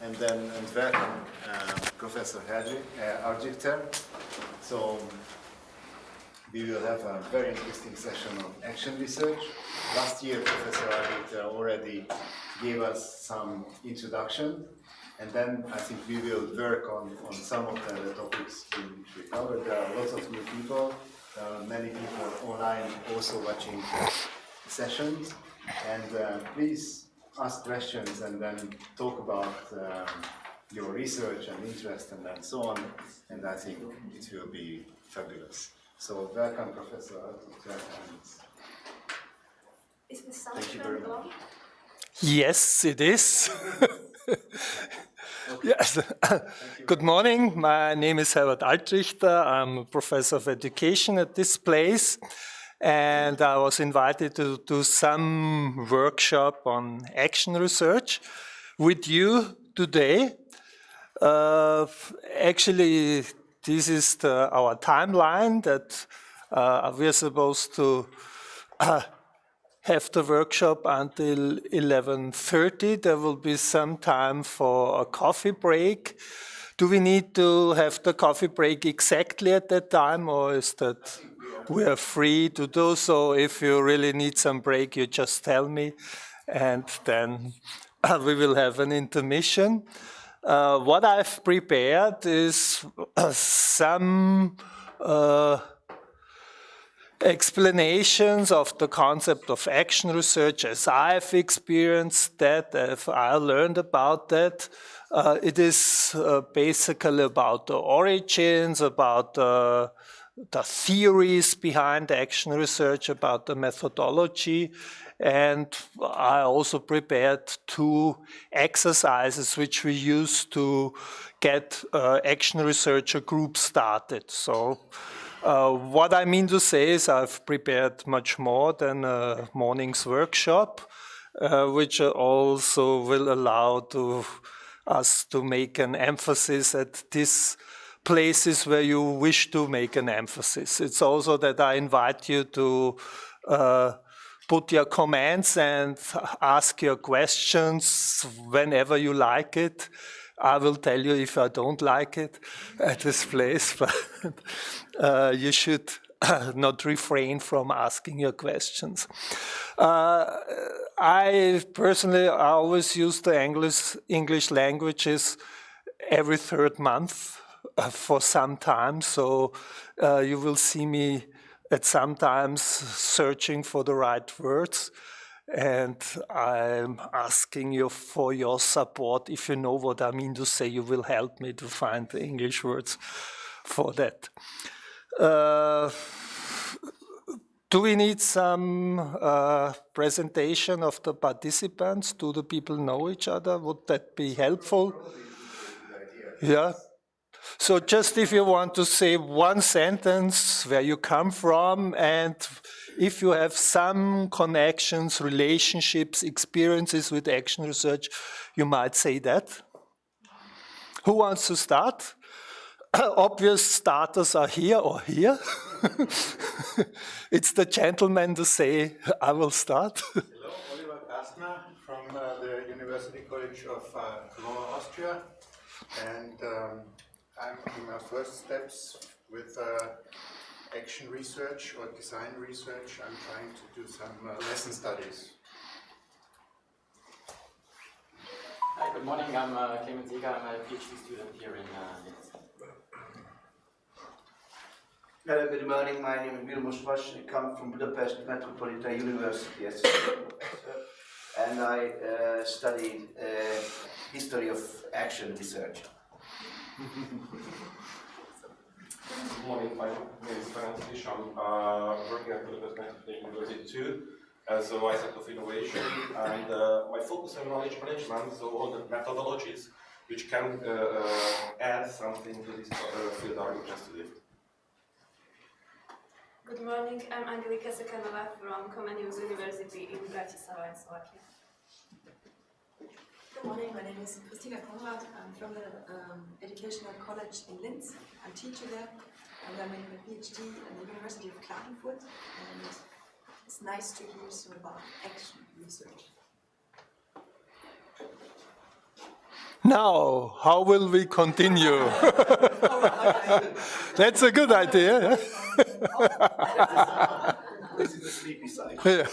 and welcome Professor Argyter. So we will have a very interesting session on action research. Last year, Professor Argyter already gave us some introduction, and then I think we will work on some of the topics which we covered. There are lots of new people, many people online also watching sessions, and please ask questions and then talk about your research and interest and then so on, and I think it will be fabulous. So welcome, Professor Argyter. Is the sound turned on? Yes, it is. Yes. Good morning. My name is Herbert Altrichter. I'm a professor of education at this place. And I was invited to do some workshop on action research with you today. Actually, this is our timeline that we're supposed to have the workshop until 11:30. There will be some time for a coffee break. Do we need to have the coffee break exactly at that time, or is that we are free to do so? If you really need some break, you just tell me, and then we will have an intermission. What I've prepared is some explanations of the concept of action research as I've experienced that, if I learned about that. It is basically about the origins, about the theories behind action research, about the methodology, and I also prepared 2 exercises which we use to get action researcher groups started. So what I mean to say is I've prepared much more than a morning's workshop, which also will allow us to make an emphasis at these places where you wish to make an emphasis. It's also that I invite you to put your comments and ask your questions whenever you like it. I will tell you if I don't like it at this place, but you should not refrain from asking your questions. I personally always use the English languages every 3rd month for some time, so you will see me at sometimes searching for the right words. And I'm asking you for your support. If you know what I mean to say, you will help me to find the English words for that. Do we need some presentation of the participants? Do the people know each other? Would that be helpful? Yeah. So just if you want to say one sentence where you come from, and if you have some connections, relationships, experiences with action research, you might say that. Who wants to start? Obvious starters are here or here. It's the gentleman to say, I will start. Hello, Oliver Kastner from the University College of Cologne, Austria. And I'm in my first steps with action research or design research. I'm trying to do some lesson studies. Hi, good morning. I'm Clemens Seeger. I'm a PhD student here in Linz. Hello, good morning. My name is Vilmos Vas. I come from Budapest Metropolitan University as a professor, and I studied history of action research. Good morning, my name is Ferenc Kis. I'm working at Budapest Metropolitan University too as a vice head of innovation, and my focus on knowledge management, so all the methodologies which can add something to this field are interested in. Good morning, I'm Angelika Sekanova from Comenius University in Bratislava in Slovakia. Good morning, my name is Christina Konrad. I'm from the Educational College in Linz. I'm teacher there, and I'm in a PhD at the University of Klagenfurt. And it's nice to hear some about action research. Now, how will we continue? That's a good idea. This is the sleepy side. Yeah.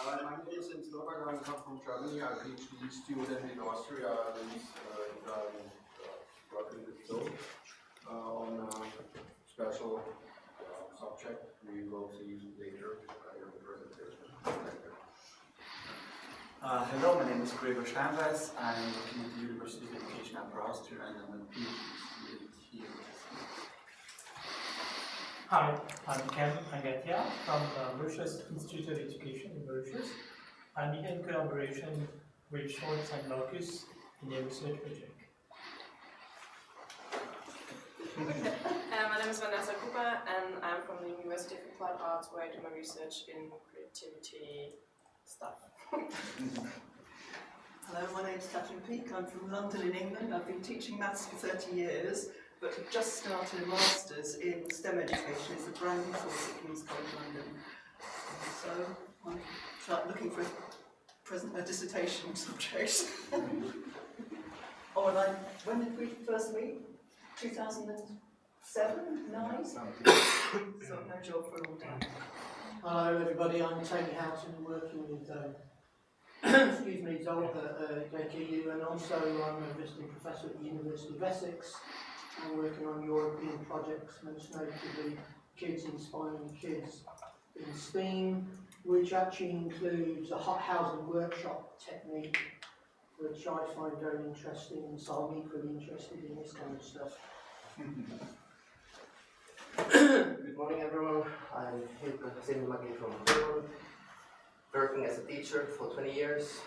My name is Jens Novak, I come from Germany. I'm a PhD student in Austria and working with film on a special subject we will see later in the presentation. Hello, my name is Gregor Steinweiss. I'm working at the University of Education Upper Austria and I'm a PhD student here. Hi, I'm Ken Angetia from the Mauritius Institute of Education in Mauritius. I'm here in collaboration with Schultz and Locus in a research project. My name is Vanessa Cooper and I'm from the University of Applied Arts where I do my research in creativity stuff. Hello, my name's Catherine Peake. I'm from London in England. I've been teaching maths for 30 years, but have just started a master's in STEM education. It's a brand new course at King's College London. So I'm looking for a dissertation subject. Oh, and when did we first meet? 2007, 9? So I've known Joel for a long time. Hello everybody, I'm Tony Houghton, working with excuse me, Zolta at JKU, and also I'm a visiting professor at the University of Essex. I'm working on European projects, most notably Kids Inspiring Kids in STEAM, which actually includes a hot housing workshop technique, which I find very interesting, and so I'm equally interested in this kind of stuff. Good morning everyone, I'm Hilton Sinimagi from Finland, working as a teacher for 20 years,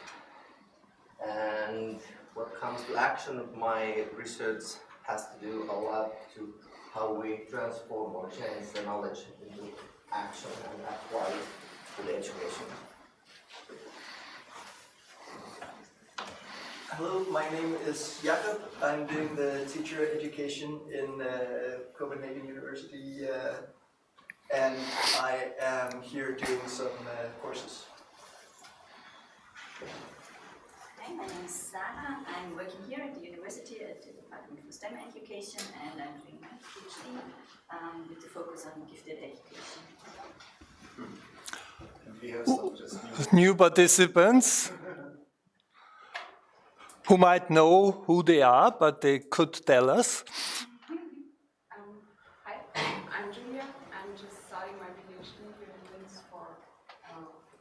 and what comes to action, my research has to do a lot to how we transform or change the knowledge into action and apply it to the education. Hello, my name is Jakob. I'm doing the teacher education in Copenhagen University and I am here doing some courses. Hi, my name is Sarah. I'm working here at the university at the Department for STEM Education and I'm doing my PhD with the focus on gifted education. And we have some just New participants who might know who they are, but they could tell us. Hi, I'm Julia. I'm just starting my PhD here in Linz for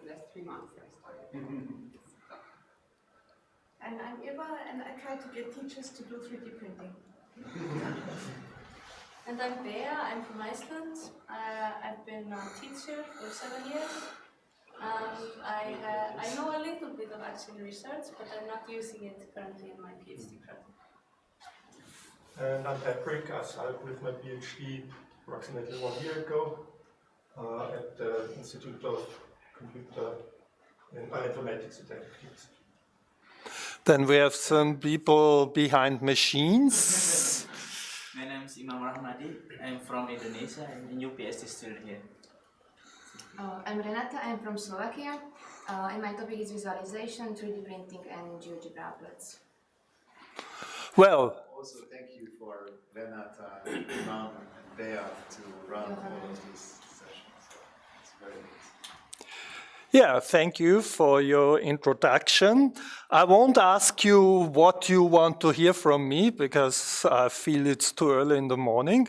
the last 3 months I started. And I'm Eva, and I try to get teachers to do 3D printing. And I'm Bea, I'm from Iceland. I've been a teacher for 7 years. I know a little bit of action research, but I'm not using it currently in my PhD project. And I'm Patrick. I started with my PhD approximately 1 year ago at the Institute of Computer and Bioinformatics at Technics. Then we have some people behind machines. My name is Imam Rahmadi. I'm from Indonesia. I'm a new PhD student here. I'm Renata. I'm from Slovakia. And my topic is visualization, 3D printing, and GeoGebra applets. Well, also thank you for Renata, Imam, and Bea to run all of these sessions. It's very nice. yeah, thank you for your introduction. I won't ask you what you want to hear from me because I feel it's too early in the morning.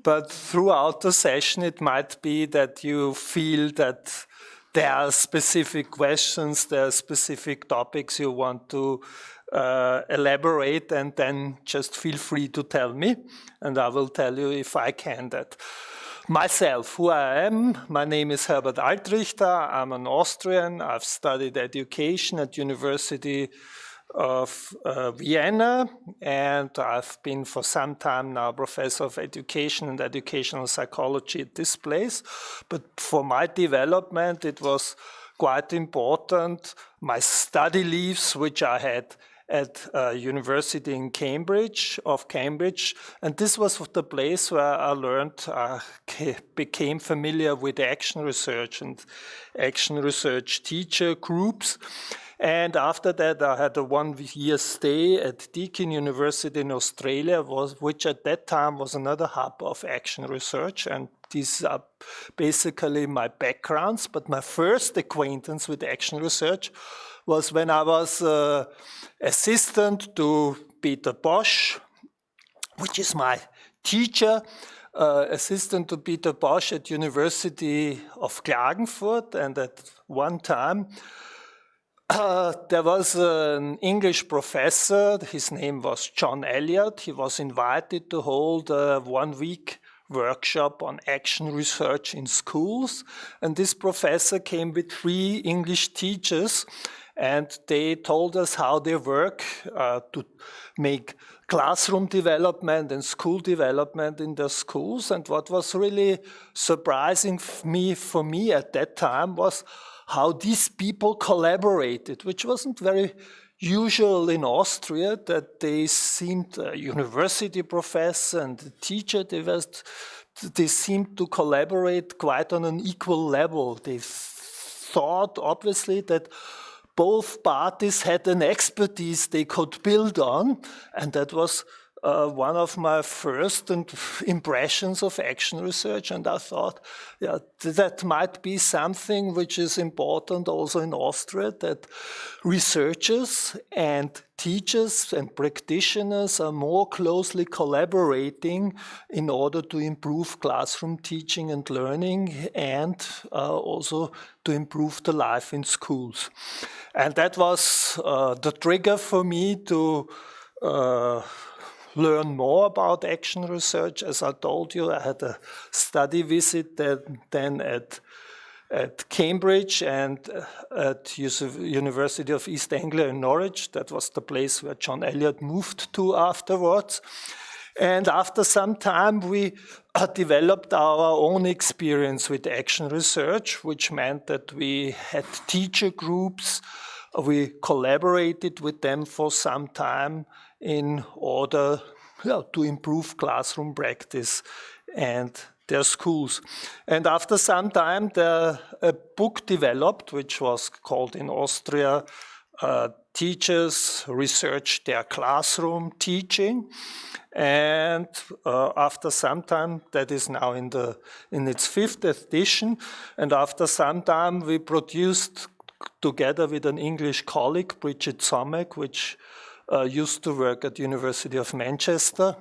But throughout the session, it might be that you feel that there are specific questions, there are specific topics you want to elaborate, and then just feel free to tell me, and I will tell you if I can that. Myself, who I am, my name is Herbert Altrichter. I'm an Austrian. I've studied education at University of Vienna, and I've been for some time now professor of education and educational psychology at this place. But for my development, it was quite important, my study leaves, which I had at University in Cambridge, and this was the place where I learned, became familiar with action research and action research teacher groups. And after that, I had a 1-year stay at Deakin University in Australia, which at that time was another hub of action research. And these are basically my backgrounds. But my first acquaintance with action research was when I was assistant to Peter Bosch, which is my teacher, assistant to Peter Bosch at University of Klagenfurt. And at one time, there was an English professor, his name was John Elliott. He was invited to hold a 1-week workshop on action research in schools. And this professor came with 3 English teachers, and they told us how they work to make classroom development and school development in their schools. And what was really surprising for me at that time was how these people collaborated, which wasn't very usual in Austria, that they seemed a university professor and a teacher, they seemed to collaborate quite on an equal level. They thought, obviously, that both parties had an expertise they could build on, and that was one of my first impressions of action research. And I thought, yeah, that might be something which is important also in Austria, that researchers and teachers and practitioners are more closely collaborating in order to improve classroom teaching and learning, and also to improve the life in schools. And that was the trigger for me to learn more about action research. As I told you, I had a study visit then at Cambridge and at University of East Anglia in Norwich. That was the place where John Elliott moved to afterwards. And after some time, we developed our own experience with action research, which meant that we had teacher groups. We collaborated with them for some time in order to improve classroom practice and their schools. And after some time, a book developed, which was called in Austria, Teachers Research Their Classroom Teaching. And after some time, that is now in its 5th edition, and after some time we produced, together with an English colleague, Bridget Somek, which used to work at the University of Manchester,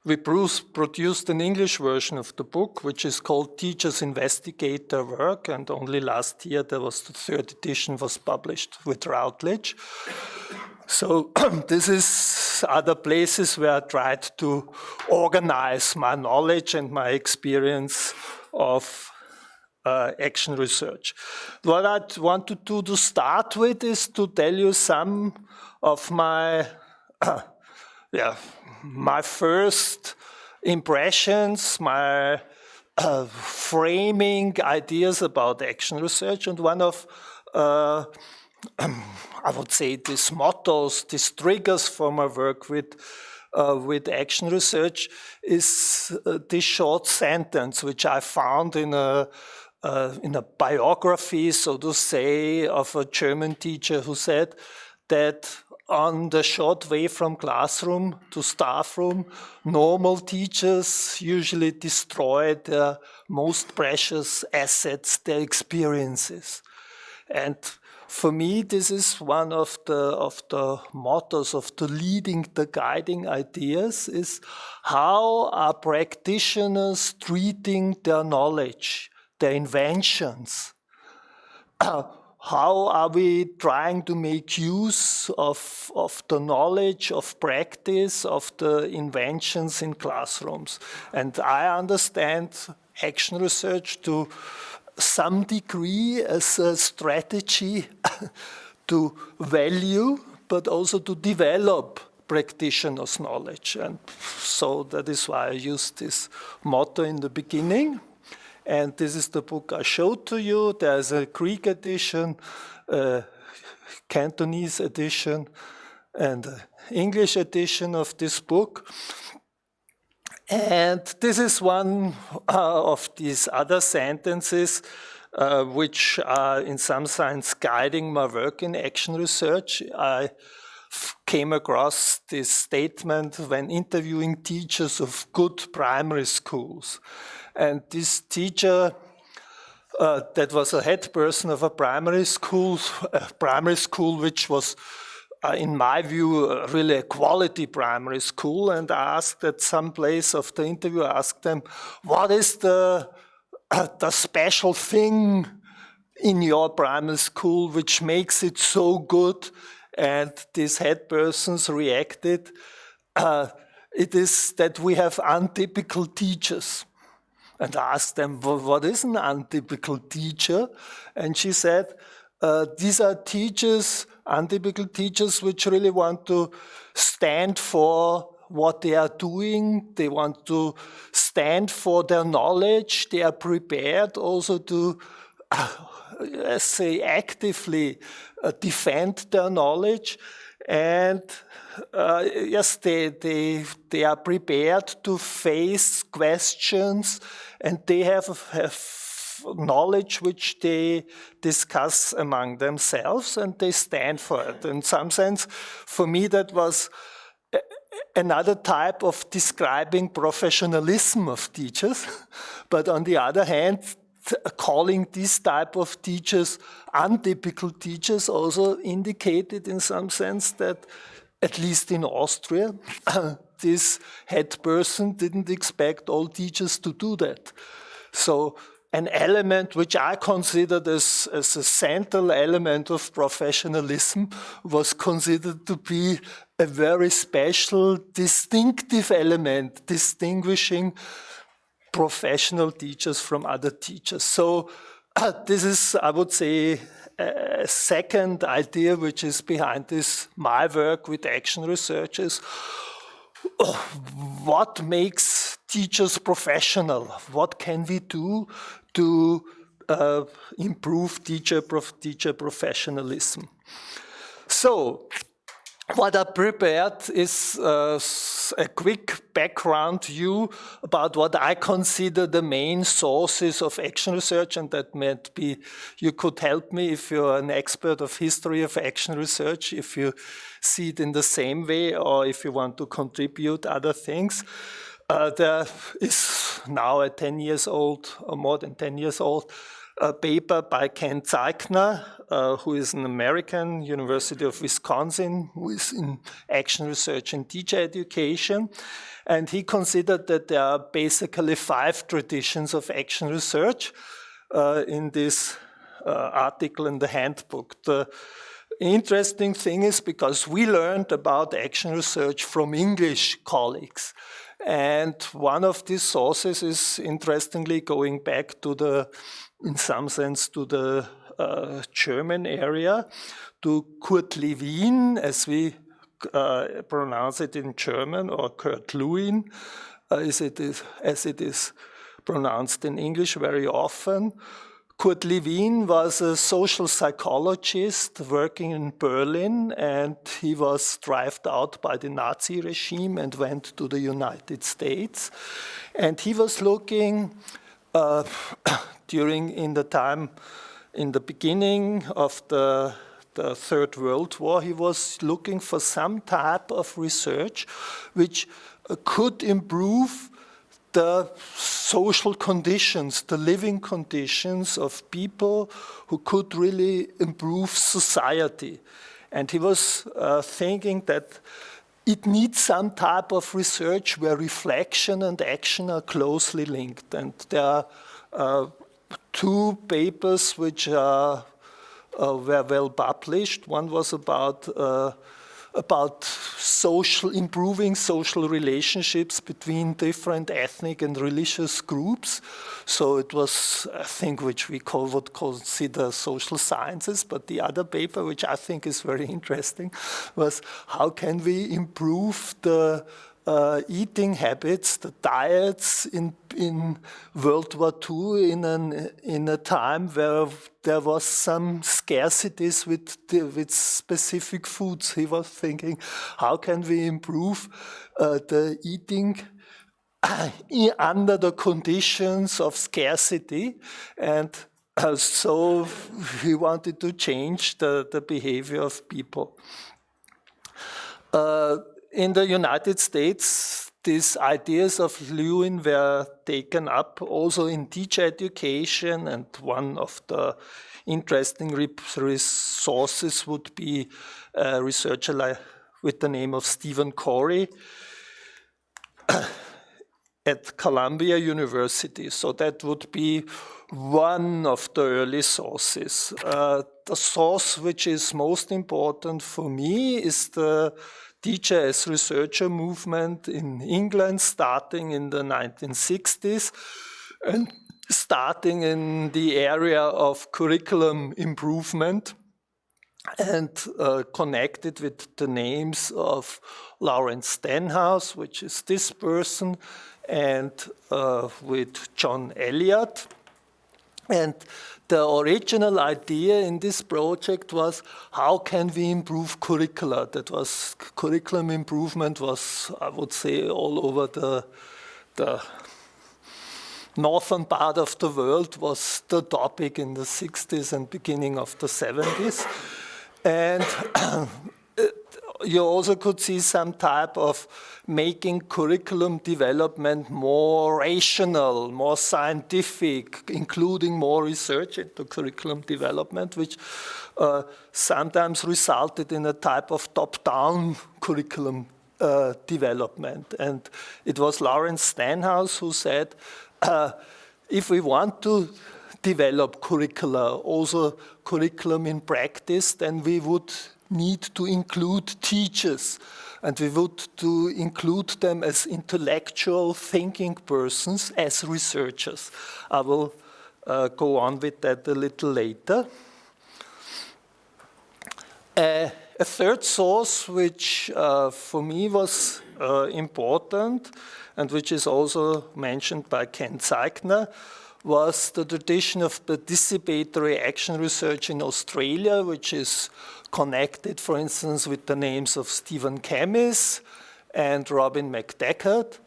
we produced an English version of the book, which is called Teachers Investigate Their Work, and only last year there was the 3rd edition was published with Routledge. So this is other places where I tried to organize my knowledge and my experience of action research. What I want to do to start with is to tell you some of my my first impressions, my framing ideas about action research. And one of, I would say, these mottos, these triggers for my work with action research is this short sentence, which I found in a biography, so to say, of a German teacher who said that on the short way from classroom to staff room, normal teachers usually destroy their most precious assets, their experiences. And for me, this is one of the mottos, of the guiding ideas, is how are practitioners treating their knowledge, their inventions? How are we trying to make use of the knowledge, of practice, of the inventions in classrooms? And I understand action research to some degree as a strategy to value, but also to develop practitioners' knowledge. And so that is why I used this motto in the beginning. And this is the book I showed to you. There's a Greek edition, a Cantonese edition, and an English edition of this book. And this is one of these other sentences which are in some sense guiding my work in action research. I came across this statement when interviewing teachers of good primary schools. And this teacher, that was a head person of a primary school which was, in my view, really a quality primary school. And I asked at some place of the interview, I asked them, what is the special thing in your primary school which makes it so good? And these head persons reacted, it is that we have untypical teachers. And I asked them, well, what is an untypical teacher? And she said, these are teachers, untypical teachers, which really want to stand for what they are doing. They want to stand for their knowledge. They are prepared also to, let's say, actively defend their knowledge. And yes, they are prepared to face questions, and they have knowledge which they discuss among themselves, and they stand for it. In some sense, for me, that was another type of describing professionalism of teachers. But on the other hand, calling this type of teachers untypical teachers also indicated in some sense that, at least in Austria, this head person didn't expect all teachers to do that. So an element which I considered as a central element of professionalism was considered to be a very special, distinctive element distinguishing professional teachers from other teachers. So this is, I would say, a second idea which is behind this, my work with action research is what makes teachers professional? What can we do to improve teacher professionalism? So, what I prepared is a quick background view about what I consider the main sources of action research, and that might be, you could help me if you're an expert of history of action research, if you see it in the same way, or if you want to contribute other things. There is now a 10 years old, or more than 10 years old, a paper by Ken Zeichner, who is an American, University of Wisconsin, who is in action research and teacher education. And he considered that there are basically 5 traditions of action research in this article in the handbook. The interesting thing is because we learned about action research from English colleagues. And one of these sources is, interestingly, going back to the, in some sense, to the German area, to Kurt Lewin, as we pronounce it in German, or Kurt Lewin, as it is pronounced in English very often. Kurt Lewin was a social psychologist working in Berlin, and he was driven out by the Nazi regime and went to the United States. And he was looking in the beginning of the Third World War, he was looking for some type of research which could improve the social conditions, the living conditions of people who could really improve society. And he was thinking that it needs some type of research where reflection and action are closely linked. And there are 2 papers which were well published. One was about improving social relationships between different ethnic and religious groups. So it was a thing which we would consider social sciences. But the other paper, which I think is very interesting, was how can we improve the eating habits, the diets in World War II in a time where there was some scarcities with specific foods. He was thinking, how can we improve the eating under the conditions of scarcity? And So he wanted to change the behavior of people. In the United States, these ideas of Lewin were taken up also in teacher education, and one of the interesting resources would be a researcher with the name of Stephen Corey at Columbia University. So that would be one of the early sources. The source which is most important for me is the teacher as researcher movement in England, starting in the 1960s and starting in the area of curriculum improvement, and connected with the names of Lawrence Stenhouse, which is this person, and with John Elliott. And the original idea in this project was, how can we improve curricula? That was, curriculum improvement was, I would say, all over the northern part of the world was the topic in the 60s and beginning of the 70s. And you also could see some type of making curriculum development more rational, more scientific, including more research into curriculum development, which sometimes resulted in a type of top-down curriculum development. And it was Lawrence Stenhouse who said, if we want to develop curricula, also curriculum in practice, then we would need to include teachers, and we would to include them as intellectual thinking persons, as researchers. I will go on with that a little later. A third source, which for me was important, and which is also mentioned by Ken Zeichner, was the tradition of participatory action research in Australia, which is connected, for instance, with the names of Stephen Camis and Robin McDeckard.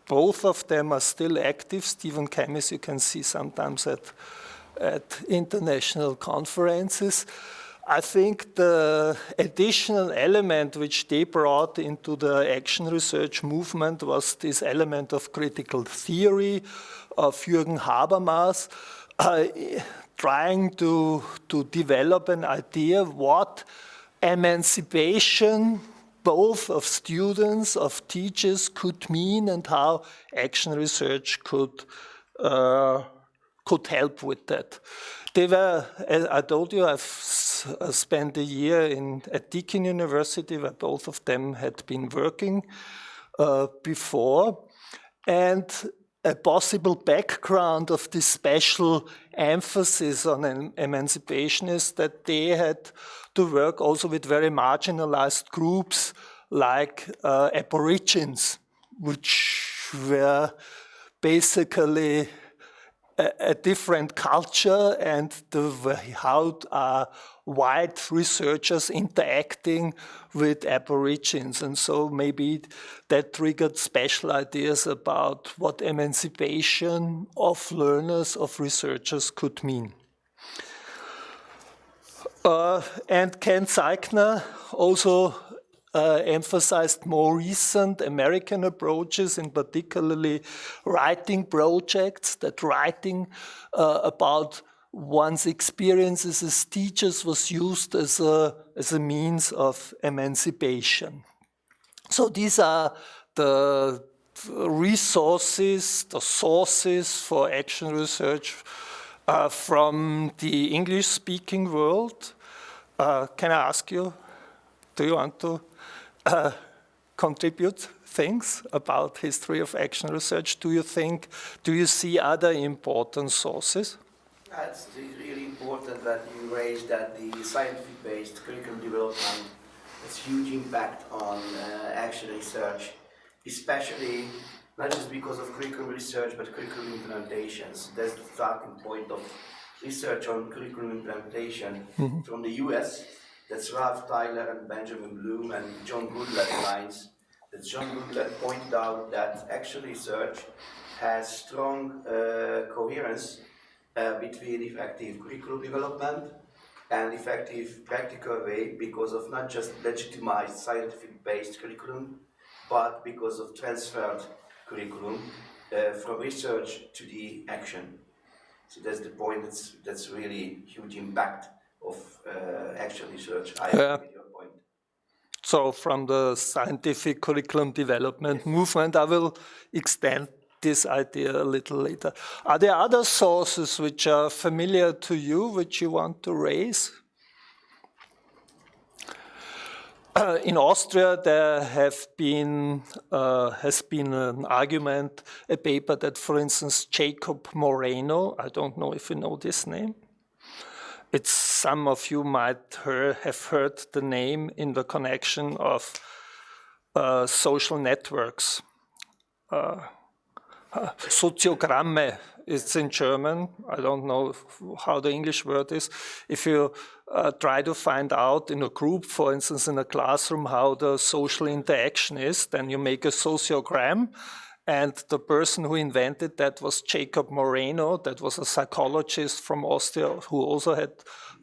Both of them are still active. Stephen Camis you can see sometimes at international conferences. I think the additional element which they brought into the action research movement was this element of critical theory of Jürgen Habermas, trying to develop an idea what emancipation both of students, of teachers could mean, and how action research could help with that. They were, I told you, I've spent a year at Deakin University, where both of them had been working before. And a possible background of this special emphasis on emancipation is that they had to work also with very marginalized groups like Aborigines, which were basically a different culture, and how are white researchers interacting with Aborigines. And so maybe that triggered special ideas about what emancipation of learners, of researchers could mean. And Ken Zeichner also emphasized more recent American approaches, in particularly writing projects, that writing about one's experiences as teachers was used as a means of emancipation. So these are the resources, the sources for action research from the English-speaking world. Can I ask you, do you want to contribute things about history of action research? Do you see other important sources? It's really important that you raised that the scientific-based curriculum development has huge impact on action research, especially not just because of curriculum research, but curriculum implementations. That's the starting point of research on curriculum implementation from the US. That's Ralph Tyler and Benjamin Bloom and John Goodlett lines. That John Goodlett pointed out that action research has strong coherence between effective curriculum development and effective practical way because of not just legitimized scientific-based curriculum, but because of transferred curriculum from research to the action. So that's the point. That's really huge impact of action research. I agree with your point. So from the scientific curriculum development movement, I will extend this idea a little later. Are there other sources which are familiar to you, which you want to raise? In Austria, there has been an argument, a paper that, for instance, Jacob Moreno, I don't know if you know this name. Some of you might have heard the name in the connection of social networks. Soziogramme is in German. I don't know how the English word is. If you try to find out in a group, for instance, in a classroom, how the social interaction is, then you make a sociogram. And the person who invented that was Jacob Moreno. That was a psychologist from Austria who also had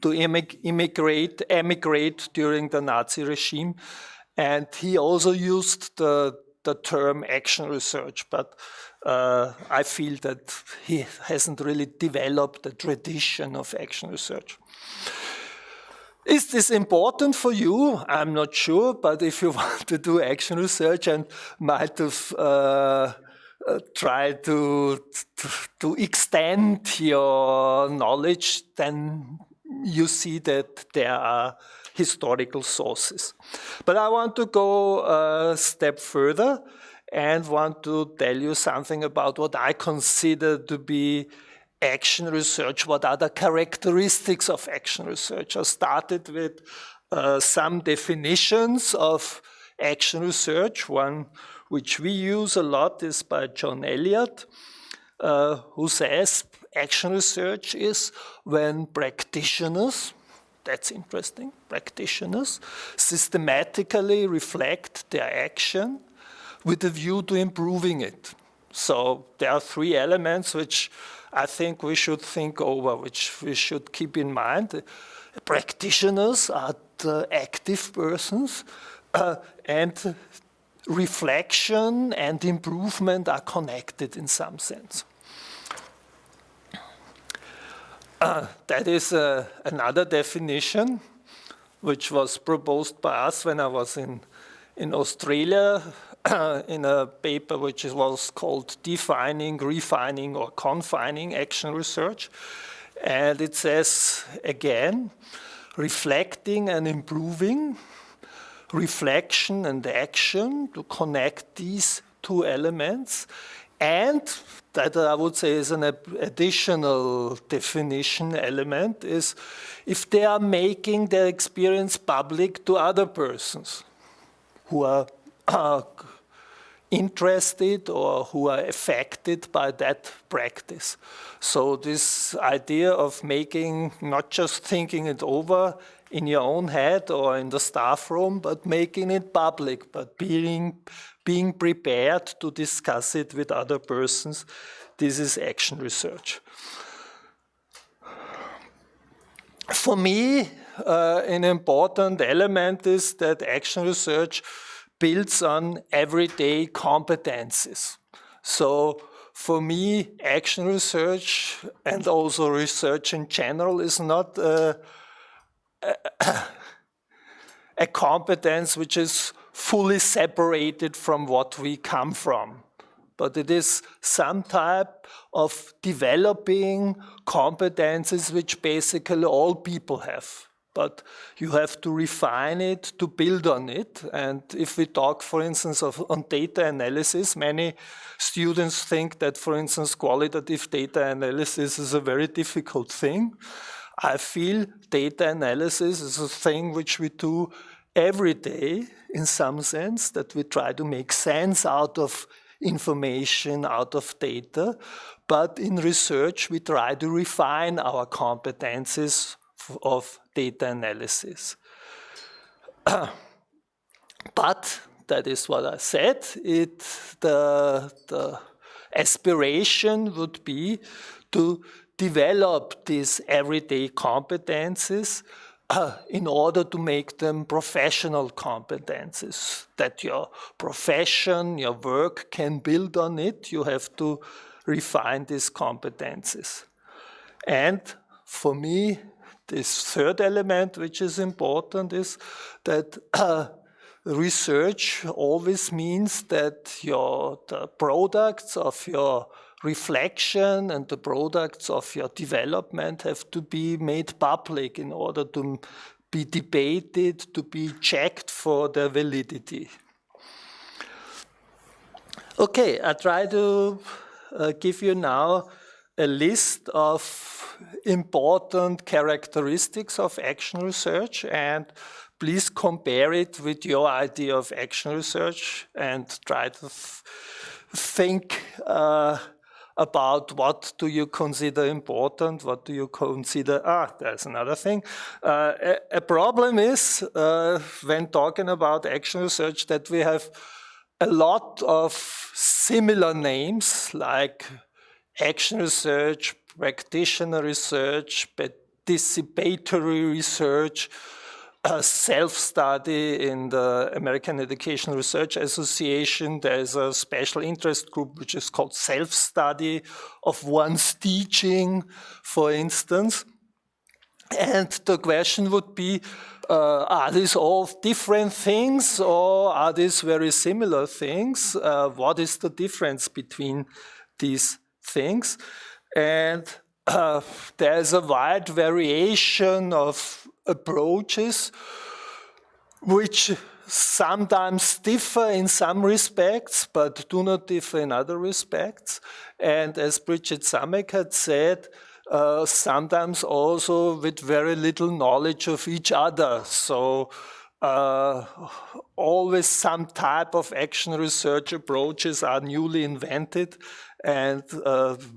to emigrate during the Nazi regime. And he also used the term action research, but I feel that he hasn't really developed a tradition of action research. Is this important for you? I'm not sure, but if you want to do action research and might have tried to extend your knowledge, then you see that there are historical sources. But I want to go a step further and want to tell you something about what I consider to be action research. What are the characteristics of action research? I started with some definitions of action research. One which we use a lot is by John Elliott, who says action research is when practitioners, that's interesting, practitioners systematically reflect their action with a view to improving it. So there are three elements which I think we should think over, which we should keep in mind. Practitioners are the active persons, and reflection and improvement are connected in some sense. That is another definition which was proposed by us when I was in Australia in a paper which was called Defining, Refining or Confining Action Research. And it says, again, reflecting and improving, reflection and action, to connect these two elements. And that I would say is an additional definition element is if they are making their experience public to other persons who are interested or who are affected by that practice. So this idea of making, not just thinking it over in your own head or in the staff room, but making it public, but being prepared to discuss it with other persons. This is action research. For me, an important element is that action research builds on everyday competencies. So for me, action research and also research in general is not a competence which is fully separated from what we come from. But it is some type of developing competences which basically all people have. But you have to refine it to build on it. And if we talk, for instance, on data analysis, many students think that, for instance, qualitative data analysis is a very difficult thing. I feel data analysis is a thing which we do every day in some sense, that we try to make sense out of information, out of data. But in research, we try to refine our competencies of data analysis. But that is what I said. The aspiration would be to develop these everyday competencies in order to make them professional competencies, that your profession, your work can build on it. You have to refine these competencies. And for me, this third element, which is important, is that research always means that the products of your reflection and the products of your development have to be made public in order to be debated, to be checked for their validity. Okay, I try to give you now a list of important characteristics of action research, and please compare it with your idea of action research and try to think about what do you consider important, what do you consider, there's another thing. A problem is when talking about action research that we have a lot of similar names like action research, practitioner research, participatory research, self-study. In the American Educational Research Association, there is a special interest group which is called self-study of one's teaching, for instance. And the question would be, are these all different things or are these very similar things? What is the difference between these things? And there's a wide variation of approaches which sometimes differ in some respects but do not differ in other respects. And as Bridget Samek had said, sometimes also with very little knowledge of each other. So always some type of action research approaches are newly invented and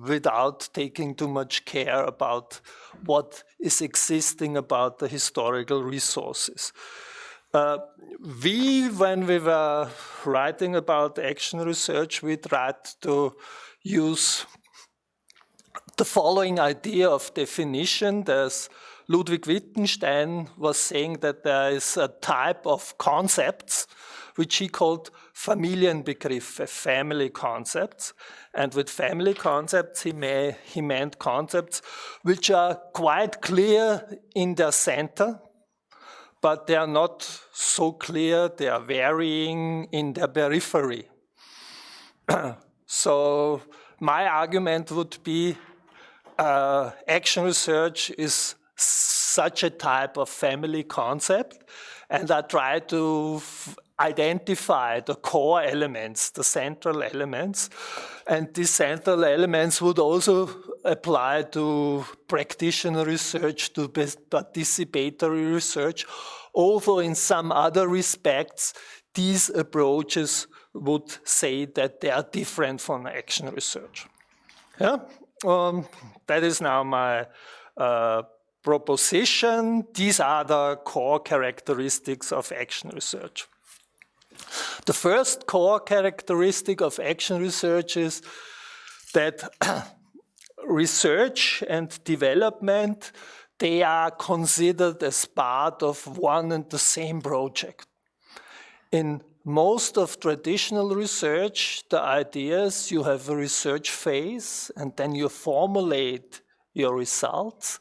without taking too much care about what is existing about the historical resources. When we were writing about action research, we tried to use the following idea of definition. There's Ludwig Wittgenstein was saying that there is a type of concepts which he called Familienbegriffe, family concepts. And with family concepts, he meant concepts which are quite clear in their center, but they are not so clear, they are varying in their periphery. So my argument would be action research is such a type of family concept, and I try to identify the core elements, the central elements, and these central elements would also apply to practitioner research, to participatory research. Although in some other respects, these approaches would say that they are different from action research. Yeah? That is now my proposition. These are the core characteristics of action research. The first core characteristic of action research is that research and development, they are considered as part of one and the same project. In most of traditional research, the idea is you have a research phase and then you formulate your results.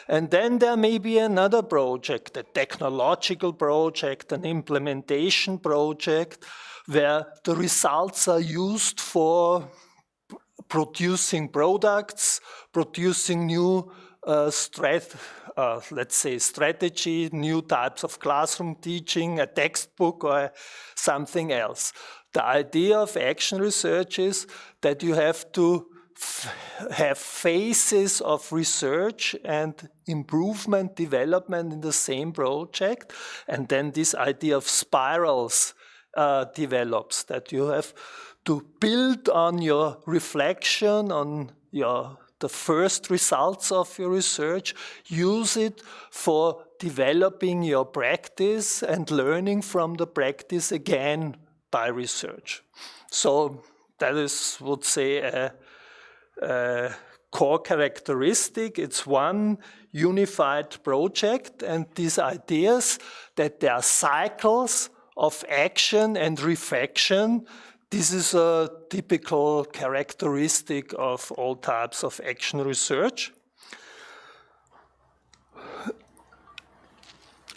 And then there may be another project, a technological project, an implementation project, where the results are used for producing products, producing new strategy, new types of classroom teaching, a textbook or something else. The idea of action research is that you have to have phases of research and improvement, development in the same project, and then this idea of spirals develops, that you have to build on your reflection, on the first results of your research, use it for developing your practice and learning from the practice again by research. So that is, would say, a core characteristic. It's one unified project, and these ideas that there are cycles of action and reflection, this is a typical characteristic of all types of action research.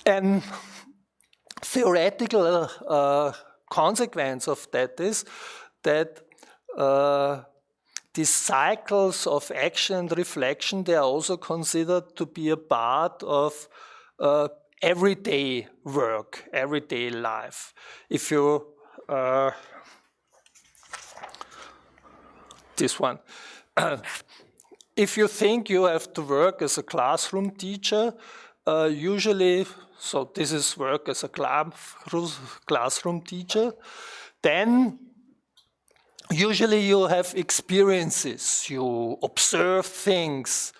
And theoretical consequence of that is that these cycles of action and reflection, they are also considered to be a part of everyday work, everyday life. If you, this one, if you think you have to work as a classroom teacher, usually, so this is work as a classroom teacher, then usually you have experiences, you observe things,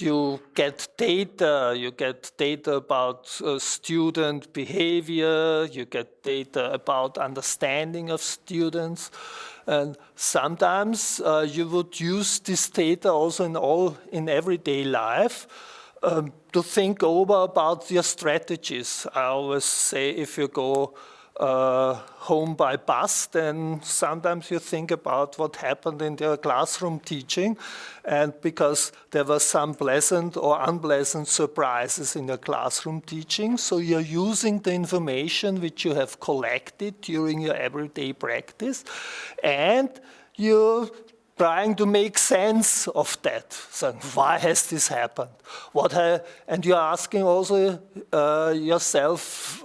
you get data about student behavior, you get data about understanding of students, and sometimes you would use this data also in everyday life to think over about your strategies. I always say if you go home by bus, then sometimes you think about what happened in your classroom teaching, and because there were some pleasant or unpleasant surprises in your classroom teaching, so you're using the information which you have collected during your everyday practice, and you're trying to make sense of that. So why has this happened? And you're asking also yourself,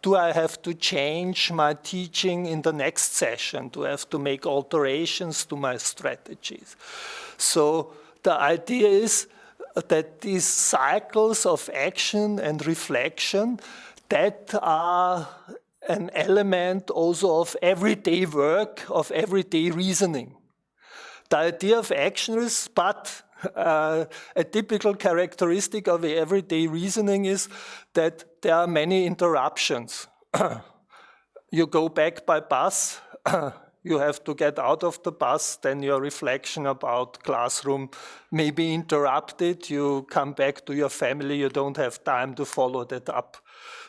do I have to change my teaching in the next session? Do I have to make alterations to my strategies? So the idea is that these cycles of action and reflection, that are an element also of everyday work, of everyday reasoning. The idea of action is, but a typical characteristic of everyday reasoning is that there are many interruptions. You go back by bus, you have to get out of the bus, then your reflection about classroom may be interrupted, you come back to your family, you don't have time to follow that up.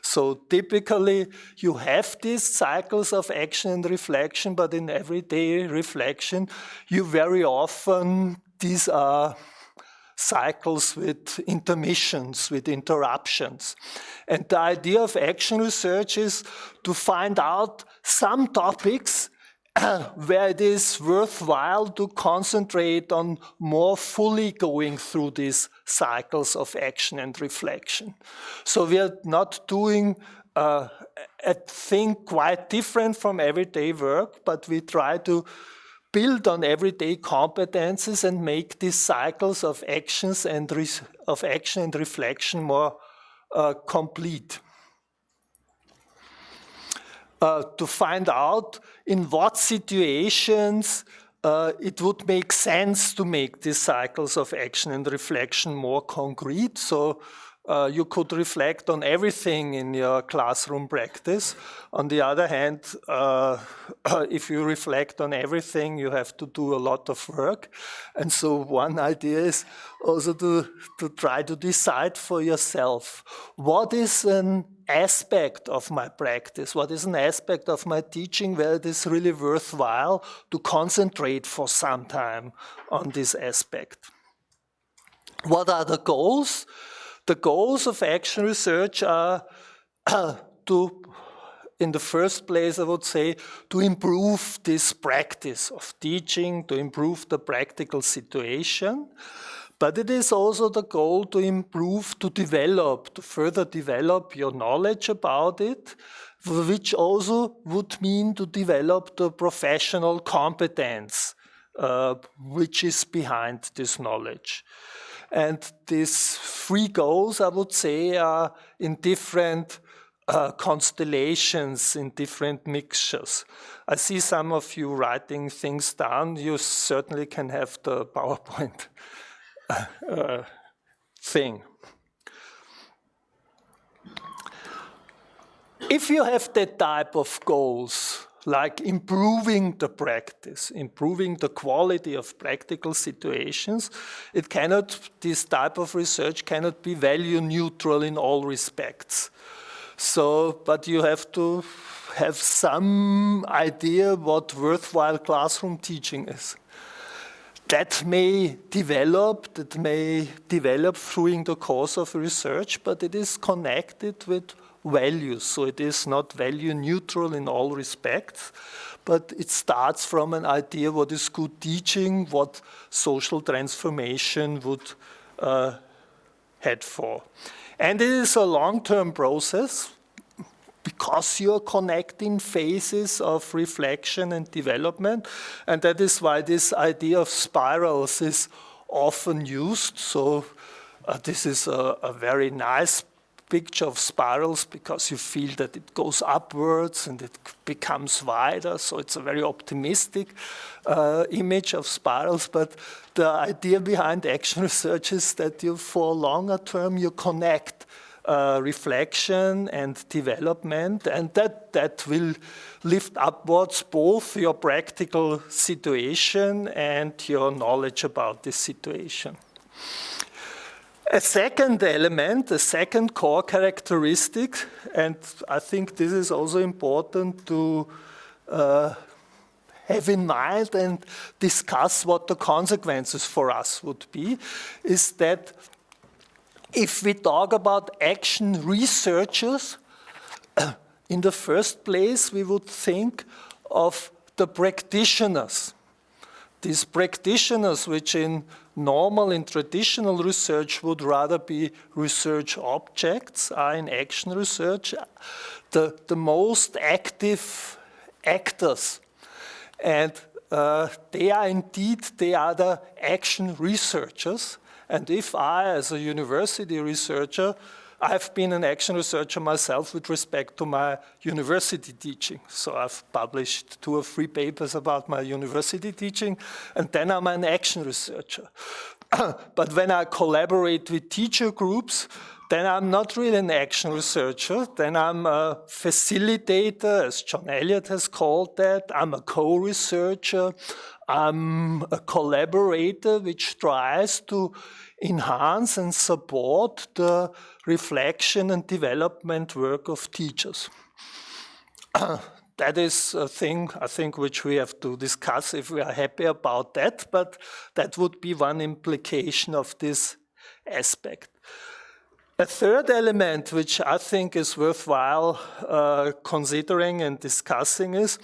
So typically you have these cycles of action and reflection, but in everyday reflection, you very often, these are cycles with intermissions, with interruptions. And the idea of action research is to find out some topics where it is worthwhile to concentrate on more fully going through these cycles of action and reflection. So we are not doing a thing quite different from everyday work, but we try to build on everyday competences and make these cycles of action and reflection more complete. To find out in what situations it would make sense to make these cycles of action and reflection more concrete. So you could reflect on everything in your classroom practice. On the other hand, if you reflect on everything, you have to do a lot of work. And so one idea is also to try to decide for yourself, what is an aspect of my practice, what is an aspect of my teaching where it is really worthwhile to concentrate for some time on this aspect. What are the goals? The goals of action research are to, in the first place, I would say, to improve this practice of teaching, to improve the practical situation. But it is also the goal to improve, to develop, to further develop your knowledge about it, which also would mean to develop the professional competence which is behind this knowledge. And these three goals, I would say, are in different constellations, in different mixtures. I see some of you writing things down. You certainly can have the PowerPoint thing. If you have that type of goals, like improving the practice, improving the quality of practical situations, this type of research cannot be value neutral in all respects. So, but you have to have some idea what worthwhile classroom teaching is. That may develop during the course of research, but it is connected with values. So it is not value neutral in all respects, but it starts from an idea what is good teaching, what social transformation would head for. And it is a long-term process because you're connecting phases of reflection and development. And that is why this idea of spirals is often used. So this is a very nice picture of spirals because you feel that it goes upwards and it becomes wider. So it's a very optimistic image of spirals. But the idea behind action research is that you, for a longer term, you connect reflection and development, and that will lift upwards both your practical situation and your knowledge about this situation. A second element, a second core characteristic, and I think this is also important to have in mind and discuss what the consequences for us would be, is that if we talk about action researchers, in the first place, we would think of the practitioners. These practitioners, which in traditional research would rather be research objects, are in action research the most active actors. And they are the action researchers. And if I, as a university researcher, I've been an action researcher myself with respect to my university teaching. So I've published 2 or 3 papers about my university teaching, and then I'm an action researcher. But when I collaborate with teacher groups, then I'm not really an action researcher. Then I'm a facilitator, as John Elliott has called that. I'm a co-researcher. I'm a collaborator which tries to enhance and support the reflection and development work of teachers. That is a thing, I think, which we have to discuss if we are happy about that, but that would be one implication of this aspect. A third element which I think is worthwhile considering and discussing is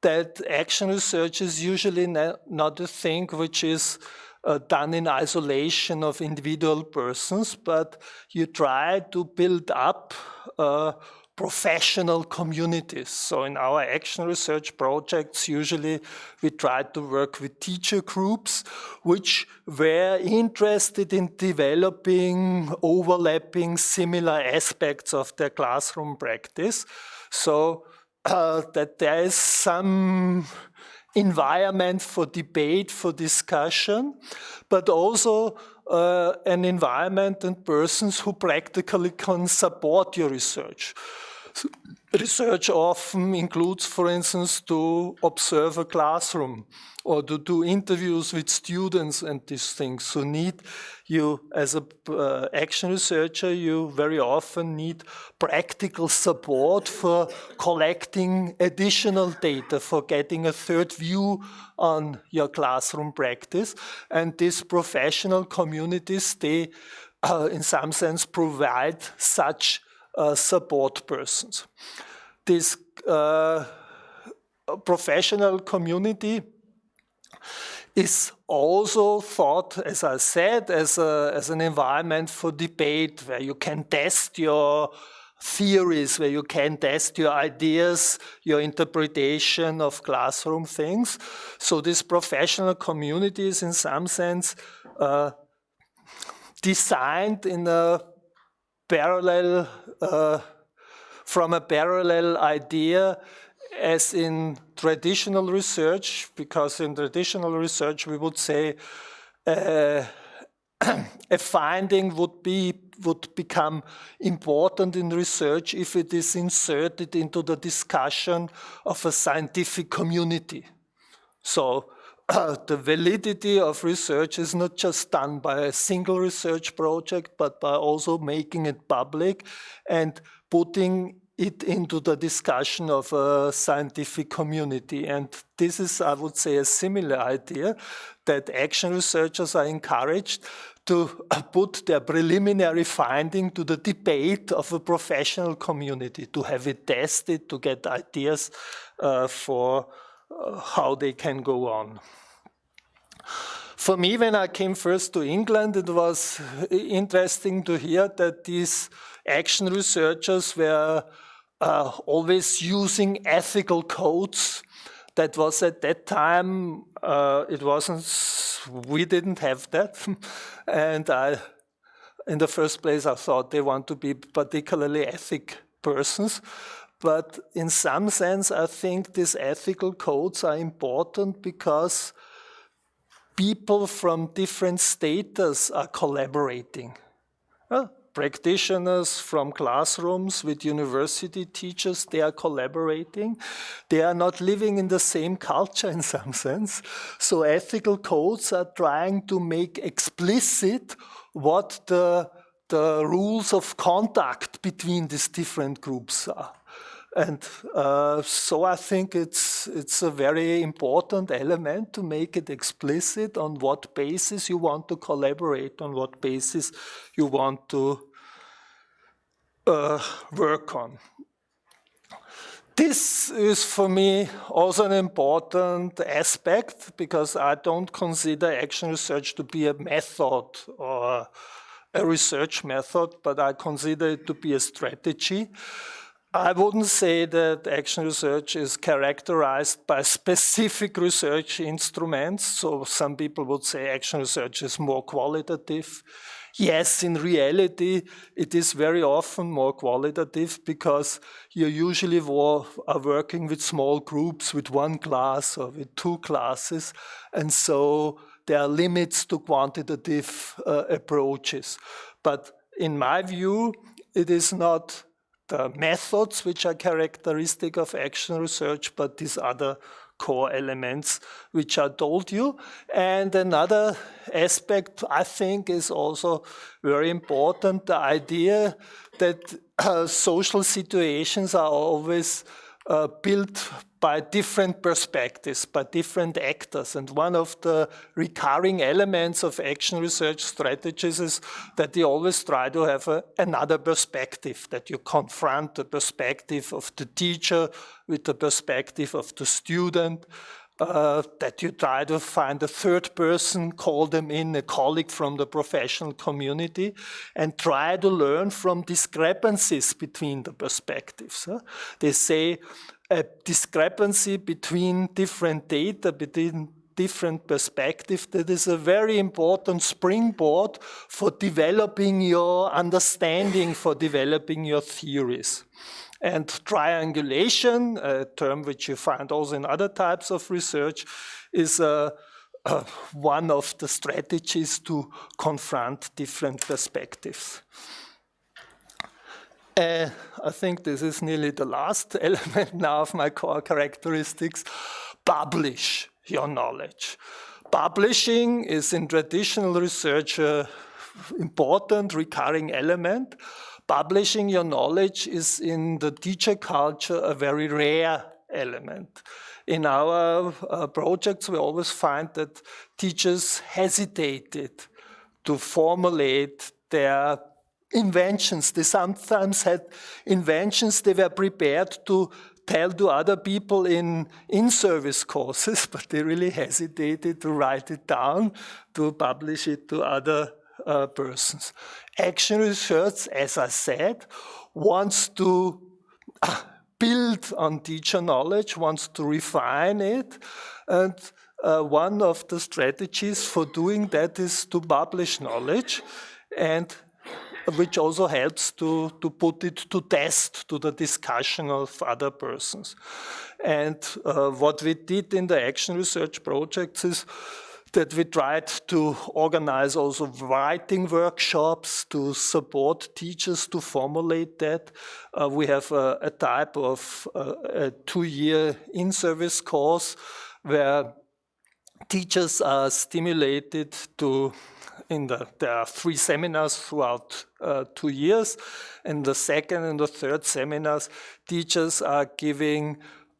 that action research is usually not a thing which is done in isolation of individual persons, but you try to build up professional communities. So in our action research projects, usually we try to work with teacher groups which were interested in developing overlapping similar aspects of their classroom practice. So that there is some environment for debate, for discussion, but also an environment and persons who practically can support your research. Research often includes, for instance, to observe a classroom or to do interviews with students and these things. So as an action researcher, you very often need practical support for collecting additional data, for getting a third view on your classroom practice. And these professional communities, they, in some sense, provide such support persons. This professional community is also thought, as I said, as an environment for debate where you can test your theories, where you can test your ideas, your interpretation of classroom things. So this professional community is in some sense designed in a parallel, from a parallel idea as in traditional research, because in traditional research we would say a finding would become important in research if it is inserted into the discussion of a scientific community. So the validity of research is not just done by a single research project, but by also making it public and putting it into the discussion of a scientific community. And this is, I would say, a similar idea that action researchers are encouraged to put their preliminary finding to the debate of a professional community, to have it tested, to get ideas for how they can go on. For me, when I came first to England, it was interesting to hear that these action researchers were always using ethical codes. That was at that time, we didn't have that. And in the first place, I thought they want to be particularly ethic persons. But in some sense, I think these ethical codes are important because people from different status are collaborating. Practitioners from classrooms with university teachers, they are collaborating. They are not living in the same culture in some sense. So ethical codes are trying to make explicit what the rules of conduct between these different groups are. And so I think it's a very important element to make it explicit on what basis you want to collaborate, on what basis you want to work on. This is for me also an important aspect because I don't consider action research to be a method or a research method, but I consider it to be a strategy. I wouldn't say that action research is characterized by specific research instruments. So some people would say action research is more qualitative. Yes, in reality, it is very often more qualitative because you usually are working with small groups, with one class or with two classes. And so there are limits to quantitative approaches. But in my view, it is not the methods which are characteristic of action research, but these other core elements which I told you. And another aspect I think is also very important, the idea that social situations are always built by different perspectives, by different actors. And one of the recurring elements of action research strategies is that you always try to have another perspective, that you confront the perspective of the teacher with the perspective of the student, that you try to find a third person, call them in, a colleague from the professional community, and try to learn from discrepancies between the perspectives. They say a discrepancy between different data, between different perspectives, that is a very important springboard for developing your understanding, for developing your theories. And triangulation, a term which you find also in other types of research, is one of the strategies to confront different perspectives. I think this is nearly the last element now of my core characteristics. Publish your knowledge. Publishing is in traditional research an important recurring element. Publishing your knowledge is in the teacher culture a very rare element. In our projects, we always find that teachers hesitated to formulate their inventions. They sometimes had inventions they were prepared to tell to other people in service courses, but they really hesitated to write it down, to publish it to other persons. Action research, as I said, wants to build on teacher knowledge, wants to refine it, and one of the strategies for doing that is to publish knowledge, and which also helps to put it to test, to the discussion of other persons. And what we did in the action research projects is that we tried to organize also writing workshops to support teachers to formulate that. We have a type of a 2-year in-service course where teachers are stimulated to, there are 3 seminars throughout 2 years. In the second and the third seminars, teachers are giving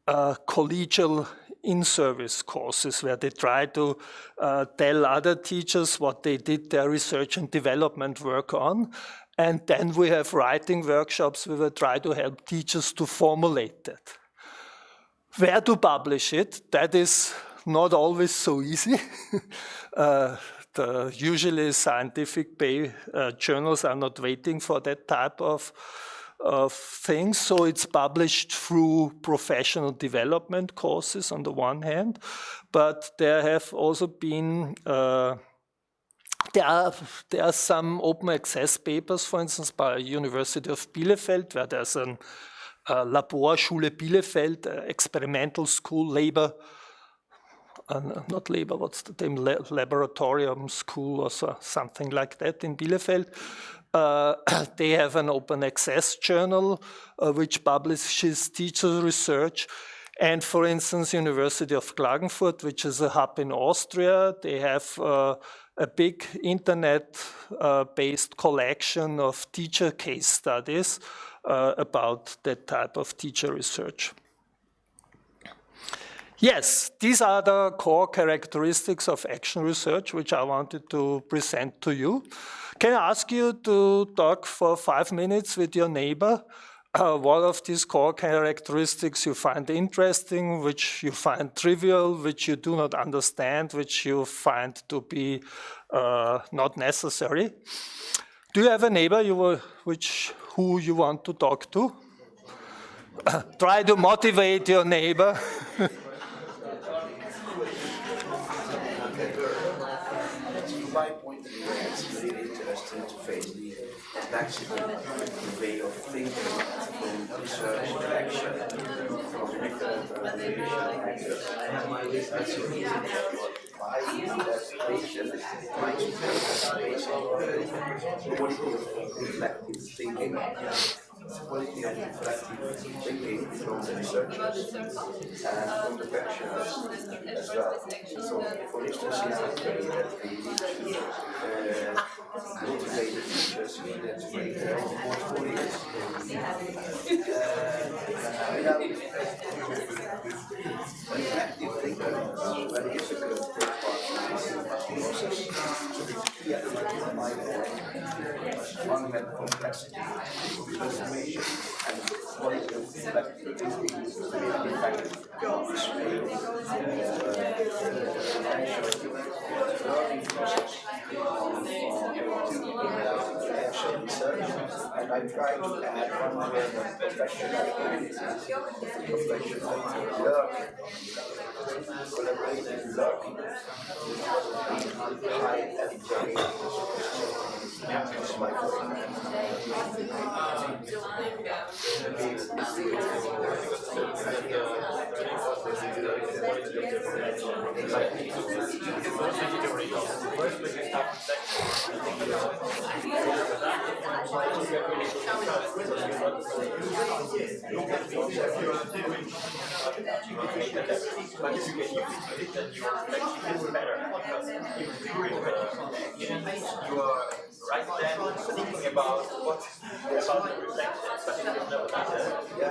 collegial in-service courses where they try to tell other teachers what they did their research and development work on. And then we have writing workshops where we try to help teachers to formulate that. Where to publish it, that is not always so easy. Usually scientific journals are not waiting for that type of things. So it's published through professional development courses on the one hand, but there have also been there are some open access papers, for instance, by University of Bielefeld, where there's a Laborschule Bielefeld, experimental school, not labor, what's the name, laboratorium school or something like that in Bielefeld. They have an open access journal which publishes teacher research. And for instance, University of Klagenfurt, which is a hub in Austria, they have a big internet-based collection of teacher case studies about that type of teacher research. Yes, these are the core characteristics of action research, which I wanted to present to you. Can I ask you to talk for 5 minutes with your neighbor? What of these core characteristics you find interesting, which you find trivial, which you do not understand, which you find to be not necessary? Do you have a neighbor who you want to talk to? Try to motivate your neighbor. From my point of view, it's really interesting to face the complexity, the way of thinking from research to action, from different organizational actors. As you can see, my interpretation, my interpretation of quality of reflective thinking. Quality of reflective thinking from the researchers and from the practitioners as well. So, for instance, in theory that we need to motivate the teachers to make their own portfolios. Without reflective thinking, it's very difficult to take part in this process. So, yeah, my point, one had complexity of information and quality of reflective thinking is really effective. This way of learning process to action research, and I try to add one word of professional learning, collaborative learning, high entering. That's my point. But if you get used to it, then your reflection is better. You are right then thinking about what's about the reflection, but if you've never done that,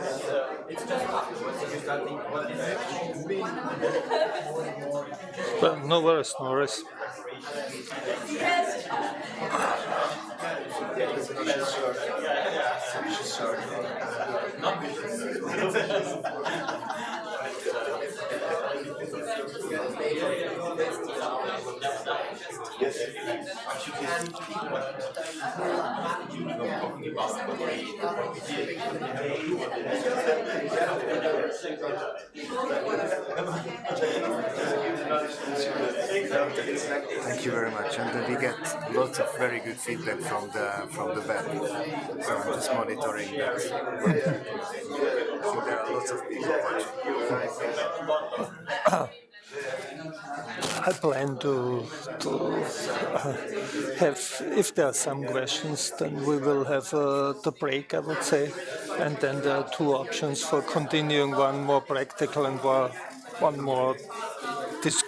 it's just afterwards you start thinking, what did I actually do? Well, no worries, no worries. Thank you very much, and we get lots of very good feedback from the web. So I'm just monitoring that. So there are lots of people watching. I plan to have, if there are some questions, then we will have the break, I would say. And then there are two options for continuing, one more practical and one more discussion.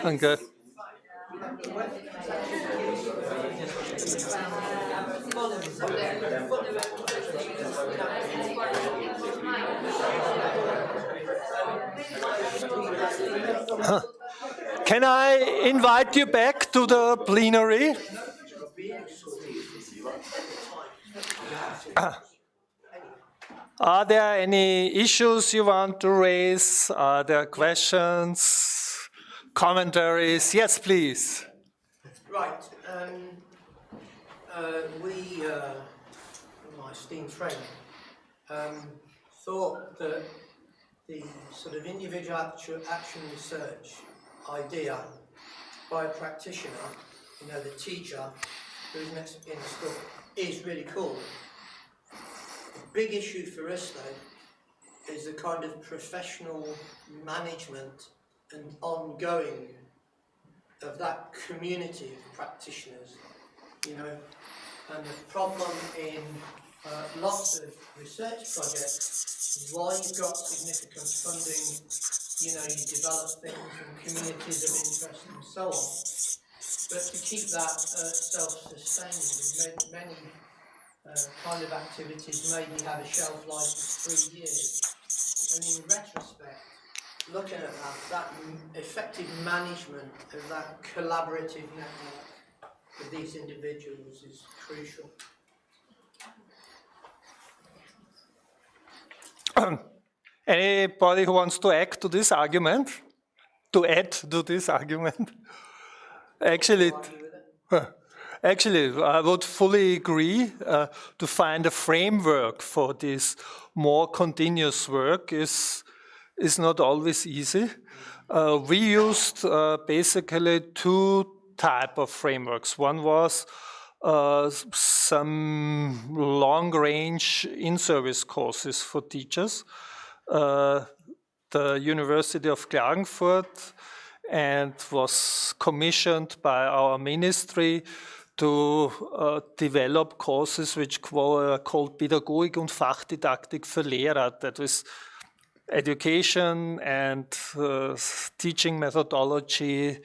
Okay. Can I invite you back to the plenary? Are there any issues you want to raise? Are there questions, commentaries? Yes, please. Right. We, my esteemed friend, thought that the sort of individual action research idea by a practitioner, the teacher who's next in school, is really cool. The big issue for us though is the kind of professional management and ongoing of that community of practitioners, and the problem in lots of research projects is while you've got significant funding, you develop things and communities of interest and so on, but to keep that self-sustaining, many kind of activities maybe have a shelf life of 3 years, and in retrospect, looking at that effective management of that collaborative network of these individuals is crucial. Anybody who wants to add to this argument? To add to this argument? Actually, I would fully agree. To find a framework for this more continuous work is not always easy. We used basically two type of frameworks. One was some long-range in-service courses for teachers. The University of Klagenfurt, and was commissioned by our ministry to develop courses which were called Pädagogik und Fachdidaktik für Lehrer. That was education and teaching methodology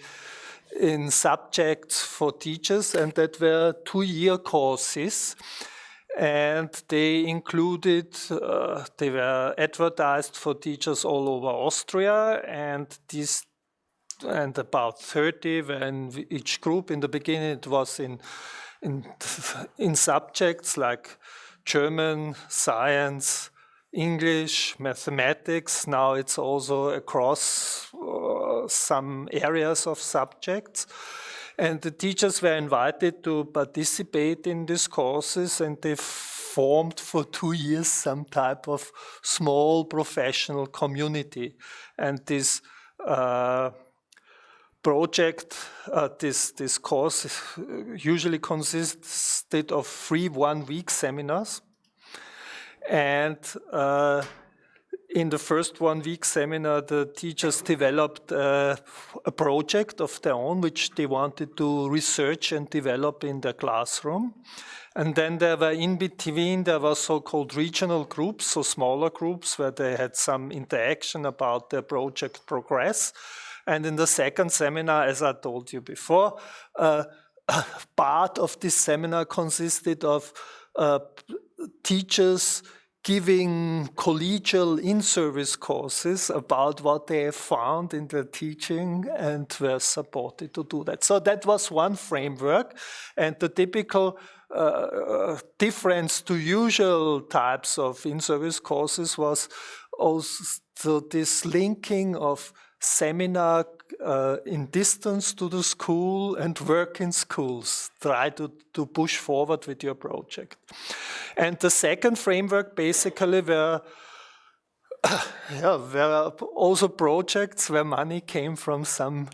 in subjects for teachers, and that were 2-year courses. And they included, they were advertised for teachers all over Austria, and about 30 were in each group. In the beginning, it was in subjects like German, science, English, mathematics. Now it's also across some areas of subjects. And the teachers were invited to participate in these courses, and they formed for 2 years some type of small professional community. And this project, this course usually consisted of 3 one-week seminars. And in the first 1-week seminar, the teachers developed a project of their own, which they wanted to research and develop in their classroom. And then there were in between, there were so-called regional groups, so smaller groups where they had some interaction about their project progress. And in the second seminar, as I told you before, part of this seminar consisted of teachers giving collegial in-service courses about what they have found in their teaching and were supported to do that. So that was one framework, and the typical difference to usual types of in-service courses was also this linking of seminar in distance to the school and work in schools. Try to push forward with your project. And the second framework basically were also projects where money came from some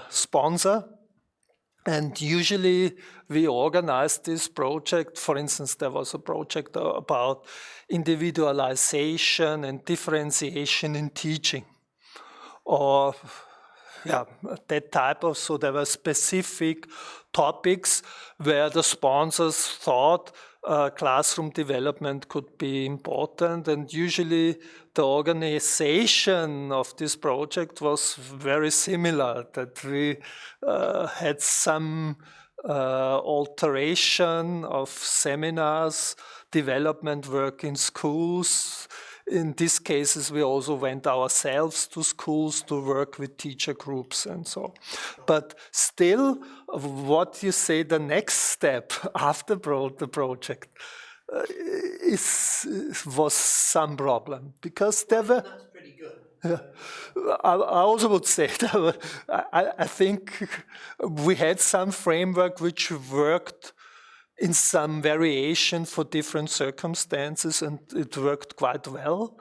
sponsor. And usually we organized this project. For instance, there was a project about individualization and differentiation in teaching. Or that type of, so there were specific topics where the sponsors thought classroom development could be important, and usually the organization of this project was very similar, that we had some alteration of seminars, development work in schools. In these cases, we also went ourselves to schools to work with teacher groups and so. But still, what you say the next step after the project was some problem, because there were. That's pretty good. I also would say that I think we had some framework which worked in some variation for different circumstances, and it worked quite well.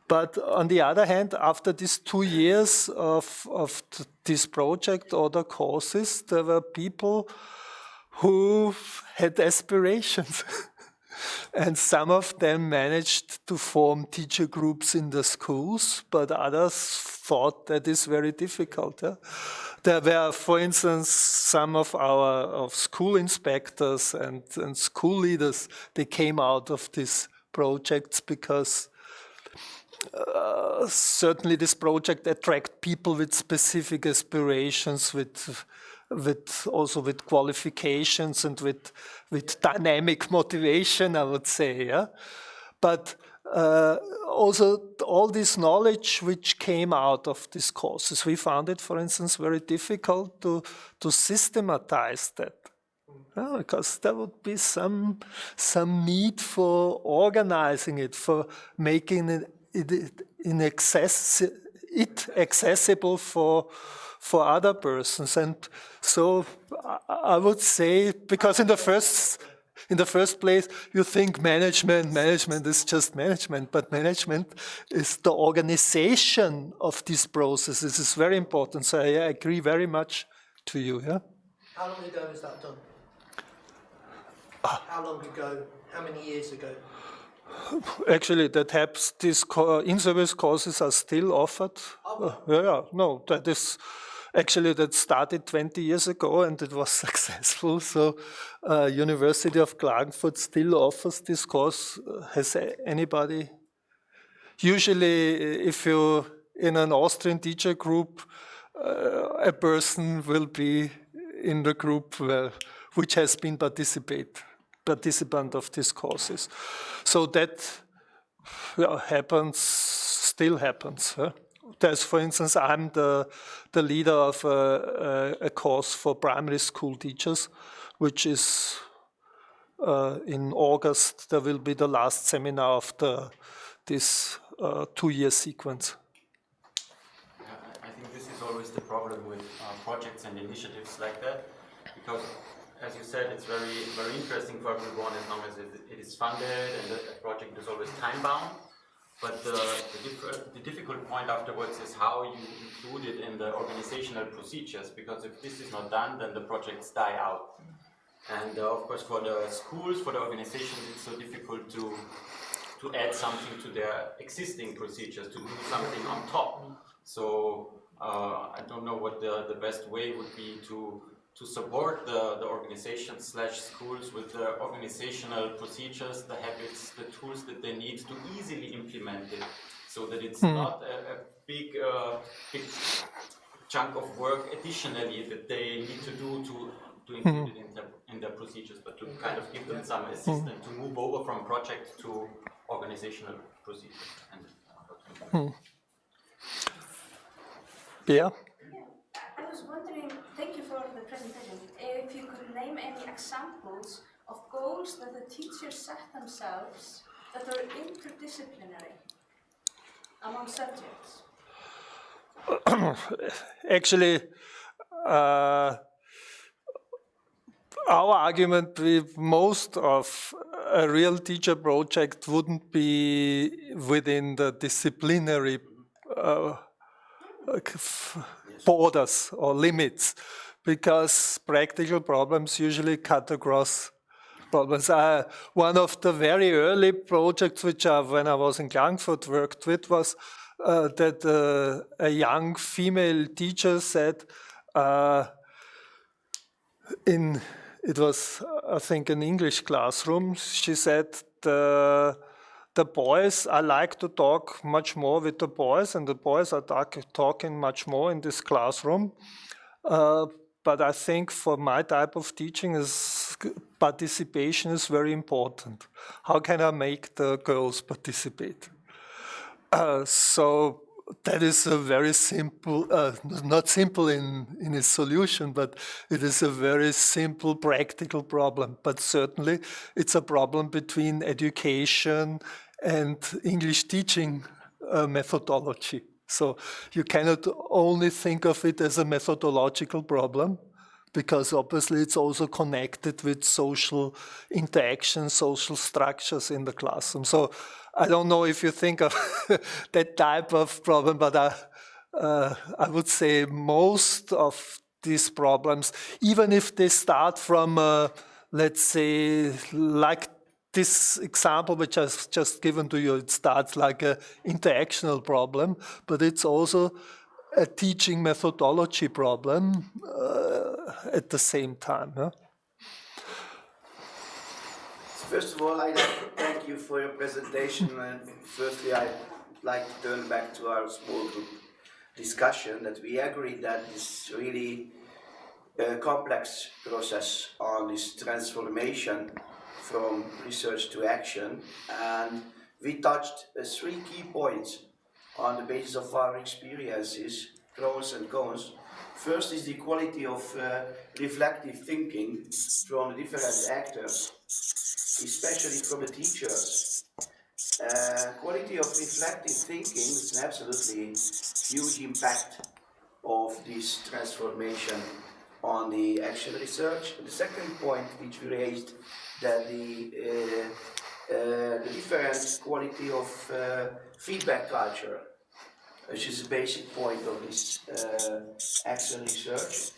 But on the other hand, after these 2 years of this project or the courses, there were people who had aspirations. And some of them managed to form teacher groups in the schools, but others thought that is very difficult. There were, for instance, some of our school inspectors and school leaders, they came out of these projects because certainly this project attracted people with specific aspirations, also with qualifications and with dynamic motivation, I would say. Yeah? But also all this knowledge which came out of these courses, we found it, for instance, very difficult to systematize that. Because there would be some need for organizing it, for making accessible for other persons. And so I would say, because in the first place, you think management is just management, but management is the organization of these processes. It's very important. So I agree very much to you. Yeah. How long ago was that done? How long ago? How many years ago? Actually, that helps. These in-service courses are still offered. No, that is actually that started 20 years ago and it was successful. So, University of Klagenfurt still offers this course. Has anybody? Usually, if you in an Austrian teacher group, a person will be in the group which has been participant of these courses. So that still happens. There's, for instance, I'm the leader of a course for primary school teachers, which is in August. There will be the last seminar of this 2-year sequence. I think this is always the problem with projects and initiatives like that, because as you said, it's very, very interesting for everyone as long as it is funded and the project is always time-bound. But the difficult point afterwards is how you include it in the organizational procedures, because if this is not done, then the projects die out. And of course, for the schools, for the organizations, it's so difficult to add something to their existing procedures, to do something on top. So I don't know what the best way would be to support the organizations / schools with the organizational procedures, the habits, the tools that they need to easily implement it, so that it's not a big chunk of work additionally that they need to do to include it in their procedures, but to kind of give them some assistance to move over from project to organizational procedures. Yeah. I was wondering, thank you for the presentation, if you could name any examples of goals that the teachers set themselves that are interdisciplinary among subjects. Actually, our argument with most of a real teacher project wouldn't be within the disciplinary borders or limits, because practical problems usually cut across problems. One of the very early projects which when I was in Klagenfurt worked with was that a young female teacher said it was, I think, an English classroom. She said the boys, I like to talk much more with the boys, and the boys are talking much more in this classroom. But I think for my type of teaching, participation is very important. How can I make the girls participate? So that is a very simple, not simple in its solution, but it is a very simple practical problem. But certainly it's a problem between education and English teaching methodology. So you cannot only think of it as a methodological problem, because obviously it's also connected with social interaction, social structures in the classroom. So I don't know if you think of that type of problem, but I would say most of these problems, even if they start from, let's say, like this example which I've just given to you, it starts like an interactional problem, but it's also a teaching methodology problem at the same time. Huh? First of all, I'd like to thank you for your presentation. And firstly, I'd like to turn back to our small group discussion, that we agree that this really complex process on this transformation from research to action, and we touched 3 key points on the basis of our experiences, pros and cons. First is the quality of reflective thinking from the different actors, especially from the teachers. Quality of reflective thinking is an absolutely huge impact of this transformation on the action research. The second point which we raised, that the different quality of feedback culture, which is a basic point of this action research.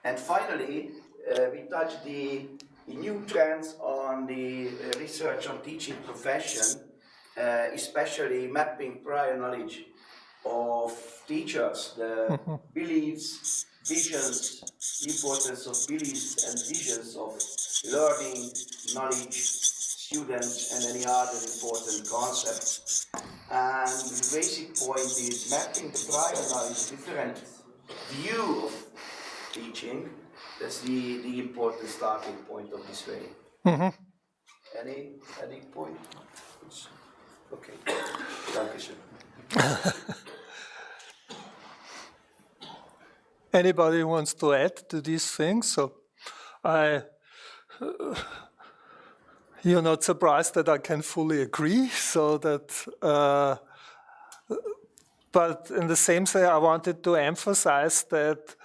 And finally, we touched the new trends on the research on teaching profession, especially mapping prior knowledge of teachers, the beliefs, visions, the importance of beliefs and visions of learning, knowledge, students, and any other important concepts. And the basic point is mapping the prior knowledge, different view of teaching. That's the important starting point of this way. Any point? Okay. Dankeschön. Anybody wants to add to these things? So you're not surprised that I can fully agree. So that, but in the same way, I wanted to emphasize that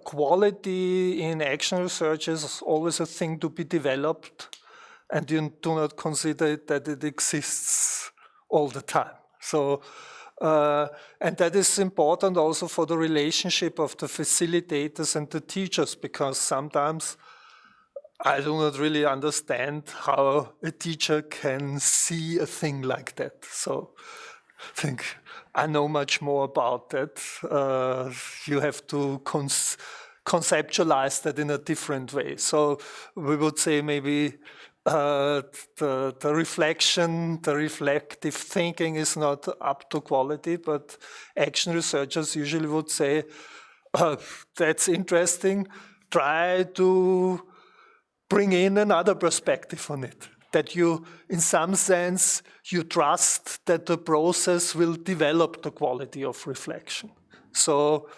quality in action research is always a thing to be developed, and you do not consider it that it exists all the time. So, and that is important also for the relationship of the facilitators and the teachers, because sometimes I do not really understand how a teacher can see a thing like that. So I think I know much more about that. You have to conceptualize that in a different way. So we would say maybe the reflection, the reflective thinking is not up to quality, but action researchers usually would say, that's interesting, try to bring in another perspective on it. That you, in some sense, you trust that the process will develop the quality of reflection. So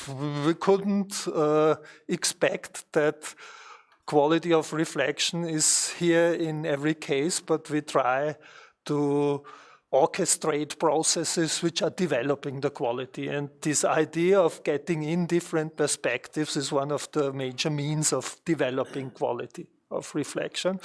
we couldn't expect that quality of reflection is here in every case, but we try to orchestrate processes which are developing the quality. And this idea of getting in different perspectives is one of the major means of developing quality of reflection.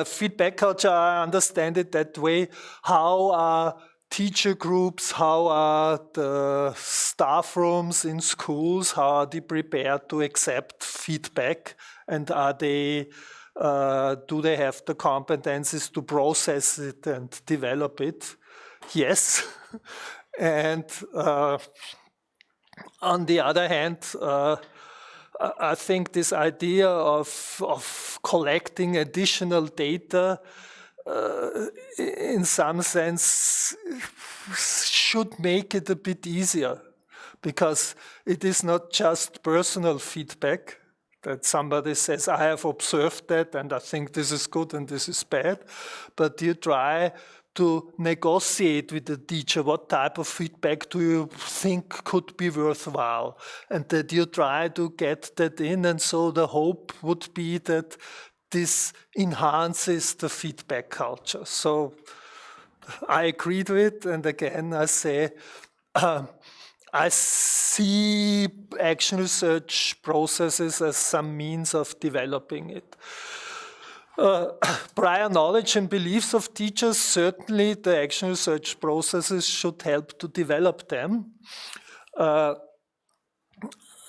Feedback culture, I understand it that way. How are teacher groups, how are the staff rooms in schools, how are they prepared to accept feedback? And are they, do they have the competencies to process it and develop it? Yes. And on the other hand, I think this idea of collecting additional data in some sense should make it a bit easier, because it is not just personal feedback that somebody says, I have observed that and I think this is good and this is bad, but you try to negotiate with the teacher what type of feedback do you think could be worthwhile, and that you try to get that in. And so the hope would be that this enhances the feedback culture. So I agree to it, and again I say I see action research processes as some means of developing it. Prior knowledge and beliefs of teachers, certainly the action research processes should help to develop them.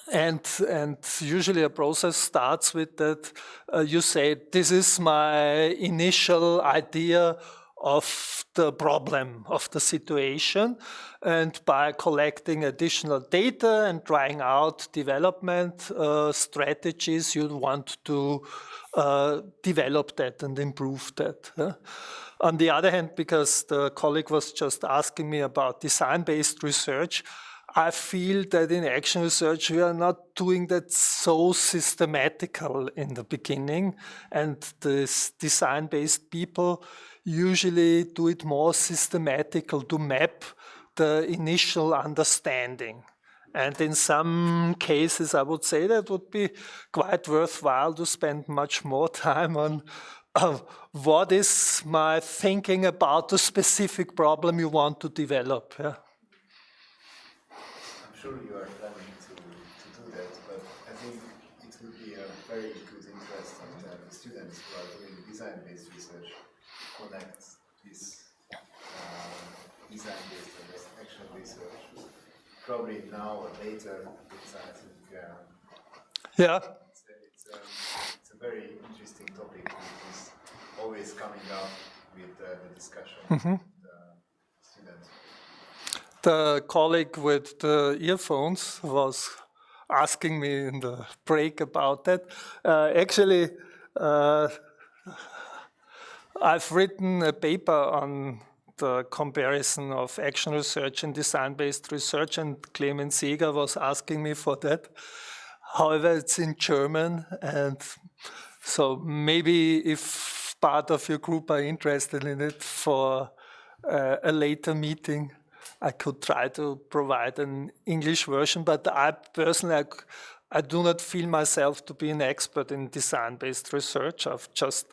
And usually a process starts with that you say, this is my initial idea of the problem, of the situation, and by collecting additional data and trying out development strategies, you want to develop that and improve that. On the other hand, because the colleague was just asking me about design-based research, I feel that in action research we are not doing that so systematical in the beginning, and this design-based people usually do it more systematical to map the initial understanding. And in some cases, I would say that would be quite worthwhile to spend much more time on what is my thinking about the specific problem you want to develop. Yeah? I'm sure you are planning to do that, but I think it would be a very good interest of the students who are doing design-based research connect this design-based and action research. Probably now or later, it's, I think, yeah. It's a very interesting topic which is always coming up with the discussion Mm-hmm. with the students. The colleague with the earphones was asking me in the break about that. Actually, I've written a paper on the comparison of action research and design-based research, and Clemens Seeger was asking me for that. However, it's in German, and so maybe if part of your group are interested in it for a later meeting, I could try to provide an English version, but I personally, I do not feel myself to be an expert in design-based research. I've just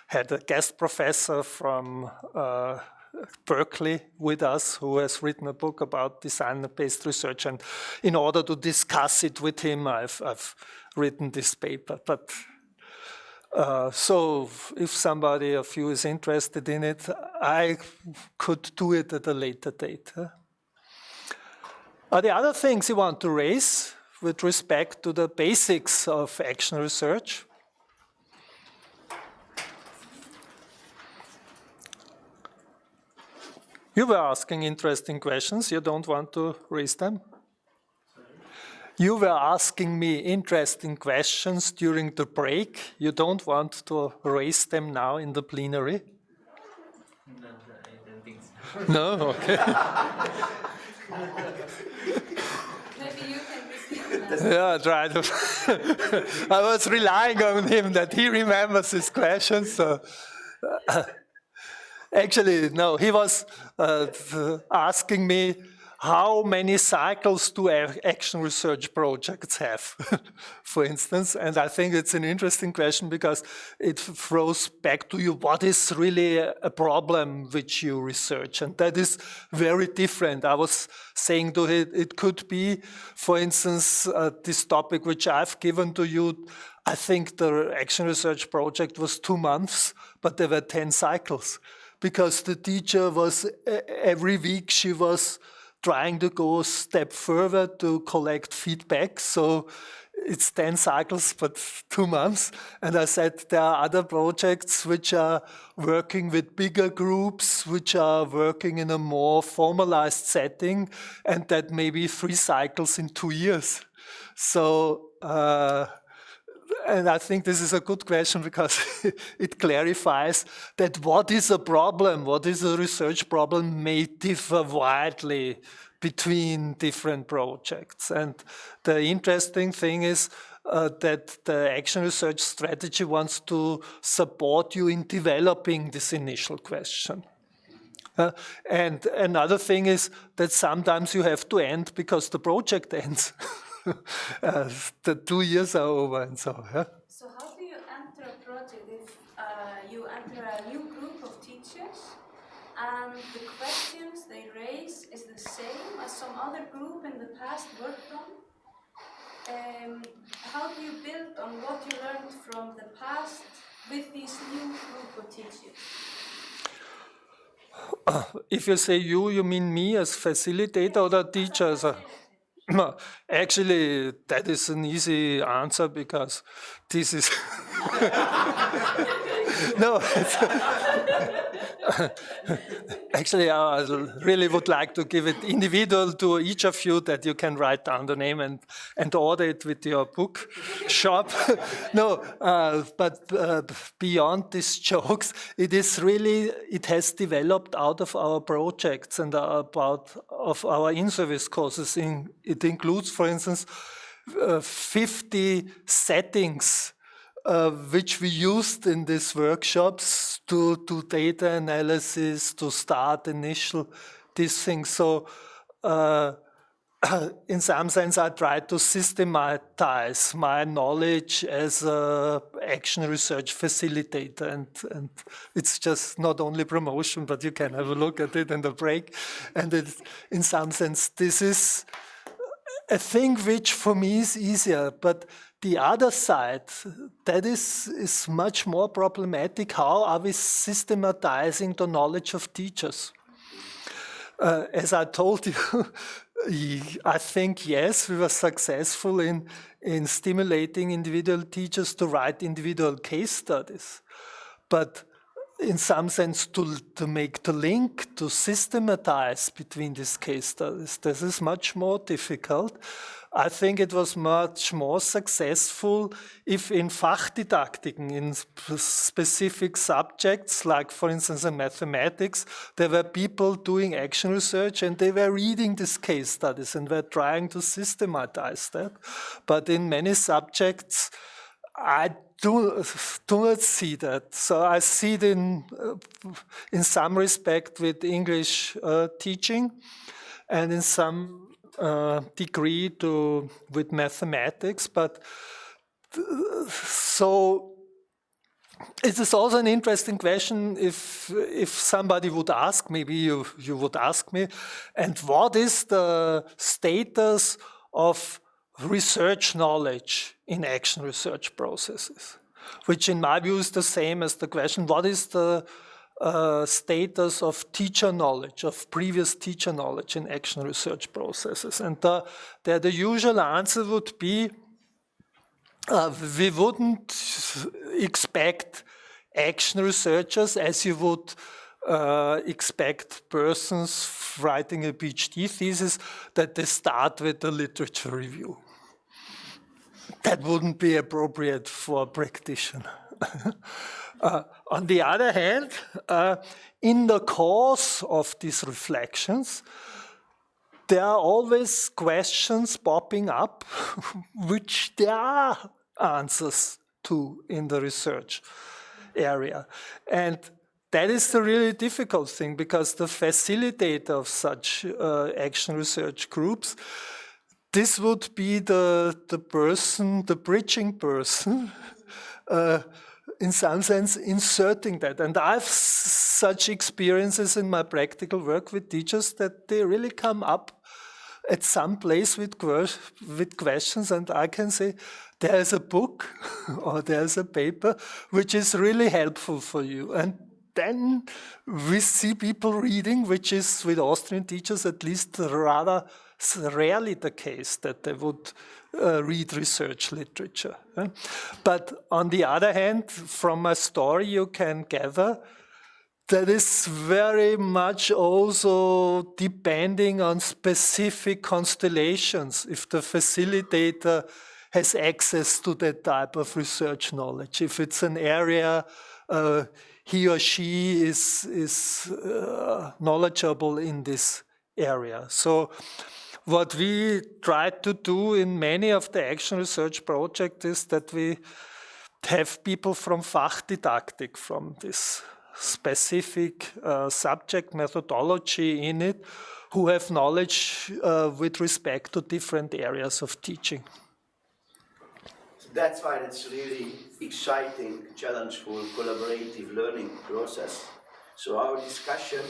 had a guest professor from Berkeley with us who has written a book about design-based research, and in order to discuss it with him, I've written this paper. But so if somebody of you is interested in it, I could do it at a later date. Are there other things you want to raise with respect to the basics of action research? You were asking interesting questions. You don't want to raise them? You were asking me interesting questions during the break. You don't want to raise them now in the plenary? No, I don't think so. No? Okay. Maybe you can repeat that. Yeah, I tried to. I was relying on him that he remembers his questions. So. Actually, no, he was asking me how many cycles do action research projects have, for instance. And I think it's an interesting question because it throws back to you what is really a problem which you research. And that is very different. I was saying to it, it could be, for instance, this topic which I've given to you. I think the action research project was 2 months, but there were 10 cycles. Because the teacher was, every week she was trying to go a step further to collect feedback. So it's 10 cycles, but 2 months. And I said there are other projects which are working with bigger groups, which are working in a more formalized setting, and that may be 3 cycles in 2 years. So, and I think this is a good question because it clarifies that what is a problem, what is a research problem may differ widely between different projects. And the interesting thing is that the action research strategy wants to support you in developing this initial question. And another thing is that sometimes you have to end because the project ends. The 2 years are over and so. Yeah? So how do you enter a project if you enter a new group of teachers and the questions they raise is the same as some other group in the past worked on? How do you build on what you learned from the past with this new group of teachers? If you say you mean me as facilitator or the teachers? Actually, that is an easy answer because this is no. Actually, I really would like to give it individual to each of you that you can write down the name and order it with your book shop. No, but beyond these jokes, it is really, it has developed out of our projects and out of our in-service courses. It includes, for instance, 50 settings which we used in these workshops to do data analysis, to start initial these things. So in some sense, I try to systematize my knowledge as a action research facilitator, and it's just not only promotion, but you can have a look at it in the break. And in some sense, this is a thing which for me is easier, but the other side, that is much more problematic. How are we systematizing the knowledge of teachers? As I told you, I think, yes, we were successful in stimulating individual teachers to write individual case studies. But in some sense, to make the link, to systematize between these case studies, this is much more difficult. I think it was much more successful if in Fachdidaktiken, in specific subjects, like for instance in mathematics, there were people doing action research and they were reading these case studies and were trying to systematize that. But in many subjects, I do not see that. So I see it in some respect with English teaching, and in some degree with mathematics. But so it is also an interesting question if somebody would ask, maybe you would ask me, and what is the status of research knowledge in action research processes, which in my view is the same as the question, what is the status of teacher knowledge, of previous teacher knowledge in action research processes? And the usual answer would be, we wouldn't expect action researchers as you would expect persons writing a PhD thesis that they start with a literature review. That wouldn't be appropriate for a practitioner. On the other hand, in the course of these reflections, there are always questions popping up which there are answers to in the research area. And that is the really difficult thing, because the facilitator of such action research groups, this would be the person, the bridging person, in some sense inserting that. And I have such experiences in my practical work with teachers that they really come up at some place with questions, and I can say, there's a book or there's a paper which is really helpful for you. And then we see people reading, which is with Austrian teachers at least rather rarely the case, that they would read research literature. But on the other hand, from my story you can gather that is very much also depending on specific constellations, if the facilitator has access to that type of research knowledge. If it's an area he or she is knowledgeable in this area. So what we try to do in many of the action research projects is that we have people from Fachdidaktik, from this specific subject methodology in it, who have knowledge with respect to different areas of teaching. So that's why it's really exciting, challengeful, collaborative learning process. So our discussion,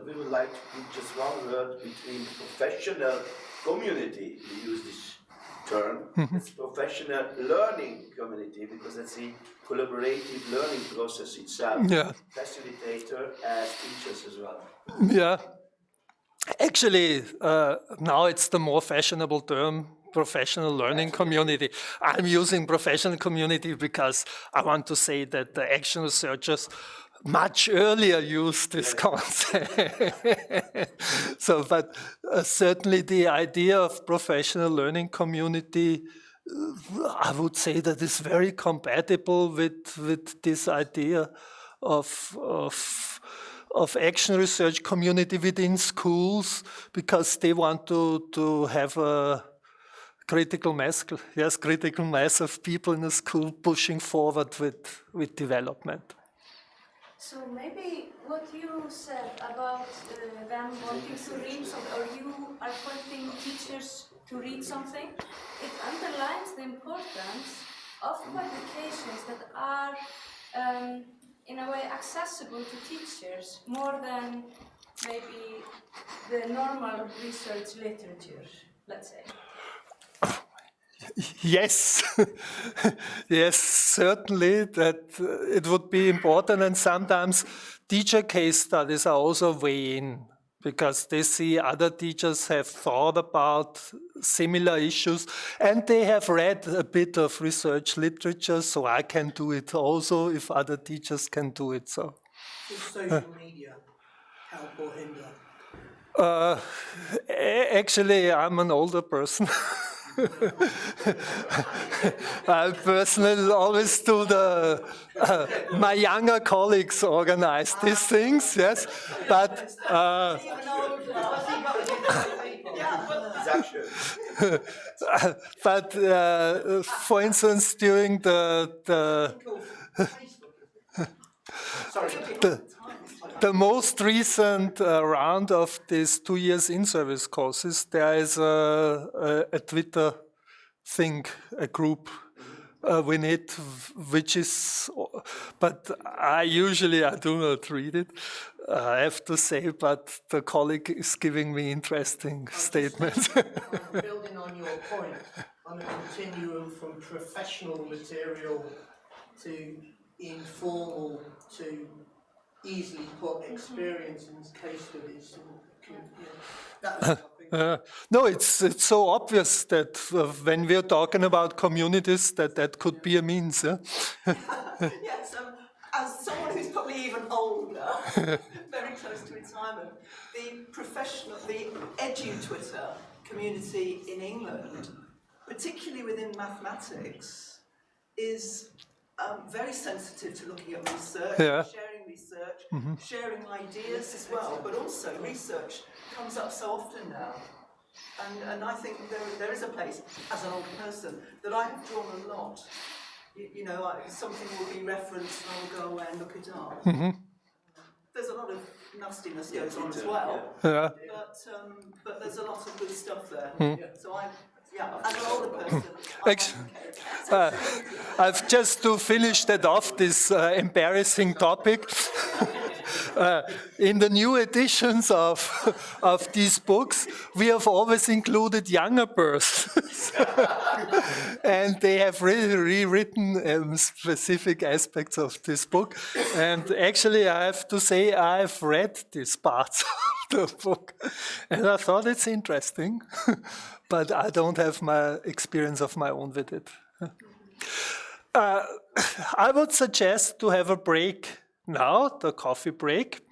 we would like to put just one word between professional community, we use this term, it's professional learning community, because it's a collaborative learning process itself. Yeah. Facilitator as teachers as well. Yeah. Actually, now it's the more fashionable term, professional learning community. I'm using professional community because I want to say that the action researchers much earlier used this concept. So, but certainly the idea of professional learning community, I would say that is very compatible with this idea of action research community within schools, because they want to have a critical mass of people in a school pushing forward with development. So maybe what you said about them wanting to read something, or you are pointing teachers to read something, it underlines the importance of publications that are in a way accessible to teachers more than maybe the normal research literature, let's say. Yes, yes, certainly that it would be important, and sometimes teacher case studies are also weighing because they see other teachers have thought about similar issues and they have read a bit of research literature, so I can do it also if other teachers can do it. So, does social media help or hinder? Actually, I'm an older person. I personally always do my younger colleagues organize these things, yes, but but for instance, during the most recent round of these 2 years in-service courses, there is a Twitter thing, a group with it, which is, but I do not read it, I have to say, but the colleague is giving me interesting statements. Building on your point, on a continuum from professional material to informal to easily put experience in case studies. No, it's so obvious that when we're talking about communities, that could be a means. Yeah? Yes, as someone who's probably even older, very close to retirement, the edu-Twitter community in England, particularly within mathematics, is very sensitive to looking at research, sharing research, sharing ideas as well, but also research comes up so often now. And I think there is a place, as an old person, that I have drawn a lot. You know, something will be referenced and I'll go away and look it up. There's a lot of nastiness goes on as well, but there's a lot of good stuff there. So as an older person, I've just to finish that off, this embarrassing topic. In the new editions of these books, we have always included younger persons. And they have really rewritten specific aspects of this book. And actually, I have to say, I've read these parts of the book. And I thought it's interesting. But I don't have my experience of my own with it. I would suggest to have a break now, the coffee break.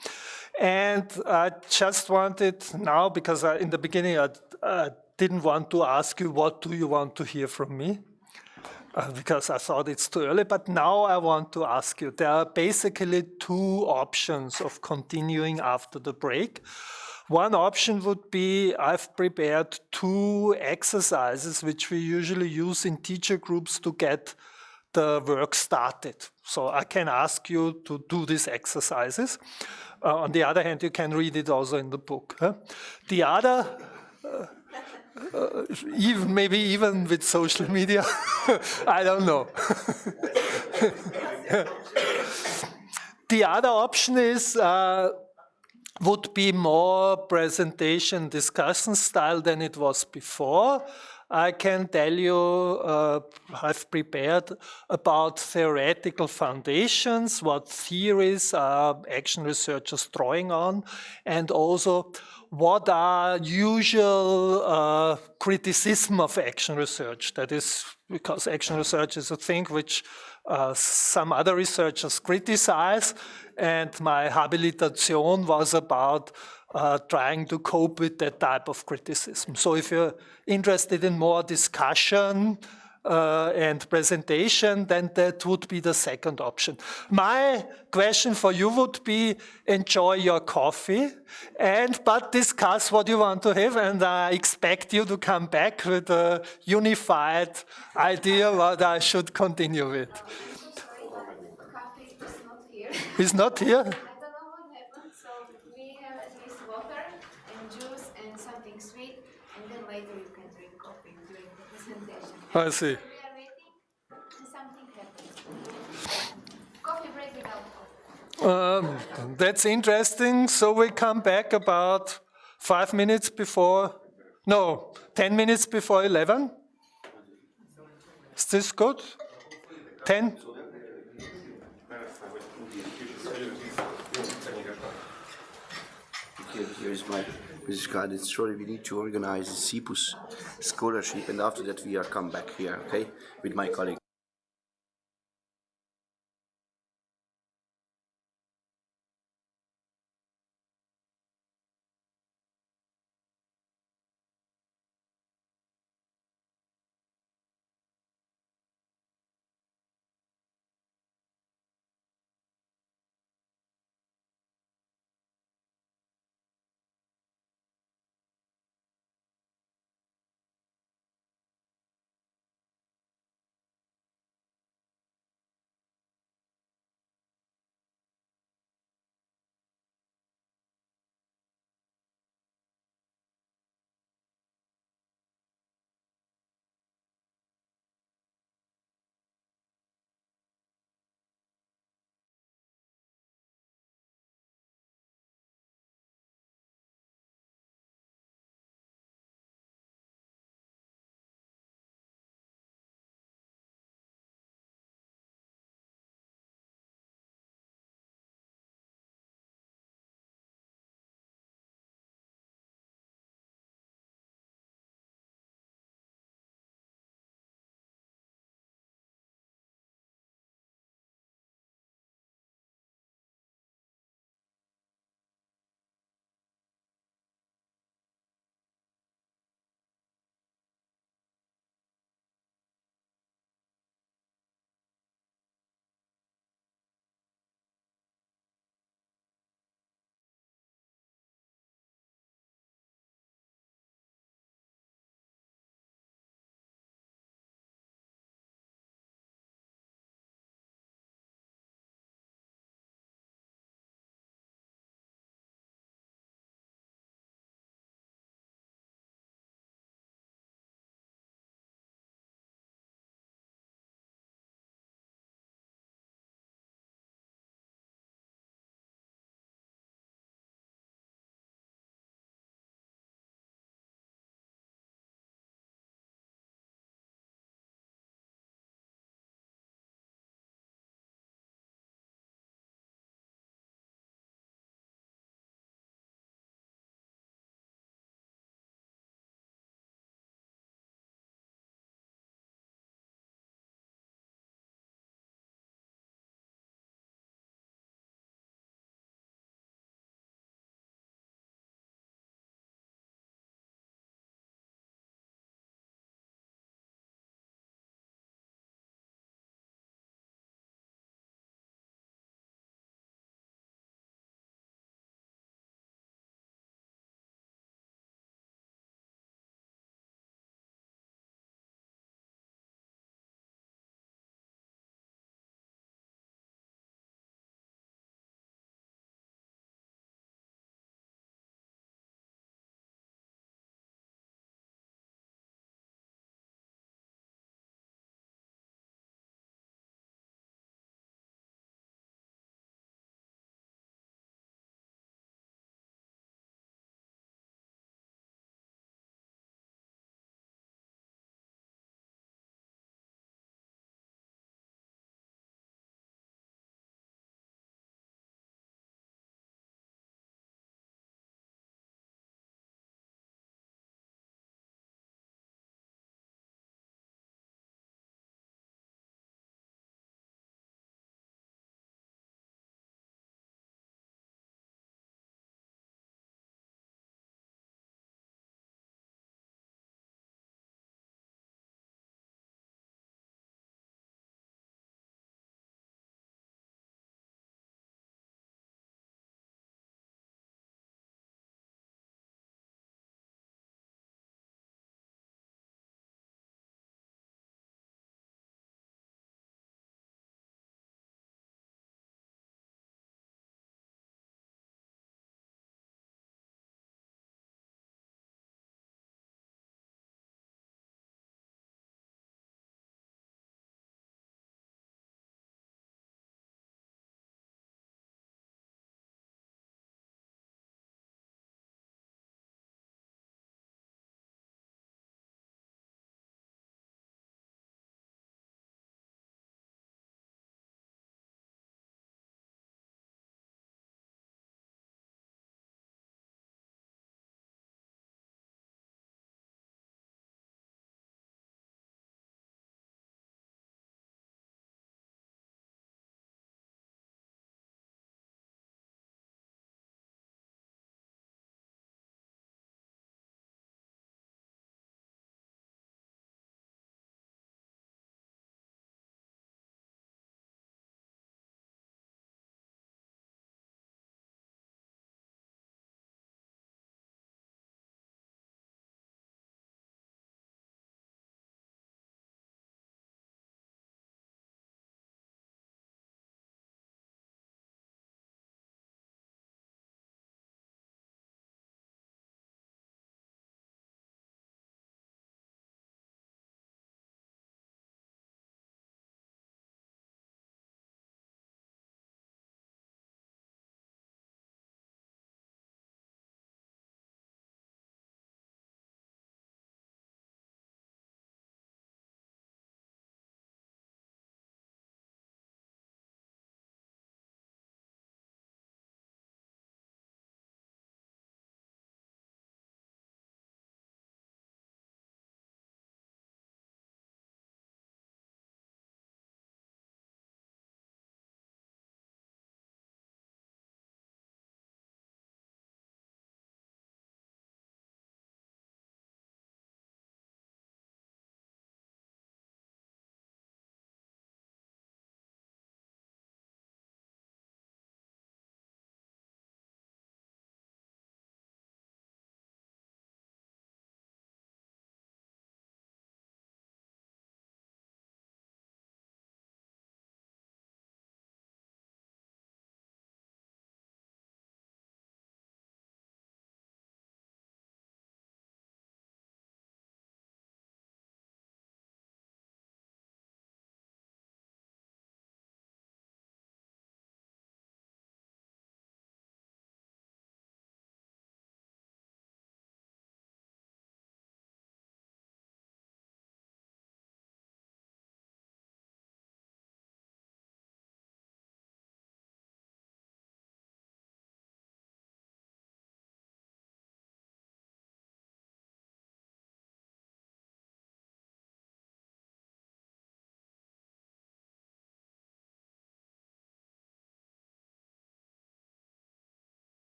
And I just wanted now, because in the beginning I didn't want to ask you what do you want to hear from me, because I thought it's too early, but now I want to ask you. There are basically two options of continuing after the break. One option would be I've prepared 2 exercises which we usually use in teacher groups to get the work started. So I can ask you to do these exercises. On the other hand, you can read it also in the book. The other, maybe even with social media, I don't know. The other option is would be more presentation discussion style than it was before. I can tell you I've prepared about theoretical foundations, what theories are action researchers drawing on, and also what are usual criticism of action research. That is because action research is a thing which some other researchers criticize, and my habilitation was about trying to cope with that type of criticism. So if you're interested in more discussion and presentation, then that would be the second option. My question for you would be, enjoy your coffee, but discuss what you want to have, and I expect you to come back with a unified idea what I should continue with. I'm so sorry, but coffee is not here. He's not here? I don't know what happened, so we have at least water and juice and something sweet, and then later you can drink coffee during the presentation. I see. So we are waiting, and something happens. Coffee break without coffee. That's interesting. So we come back about 5 minutes before, no, 10 minutes before 11. Is this good? 10? Here's my business card. It's shortly we need to organize the CPUS scholarship, and after that we are come back here, okay, with my colleague.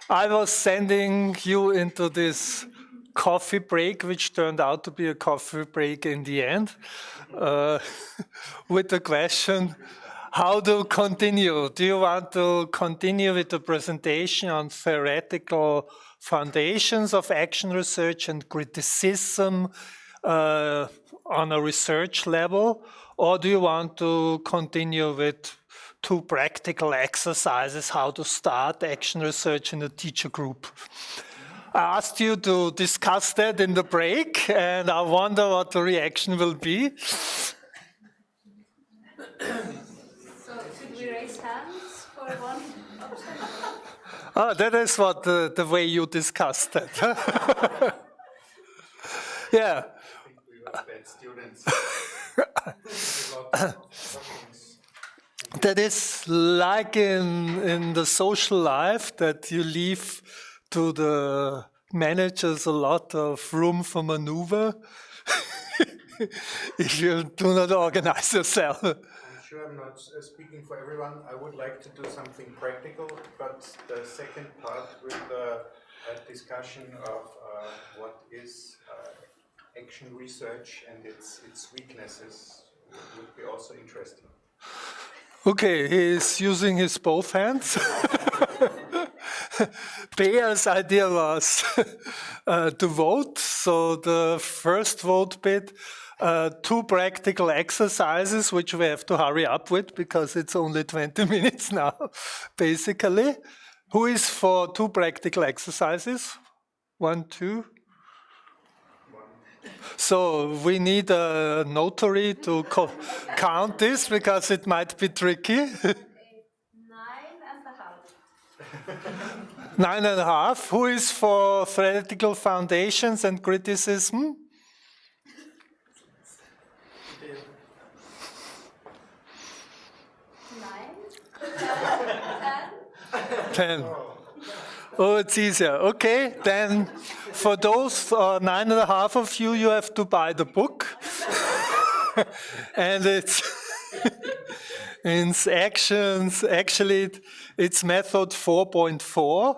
I was sending you into this coffee break, which turned out to be a coffee break in the end, with the question, how to continue? Do you want to continue with the presentation on theoretical foundations of action research and criticism on a research level? Or do you want to continue with 2 practical exercises, how to start action research in a teacher group? I asked you to discuss that in the break, and I wonder what the reaction will be. So should we raise hands for one option? Oh, that is what the way you discussed it. Yeah. I think we were bad students. That is like in the social life, that you leave to the managers a lot of room for maneuver if you do not organize yourself. I'm sure I'm not speaking for everyone. I would like to do something practical, but the second part with the discussion of what is action research and its weaknesses would be also interesting. Okay, he's using his both hands. Bea's idea was to vote. So the first vote bit, 2 practical exercises, which we have to hurry up with because it's only 20 minutes now, basically. Who is for 2 practical exercises? 1, 2. So we need a notary to count this because it might be tricky. 9.5. 9.5. Who is for theoretical foundations and criticism? 10. Oh, it's easier. Okay, then for those 9.5 of you, you have to buy the book. And it's actions, actually it's method 4.4,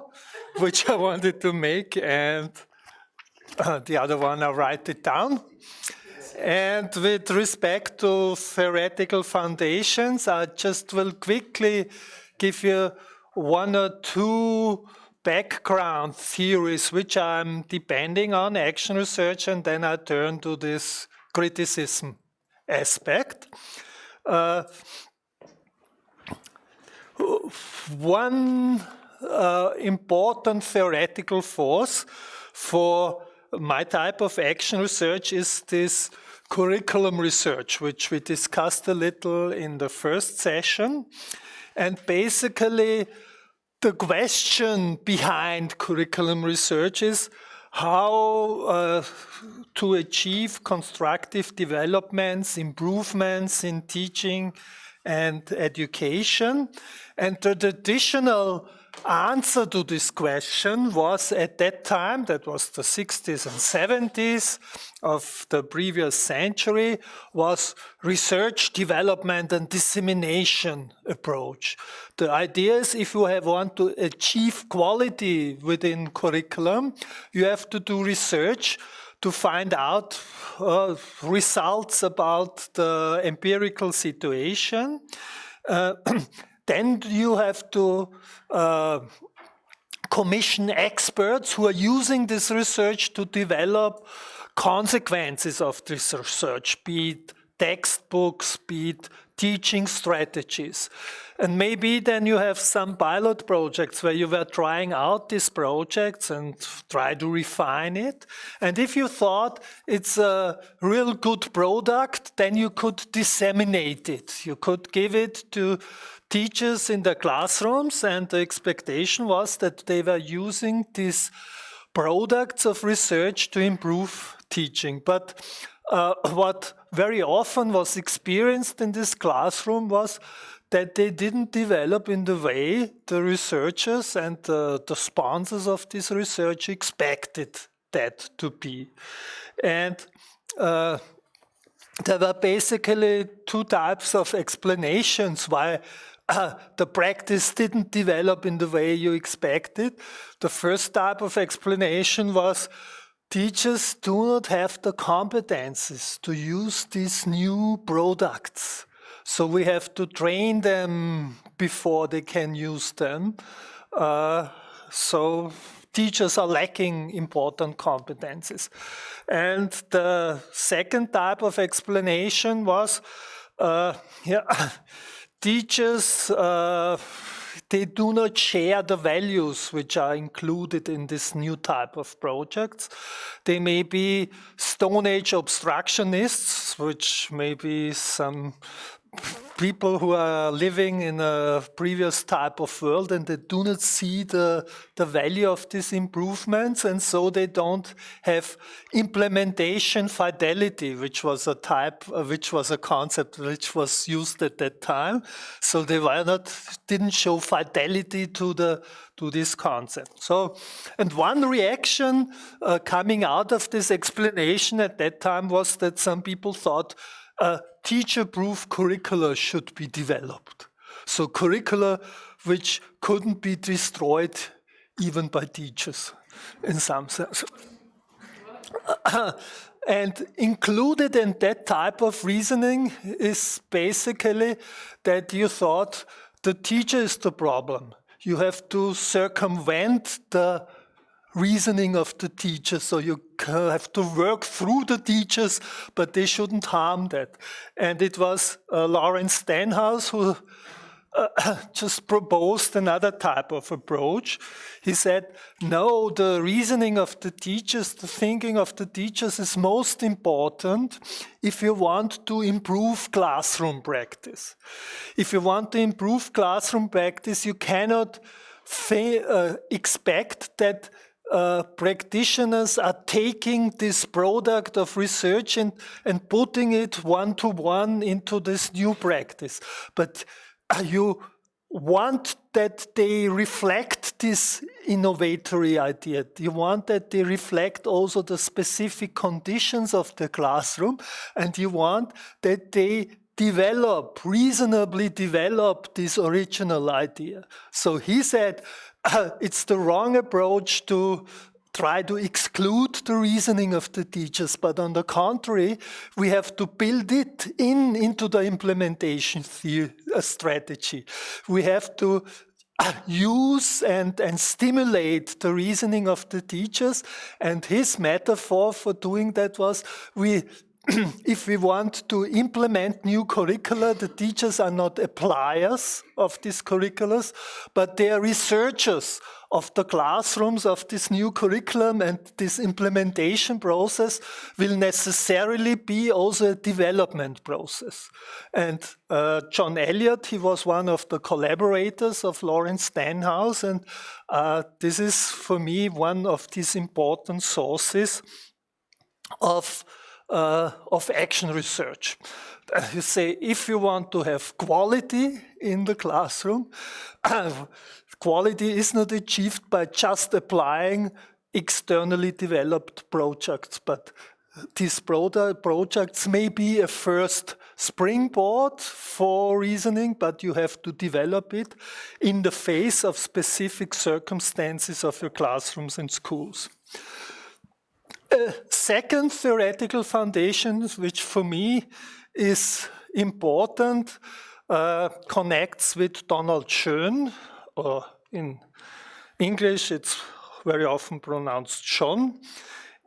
which I wanted to make, and the other one I'll write it down. And with respect to theoretical foundations, I just will quickly give you 1 or 2 background theories which I'm depending on action research, and then I turn to this criticism aspect. One important theoretical force for my type of action research is this curriculum research, which we discussed a little in the first session. And basically, the question behind curriculum research is how to achieve constructive developments, improvements in teaching and education. And the traditional answer to this question was at that time, that was the 60s and 70s of the previous century, was research, development and dissemination approach. The idea is if you want to achieve quality within curriculum, you have to do research to find out results about the empirical situation. Then you have to commission experts who are using this research to develop consequences of this research, be it textbooks, be it teaching strategies. And maybe then you have some pilot projects where you were trying out these projects and try to refine it. And if you thought it's a real good product, then you could disseminate it. You could give it to teachers in the classrooms, and the expectation was that they were using these products of research to improve teaching. But what very often was experienced in this classroom was that they didn't develop in the way the researchers and the sponsors of this research expected that to be. And there were basically 2 types of explanations why the practice didn't develop in the way you expected. The first type of explanation was teachers do not have the competences to use these new products. So we have to train them before they can use them. So teachers are lacking important competences. And the second type of explanation was, teachers, they do not share the values which are included in this new type of projects. They may be Stone Age obstructionists, which may be some people who are living in a previous type of world and they do not see the value of these improvements, and so they don't have implementation fidelity, which was a concept which was used at that time. So they didn't show fidelity to this concept. So, and one reaction coming out of this explanation at that time was that some people thought teacher-proof curricula should be developed. So curricula which couldn't be destroyed even by teachers in some sense. And included in that type of reasoning is basically that you thought the teacher is the problem. You have to circumvent the reasoning of the teacher, so you have to work through the teachers, but they shouldn't harm that. And it was Lawrence Stenhouse who just proposed another type of approach. He said, no, the reasoning of the teachers, the thinking of the teachers is most important if you want to improve classroom practice. If you want to improve classroom practice, you cannot expect that practitioners are taking this product of research and putting it one-to-one into this new practice. But you want that they reflect this innovatory idea. You want that they reflect also the specific conditions of the classroom, and you want that they reasonably develop this original idea. So he said, it's the wrong approach to try to exclude the reasoning of the teachers, but on the contrary, we have to build it into the implementation strategy. We have to use and stimulate the reasoning of the teachers, and his metaphor for doing that was if we want to implement new curricula, the teachers are not appliers of these curriculums, but they are researchers of the classrooms of this new curriculum, and this implementation process will necessarily be also a development process. And John Elliott, he was one of the collaborators of Lawrence Stenhouse, and this is for me one of these important sources of action research. You say, if you want to have quality in the classroom, quality is not achieved by just applying externally developed projects, but these projects may be a first springboard for reasoning, but you have to develop it in the face of specific circumstances of your classrooms and schools. A second theoretical foundation, which for me is important, connects with Donald Schoen, or in English it's very often pronounced John.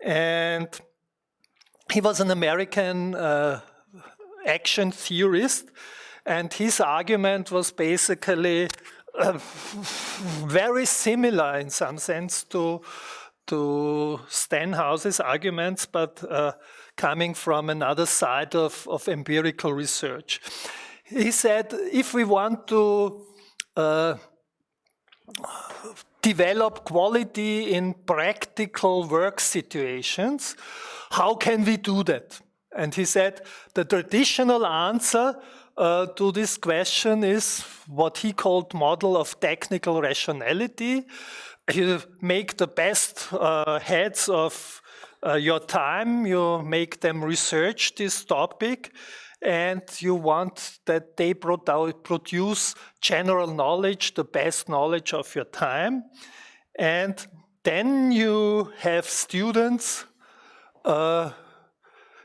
And he was an American action theorist, and his argument was basically very similar in some sense to Stenhouse's arguments, but coming from another side of empirical research. He said, if we want to develop quality in practical work situations, how can we do that? And he said, the traditional answer to this question is what he called model of technical rationality. You make the best heads of your time, you make them research this topic, and you want that they produce general knowledge, the best knowledge of your time. And then you have students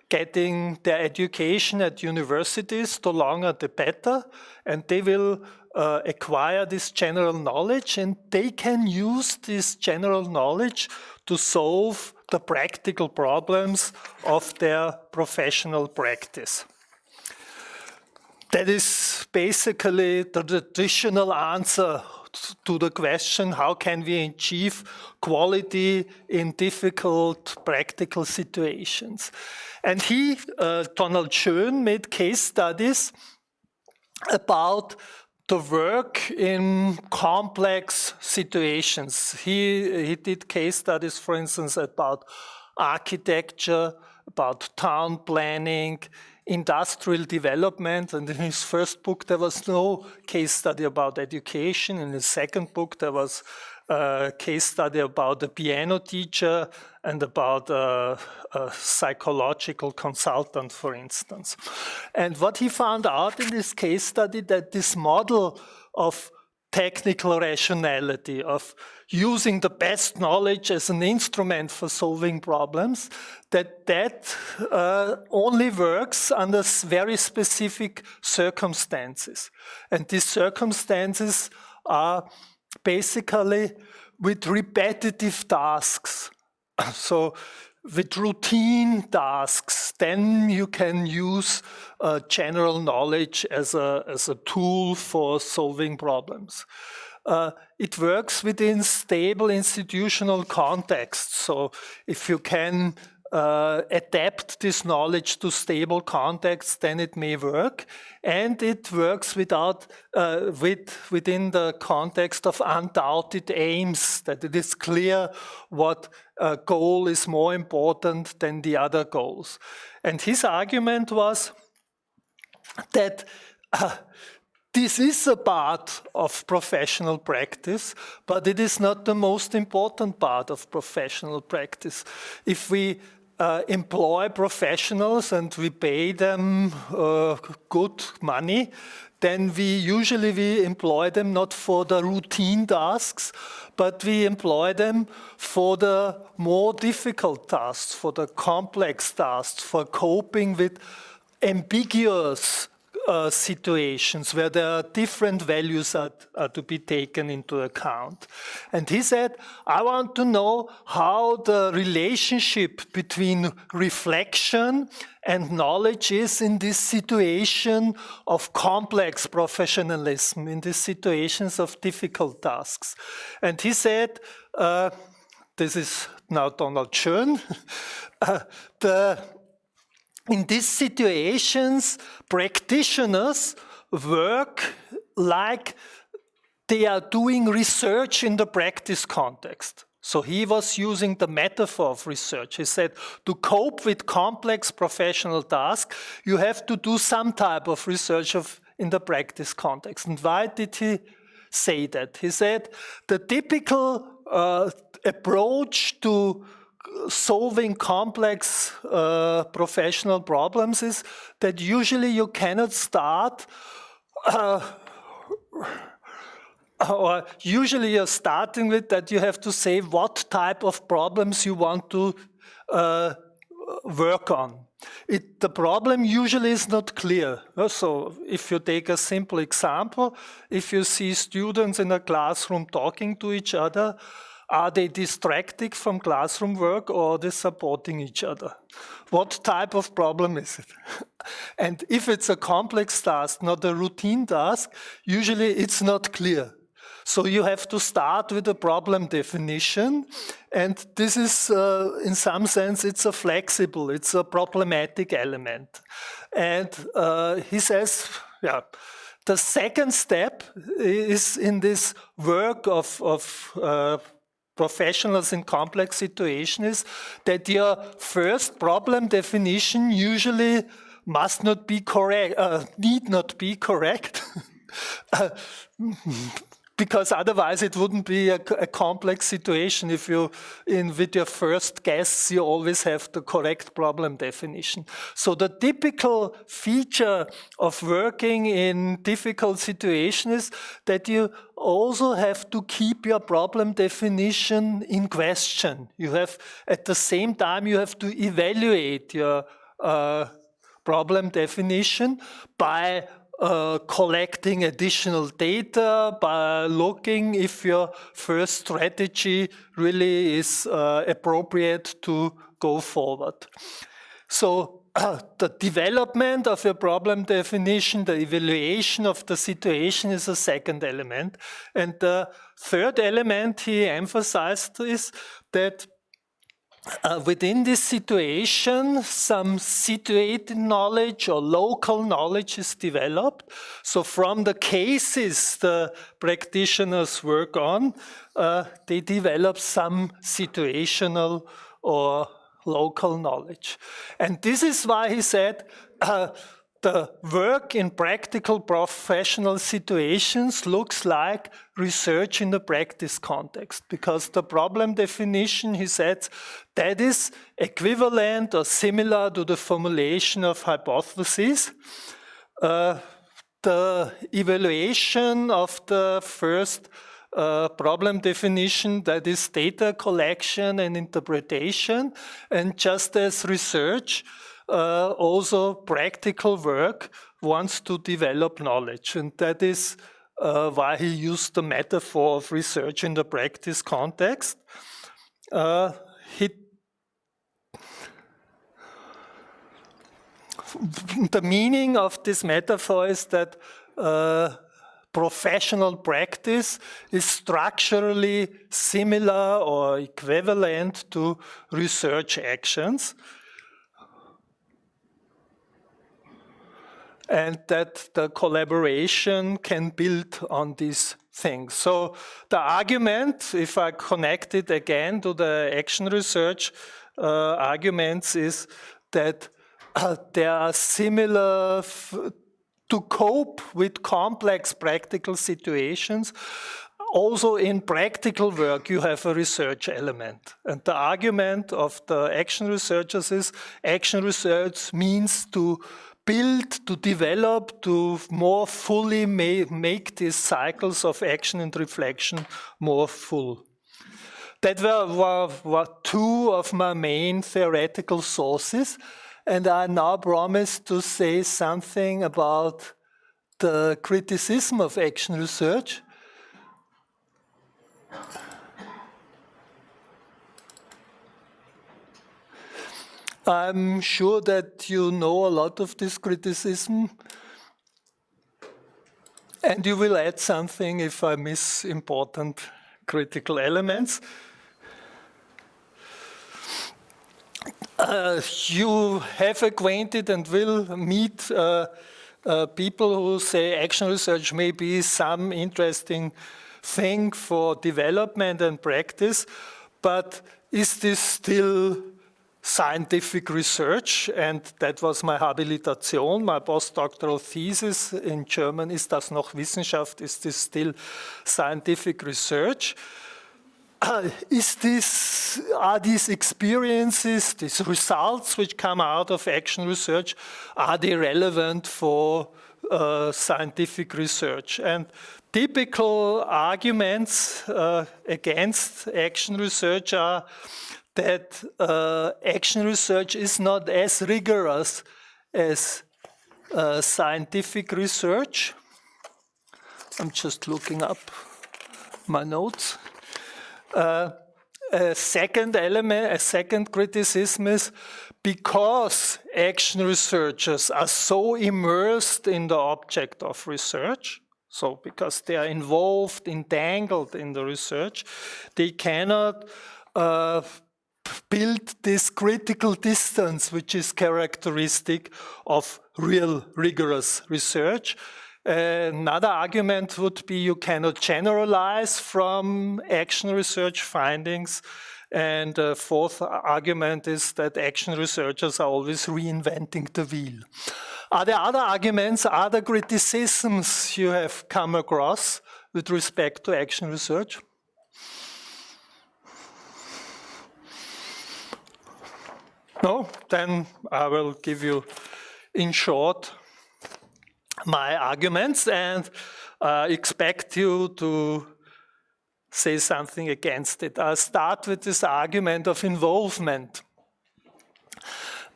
getting their education at universities, the longer the better, and they will acquire this general knowledge, and they can use this general knowledge to solve the practical problems of their professional practice. That is basically the traditional answer to the question, how can we achieve quality in difficult practical situations? And Donald Schoen, made case studies about the work in complex situations. He did case studies, for instance, about architecture, about town planning, industrial development, and in his first book there was no case study about education. In his second book there was a case study about a piano teacher and about a psychological consultant, for instance. And what he found out in this case study, that this model of technical rationality, of using the best knowledge as an instrument for solving problems, that only works under very specific circumstances. And these circumstances are basically with repetitive tasks. So with routine tasks, then you can use general knowledge as a tool for solving problems. It works within stable institutional contexts. So if you can adapt this knowledge to stable contexts, then it may work. And it works within the context of undoubted aims, that it is clear what goal is more important than the other goals. And his argument was that this is a part of professional practice, but it is not the most important part of professional practice. If we employ professionals and we pay them good money, then we usually employ them not for the routine tasks, but we employ them for the more difficult tasks, for the complex tasks, for coping with ambiguous situations where there are different values are to be taken into account. And he said, I want to know how the relationship between reflection and knowledge is in this situation of complex professionalism, in these situations of difficult tasks. And he said, this is now Donald Schoen, in these situations, practitioners work like they are doing research in the practice context. So he was using the metaphor of research. He said, to cope with complex professional tasks, you have to do some type of research in the practice context. And why did he say that? He said, the typical approach to solving complex professional problems is that usually you cannot start, or usually you're starting with that you have to say what type of problems you want to work on. The problem usually is not clear. So if you take a simple example, if you see students in a classroom talking to each other, are they distracting from classroom work or are they supporting each other? What type of problem is it? And if it's a complex task, not a routine task, usually it's not clear. So you have to start with a problem definition, and this is, in some sense, it's a flexible, it's a problematic element. And he says, yeah, the second step is in this work of professionals in complex situations is that your first problem definition usually must not be correct, need not be correct. because otherwise it wouldn't be a complex situation. If you, with your first guess, you always have the correct problem definition. So the typical feature of working in difficult situations is that you also have to keep your problem definition in question. You have, at the same time, you have to evaluate your problem definition by collecting additional data, by looking if your first strategy really is appropriate to go forward. So the development of your problem definition, the evaluation of the situation is a second element. And the third element he emphasized is that within this situation, some situated knowledge or local knowledge is developed. So from the cases the practitioners work on, they develop some situational or local knowledge. And this is why he said the work in practical professional situations looks like research in the practice context, because the problem definition, he said, that is equivalent or similar to the formulation of hypotheses. The evaluation of the first problem definition, that is data collection and interpretation, and just as research, also practical work wants to develop knowledge, and that is why he used the metaphor of research in the practice context. The meaning of this metaphor is that professional practice is structurally similar or equivalent to research actions, and that the collaboration can build on these things. So the argument, if I connect it again to the action research arguments, is that there are similar to cope with complex practical situations. Also in practical work, you have a research element. And the argument of the action researchers is action research means to build, to develop, to more fully make these cycles of action and reflection more full. That were two of my main theoretical sources, and I now promise to say something about the criticism of action research. I'm sure that you know a lot of this criticism, and you will add something if I miss important critical elements. You have acquainted and will meet people who say action research may be some interesting thing for development and practice, but is this still scientific research? And that was my Habilitation, my postdoctoral thesis in German. Ist das noch Wissenschaft? Is this still scientific research? Are these experiences, these results which come out of action research, are they relevant for scientific research? And typical arguments against action research are that action research is not as rigorous as scientific research. I'm just looking up my notes. A second criticism is because action researchers are so immersed in the object of research, so because they are involved, entangled in the research, they cannot build this critical distance which is characteristic of real rigorous research. Another argument would be you cannot generalize from action research findings. And the fourth argument is that action researchers are always reinventing the wheel. Are there other arguments, other criticisms you have come across with respect to action research? No? Then I will give you, in short, my arguments and expect you to say something against it. I'll start with this argument of involvement.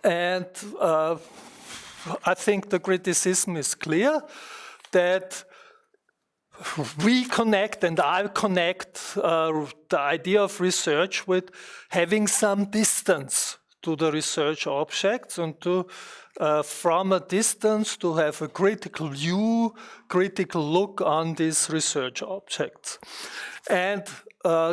And I think the criticism is clear that we connect, and I connect the idea of research with having some distance to the research objects and to, from a distance, to have a critical view, critical look on these research objects. And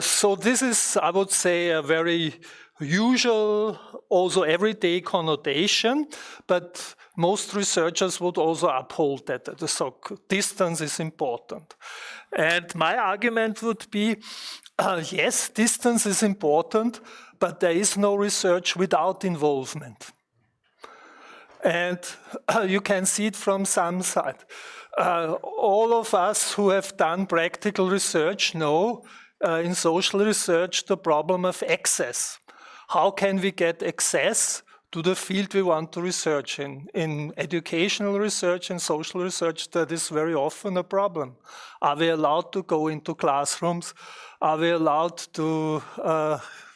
so this is, I would say, a very usual, also everyday connotation, but most researchers would also uphold that. So distance is important. And my argument would be, yes, distance is important, but there is no research without involvement. And you can see it from some side. All of us who have done practical research know in social research the problem of access. How can we get access to the field we want to research in? In educational research and social research, that is very often a problem. Are we allowed to go into classrooms? Are we allowed to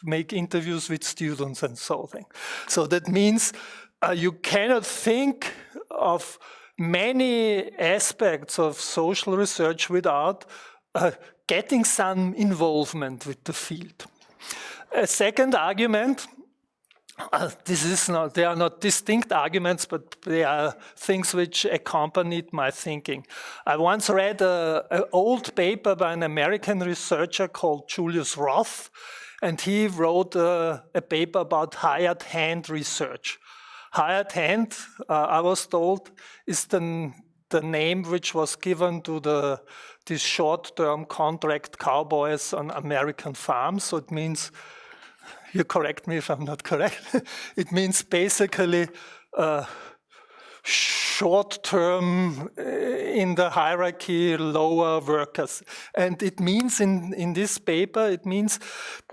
make interviews with students and so on? So that means you cannot think of many aspects of social research without getting some involvement with the field. A second argument, they are not distinct arguments, but they are things which accompanied my thinking. I once read an old paper by an American researcher called Julius Roth, and he wrote a paper about hired hand research. Hired hand, I was told, is the name which was given to these short-term contract cowboys on American farms. So it means, you correct me if I'm not correct, it means basically short-term in the hierarchy lower workers. And it means in this paper, it means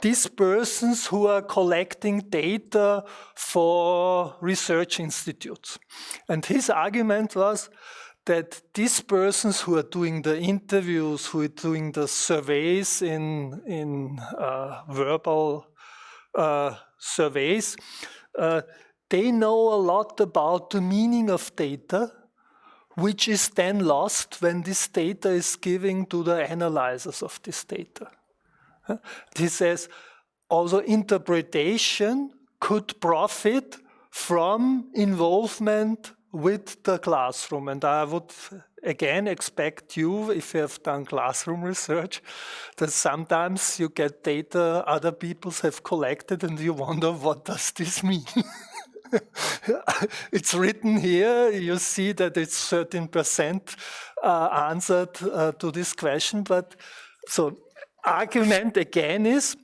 these persons who are collecting data for research institutes. And his argument was that these persons who are doing the interviews, who are doing the surveys in verbal surveys, they know a lot about the meaning of data, which is then lost when this data is given to the analyzers of this data. He says also interpretation could profit from involvement with the classroom. And I would again expect you, if you have done classroom research, that sometimes you get data other people have collected and you wonder, what does this mean? It's written here, you see that it's 13% answered to this question. But so argument again is,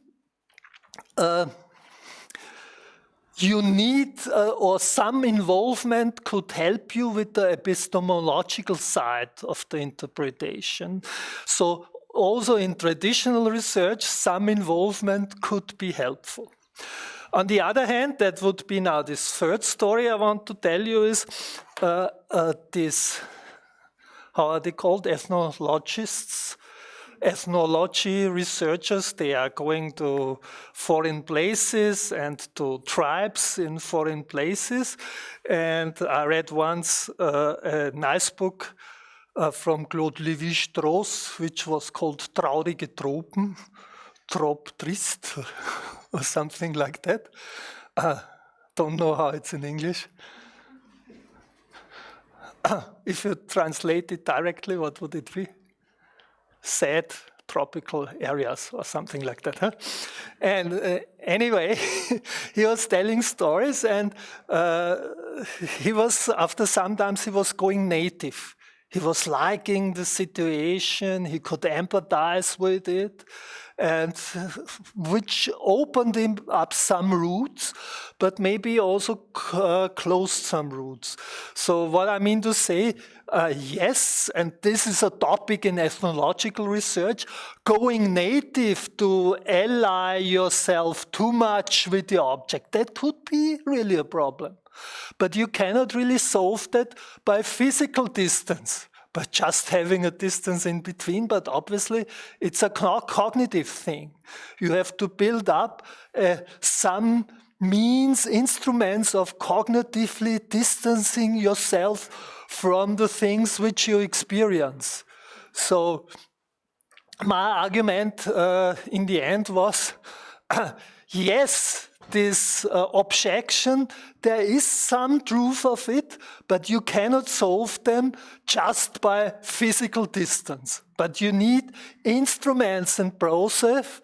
you need, or some involvement could help you with the epistemological side of the interpretation. So also in traditional research, some involvement could be helpful. On the other hand, that would be now this third story I want to tell you is this, how are they called, ethnologists? Ethnology researchers, they are going to foreign places and to tribes in foreign places. And I read once a nice book from Claude Lévi-Strauss, which was called Traurige Tropen, Trop Trist, or something like that. Don't know how it's in English. If you translate it directly, what would it be? Sad tropical areas or something like that. Huh? And anyway, he was telling stories, and he was, after sometimes he was going native. He was liking the situation, he could empathize with it, and which opened him up some routes, but maybe also closed some routes. So what I mean to say, yes, and this is a topic in ethnological research, going native to ally yourself too much with the object, that would be really a problem. But you cannot really solve that by physical distance, by just having a distance in between, but obviously it's a cognitive thing. You have to build up some means, instruments of cognitively distancing yourself from the things which you experience. So my argument in the end was, yes, this objection, there is some truth of it, but you cannot solve them just by physical distance. But you need instruments and processes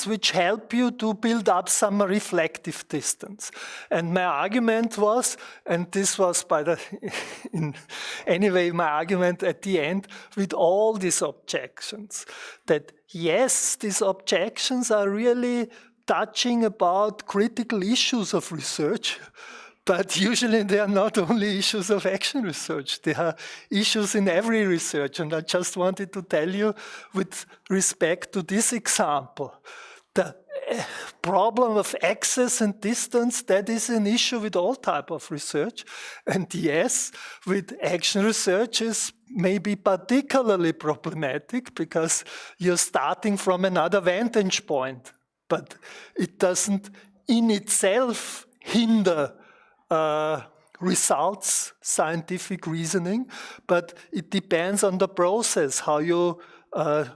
which help you to build up some reflective distance. And my argument was, and this was anyway my argument at the end with all these objections, that yes, these objections are really touching about critical issues of research, but usually they are not only issues of action research, they are issues in every research. And I just wanted to tell you with respect to this example, the problem of access and distance, that is an issue with all type of research. And yes, with action research is maybe particularly problematic because you're starting from another vantage point. But it doesn't in itself hinder results, scientific reasoning, but it depends on the process, how you are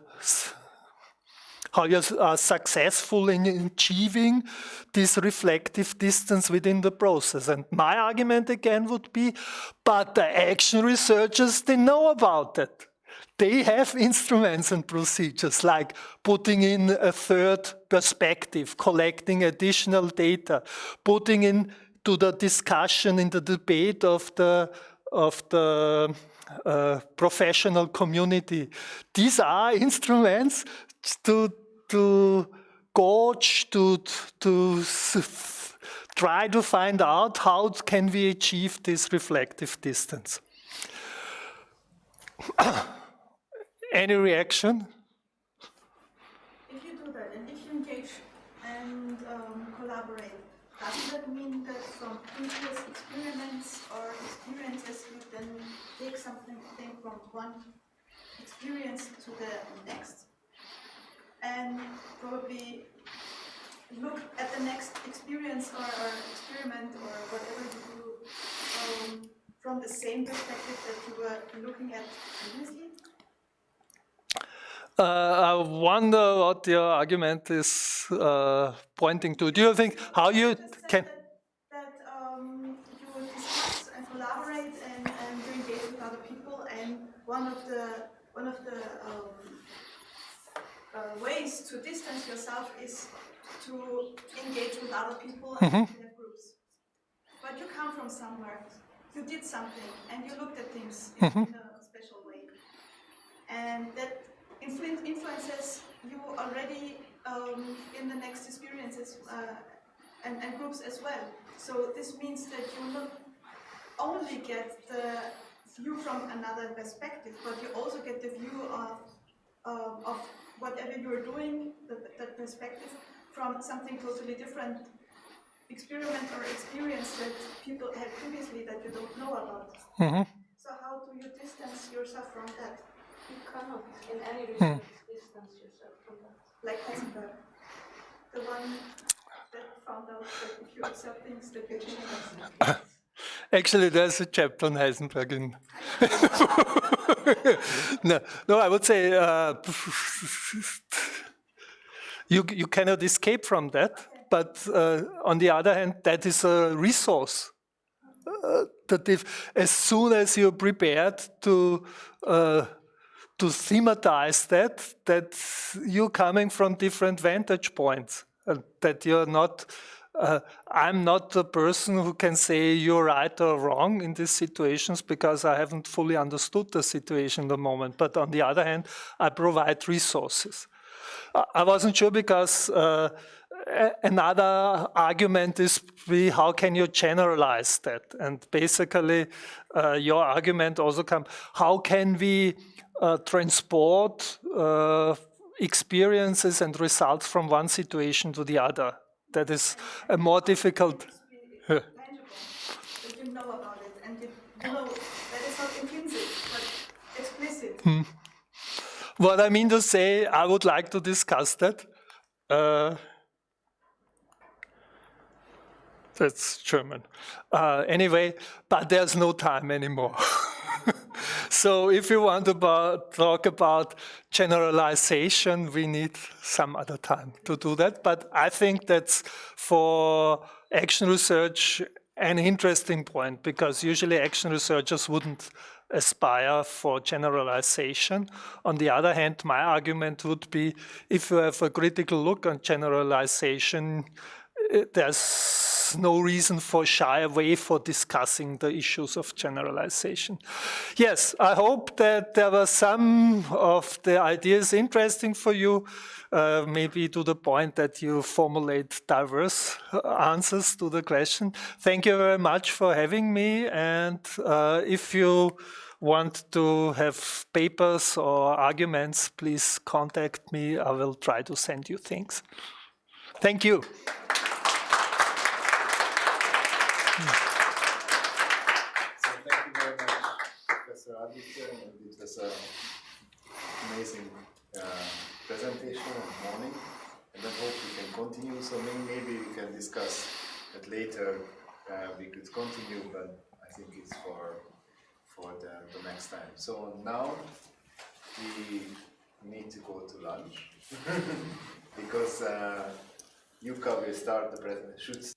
successful in achieving this reflective distance within the process. And my argument again would be, but the action researchers, they know about that. They have instruments and procedures like putting in a third perspective, collecting additional data, putting into the discussion, in the debate of the professional community. These are instruments to gauge, to try to find out how can we achieve this reflective distance. Any reaction? If you do that, and if you engage and collaborate, doesn't that mean that from previous experiments or experiences you then take something from one experience to the next? And probably look at the next experience or experiment or whatever you do from the same perspective that you were looking at previously? I wonder what your argument is pointing to. Do you think how you can... That you discuss and collaborate and you engage with other people, and one of the ways to distance yourself is to engage with other people and have groups. But you come from somewhere, you did something, and you looked at things in a special way, and that influences you already in the next experiences and groups as well. So this means that you not only get the view from another perspective, but you also get the view of whatever you're doing, that perspective, from something totally different, experiment or experience that people had previously that you don't know about. So how do you distance yourself from that? You cannot, in any research, distance yourself from that. Like Heisenberg, the one that found out that if you accept things that you change. Actually, there's a chapter on Heisenberg in... no, I would say you cannot escape from that, but on the other hand, that is a resource. That if, as soon as you're prepared to thematize that you're coming from different vantage points, that you're not... I'm not the person who can say you're right or wrong in these situations because I haven't fully understood the situation at the moment. But on the other hand, I provide resources. I wasn't sure because another argument is how can you generalize that? And basically, your argument also comes, how can we transport experiences and results from one situation to the other? That is a more difficult. Tangible, that you know about it, and you know that it's not intrinsic, but explicit. What I mean to say, I would like to discuss that. That's German. Anyway, but there's no time anymore. So if you want to talk about generalization, we need some other time to do that. But I think that's for action research an interesting point, because usually action researchers wouldn't aspire for generalization. On the other hand, my argument would be, if you have a critical look on generalization, there's no reason for shy away for discussing the issues of generalization. Yes, I hope that there were some of the ideas interesting for you, maybe to the point that you formulate diverse answers to the question. Thank you very much for having me, and if you want to have papers or arguments, please contact me. I will try to send you things. Thank you. So thank you very much, Professor Aditya. It was an amazing presentation and morning, and I hope we can continue. So maybe we can discuss that later. We could continue, but I think it's for the next time. So now we need to go to lunch because Yuka will start the presentation.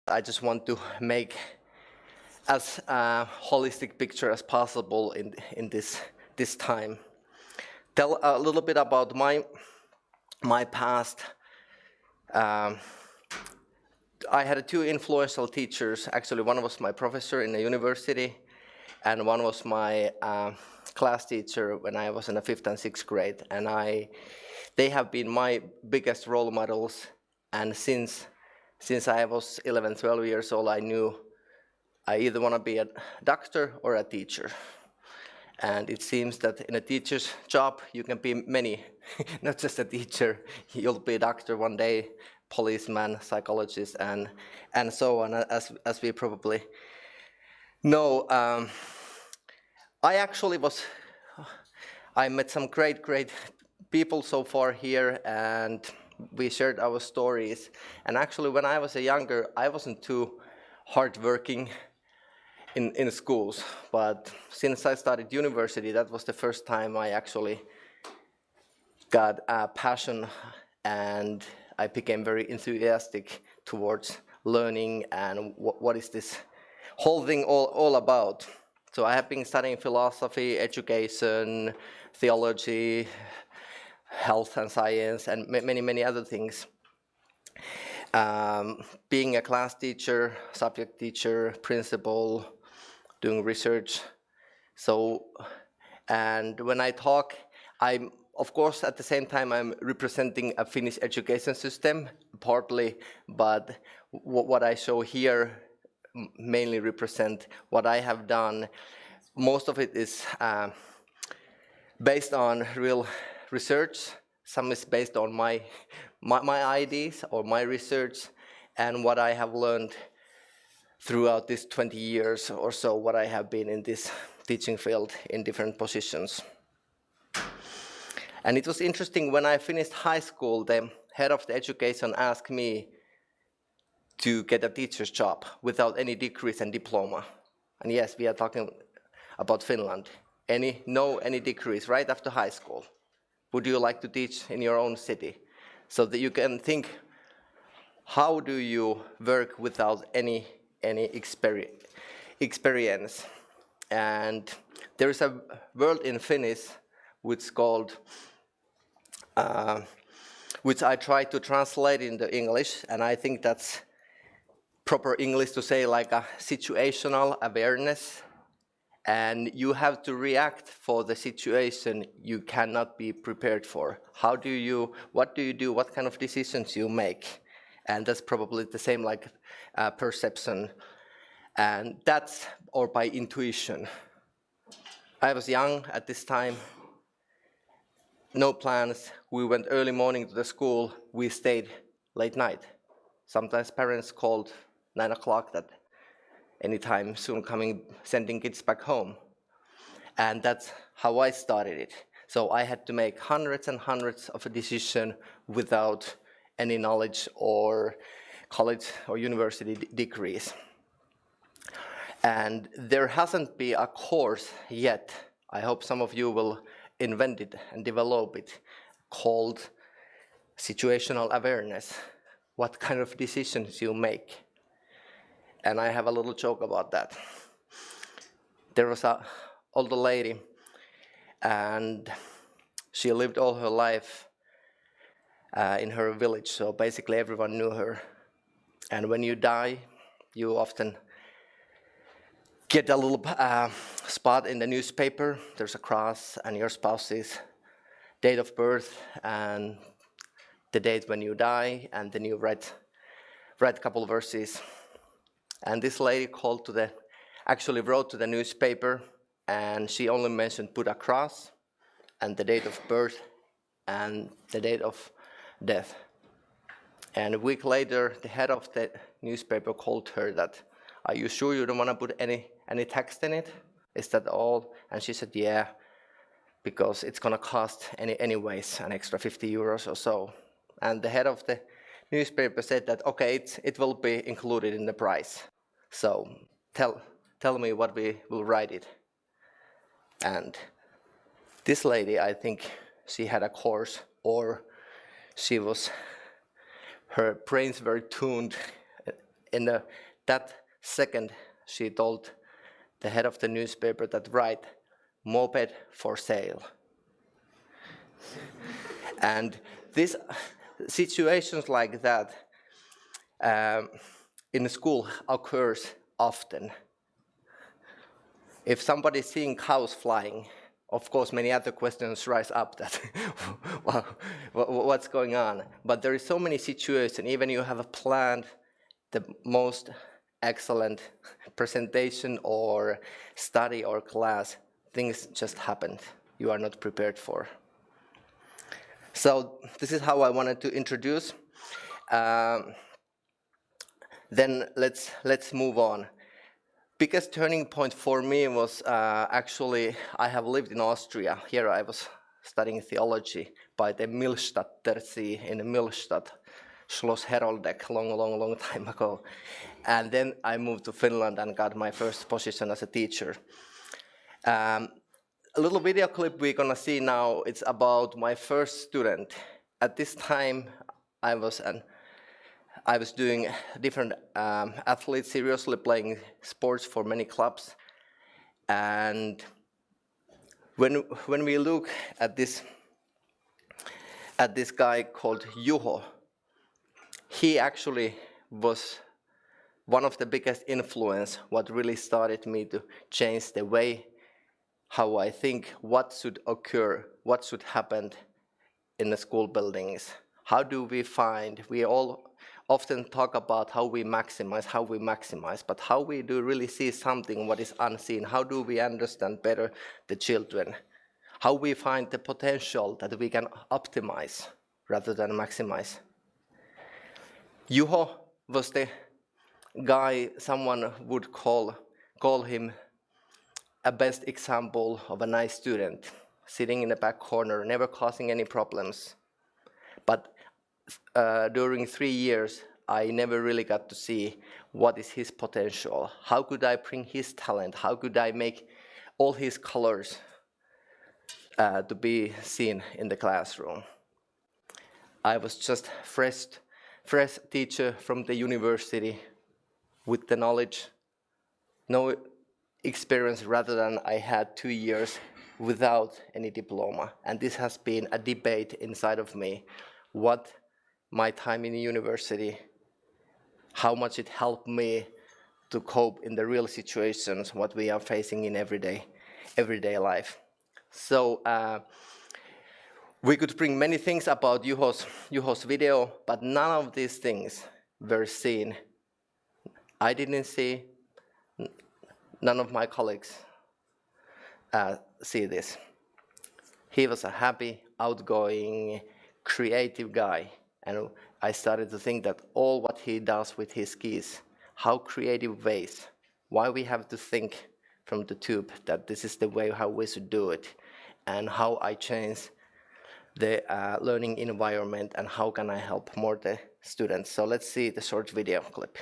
I just want to make as holistic picture as possible in this time. Tell a little bit about my past. I had two influential teachers. Actually, one was my professor in the university, and one was my class teacher when I was in the 5th and 6th grade. And they have been my biggest role models. And since I was 11, 12 years old, I knew I either want to be a doctor or a teacher. And it seems that in a teacher's job, you can be many, not just a teacher. You'll be a doctor one day, policeman, psychologist, and so on, as we probably know. I met some great people so far here, and we shared our stories. And actually, when I was younger, I wasn't too hardworking in schools, but since I started university, that was the first time I actually got a passion, and I became very enthusiastic towards learning and what is this whole thing all about. So I have been studying philosophy, education, theology, health and science, and many other things. Being a class teacher, subject teacher, principal, doing research. So, and when I talk, I'm, of course, at the same time, I'm representing a Finnish education system, partly, but what I show here mainly represent what I have done. Most of it is based on real research. Some is based on my ideas or my research and what I have learned throughout this 20 years or so, what I have been in this teaching field in different positions. And it was interesting, when I finished high school, the head of the education asked me to get a teacher's job without any degrees and diploma. And yes, we are talking about Finland. Any degrees right after high school. Would you like to teach in your own city? So that you can think, how do you work without any experience? And there is a word in Finnish which called, which I try to translate into English, and I think that's proper English to say like a situational awareness. And you have to react for the situation you cannot be prepared for. What do you do, what kind of decisions you make? And that's probably the same like perception. And that's, or by intuition. I was young at this time, no plans. We went early morning to the school, we stayed late night. Sometimes parents called 9 o'clock that anytime soon coming, sending kids back home. And that's how I started it. So I had to make hundreds and hundreds of decisions without any knowledge or college or university degrees. And there hasn't been a course yet, I hope some of you will invent it and develop it, called situational awareness. What kind of decisions you make. And I have a little joke about that. There was an older lady, and she lived all her life in her village, so basically everyone knew her. And when you die, you often get a little spot in the newspaper. There's a cross and your spouse's date of birth and the date when you die, and then you write a couple of verses. And this lady actually wrote to the newspaper, and she only mentioned put a cross and the date of birth and the date of death. And a week later, the head of the newspaper called her that, are you sure you don't want to put any text in it? Is that all? And she said, yeah, because it's going to cost anyways an extra 50 euros or so. And the head of the newspaper said that, okay, it will be included in the price. So tell me what we will write it. And this lady, I think she had a course, or her brains were tuned in that second, she told the head of the newspaper that, right, moped for sale. And these situations like that in school occurs often. If somebody's seeing cows flying, of course, many other questions rise up that, well, what's going on? But there is so many situations, even you have planned the most excellent presentation or study or class, things just happened you are not prepared for. So this is how I wanted to introduce. Then let's move on. Biggest turning point for me was actually, I have lived in Austria. Here I was studying theology by the Millstätter See in Millstatt, Schloss Heroldeck, long time ago. And then I moved to Finland and got my first position as a teacher. A little video clip we're gonna see now, it's about my first student. At this time, I was doing different athletes, seriously playing sports for many clubs. And when we look at this guy called Juho, he actually was one of the biggest influence what really started me to change the way how I think, what should occur, what should happen in the school buildings. How do we find, we all often talk about how we maximize, but how we do really see something what is unseen, how do we understand better the children, how we find the potential that we can optimize rather than maximize. Juho was the guy someone would call him a best example of a nice student, sitting in the back corner, never causing any problems. But during 3 years, I never really got to see what is his potential. How could I bring his talent? How could I make all his colors to be seen in the classroom? I was just fresh teacher from the university with the knowledge, no experience, rather than I had 2 years without any diploma. And this has been a debate inside of me. What my time in the university, how much it helped me to cope in the real situations, what we are facing in everyday life. So we could bring many things about Juho's video, but none of these things were seen. I didn't see, none of my colleagues see this. He was a happy, outgoing, creative guy, and I started to think that all what he does with his skis, how creative ways, why we have to think from the tube that this is the way how we should do it, and how I change the learning environment and how can I help more the students. So let's see the short video clip.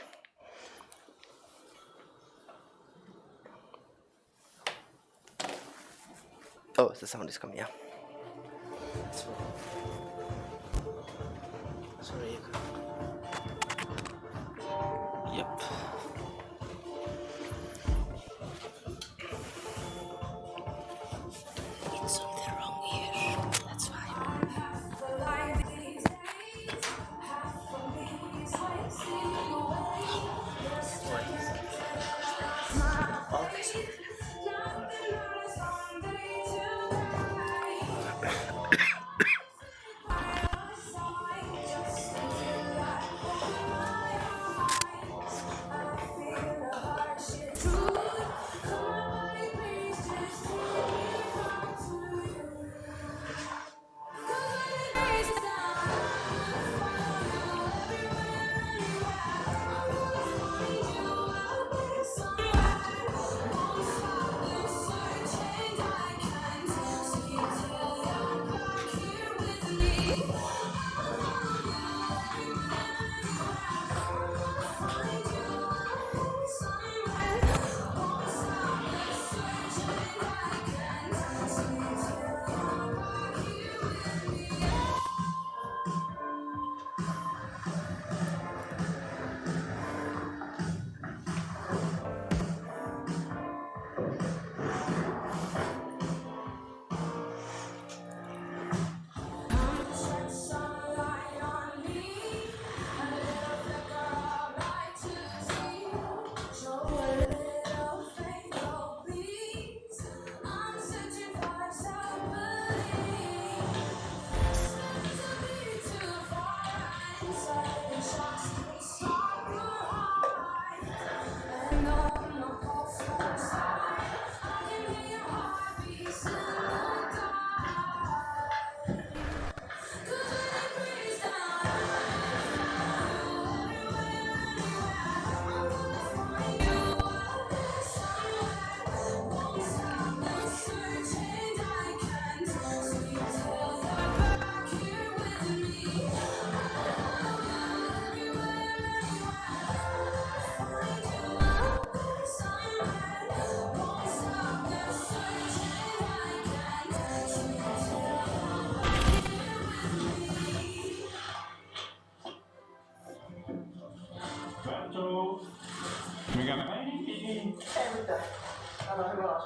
Oh, the sound is coming, yeah. Sorry. Yep. It's something wrong here. That's fine.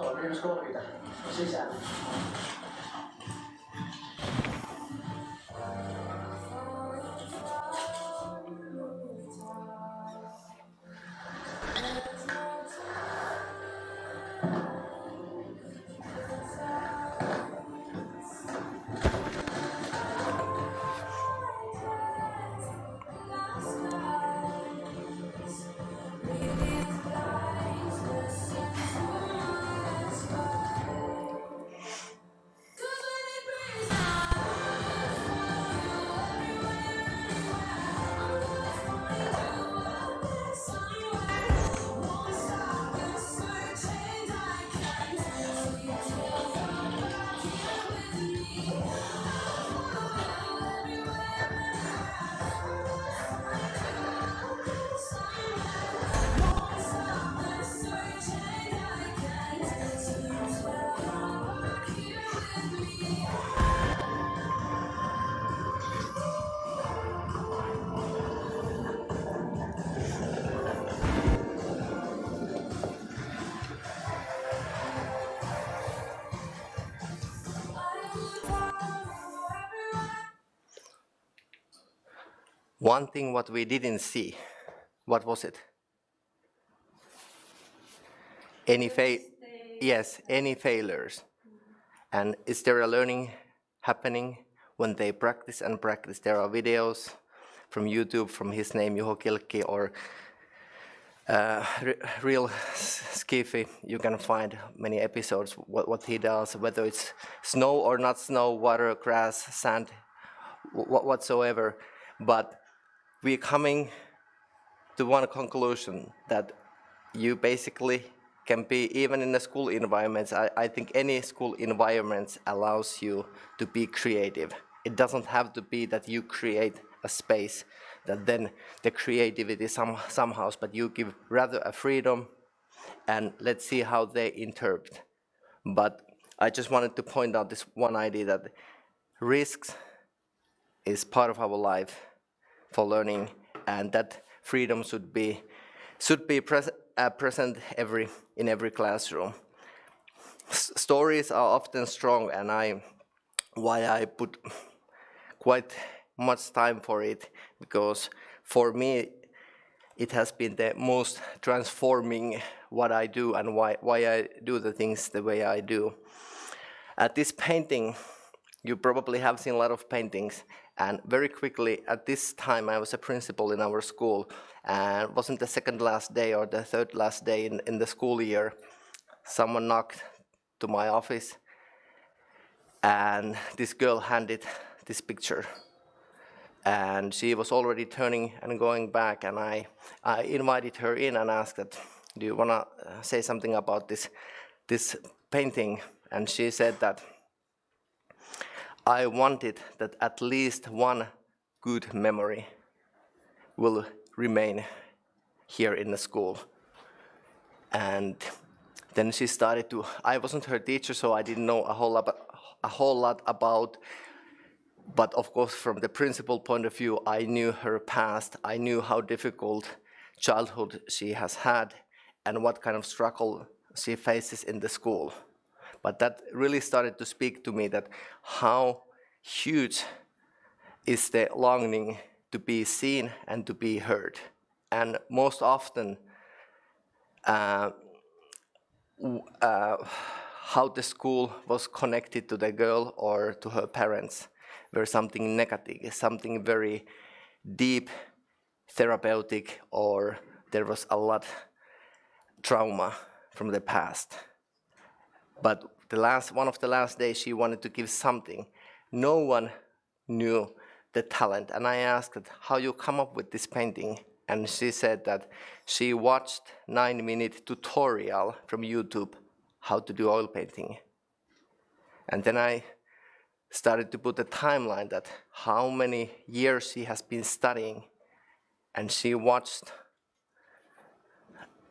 sopimuskohtia sisään. One thing what we didn't see, what was it? Any failures. And is there a learning happening when they practice and practice? There are videos from YouTube, from his name, Juho Kilkki, or Real Skiffy. You can find many episodes, what he does, whether it's snow or not snow, water, grass, sand, whatsoever. But we're coming to one conclusion, that you basically can be, even in the school environments, I think any school environment allows you to be creative. It doesn't have to be that you create a space, that then the creativity somehow, but you give rather a freedom, and let's see how they interpret. But I just wanted to point out this one idea, that risks is part of our life for learning, and that freedom should be present in every classroom. Stories are often strong, and why I put quite much time for it, because for me it has been the most transforming what I do and why I do the things the way I do. At this painting, you probably have seen a lot of paintings, and very quickly at this time I was a principal in our school, and it wasn't the second last day or the third last day in the school year. Someone knocked to my office, and this girl handed this picture, and she was already turning and going back, and I invited her in and asked that, do you want to say something about this painting? And she said that I wanted that at least one good memory will remain here in the school. And then she started to, I wasn't her teacher, so I didn't know a whole lot about, but of course from the principal point of view, I knew her past, I knew how difficult childhood she has had and what kind of struggle she faces in the school. But that really started to speak to me, that how huge is the longing to be seen and to be heard. And most often, how the school was connected to the girl or to her parents were something negative, something very deep, therapeutic, or there was a lot trauma from the past. But one of the last days, she wanted to give something. No one knew the talent, and I asked her, how you come up with this painting? And she said that she watched 9-minute tutorial from YouTube how to do oil painting. And then I started to put a timeline, that how many years she has been studying, and she watched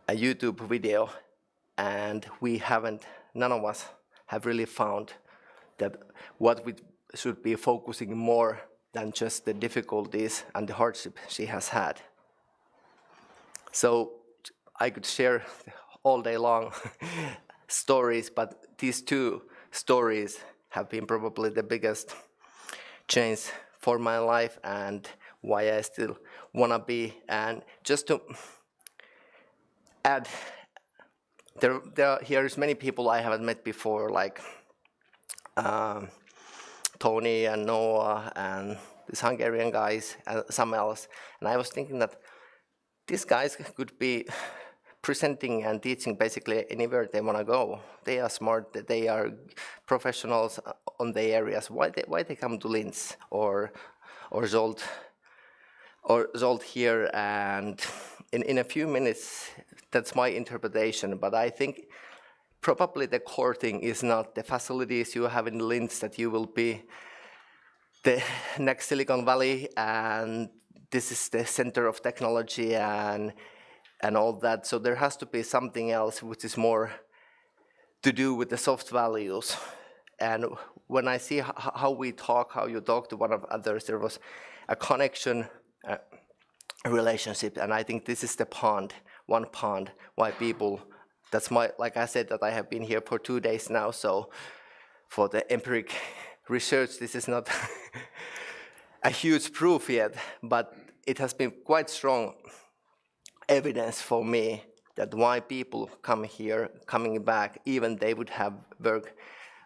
a YouTube video, and none of us have really found that what we should be focusing more than just the difficulties and the hardship she has had. So I could share all day long stories, but these two stories have been probably the biggest change for my life and why I still wanna be. And just to add, here's many people I haven't met before, like Tony and Noah and these Hungarian guys and some else. And I was thinking that these guys could be presenting and teaching basically anywhere they want to go. They are smart, they are professionals on their areas. Why they come to Linz or Zolt here? And in a few minutes, that's my interpretation. But I think probably the core thing is not the facilities you have in Linz, that you will be the next Silicon Valley and this is the center of technology and all that. So there has to be something else which is more to do with the soft values. And when I see how we talk, how you talk to one of others, there was a connection, a relationship, and I think this is the one pond, why people, that's my, like I said, that I have been here for 2 days now, so for the empiric research, this is not a huge proof yet, but it has been quite strong evidence for me that why people come here, coming back, even they would have work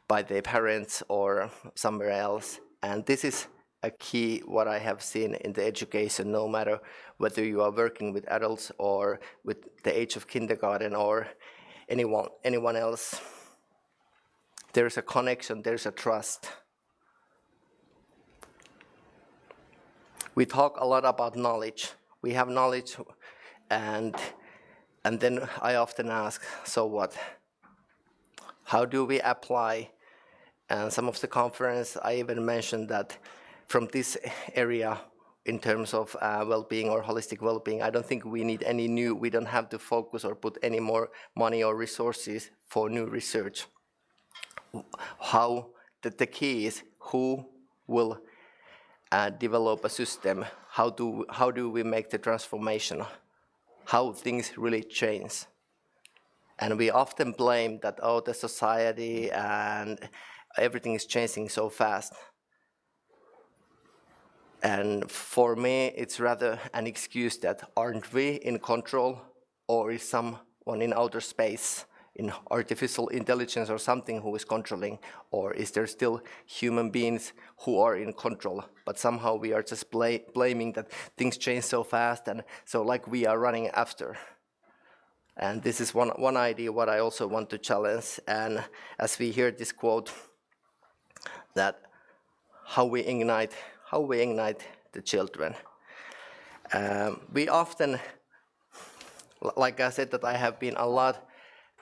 by their parents or somewhere else. And this is a key what I have seen in the education, no matter whether you are working with adults or with the age of kindergarten or anyone else. There's a connection, there's a trust. We talk a lot about knowledge. We have knowledge, and then I often ask, so what? How do we apply? And some of the conference, I even mentioned that from this area, in terms of well-being or holistic well-being, I don't think we need any new, we don't have to focus or put any more money or resources for new research. The key is who will develop a system, how do we make the transformation, how things really change. And we often blame that, oh, the society and everything is changing so fast. And for me, it's rather an excuse that aren't we in control, or is someone in outer space, in artificial intelligence or something who is controlling, or is there still human beings who are in control? But somehow we are just blaming that things change so fast, and so like we are running after. And this is one idea what I also want to challenge. And as we hear this quote, that how we ignite the children. We often, like I said, that I have been a lot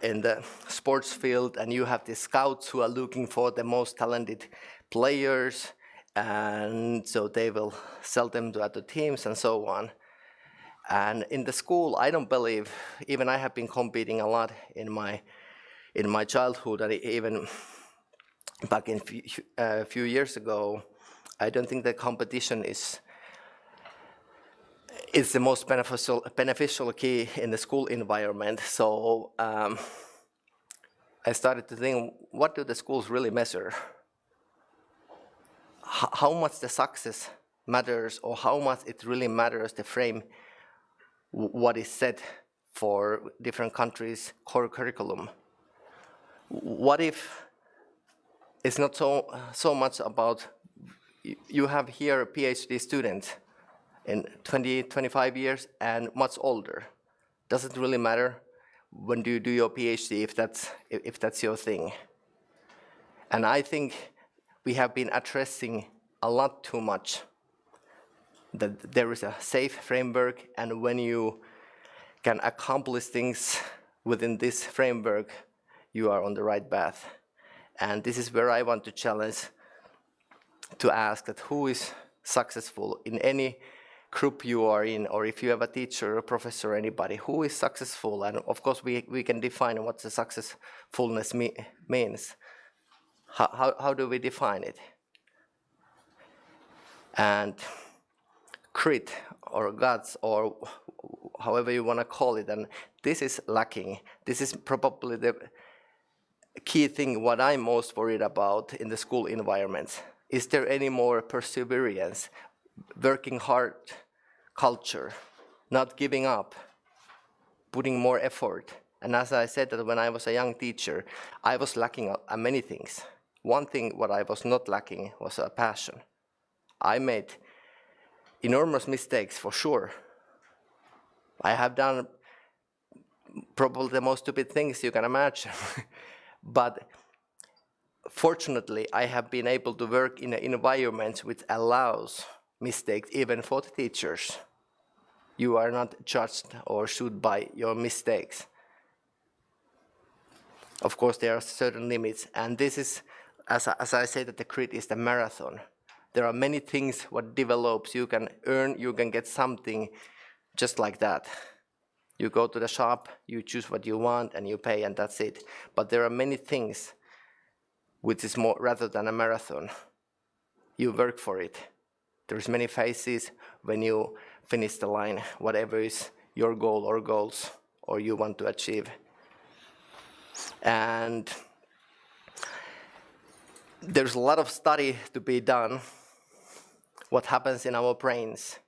in the sports field, and you have the scouts who are looking for the most talented players, and so they will sell them to other teams and so on. And in the school, I don't believe, even I have been competing a lot in my childhood, and even back in a few years ago, I don't think the competition is the most beneficial key in the school environment. So I started to think, what do the schools really measure? How much the success matters, or how much it really matters the frame, what is said for different countries' core curriculum? What if it's not so much about, you have here a PhD student in 20, 25 years and much older. Does it really matter when do you do your PhD if that's your thing? And I think we have been addressing a lot too much that there is a safe framework, and when you can accomplish things within this framework, you are on the right path. And this is where I want to challenge, to ask that who is successful in any group you are in, or if you have a teacher, a professor, anybody, who is successful? And of course we can define what the successfulness means. How do we define it? And grit or guts, or however you want to call it, and this is lacking. This is probably key thing what I'm most worried about in the school environments. Is there any more perseverance, working hard culture, not giving up, putting more effort? And as I said, that when I was a young teacher, I was lacking many things. One thing what I was not lacking was a passion. I made enormous mistakes for sure. I have done probably the most stupid things you can imagine. But fortunately, I have been able to work in an environment which allows mistakes even for the teachers. You are not judged or sued by your mistakes. Of course, there are certain limits, and this is, as I say, that the crit is the marathon. There are many things what develops. You can earn, you can get something just like that. You go to the shop, you choose what you want, and you pay, and that's it. But there are many things which is more rather than a marathon. You work for it. There's many phases when you finish the line, whatever is your goal or goals or you want to achieve. And there's a lot of study to be done, what happens in our brains.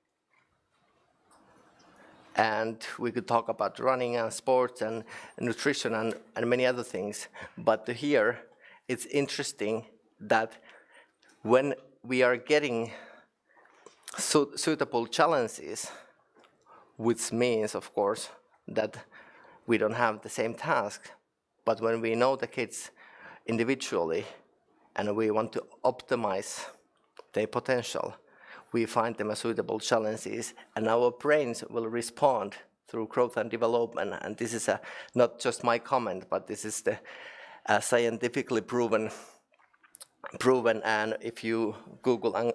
And we could talk about running and sports and nutrition and many other things. But here, it's interesting that when we are getting suitable challenges, which means, of course, that we don't have the same task, but when we know the kids individually and we want to optimize their potential, we find them as suitable challenges, and our brains will respond through growth and development. And this is not just my comment, but this is the scientifically proven. And if you Google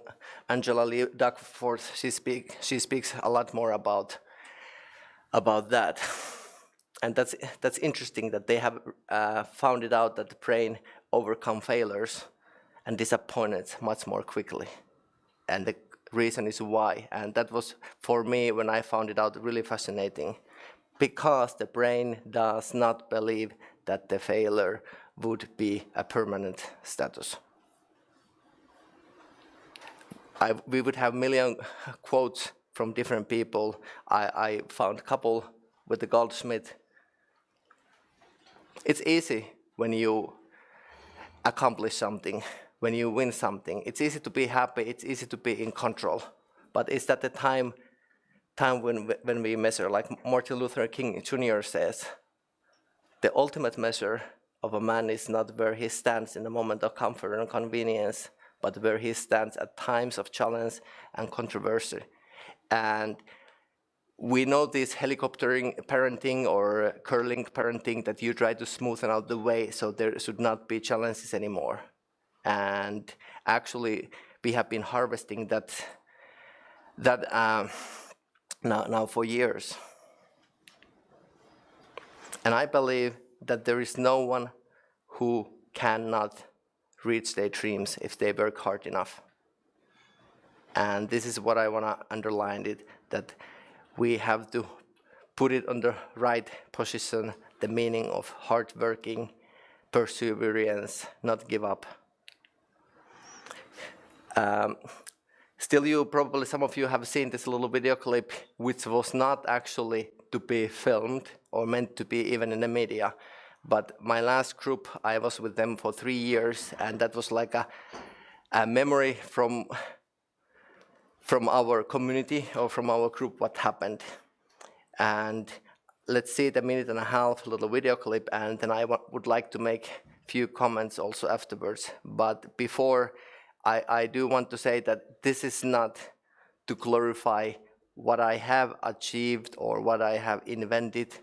Angela Lee Duckworth, she speaks a lot more about that. And that's interesting that they have found it out that the brain overcome failures and disappointments much more quickly. And the reason is why. And that was, for me, when I found it out, really fascinating. Because the brain does not believe that the failure would be a permanent status. We would have million quotes from different people. I found a couple with the Goldsmith. It's easy when you accomplish something, when you win something. It's easy to be happy, it's easy to be in control. But is that the time when we measure, like Martin Luther King Jr. says, the ultimate measure of a man is not where he stands in a moment of comfort and convenience, but where he stands at times of challenge and controversy. And we know this helicoptering parenting or curling parenting that you try to smoothen out the way so there should not be challenges anymore. And actually, we have been harvesting that now for years. And I believe that there is no one who cannot reach their dreams if they work hard enough. And this is what I want to underline it, that we have to put it on the right position, the meaning of hard working, perseverance, not give up. Still, some of you have seen this little video clip, which was not actually to be filmed or meant to be even in the media. But my last group, I was with them for 3 years, and that was like a memory from our community or from our group what happened. And let's see the 1.5 minute little video clip, and then I would like to make a few comments also afterwards. But before, I do want to say that this is not to glorify what I have achieved or what I have invented,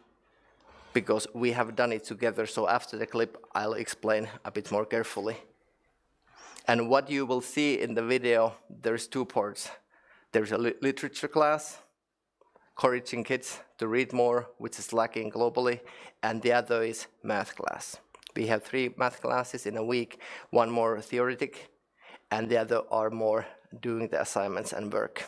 because we have done it together. So after the clip, I'll explain a bit more carefully. And what you will see in the video, there's 2 parts. There's a literature class, encouraging kids to read more, which is lacking globally, and the other is math class. We have 3 math classes in a week, 1 more theoretic, and the other are more doing the assignments and work.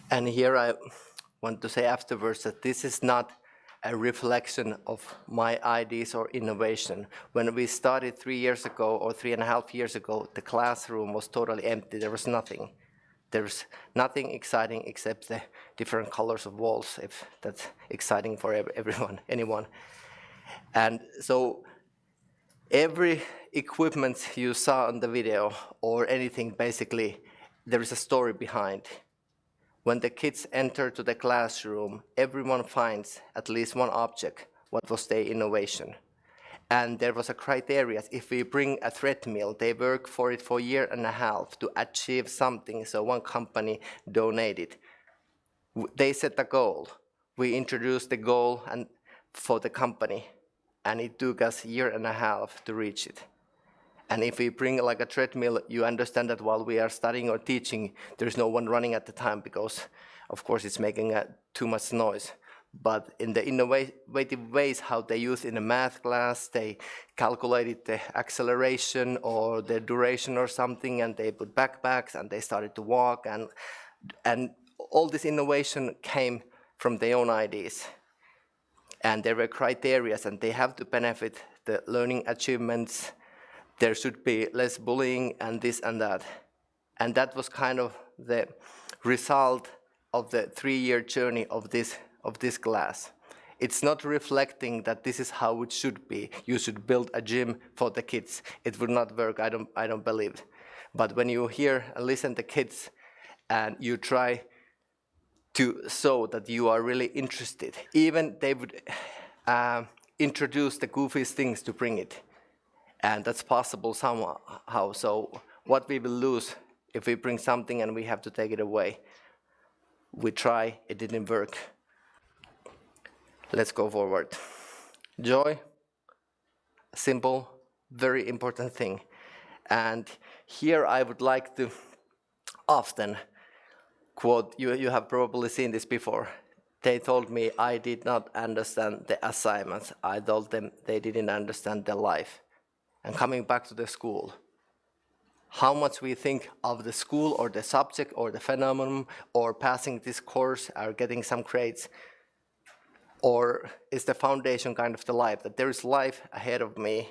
And here I want to say afterwards that this is not a reflection of my ideas or innovation. When we started 3 years ago or 3.5 years ago, the classroom was totally empty. There was nothing. There's nothing exciting except the different colors of walls, if that's exciting for everyone, anyone. And so every equipment you saw on the video or anything, basically, there is a story behind. When the kids enter to the classroom, everyone finds at least one object, what was their innovation. And there was a criteria. If we bring a treadmill, they work for it for 1.5 years to achieve something. So one company donated. They set a goal. We introduced the goal and for the company, and it took us 1.5 years to reach it. And if we bring like a treadmill, you understand that while we are studying or teaching, there's no one running at the time because, of course, it's making too much noise. But in the innovative ways how they use in a math class, they calculated the acceleration or the duration or something, and they put backpacks and they started to walk, and all this innovation came from their own ideas. And there were criteria, and they have to benefit the learning achievements. There should be less bullying and this and that. And that was kind of the result of the 3-year journey of this class. It's not reflecting that this is how it should be. You should build a gym for the kids. It would not work, I don't believe. But when you hear and listen to kids and you try to show that you are really interested, even they would introduce the goofiest things to bring it. And that's possible somehow. So what we will lose if we bring something and we have to take it away? We try, it didn't work. Let's go forward. Joy, simple, very important thing. And here I would like to often quote, you have probably seen this before. They told me I did not understand the assignments. I told them they didn't understand their life. And coming back to the school, how much we think of the school or the subject or the phenomenon or passing this course or getting some grades, or is the foundation kind of the life, that there is life ahead of me,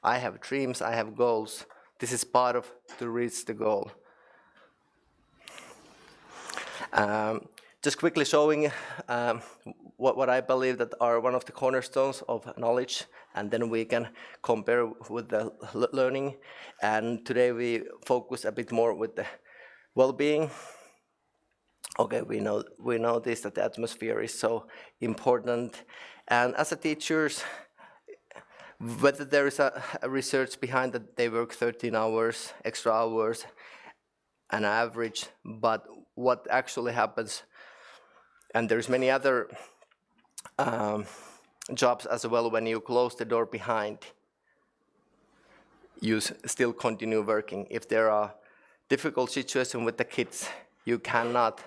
I have dreams, I have goals, this is part of to reach the goal. Just quickly showing what I believe that are one of the cornerstones of knowledge, and then we can compare with the learning. And today we focus a bit more with the well-being. Okay, we know this, that the atmosphere is so important. And as a teachers, whether there is a research behind that they work 13 hours, extra hours, an average, but what actually happens, and there's many other jobs as well, when you close the door behind, you still continue working. If there are difficult situations with the kids, you cannot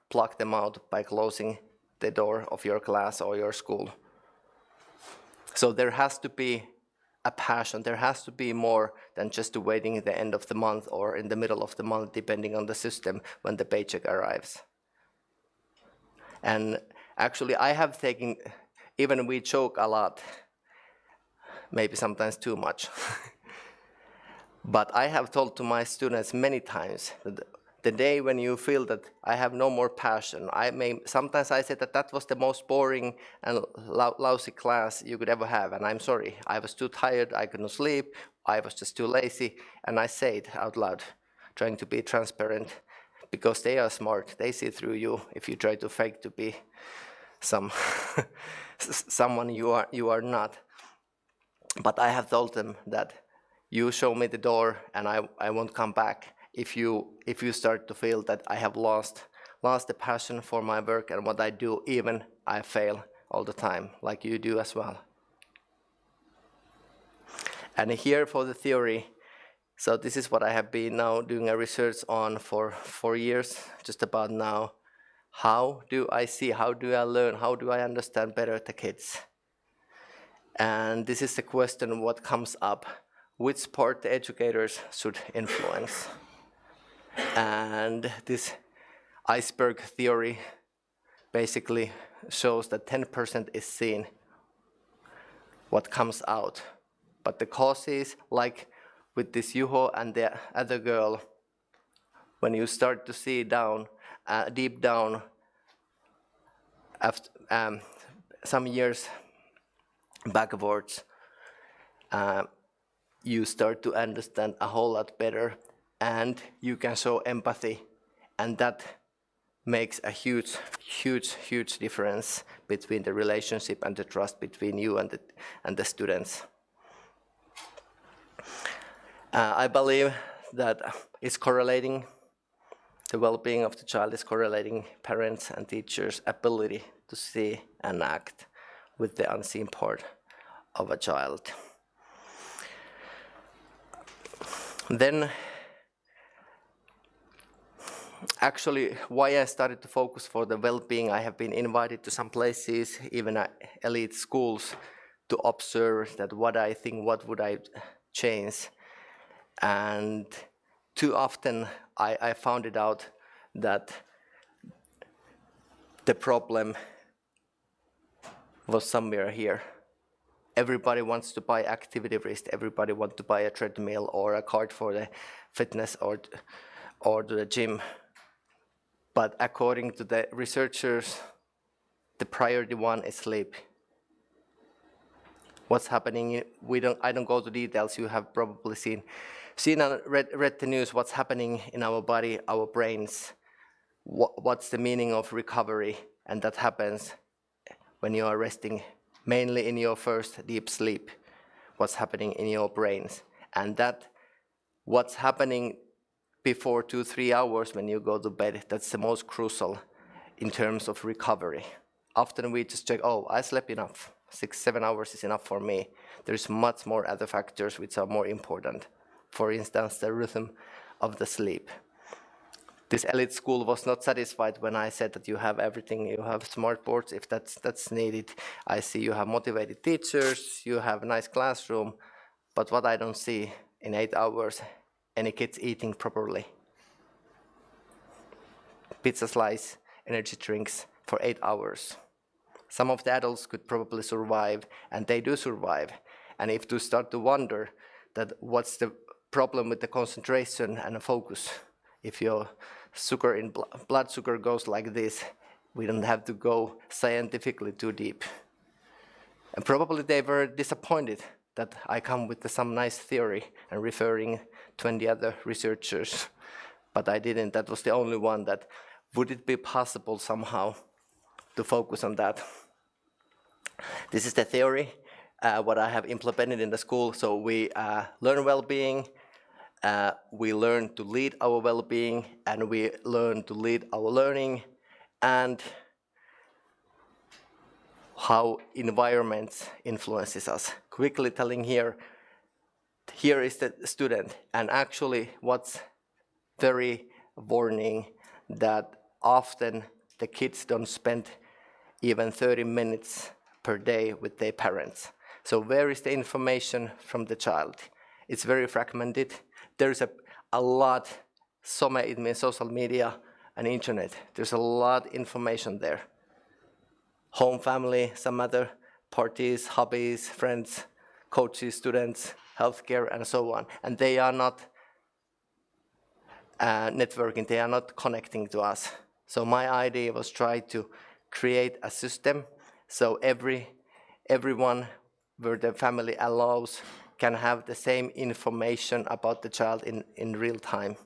pluck them out by closing the door of your class or your school. So there has to be a passion, there has to be more than just waiting at the end of the month or in the middle of the month, depending on the system, when the paycheck arrives. And actually I have taken, even we joke a lot, maybe sometimes too much, but I have told to my students many times that the day when you feel that I have no more passion, sometimes I say that was the most boring and lousy class you could ever have, and I'm sorry, I was too tired, I couldn't sleep, I was just too lazy, and I say it out loud, trying to be transparent, because they are smart, they see through you if you try to fake to be someone you are not. But I have told them that you show me the door and I won't come back if you start to feel that I have lost the passion for my work and what I do, even I fail all the time, like you do as well. And here for the theory, so this is what I have been now doing a research on for 4 years, just about now. How do I see, how do I learn, how do I understand better the kids? And this is the question what comes up. Which part the educators should influence? And this, iceberg theory basically shows that 10% is seen, what comes out. But the causes, like with this Juho and the other girl, when you start to see down, deep down, after some years backwards, you start to understand a whole lot better, and you can show empathy, and that makes a huge, huge, huge difference between the relationship and the trust between you and the students. I believe that it's correlating, the well-being of the child is correlating parents and teachers' ability to see and act with the unseen part of a child. Then, actually, why I started to focus for the well-being, I have been invited to some places, even at elite schools, to observe that what I think, what would I change. And too often I found it out that the problem was somewhere here. Everybody wants to buy activity wrist, everybody wants to buy a treadmill or a card for the fitness or to the gym. But according to the researchers, the priority one is sleep. What's happening? I don't go to details. You have probably seen and read the news. What's happening in our body, our brains? What's the meaning of recovery? And that happens when you are resting, mainly in your first deep sleep. What's happening in your brains? And that what's happening before 2-3 hours when you go to bed, that's the most crucial in terms of recovery. Often we just check, oh, I slept enough. 6-7 hours is enough for me. There's much more other factors which are more important. For instance, the rhythm of the sleep. This elite school was not satisfied when I said that you have everything. You have smart boards if that's needed. I see you have motivated teachers, you have a nice classroom, but what I don't see in 8 hours, any kids eating properly. Pizza slice, energy drinks for 8 hours. Some of the adults could probably survive, and they do survive. And if you start to wonder that what's the problem with the concentration and the focus, if your sugar in blood sugar goes like this, we don't have to go scientifically too deep. And probably they were disappointed that I come with some nice theory and referring 20 other researchers, but I didn't. That was the only one that, would it be possible somehow to focus on that? This is the theory, what I have implemented in the school. So we learn well-being, we learn to lead our well-being, and we learn to lead our learning, and how environment influences us. Quickly telling here is the student, and actually what's very warning, that often the kids don't spend even 30 minutes per day with their parents. So where is the information from the child? It's very fragmented. There's a lot, it means social media and internet. There's a lot of information there. Home, family, some other parties, hobbies, friends, coaches, students, healthcare, and so on. And they are not networking, they are not connecting to us. So my idea was try to create a system so everyone where the family allows can have the same information about the child in real time.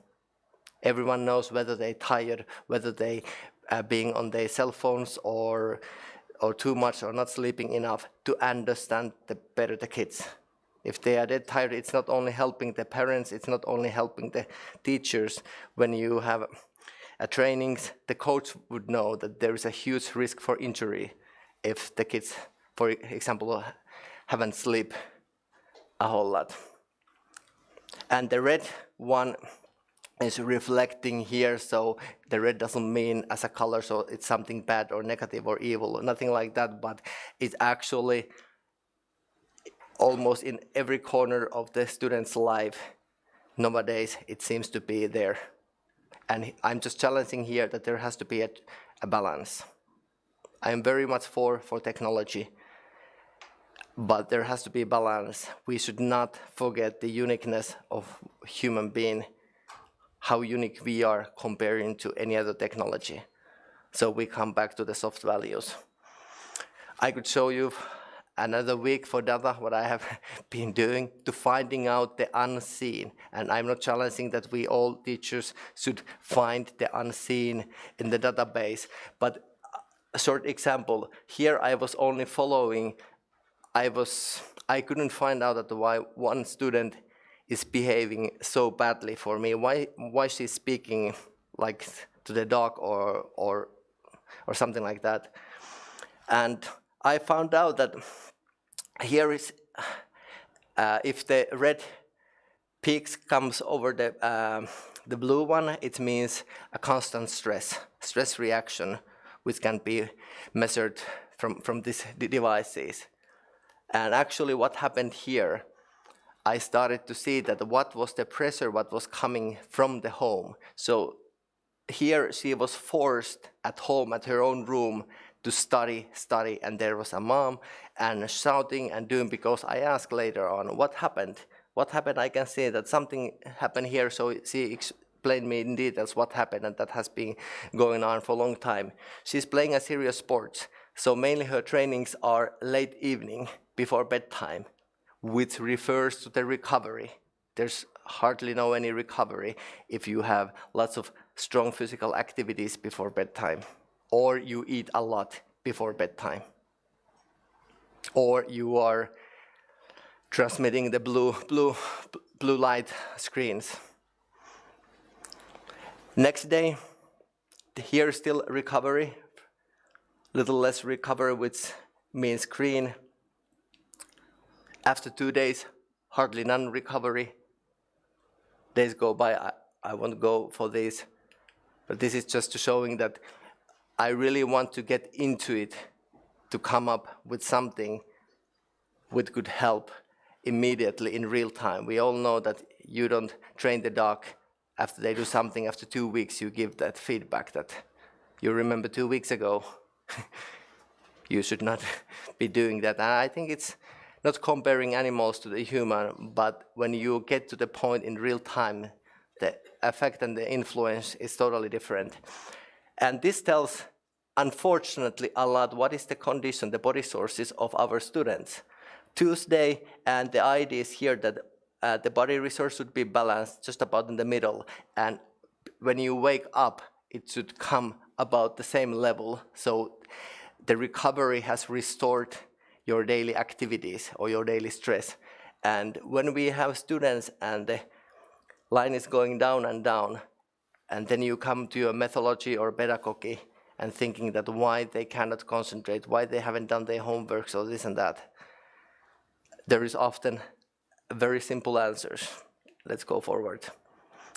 Everyone knows whether they're tired, whether they are being on their cell phones or too much or not sleeping enough, to understand better the kids. If they are dead tired, it's not only helping the parents, it's not only helping the teachers. When you have trainings, the coach would know that there is a huge risk for injury if the kids, for example, haven't slept a whole lot. And the red one is reflecting here, so the red doesn't mean as a color, so it's something bad or negative or evil, nothing like that, but it's actually almost in every corner of the student's life nowadays, it seems to be there. And I'm just challenging here that there has to be a balance. I am very much for technology, but there has to be a balance. We should not forget the uniqueness of human being, how unique we are comparing to any other technology. So we come back to the soft values. I could show you another week for data, what I have been doing to finding out the unseen. And I'm not challenging that we all teachers should find the unseen in the database. But a short example, here I was only following, I couldn't find out that why one student is behaving so badly for me, why she's speaking like to the dog or something like that. And I found out that here is, if the red peaks comes over the blue one, it means a constant stress reaction, which can be measured from these devices. And actually what happened here, I started to see that what was the pressure, what was coming from the home. So here she was forced at home, at her own room, to study, and there was a mom and shouting and doing, because I asked later on, what happened? What happened? I can see that something happened here, so she explained me in details what happened, and that has been going on for a long time. She's playing a serious sport, so mainly her trainings are late evening, before bedtime, which refers to the recovery. There's hardly any recovery if you have lots of strong physical activities before bedtime, or you eat a lot before bedtime, or you are transmitting the blue light screens. Next day, here still recovery, little less recovery, which means green. After 2 days, hardly none recovery. Days go by, I won't go for this, but this is just to showing that I really want to get into it, to come up with something which could help immediately in real time. We all know that you don't train the dog after they do something. After 2 weeks, you give that feedback that you remember 2 weeks ago. You should not be doing that. And I think it's not comparing animals to the human, but when you get to the point in real time, the effect and the influence is totally different. And this tells, unfortunately, a lot what is the condition, the body sources of our students. Tuesday, and the idea is here that the body resource should be balanced just about in the middle. And when you wake up, it should come about the same level. So the recovery has restored your daily activities or your daily stress. And when we have students and the line is going down and down, and then you come to your methodology or pedagogy and thinking that why they cannot concentrate, why they haven't done their homework, so this and that, there is often very simple answers. Let's go forward.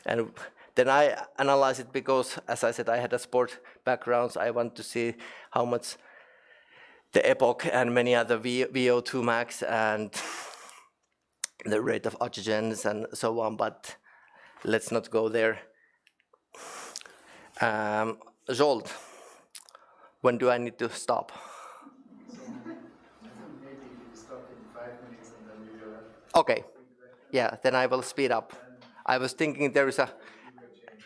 And then I analyze it because, as I said, I had a sport background, so I want to see how much the epoch and many other VO2 max and the rate of oxygens and so on, but let's not go there. Zsolt, when do I need to stop? Maybe you stop in 5 minutes and then you will. Okay, yeah, then I will speed up. I was thinking there is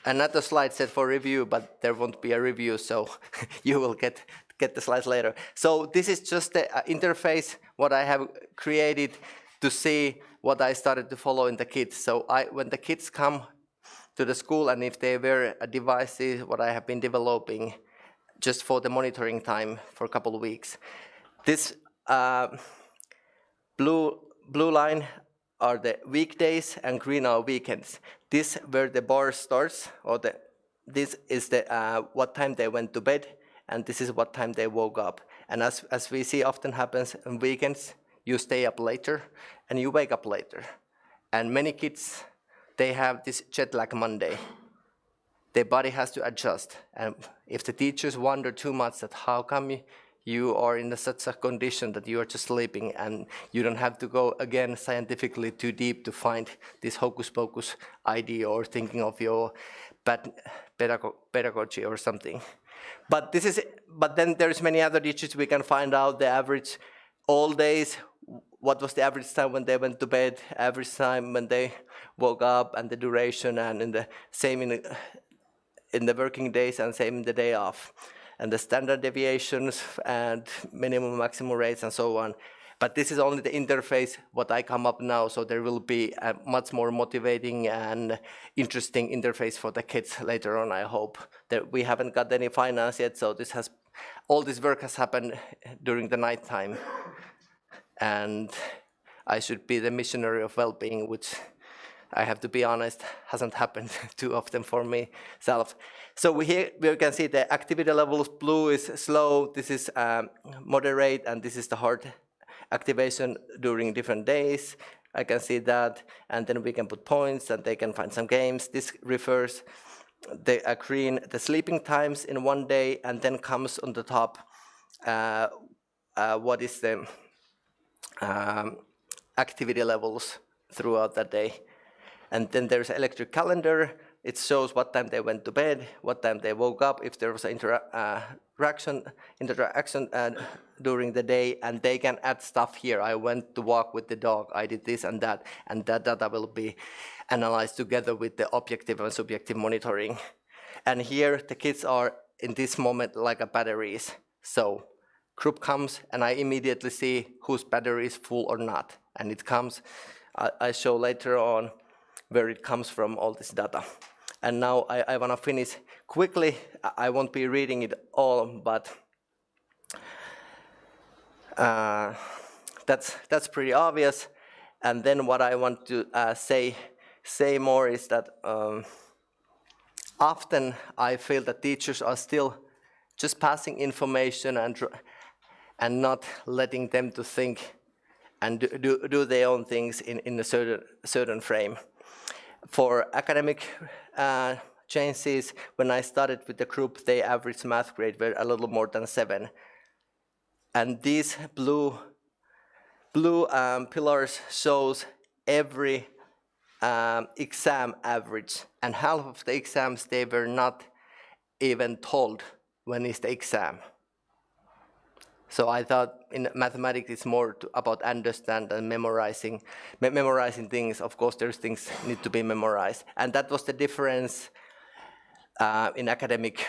another slide set for review, but there won't be a review, so you will get the slides later. So this is just the interface, what I have created to see what I started to follow in the kids. So when the kids come to the school and if they wear a device, what I have been developing just for the monitoring time for a couple of weeks. This blue line are the weekdays and green are weekends. This where the bar starts, or this is the what time they went to bed, and this is what time they woke up. And as we see often happens on weekends, you stay up later and you wake up later. And many kids, they have this jet lag Monday. Their body has to adjust. And if the teachers wonder too much that how come you are in such a condition that you are just sleeping and you don't have to go again scientifically too deep to find this hocus pocus idea or thinking of your pedagogy or something. But then there's many other digits we can find out the average all days, what was the average time when they went to bed, average time when they woke up, and the duration, and in the same in the working days and same in the day off, and the standard deviations and minimum maximum rates and so on. But this is only the interface what I come up now, so there will be a much more motivating and interesting interface for the kids later on, I hope. That we haven't got any finance yet, so all this work has happened during the night time. And I should be the missionary of well-being, which I have to be honest, hasn't happened too often for myself. So we can see the activity levels. Blue is slow, this is moderate, and this is the hard activation during different days. I can see that, and then we can put points, and they can find some games. This refers the green, the sleeping times in one day, and then comes on the top what is the activity levels throughout the day. And then there's electric calendar. It shows what time they went to bed, what time they woke up, if there was an interaction during the day, and they can add stuff here. I went to walk with the dog, I did this and that data will be analyzed together with the objective and subjective monitoring. And here the kids are in this moment like a batteries. So group comes and I immediately see whose battery is full or not. And it comes, I show later on where it comes from, all this data. And now I want to finish quickly. I won't be reading it all, but that's pretty obvious. And then what I want to say more is that often I feel that teachers are still just passing information and not letting them to think and do their own things in a certain frame. For academic changes, when I started with the group, the average math grade were a little more than 7. And these blue pillars shows every exam average, and half of the exams they were not even told when is the exam. So I thought in mathematics it's more about understand and memorizing things. Of course, there's things need to be memorized, and that was the difference in academic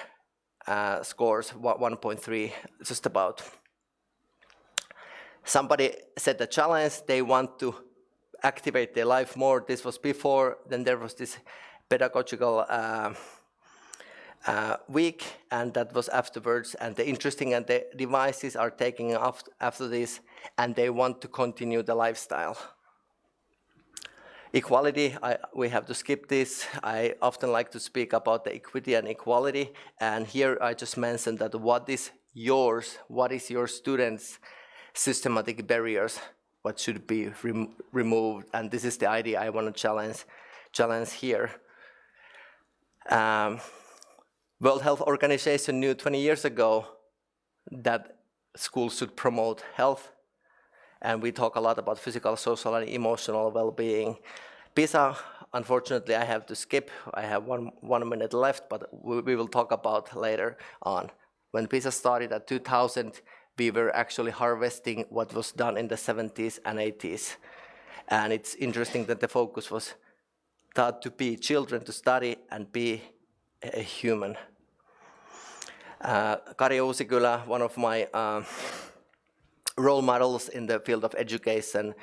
scores, 1.3, just about. Somebody set a challenge, they want to activate their life more. This was before, then there was this pedagogical week, and that was afterwards. And the interesting and the devices are taking off after this, and they want to continue the lifestyle. Equality, we have to skip this. I often like to speak about the equity and equality, and here I just mentioned that what is your students' systematic barriers, what should be removed, and this is the idea I want to challenge here. World Health Organization knew 20 years ago that schools should promote health, and we talk a lot about physical, social, and emotional well-being. PISA, unfortunately, I have to skip. I have one minute left, but we will talk about later on. When PISA started at 2000, we were actually harvesting what was done in the 70s and 80s. And it's interesting that the focus was taught to be children to study and be a human. Kari Uusikylä, one of my role models in the field of education,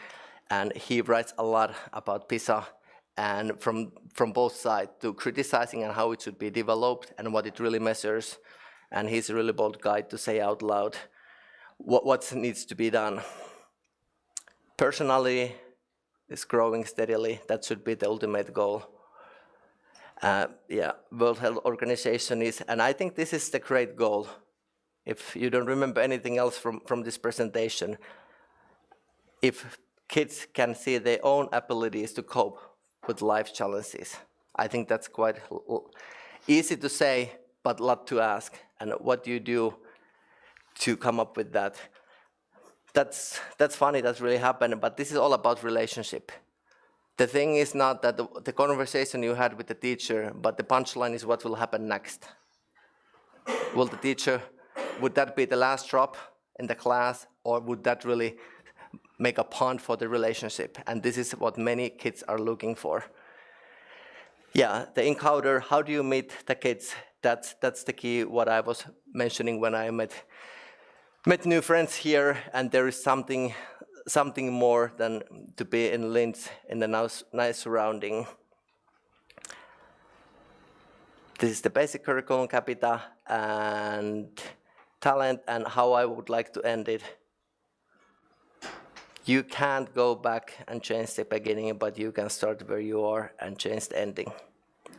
and he writes a lot about PISA, and from both sides, to criticizing and how it should be developed and what it really measures. And he's a really bold guy to say out loud what needs to be done. Personality is growing steadily. That should be the ultimate goal. World Health Organization is, and I think this is the great goal. If you don't remember anything else from this presentation, if kids can see their own abilities to cope with life challenges, I think that's quite easy to say, but a lot to ask. And what do you do to come up with that? That's funny, that's really happened, but this is all about relationship. the thing is not that the conversation you had with the teacher, but the punchline is what will happen next. Will the teacher, would that be the last drop in the class, or would that really make a pond for the relationship? And this is what many kids are looking for. Yeah, the encounter, how do you meet the kids? That's the key, what I was mentioning when I met new friends here, and there is something more than to be in Linz in a nice surrounding. This is the basic curriculum capita and talent, and how I would like to end it. You can't go back and change the beginning, but you can start where you are and change the ending.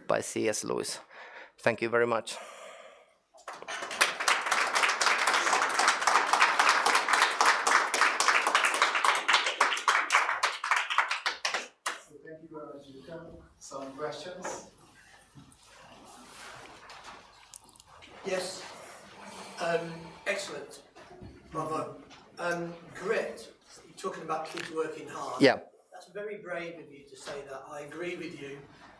By C.S. Lewis. Thank you very much. Thank you very much, Jutta. Some questions? Yes. Excellent. Bravo. Grit. You're talking about kids working hard. Yeah. That's very brave of you to say that. I agree with you.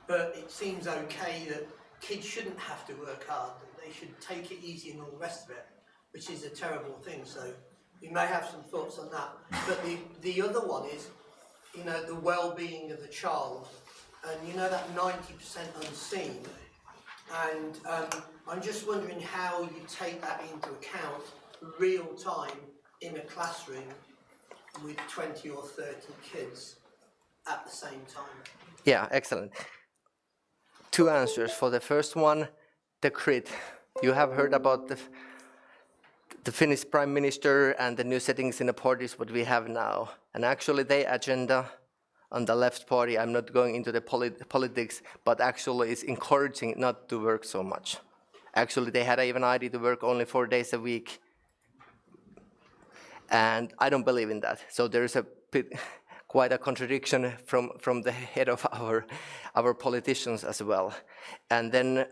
But it seems okay that kids shouldn't have to work hard. That they should take it easy and all the rest of it, which is a terrible thing. So you may have some thoughts on that. But the other one is, you know, the well-being of the child. And you know that 90% unseen. And I'm just wondering how you take that into account real time in a classroom with 20 or 30 kids at the same time. Yeah, excellent. 2 answers. For the first one, the grid. You have heard about the Finnish Prime Minister and the new settings in the parties what we have now. And actually their agenda on the left party, I'm not going into the politics, but actually is encouraging not to work so much. Actually, they had even an idea to work only 4 days a week. And I don't believe in that. So there is quite a contradiction from the head of our politicians as well. And then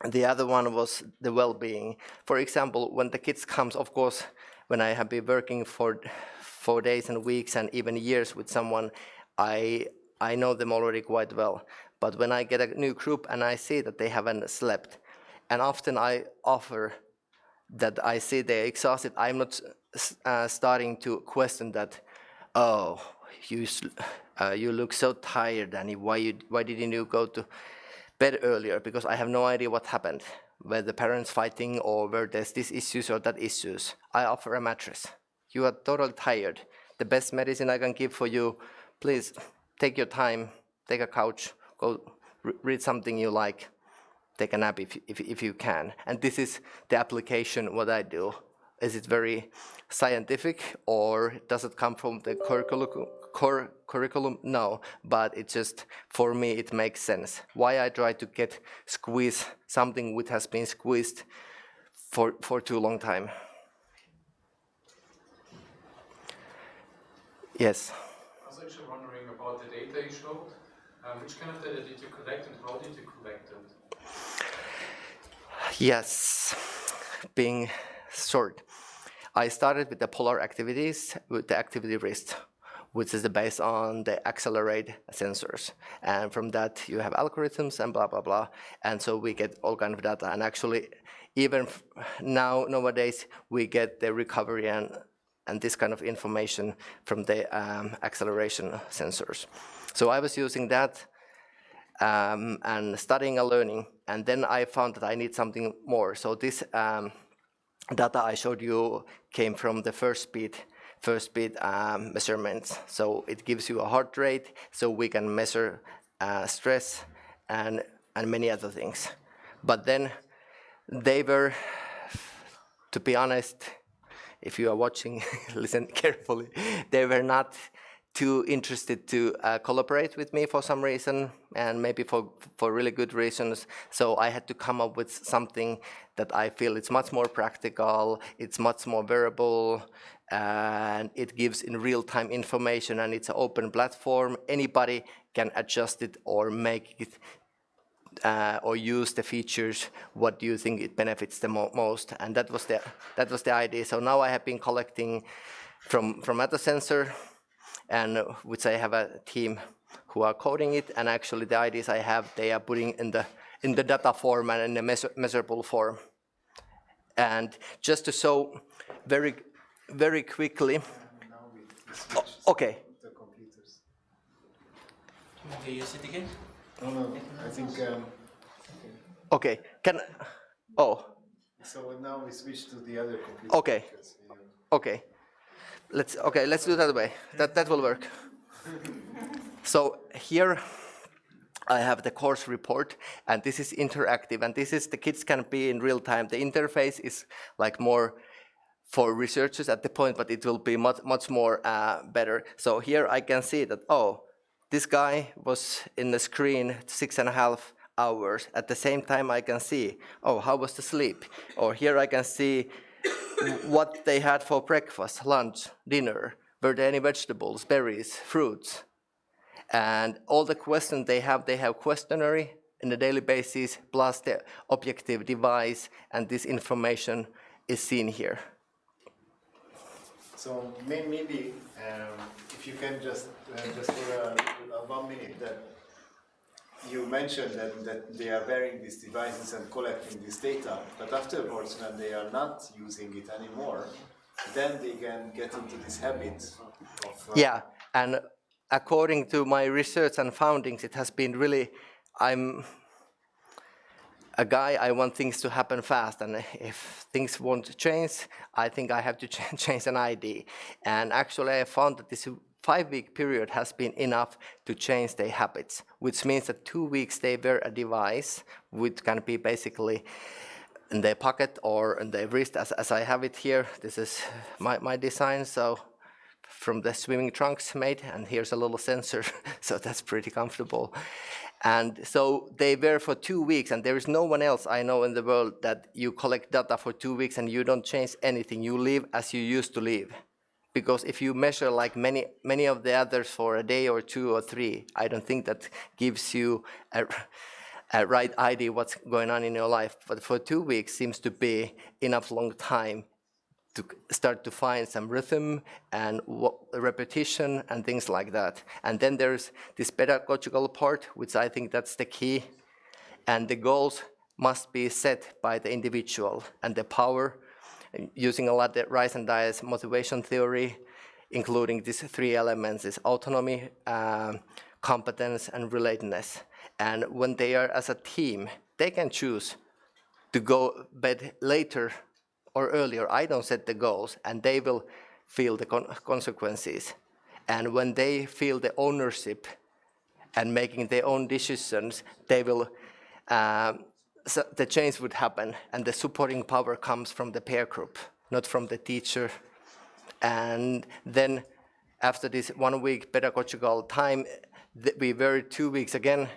the other one was the well-being. For example, when the kids comes, of course, when I have been working for 4 days and weeks and even years with someone, I know them already quite well. But when I get a new group and I see that they haven't slept, and often I offer that I see they're exhausted, I'm not starting to question that, oh, you look so tired, Danny, why didn't you go to bed earlier? Because I have no idea what happened, where the parents fighting or where there's this issues or that issues. I offer a mattress. You are totally tired. The best medicine I can give for you, please take your time, take a couch, go read something you like, take a nap if you can. And this is the application, what I do. Is it very scientific, or does it come from the curriculum? No, but it just, for me, it makes sense. Why I try to squeeze something which has been squeezed for too long time. Yes? I was actually wondering about the data you showed. Which kind of data did you collect and how did you collect it? Yes, being short. I started with the polar activities with the activity wrist, which is based on the accelerate sensors. And from that, you have algorithms and blah, blah, blah. And so we get all kind of data. And actually, even nowadays, we get the recovery and this kind of information from the acceleration sensors. So I was using that and studying and learning. And then I found that I need something more. So this data I showed you came from the first speed measurements. So it gives you a heart rate, so we can measure stress and many other things. But then they were, to be honest, if you are watching, listen carefully, they were not too interested to collaborate with me for some reason, and maybe for really good reasons. So I had to come up with something that I feel it's much more practical, it's much more wearable, and it gives in real-time information, and it's an open platform. Anybody can adjust it or make it or use the features. What do you think it benefits the most? And that was the idea. So now I have been collecting from other sensor, and which I have a team who are coding it, and actually the ideas I have, they are putting in the data form and in the measurable form. And just to show very quickly, okay. The computers. Do you use it again? No, I think. Okay, So now we switch to the other computer. Okay. Okay. Let's do it that way. That will work. So here I have the course report, and this is interactive, and this is the kids can be in real time. The interface is like more for researchers at the point, but it will be much more better. So here I can see that, this guy was in the screen 6.5 hours. At the same time I can see, how was the sleep? Or here I can see what they had for breakfast, lunch, dinner. Were there any vegetables, berries, fruits? And all the questions they have questionnaire on a daily basis, plus the objective device, and this information is seen here. So maybe if you can just for 1 minute, that you mentioned that they are wearing these devices and collecting this data, but afterwards when they are not using it anymore, then they can get into this habit of... Yeah, and according to my research and findings, it has been really, I'm a guy, I want things to happen fast, and if things won't change, I think I have to change an ID. And actually I found that this 5-week period has been enough to change their habits, which means that 2 weeks they wear a device, which can be basically in their pocket or in their wrist, as I have it here. This is my design, so from the swimming trunks made, and here's a little sensor, so that's pretty comfortable. And so they wear for 2 weeks, and there is no one else I know in the world that you collect data for 2 weeks and you don't change anything. You live as you used to live. Because if you measure like many of the others for a day or 2 or 3, I don't think that gives you a right idea what's going on in your life. But for 2 weeks seems to be enough long time to start to find some rhythm and repetition and things like that. And then there's this pedagogical part, which I think that's the key. And the goals must be set by the individual, and the power, using a lot of Rice and Dyer's motivation theory, including these 3 elements, is autonomy, competence, and relatedness. And when they are as a team, they can choose to go bed later or earlier. I don't set the goals, and they will feel the consequences. And when they feel the ownership and making their own decisions, they will, so the change would happen, and the supporting power comes from the peer group, not from the teacher. And then after this 1 week pedagogical time, we were 2 weeks again,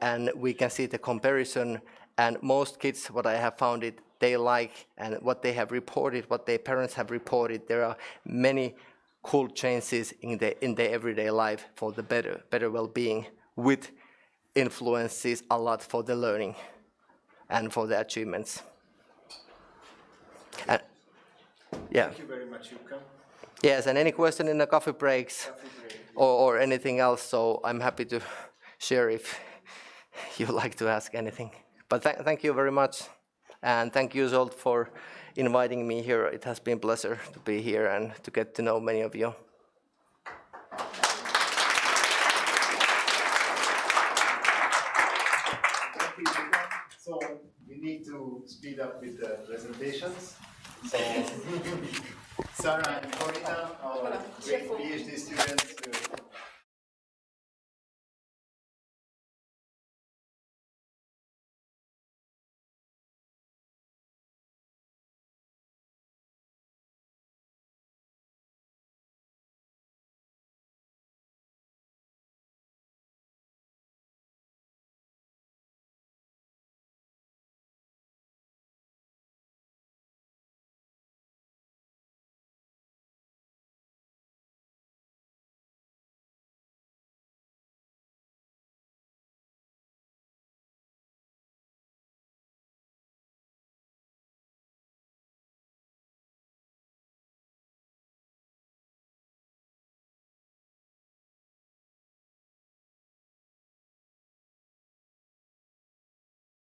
and we can see the comparison. And most kids, what I have found it, they like, and what they have reported, what their parents have reported, there are many cool changes in their everyday life for the better well-being, with influences a lot for the learning and for the achievements. And, yeah. Thank you very much, Jukka. Yes, and any question in the coffee breaks or anything else, so I'm happy to share if you like to ask anything. But thank you very much, and thank you, Zolt, for inviting me here. It has been a pleasure to be here and to get to know many of you. Thank you, Jukka. So we need to speed up with the presentations. So Sarah and Corina, our great PhD students, will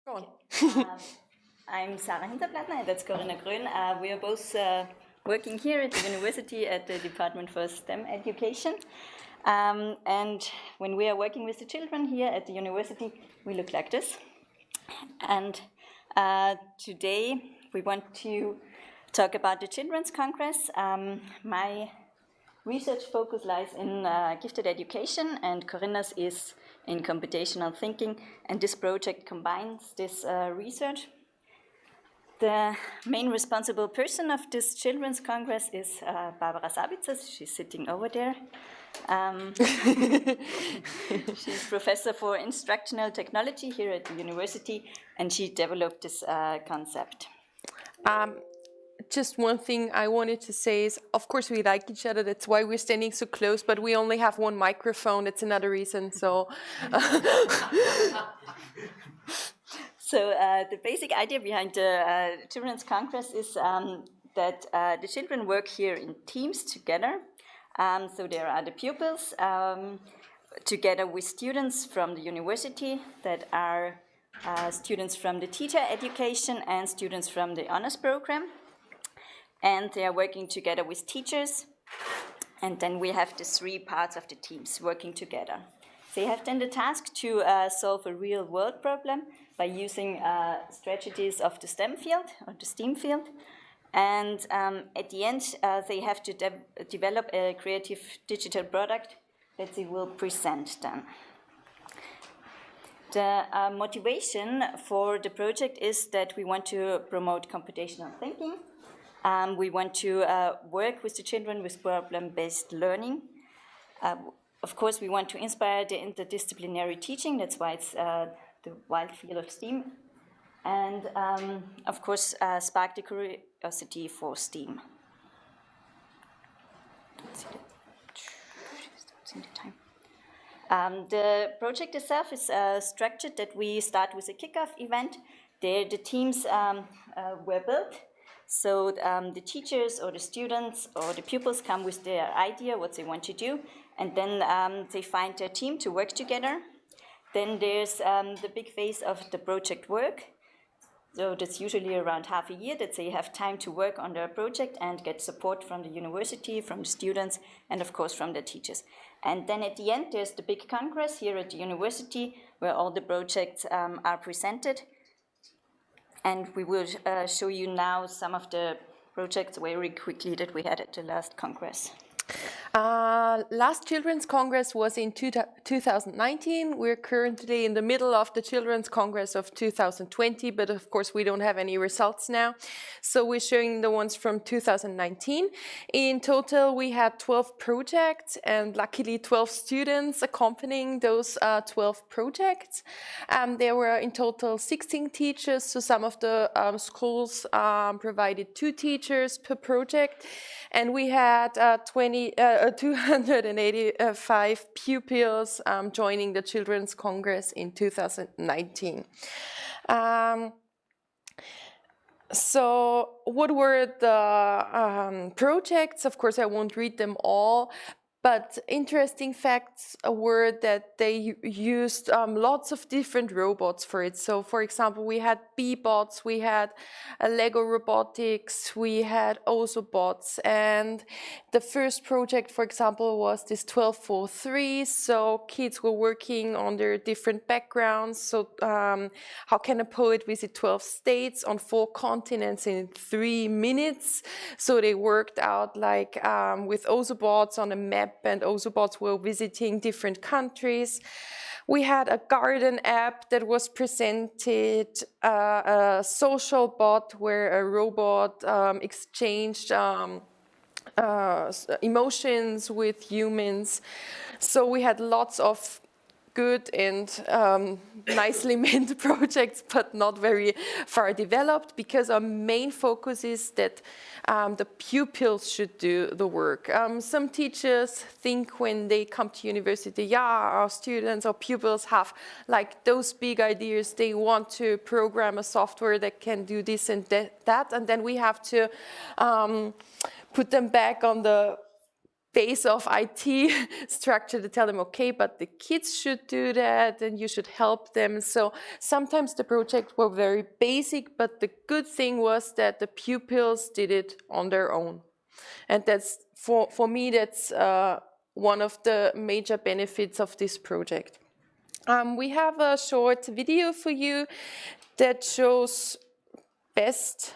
Go on. I'm Sarah Hinterblattner and that's Corinna Grön. We are both working here at the university at the Department for STEM Education. And when we are working with the children here at the university, we look like this. And today we want to talk about the Children's Congress. My research focus lies in gifted education, and Corinna's is in computational thinking, and this project combines this research. The main responsible person of this Children's Congress is Barbara Sabitzer. She's sitting over there. She's professor for instructional technology here at the university, and she developed this concept. Just one thing I wanted to say is, of course, we like each other. That's why we're standing so close, but we only have one microphone. That's another reason. So, the basic idea behind the Children's Congress is that the children work here in teams together. So there are the pupils together with students from the university that are students from the teacher education and students from the honors program. And they are working together with teachers. And then we have the three parts of the teams working together. They have then the task to solve a real world problem by using strategies of the STEM field or the STEAM field. And at the end, they have to develop a creative digital product that they will present then. The motivation for the project is that we want to promote computational thinking. We want to work with the children with problem-based learning. Of course, we want to inspire the interdisciplinary teaching. That's why it's the wild field of STEAM. And, of course, spark the curiosity for STEAM. The project itself is structured that we start with a kickoff event. There the teams were built. So the teachers or the students or the pupils come with their idea, what they want to do, and then they find their team to work together. Then there's the big phase of the project work. So that's usually around half a year that they have time to work on their project and get support from the university, from the students, and of course from the teachers. And then at the end, there's the big congress here at the university where all the projects are presented. And we will show you now some of the projects very quickly that we had at the last congress. Last Children's Congress was in 2019. We're currently in the middle of the Children's Congress of 2020, but of course we don't have any results now. So we're showing the ones from 2019. In total, we had 12 projects and luckily 12 students accompanying those 12 projects. There were in total 16 teachers, so some of the schools provided 2 teachers per project. And we had 285 pupils joining the Children's Congress in 2019. So what were the projects? Of course, I won't read them all. But interesting facts were that they used lots of different robots for it. So, for example, we had bee-bots, we had Lego robotics, we had Ozobots. And the first project, for example, was this 1243. So kids were working on their different backgrounds. So how can a poet visit 12 states on 4 continents in 3 minutes? So they worked out like with Ozobots on a map, and Ozobots were visiting different countries. We had a garden app that was presented, a social bot where a robot exchanged emotions with humans. So we had lots of good and nicely meant projects, but not very far developed, because our main focus is that the pupils should do the work. Some teachers think when they come to university, yeah, our students or pupils have like those big ideas. They want to program a software that can do this and that, and then we have to put them back on the base of IT structure to tell them, okay, but the kids should do that and you should help them. So sometimes the projects were very basic, but the good thing was that the pupils did it on their own. And that's, for me, that's one of the major benefits of this project. We have a short video for you that shows best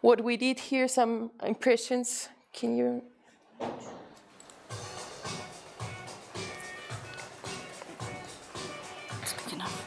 what we did here, some impressions. Can you? It's big enough.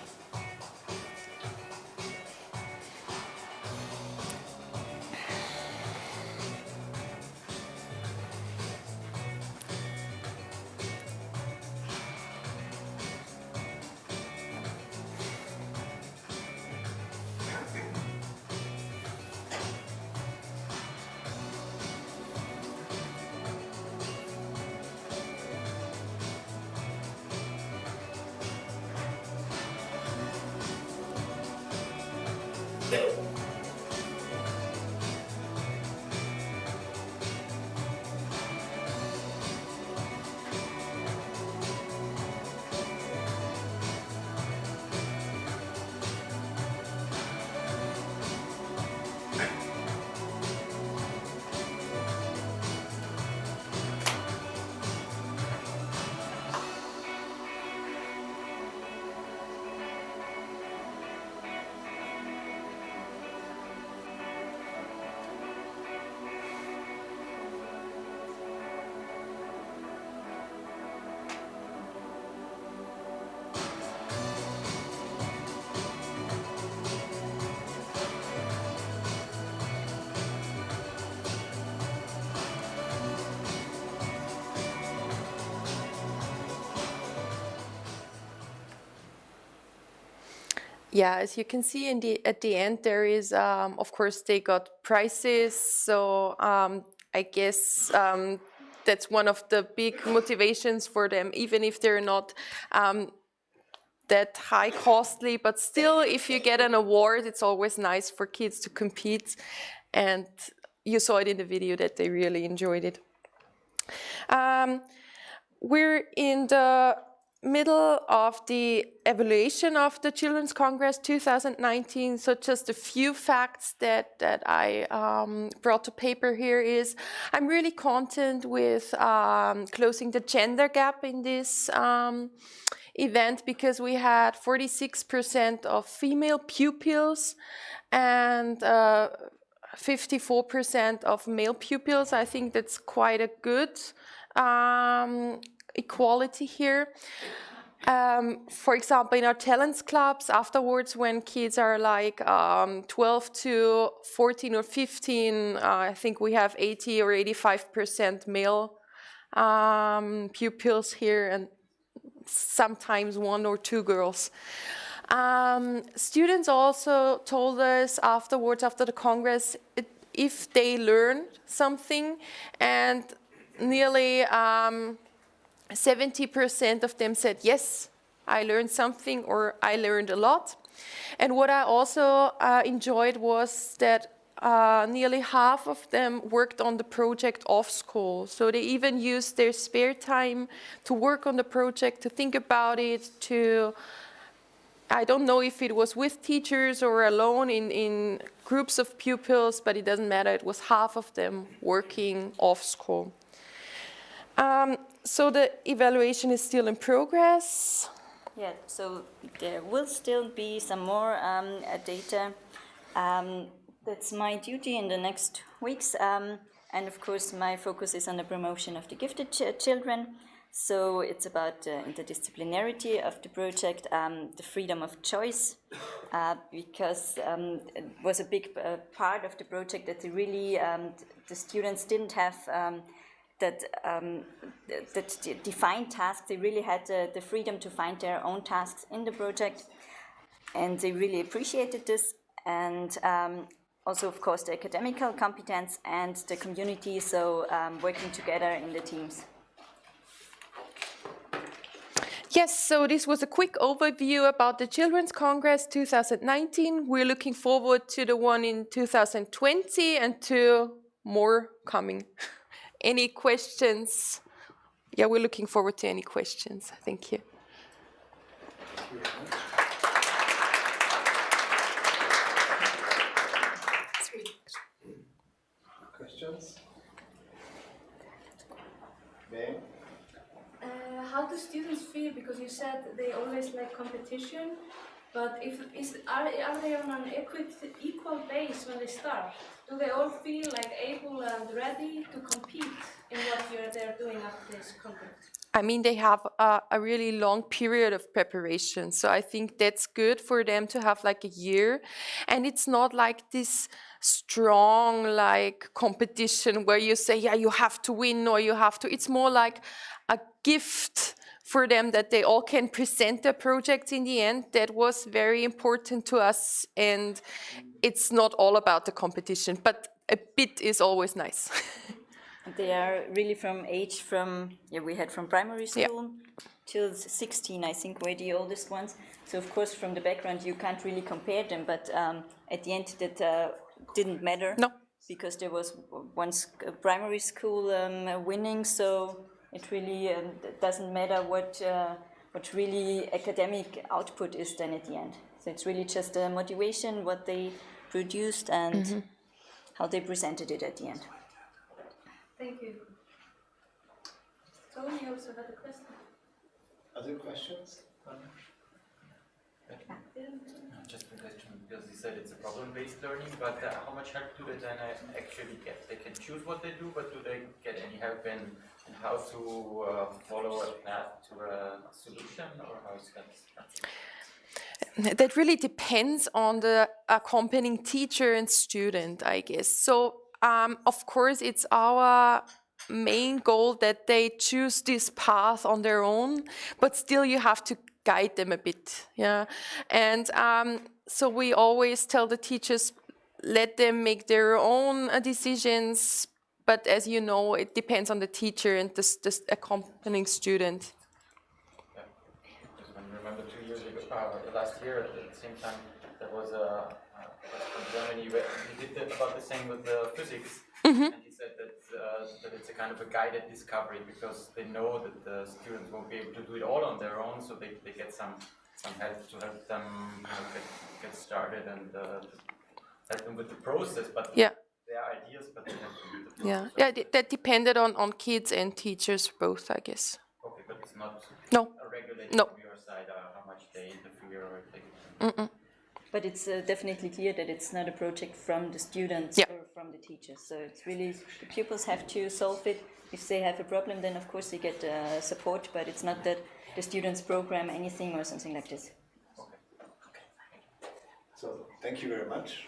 Yeah, as you can see at the end, there is, of course, they got prizes. So I guess that's one of the big motivations for them, even if they're not that high costly. But still, if you get an award, it's always nice for kids to compete. And you saw it in the video that they really enjoyed it. We're in the middle of the evaluation of the Children's Congress 2019. So just a few facts that I brought to paper here is I'm really content with closing the gender gap in this event, because we had 46% of female pupils and 54% of male pupils. I think that's quite a good equality here. For example, in our talents clubs, afterwards, when kids are like 12 to 14 or 15, I think we have 80 or 85% male pupils here, and sometimes 1 or 2 girls. Students also told us afterwards, after the Congress, if they learned something, and nearly 70% of them said, yes, I learned something, or I learned a lot. And what I also enjoyed was that nearly half of them worked on the project off school. So they even used their spare time to work on the project, to think about it, I don't know if it was with teachers or alone in groups of pupils, but it doesn't matter. It was half of them working off school. So the evaluation is still in progress. Yeah, so there will still be some more data. That's my duty in the next weeks. And of course, my focus is on the promotion of the gifted children. So it's about the interdisciplinarity of the project, the freedom of choice, because it was a big part of the project that they really, the students didn't have that defined tasks. They really had the freedom to find their own tasks in the project, and they really appreciated this. And also, of course, the academical competence and the community, so working together in the teams. Yes, so this was a quick overview about the Children's Congress 2019. We're looking forward to the one in 2020 and to more coming any questions? Yeah, we're looking forward to any questions. Thank you. Questions? Ben? How do students feel? Because you said they always like competition, but are they on an equal base when they start? Do they all feel like able and ready to compete in what they're doing after this content? I mean, they have a really long period of preparation. So I think that's good for them to have like a year. And it's not like this strong like competition where you say, yeah, you have to win or you have to. It's more like a gift for them that they all can present their projects in the end. That was very important to us. And it's not all about the competition, but a bit is always nice. They are really from we had from primary school till 16, I think, were the oldest ones. So of course from the background you can't really compare them, but at the end that didn't matter. No. Because there was once primary school winning, so it really doesn't matter what really academic output is then at the end. So it's really just a motivation, what they produced and how they presented it at the end. Thank you. Tony also had a question. Other questions? Just a question, because you said it's a problem-based learning, but how much help do they then actually get? They can choose what they do, but do they get any help in how to follow a path to a solution, or how is that? That really depends on the accompanying teacher and student, I guess. So, of course, it's our main goal that they choose this path on their own, but still you have to guide them a bit, yeah. And so we always tell the teachers, let them make their own decisions, but as you know, it depends on the teacher and the accompanying student. I remember 2 years ago, last year at the same time, there was a from Germany where he did about the same with the physics, and he said that it's a kind of a guided discovery because they know that the students won't be able to do it all on their own, so they get some help to help them get started and help them with the process, but their ideas, but they have to do the process. Yeah, that depended on kids and teachers both, I guess. Okay, but it's not a regulated from your side how much they interfere or if they... But it's definitely clear that it's not a project from the students or from the teachers. So it's really, the pupils have to solve it. If they have a problem, then of course they get support, but it's not that the students program anything or something like this. Okay. So, thank you very much.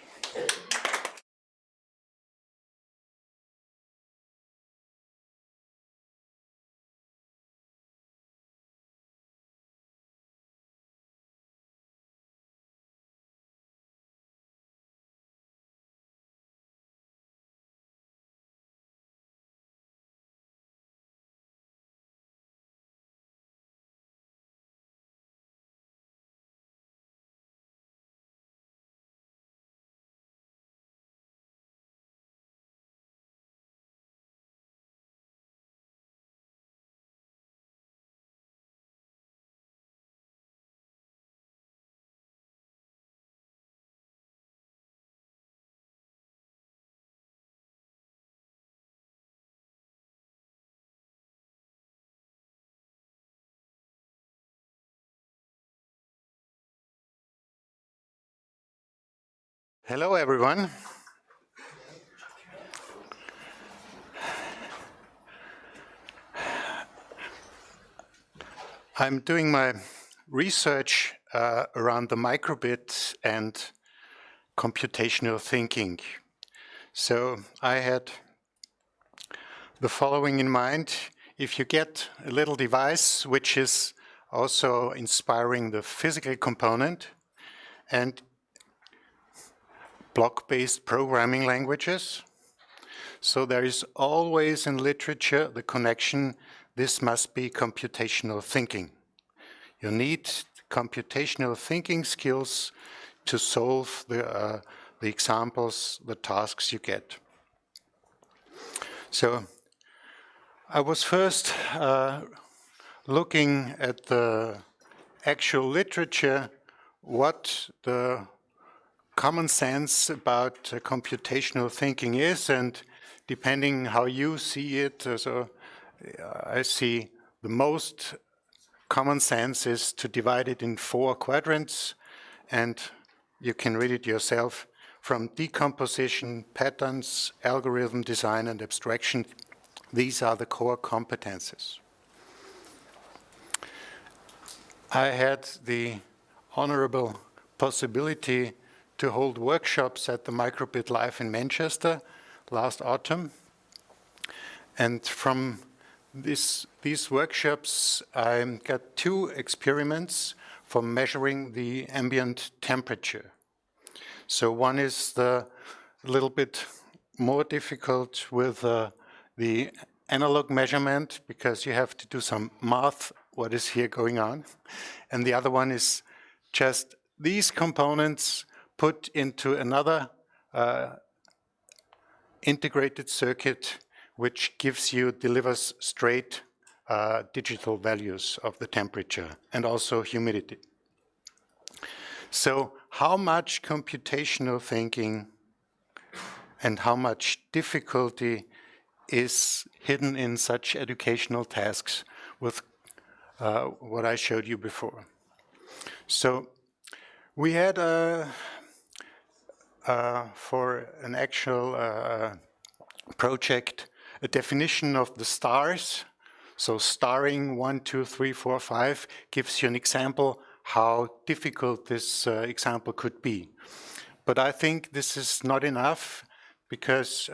Hello, everyone. I'm doing my research around the microbit and computational thinking. So I had the following in mind. If you get a little device which is also inspiring the physical component and block-based programming languages, so there is always in literature the connection, this must be computational thinking. You need computational thinking skills to solve the examples, the tasks you get. So I was first looking at the actual literature, what the common sense about computational thinking is, and depending how you see it, I see the most common sense is to divide it in 4 quadrants, and you can read it yourself, from decomposition, patterns, algorithm design, and abstraction. These are the core competences. I had the honorable possibility to hold workshops at the Microbit Live in Manchester last autumn. And from these workshops, I got 2 experiments for measuring the ambient temperature. So one is a little bit more difficult with the analog measurement, because you have to do some math, what is here going on. And the other one is just these components put into another integrated circuit, which delivers straight digital values of the temperature and also humidity. So how much computational thinking and how much difficulty is hidden in such educational tasks with what I showed you before. So we had for an actual project a definition of the stars. So starring 1, 2, 3, 4, 5 gives you an example how difficult this example could be. But I think this is not enough, because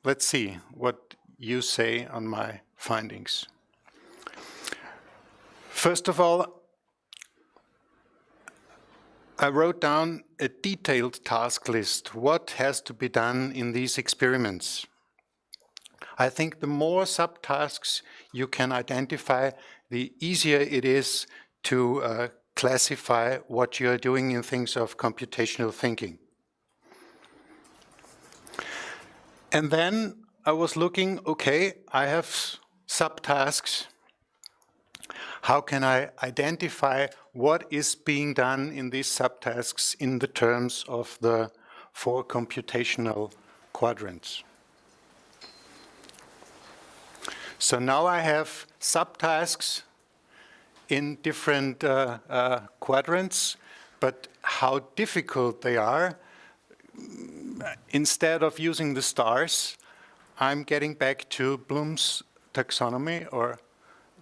let's see what you say on my findings. First of all, I wrote down a detailed task list, what has to be done in these experiments. I think the more subtasks you can identify, the easier it is to classify what you're doing in things of computational thinking. And then I was looking, okay, I have subtasks. How can I identify what is being done in these subtasks in the terms of the 4 computational quadrants? So now I have subtasks in different quadrants, but how difficult they are, instead of using the stars, I'm getting back to Bloom's taxonomy, or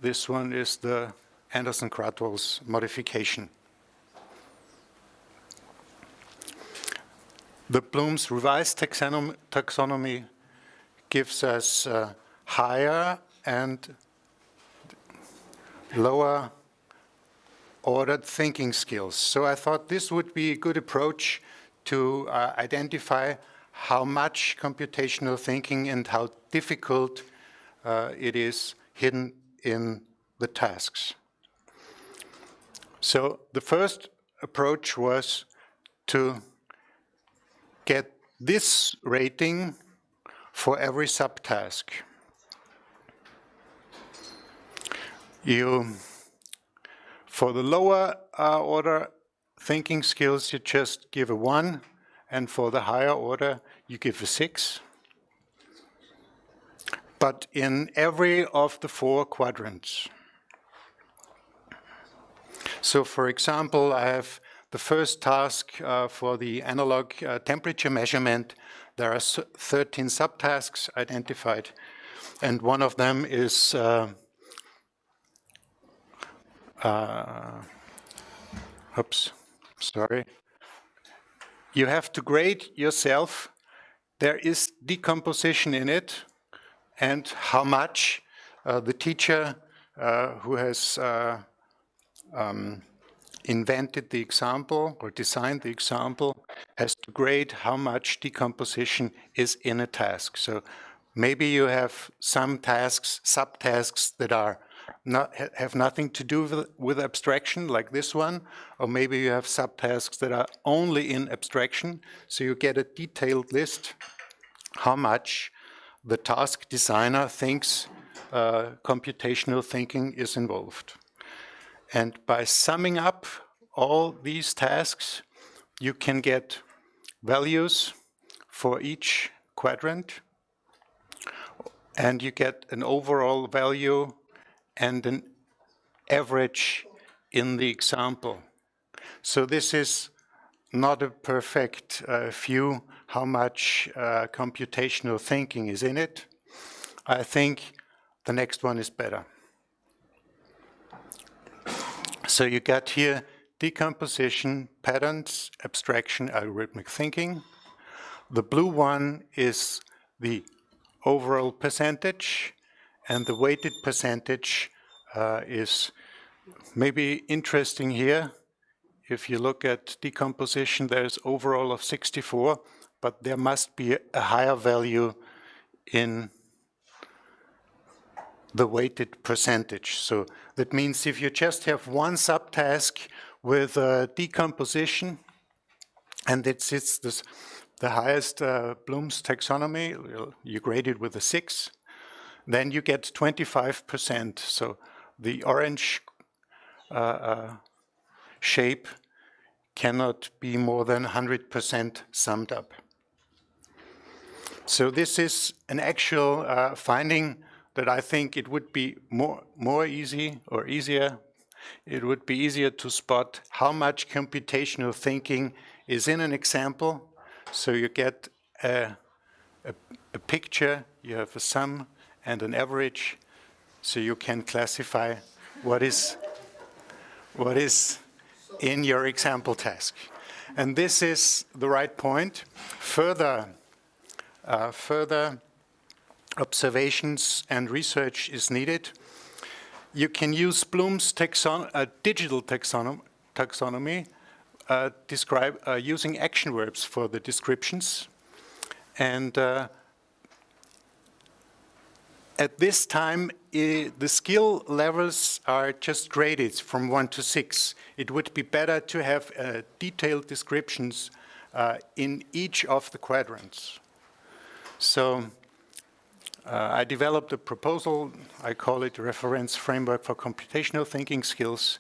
this one is the Anderson-Krathwohl's modification. The Bloom's revised taxonomy gives us higher and lower ordered thinking skills. So I thought this would be a good approach to identify how much computational thinking and how difficult it is hidden in the tasks. So the first approach was to get this rating for every subtask. For the lower order thinking skills, you just give a 1, and for the higher order, you give a 6. But in every of the 4 quadrants. So for example, I have the first task for the analog temperature measurement. There are 13 subtasks identified, and one of them is you have to grade yourself. There is decomposition in it, and how much the teacher who has invented the example or designed the example has to grade how much decomposition is in a task. So maybe you have some tasks, subtasks that have nothing to do with abstraction, like this one, or maybe you have subtasks that are only in abstraction. So you get a detailed list how much the task designer thinks computational thinking is involved. And by summing up all these tasks, you can get values for each quadrant, and you get an overall value and an average in the example. So this is not a perfect view how much computational thinking is in it. I think the next one is better. So you got here decomposition, patterns, abstraction, algorithmic thinking. The blue one is the overall percentage, and the weighted percentage is maybe interesting here. If you look at decomposition, there's overall of 64, but there must be a higher value in the weighted percentage. So that means if you just have one subtask with decomposition, and it's the highest Bloom's taxonomy, you grade it with a 6, then you get 25%. So the orange shape cannot be more than 100% summed up. So this is an actual finding that I think it would be more easy or easier. It would be easier to spot how much computational thinking is in an example. So you get a picture, you have a sum and an average, so you can classify what is in your example task. And this is the right point. Further observations and research is needed. You can use Bloom's digital taxonomy, using action verbs for the descriptions. And at this time, the skill levels are just graded from 1 to 6. It would be better to have detailed descriptions in each of the quadrants. So I developed a proposal. I call it Reference Framework for Computational Thinking Skills.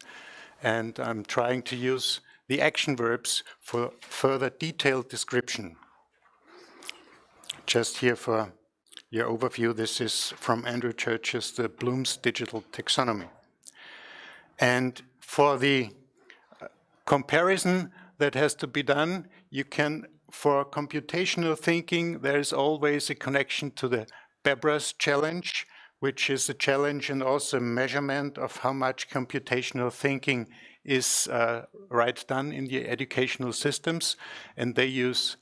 And I'm trying to use the action verbs for further detailed description. Just here for your overview, this is from Andrew Church's The Bloom's Digital Taxonomy. And for the comparison that has to be done, you can, for computational thinking, there is always a connection to the Bebras challenge, which is a challenge and also a measurement of how much computational thinking is right done in the educational systems. And they use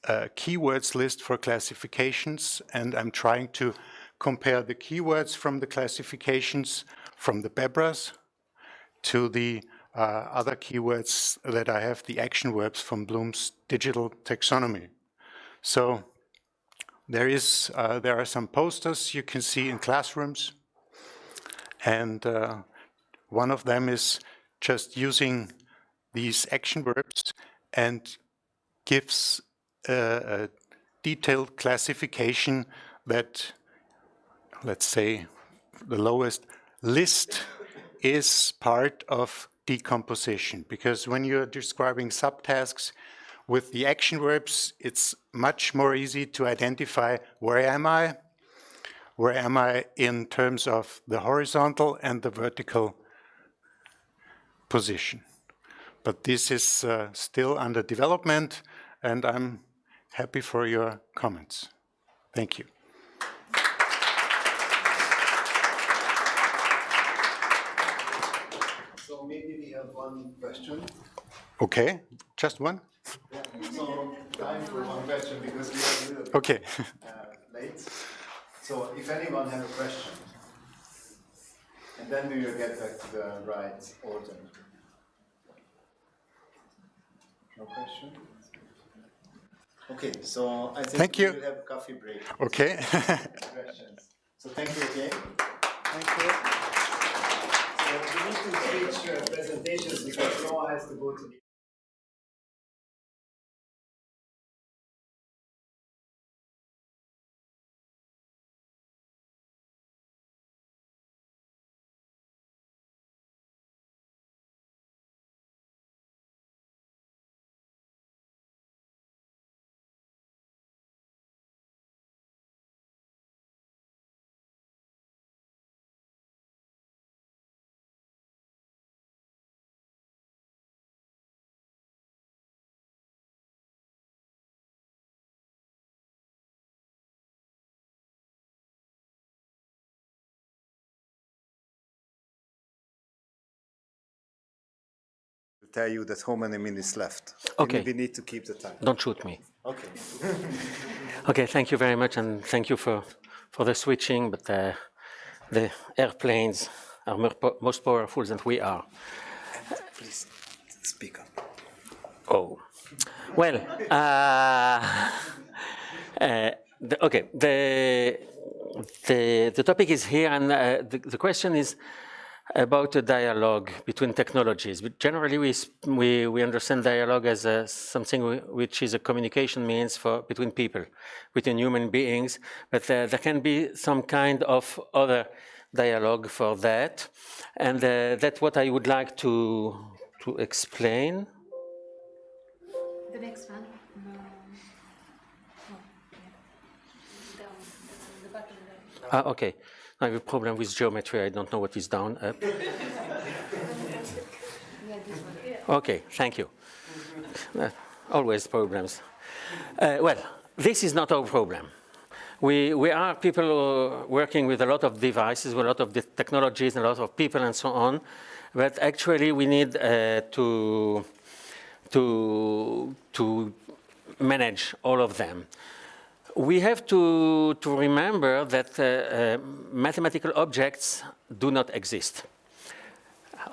a keywords list for classifications, and I'm trying to compare the keywords from the classifications from the Bebras to the other keywords that I have, the action verbs from Bloom's digital taxonomy. So there are some posters you can see in classrooms, and one of them is just using these action verbs and gives a detailed classification that, let's say, the lowest list is part of decomposition. Because when you're describing subtasks with the action verbs, it's much more easy to identify where am I in terms of the horizontal and the vertical position. But this is still under development, and I'm happy for your comments. Thank you. So maybe we have one question. Okay, just one? Yeah. So time for one question because we are a little bit okay. Late. So if anyone has a question, and then we will get back to the right order. No question? Okay, so I think we will have a coffee break. Okay. Questions. So thank you again. Thank you. So we need to switch presentations because Noah has to go to the tell you that how many minutes left. Okay. We need to keep the time. Don't shoot me. Okay. Okay, thank you very much, and thank you for the switching, but the airplanes are most powerful than we are. And please speak up. Oh, well, the topic is here, and the question is about a dialogue between technologies. But generally, we understand dialogue as something which is a communication means between people, between human beings. But there can be some kind of other dialogue for that, and that's what I would like to explain. The next one. The button there. Okay. I have a problem with geometry. I don't know what is down, up. Okay, thank you. Always problems. Well, this is not our problem. We are people working with a lot of devices, with a lot of technologies, and a lot of people and so on. But actually, we need to manage all of them. We have to remember that mathematical objects do not exist.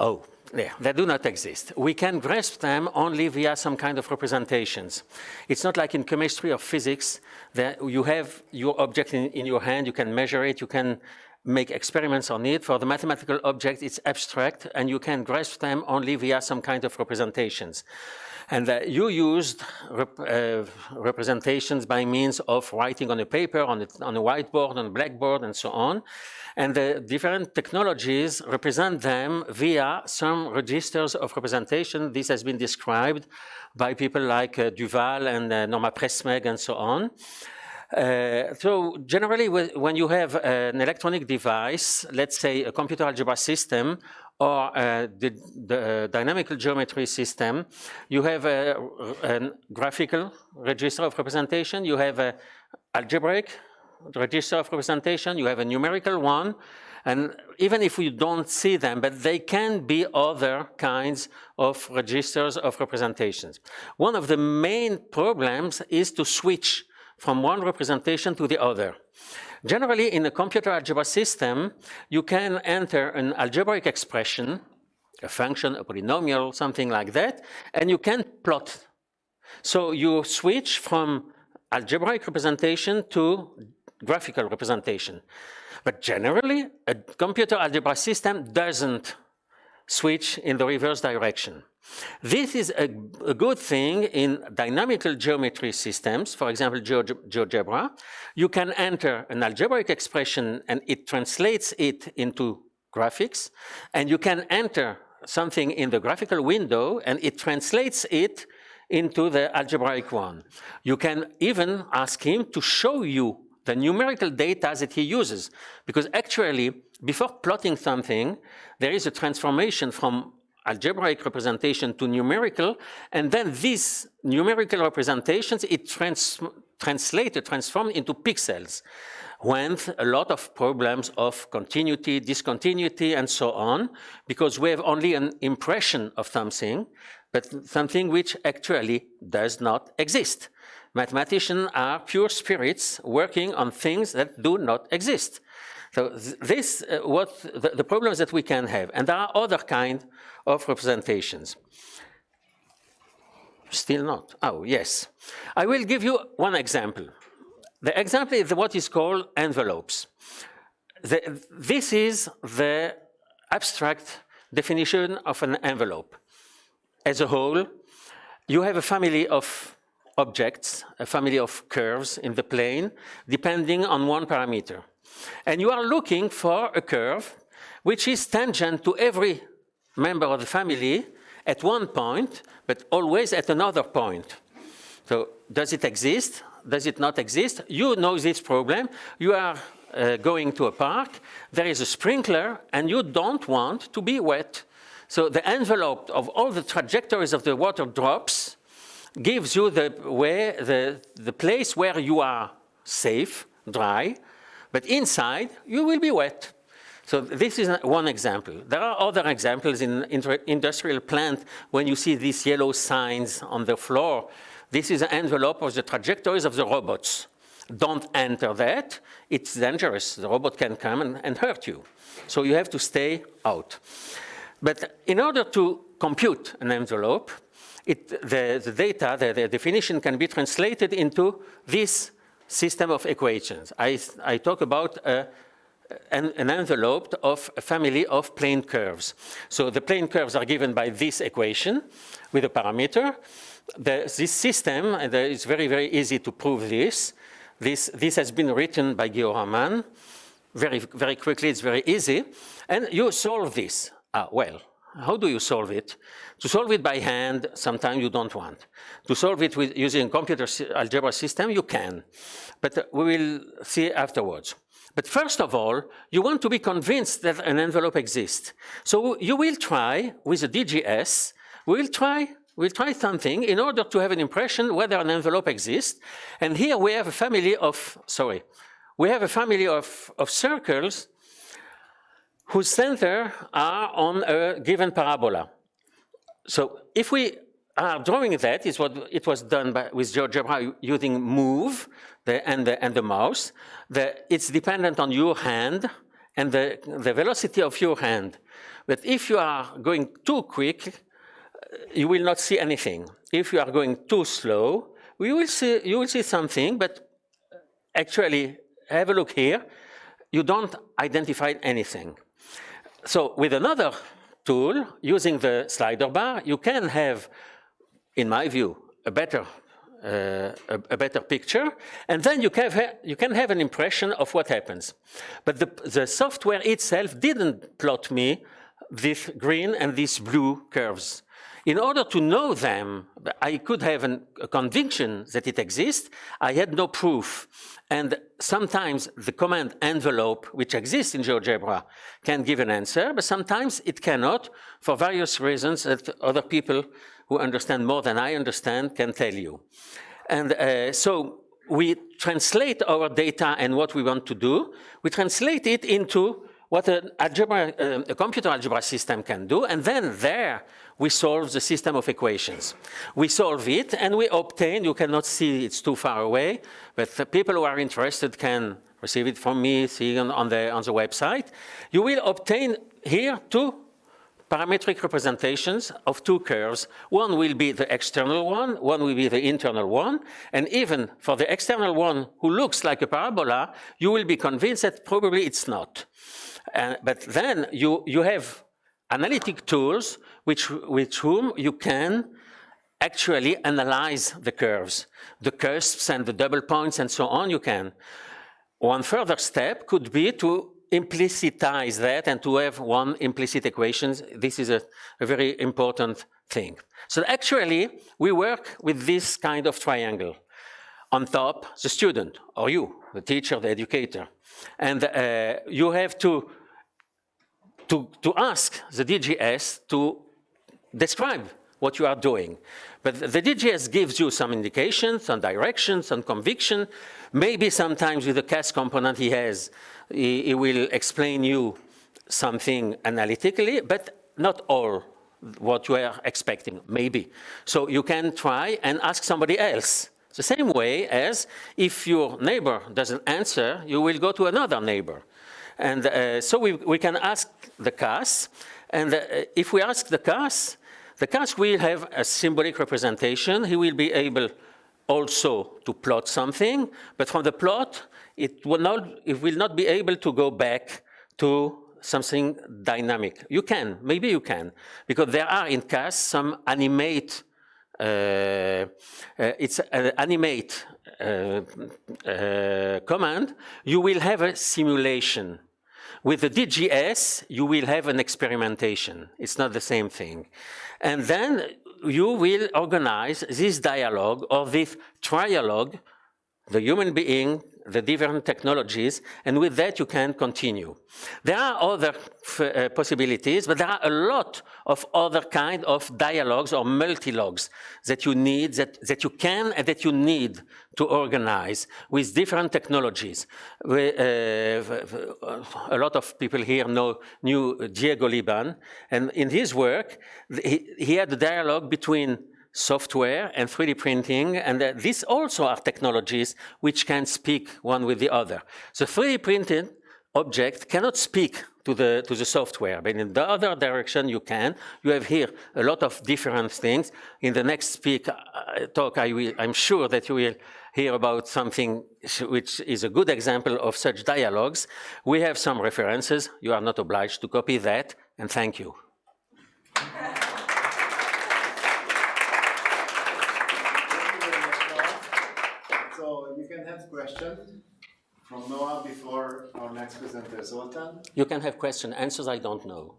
Oh, yeah, they do not exist. We can grasp them only via some kind of representations. It's not like in chemistry or physics that you have your object in your hand, you can measure it, you can make experiments on it. For the mathematical object, it's abstract, and you can grasp them only via some kind of representations. And you used representations by means of writing on a paper, on a whiteboard, on a blackboard, and so on. And the different technologies represent them via some registers of representation. This has been described by people like Duval and Norma Pressmeg and so on. So generally, when you have an electronic device, let's say a computer algebra system, or the dynamical geometry system, you have a graphical register of representation, you have an algebraic register of representation, you have a numerical one, and even if we don't see them, but they can be other kinds of registers of representations. One of the main problems is to switch from one representation to the other. Generally, in a computer algebra system, you can enter an algebraic expression, a function, a polynomial, something like that, and you can plot. So you switch from algebraic representation to graphical representation. But generally, a computer algebra system doesn't switch in the reverse direction. This is a good thing in dynamical geometry systems, for example, GeoGebra. You can enter an algebraic expression and it translates it into graphics, and you can enter something in the graphical window and it translates it into the algebraic one. You can even ask him to show you the numerical data that he uses, because actually, before plotting something, there is a transformation from algebraic representation to numerical, and then these numerical representations, it transformed into pixels, with a lot of problems of continuity, discontinuity, and so on, because we have only an impression of something, but something which actually does not exist. Mathematicians are pure spirits working on things that do not exist. So this what the problems that we can have, and there are other kind of representations. Still not. Oh, yes. I will give you one example. The example is what is called envelopes. This is the abstract definition of an envelope. As a whole, you have a family of objects, a family of curves in the plane, depending on one parameter. And you are looking for a curve which is tangent to every member of the family at one point, but always at another point. So does it exist? Does it not exist? You know this problem. You are going to a park, there is a sprinkler, and you don't want to be wet. So the envelope of all the trajectories of the water drops gives you the place where you are safe, dry, but inside you will be wet. So this is one example. There are other examples in industrial plant when you see these yellow signs on the floor. This is an envelope of the trajectories of the robots. Don't enter that. It's dangerous. The robot can come and hurt you. So you have to stay out. But in order to compute an envelope, the data, the definition can be translated into this system of equations. I talk about an envelope of a family of plane curves. So the plane curves are given by this equation with a parameter. This system, and it's very, very easy to prove this. This has been written by Guillaume Raman. Very, very quickly, it's very easy. And you solve this. Well, how do you solve it? To solve it by hand, sometimes you don't want. To solve it with using computer algebra system, you can. But we will see afterwards. But first of all, you want to be convinced that an envelope exists. So you will try with a DGS, we'll try something in order to have an impression whether an envelope exists. And here we have a family of, circles whose center are on a given parabola. So if we are drawing that, is what it was done with GeoGebra using move and the mouse. It's dependent on your hand and the velocity of your hand. But if you are going too quick, you will not see anything. If you are going too slow, you will see something, but actually, have a look here, you don't identify anything. So with another tool, using the slider bar, you can have, in my view, a better picture, and then you can have an impression of what happens. But the software itself didn't plot me this green and these blue curves. In order to know them, I could have a conviction that it exists. I had no proof. And sometimes the command envelope, which exists in GeoGebra, can give an answer, but sometimes it cannot for various reasons that other people who understand more than I understand can tell you. And so we translate our data and what we want to do. We translate it into what a computer algebra system can do, and then there we solve the system of equations. We solve it, and we obtain, you cannot see, it's too far away, but the people who are interested can receive it from me, see it on the website. You will obtain here two parametric representations of two curves. One will be the external one will be the internal one, and even for the external one who looks like a parabola, you will be convinced that probably it's not. But then you have analytic tools with whom you can actually analyze the curves, the cusps and the double points and so on, you can. One further step could be to implicitize that and to have one implicit equation. This is a very important thing. So actually, we work with this kind of triangle. On top, the student, or you, the teacher, the educator. And you have to ask the DGS to describe what you are doing. But the DGS gives you some indications, some directions, some conviction. Maybe sometimes with the CAS component he will explain you something analytically, but not all what you are expecting, maybe. So you can try and ask somebody else. The same way as if your neighbor doesn't answer, you will go to another neighbor. And so we can ask the CAS, and if we ask the CAS will have a symbolic representation. He will be able also to plot something, but from the plot, it will not be able to go back to something dynamic. You can, maybe you can, because there are in CAS some animate, it's an animate command. You will have a simulation. With the DGS, you will have an experimentation. It's not the same thing. And then you will organize this dialogue or this trialogue, the human being the different technologies, and with that you can continue. There are other possibilities, but there are a lot of other kind of dialogues or multi-logs that you need, that you can and that you need to organize with different technologies. A lot of people here knew Diego Liban, and in his work, he had a dialogue between software and 3D printing, and these also are technologies which can speak one with the other. The 3D printed object cannot speak to the software, but in the other direction you can. You have here a lot of different things. In the next talk, I'm sure that you will hear about something which is a good example of such dialogues. We have some references. You are not obliged to copy that, and thank you. So you can have questions from Noah before our next presenter, Zoltan. You can have questions. Answers I don't know.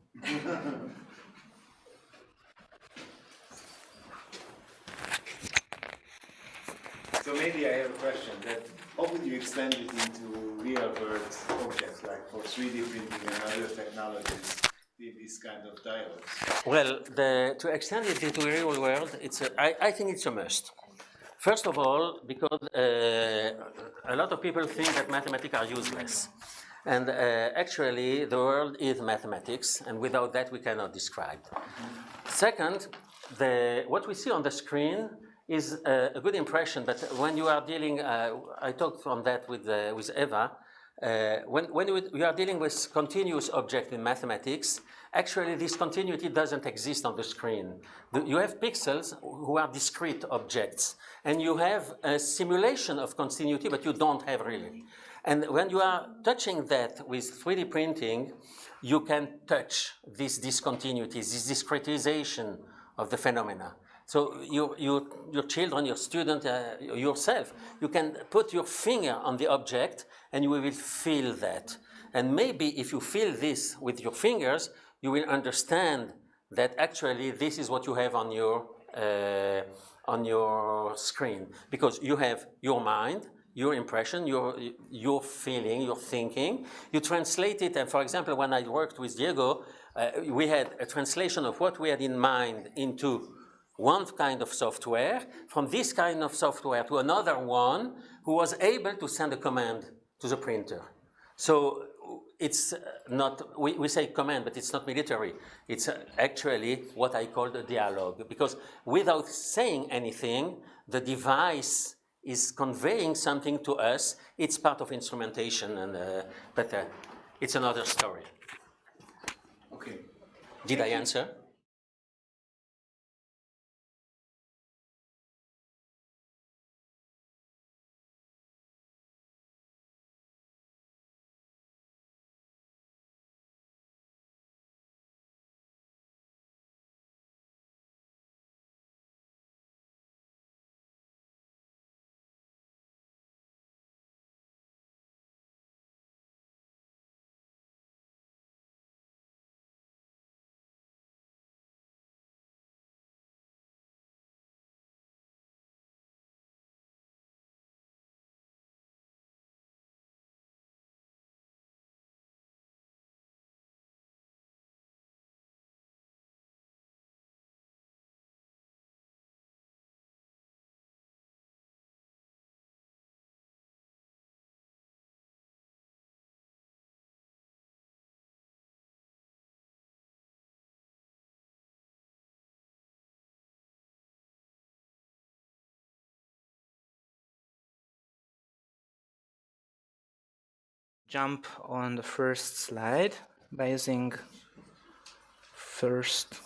So maybe I have a question that how would you extend it into real-world objects, like for 3D printing and other technologies, these kind of dialogues? Well, to extend it into the real world, I think it's a must. First of all, because a lot of people think that mathematics are useless. And actually, the world is mathematics, and without that, we cannot describe. Second, what we see on the screen is a good impression, but when you are dealing, I talked on that with Eva, when we are dealing with continuous object in mathematics, actually this continuity doesn't exist on the screen. You have pixels who are discrete objects, and you have a simulation of continuity, but you don't have really. And when you are touching that with 3D printing, you can touch these discontinuities, this discretization of the phenomena. So your children, your student, yourself, you can put your finger on the object and you will feel that. And maybe if you feel this with your fingers, you will understand that actually this is what you have on your screen. Because you have your mind, your impression, your feeling, your thinking. You translate it, and for example, when I worked with Diego, we had a translation of what we had in mind into one kind of software, from this kind of software to another one, who was able to send a command to the printer. So it's not, we say command, but it's not military. It's actually what I call the dialogue, because without saying anything, the device is conveying something to us. It's part of instrumentation, but it's another story. Okay. Did I answer? Jump on the first slide by using first.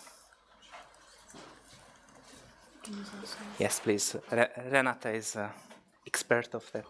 Yes, please. Renata is an expert of that.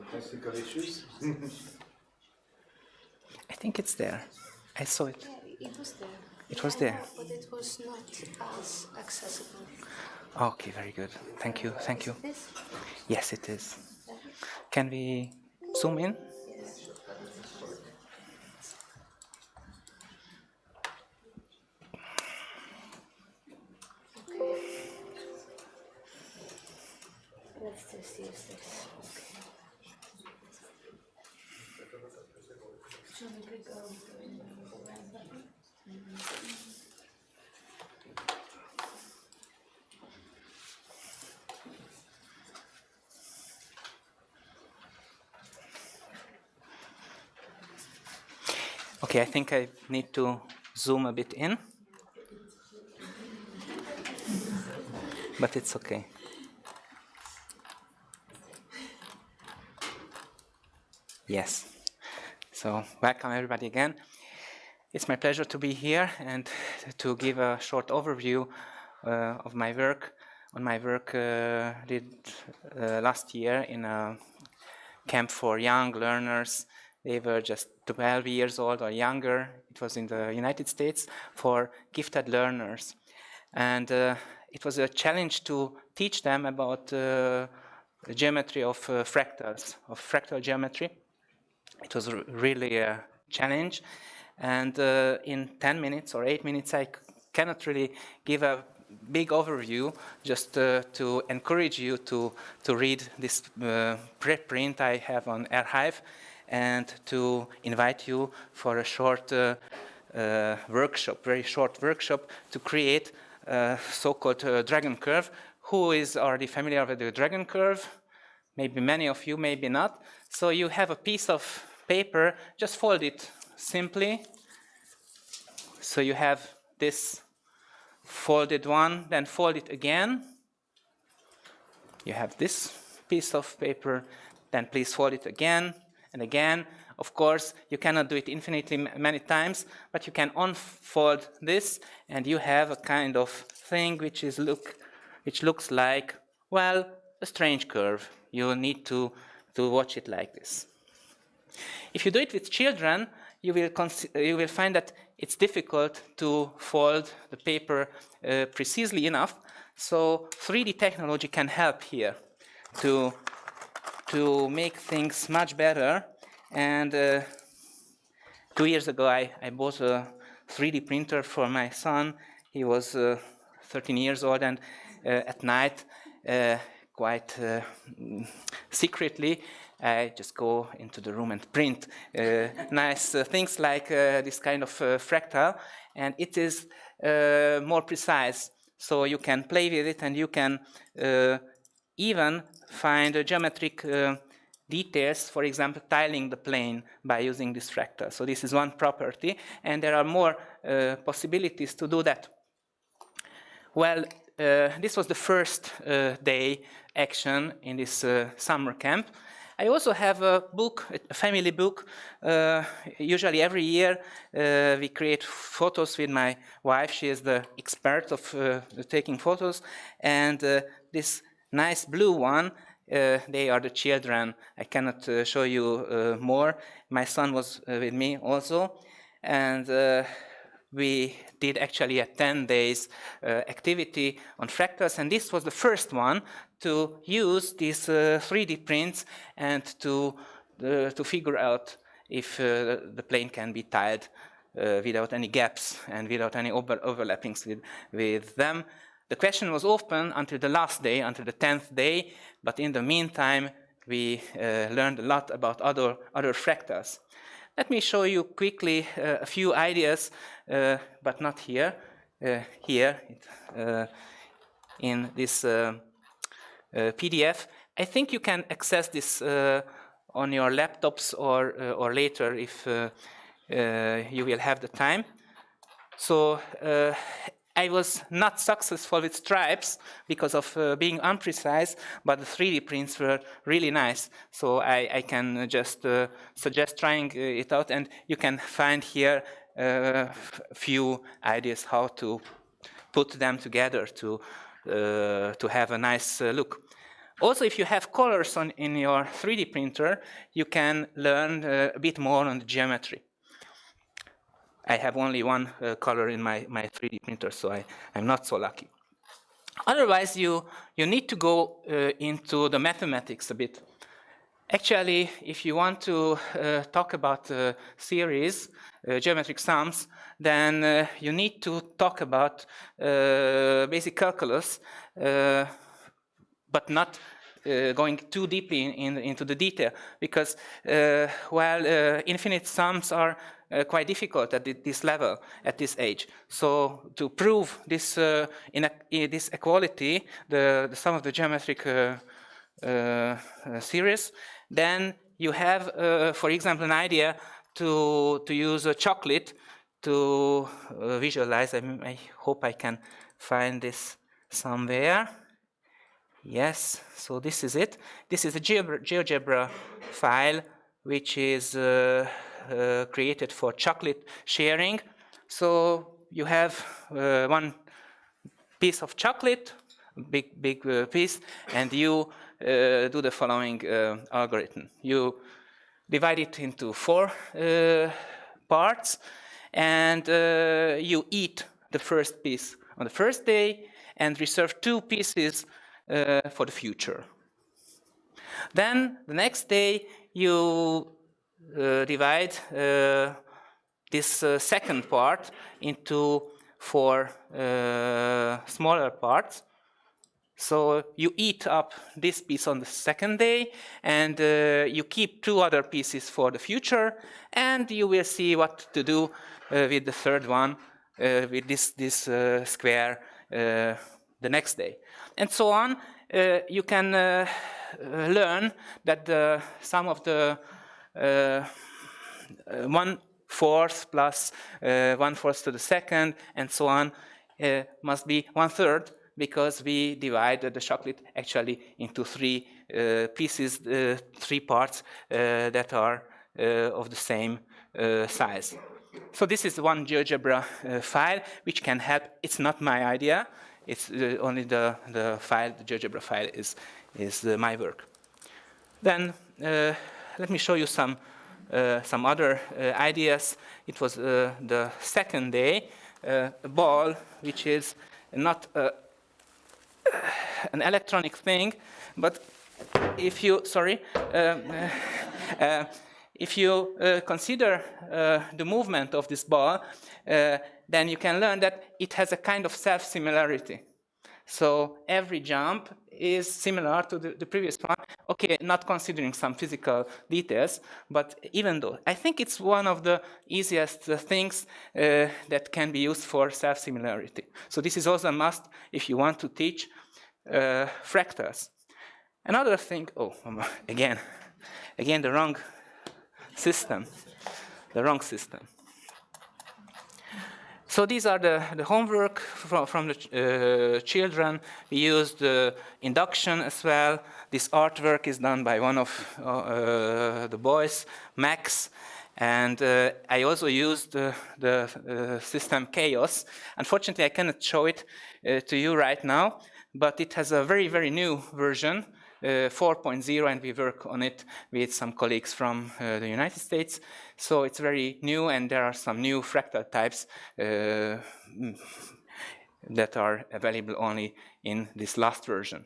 Technical issues. think it's there. I saw it. Yeah, it was there. It was I there. know, but it was not as accessible. Okay, very good. Thank you. Thank you. Is this? Yes, it is. Can we zoom in? Yes. Okay. Let's just use this. Okay. Shall we click on the right button? Okay, I think I need to zoom a bit in. But it's okay. Yes. So, welcome everybody again. It's my pleasure to be here and to give a short overview of my work. On my work did last year in a camp for young learners. They were just 12 years old or younger. It was in the United States for gifted learners. And it was a challenge to teach them about the geometry of fractals, of fractal geometry. It was really a challenge. And in 10 minutes or 8 minutes, I cannot really give a big overview, just to encourage you to read this preprint I have on Archive, and to invite you for a short workshop, very short workshop, to create a so-called dragon curve. Who is already familiar with the dragon curve? Maybe many of you, maybe not. So you have a piece of paper, just fold it simply. So you have this folded one, then fold it again. You have this piece of paper, then please fold it again and again. Of course, you cannot do it infinitely many times, but you can unfold this, and you have a kind of thing which looks like, well, a strange curve. You need to watch it like this. If you do it with children, you will find that it's difficult to fold the paper precisely enough. So 3D technology can help here to make things much better. And 2 years ago, I bought a 3D printer for my son. He was 13 years old, and at night, quite secretly, I just go into the room and print nice things like this kind of fractal, and it is more precise. So you can play with it, and you can even find geometric details, for example, tiling the plane by using this fractal. So this is one property, and there are more possibilities to do that. Well, this was the first day action in this summer camp. I also have a book, a family book. Usually every year we create photos with my wife. She is the expert of taking photos. And this nice blue one, they are the children. I cannot show you more. My son was with me also. And we did actually a 10 days activity on fractals, and this was the first one to use these 3D prints and to figure out if the plane can be tiled without any gaps and without any overlappings with them. The question was open until the last day, until the 10th day, but in the meantime, we learned a lot about other fractals. Let me show you quickly a few ideas, but not here. Here, in this PDF. I think you can access this on your laptops or later if you will have the time. So I was not successful with stripes because of being imprecise, but the 3D prints were really nice. So I can just suggest trying it out, and you can find here a few ideas how to put them together to have a nice look. Also, if you have colors in your 3D printer, you can learn a bit more on the geometry. I have only one color in my 3D printer, so I'm not so lucky. Otherwise, you need to go into the mathematics a bit. Actually, if you want to talk about series, geometric sums, then you need to talk about basic calculus, but not going too deeply into the detail, because while infinite sums are quite difficult at this level, at this age. So to prove this this equality, the sum of the geometric series, then you have, for example, an idea to use a chocolate to visualize. I hope I can find this somewhere. Yes, so this is it. This is a GeoGebra file which is created for chocolate sharing. So you have one piece of chocolate, big piece, and you do the following algorithm. You divide it into 4 parts, and you eat the first piece on the first day and reserve 2 pieces for the future. Then the next day you divide this second part into 4 smaller parts. So you eat up this piece on the second day, and you keep 2 other pieces for the future, and you will see what to do with the third one, with this square the next day. And so on. You can learn that the sum of the 1/4 plus 1/4 to the second, and so on, must be 1/3, because we divide the chocolate actually into 3 pieces, 3 parts that are of the same size. So this is one GeoGebra file which can help. It's not my idea. It's only the file, the GeoGebra file is my work. Then let me show you some other ideas. It was the second day, a ball which is not an electronic thing, but if you, if you consider the movement of this ball, then you can learn that it has a kind of self-similarity. So every jump is similar to the previous one. Okay, not considering some physical details, but even though, I think it's one of the easiest things that can be used for self-similarity. So this is also a must if you want to teach fractals. Another thing, again the wrong system. So these are the homework from the children. We used induction as well. This artwork is done by one of the boys, Max. And I also used the system Chaos. Unfortunately, I cannot show it to you right now, but it has a very, very new version, 4.0, and we work on it with some colleagues from the United States. So it's very new, and there are some new fractal types that are available only in this last version.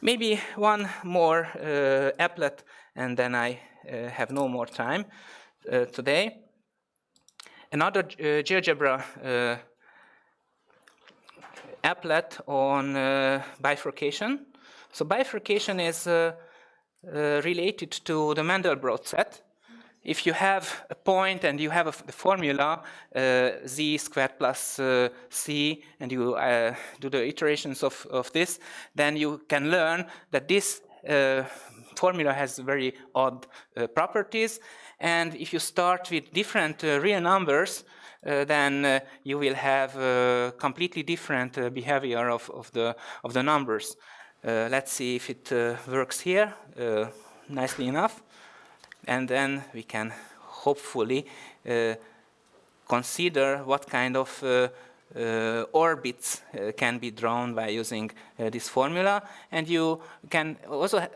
Maybe one more applet, and then I have no more time today. Another GeoGebra applet on bifurcation. So bifurcation is related to the Mandelbrot set. If you have a point and you have the formula z squared plus c, and you do the iterations of this, then you can learn that this formula has very odd properties. And if you start with different real numbers, then you will have completely different behavior of the numbers. Let's see if it works here nicely enough. And then we can hopefully consider what kind of orbits can be drawn by using this formula. And you can also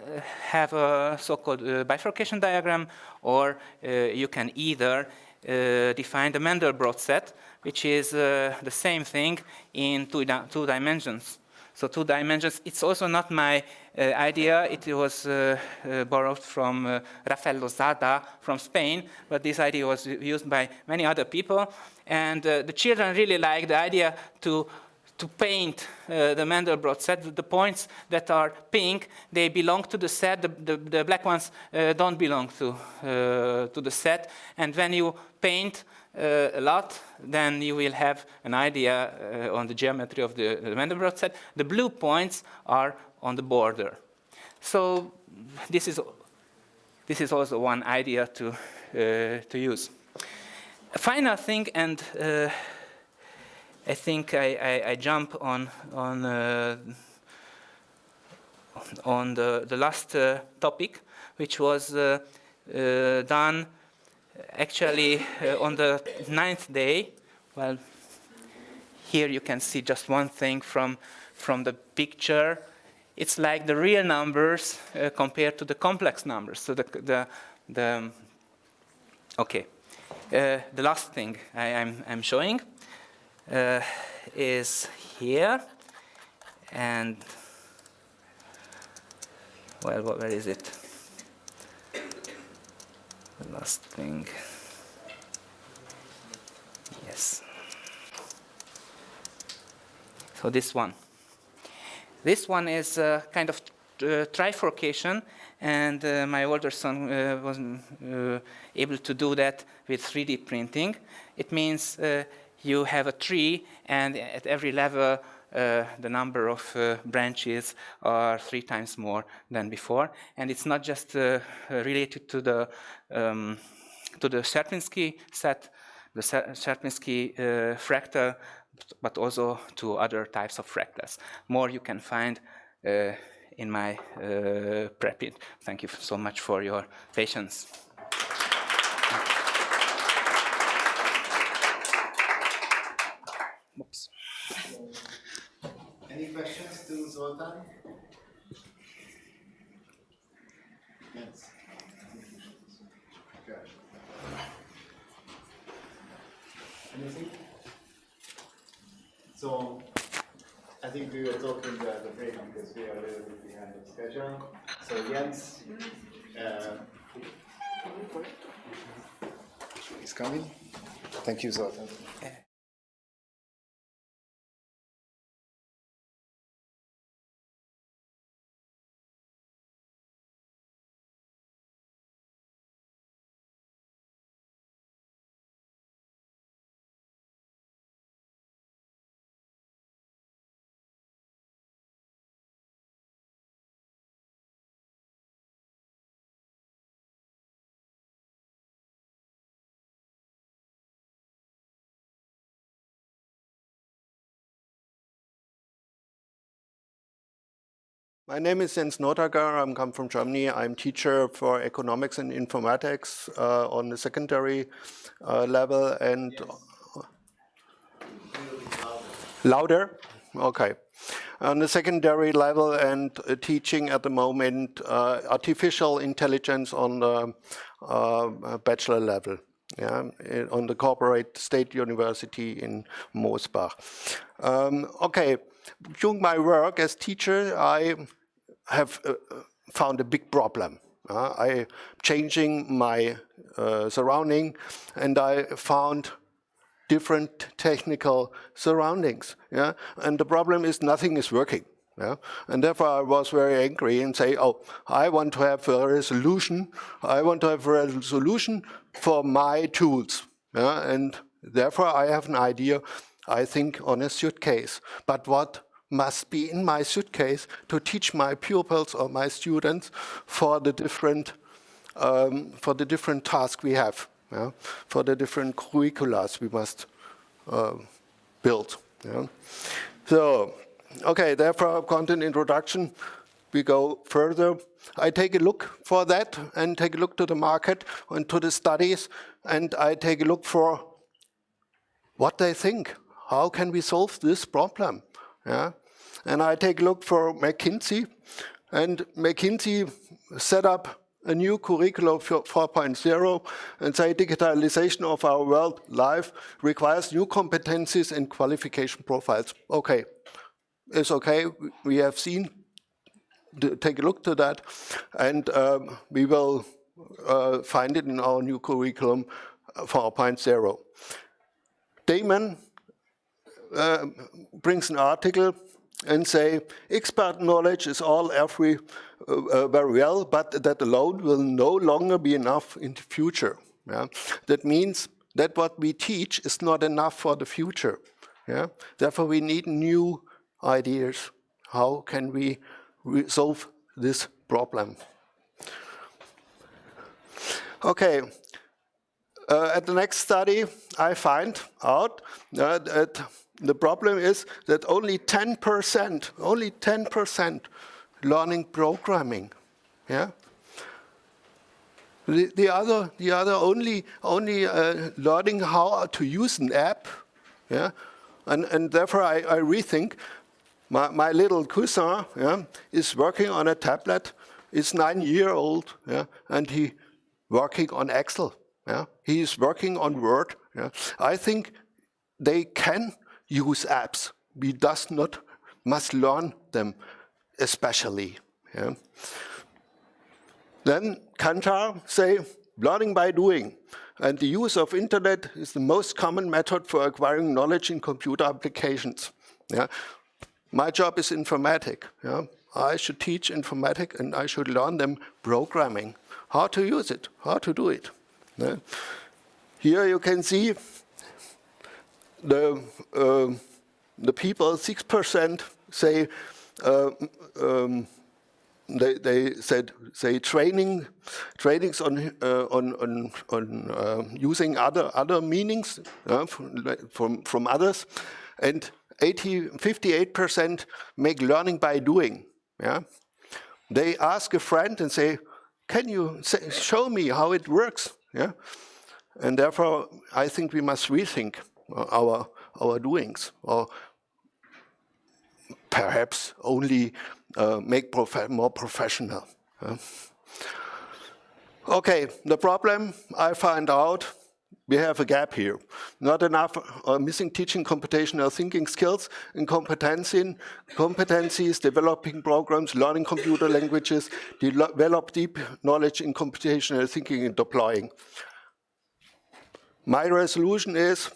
have a so-called bifurcation diagram, or you can either define the Mandelbrot set, which is the same thing in two dimensions. So 2 dimensions, it's also not my idea. It was borrowed from Rafael Lozada from Spain, but this idea was used by many other people. And the children really like the idea to paint the Mandelbrot set. The points that are pink, they belong to the set. The black ones don't belong to the set. And when you paint a lot, then you will have an idea on the geometry of the Mandelbrot set. The blue points are on the border. So this is also one idea to use. A final thing, and I think I jump on the last topic, which was done actually on the 9th day. Well, here you can see just one thing from the picture. It's like the real numbers compared to the complex numbers. So the last thing I'm showing is here, and well, where is it? The last thing. Yes. So this one. This one is a kind of trifurcation, and my older son was able to do that with 3D printing. It means you have a tree, and at every level the number of branches are 3 times more than before. And it's not just related to the Sierpinski set, the Sierpinski fractal, but also to other types of fractals. More you can find in my preprint. Thank you so much for your patience. Oops. Any questions to Zoltan? Yes. Okay. Anything? So, I think we were talking about the break because we are a little bit behind the schedule. So Jens is coming. Thank you, Zoltan. My name is Jens Notager. I come from Germany. I'm teacher for economics and informatics on the secondary level. And louder? Okay. On the secondary level and teaching at the moment artificial intelligence on the bachelor level. Yeah, on the corporate state university in Mosbach. Okay, during my work as teacher, I have found a big problem. I changing my surrounding, and I found different technical surroundings. Yeah, and the problem is nothing is working. Yeah, and therefore I was very angry and say, oh, I want to have a resolution. I want to have a resolution for my tools. Yeah, and therefore I have an idea, I think, on a suitcase. But what must be in my suitcase to teach my pupils or my students for the different tasks we have, yeah? For the different curriculums we must build. Yeah? So, okay, therefore, content introduction, we go further. I take a look for that and take a look to the market and to the studies, and I take a look for what they think. How can we solve this problem? Yeah? And I take a look for McKinsey, and McKinsey set up a new curriculum for 4.0 and say digitalization of our world life requires new competencies and qualification profiles. Okay, it's okay. We have seen, take a look to that, and we will find it in our new curriculum 4.0. Damon brings an article and say expert knowledge is all very well, but that alone will no longer be enough in the future. Yeah? That means that what we teach is not enough for the future. Yeah? Therefore, we need new ideas. How can we resolve this problem? Okay. At the next study, I find out that the problem is that only 10% learning programming. Yeah. The other only learning how to use an app. Yeah. And therefore I rethink. My little cousin, yeah, is working on a tablet. He's 9 years old, yeah, and he working on Excel. Yeah? He is working on Word. Yeah? I think they can use apps. We must learn them especially. Yeah? Then Kantar say learning by doing. And the use of internet is the most common method for acquiring knowledge in computer applications. Yeah? My job is informatics. Yeah? I should teach informatics and I should learn them programming. How to use it, how to do it. Yeah. Here you can see the people, 6% say they say trainings on using other meanings from others, and 58% make learning by doing. Yeah, they ask a friend and say, "Can you show me how it works?" Yeah, and therefore I think we must rethink our doings, or perhaps only make more professional. Okay, the problem I find out, we have a gap here. Not enough missing teaching computational thinking skills and competencies, developing programs, learning computer languages, develop deep knowledge in computational thinking and deploying. My resolution is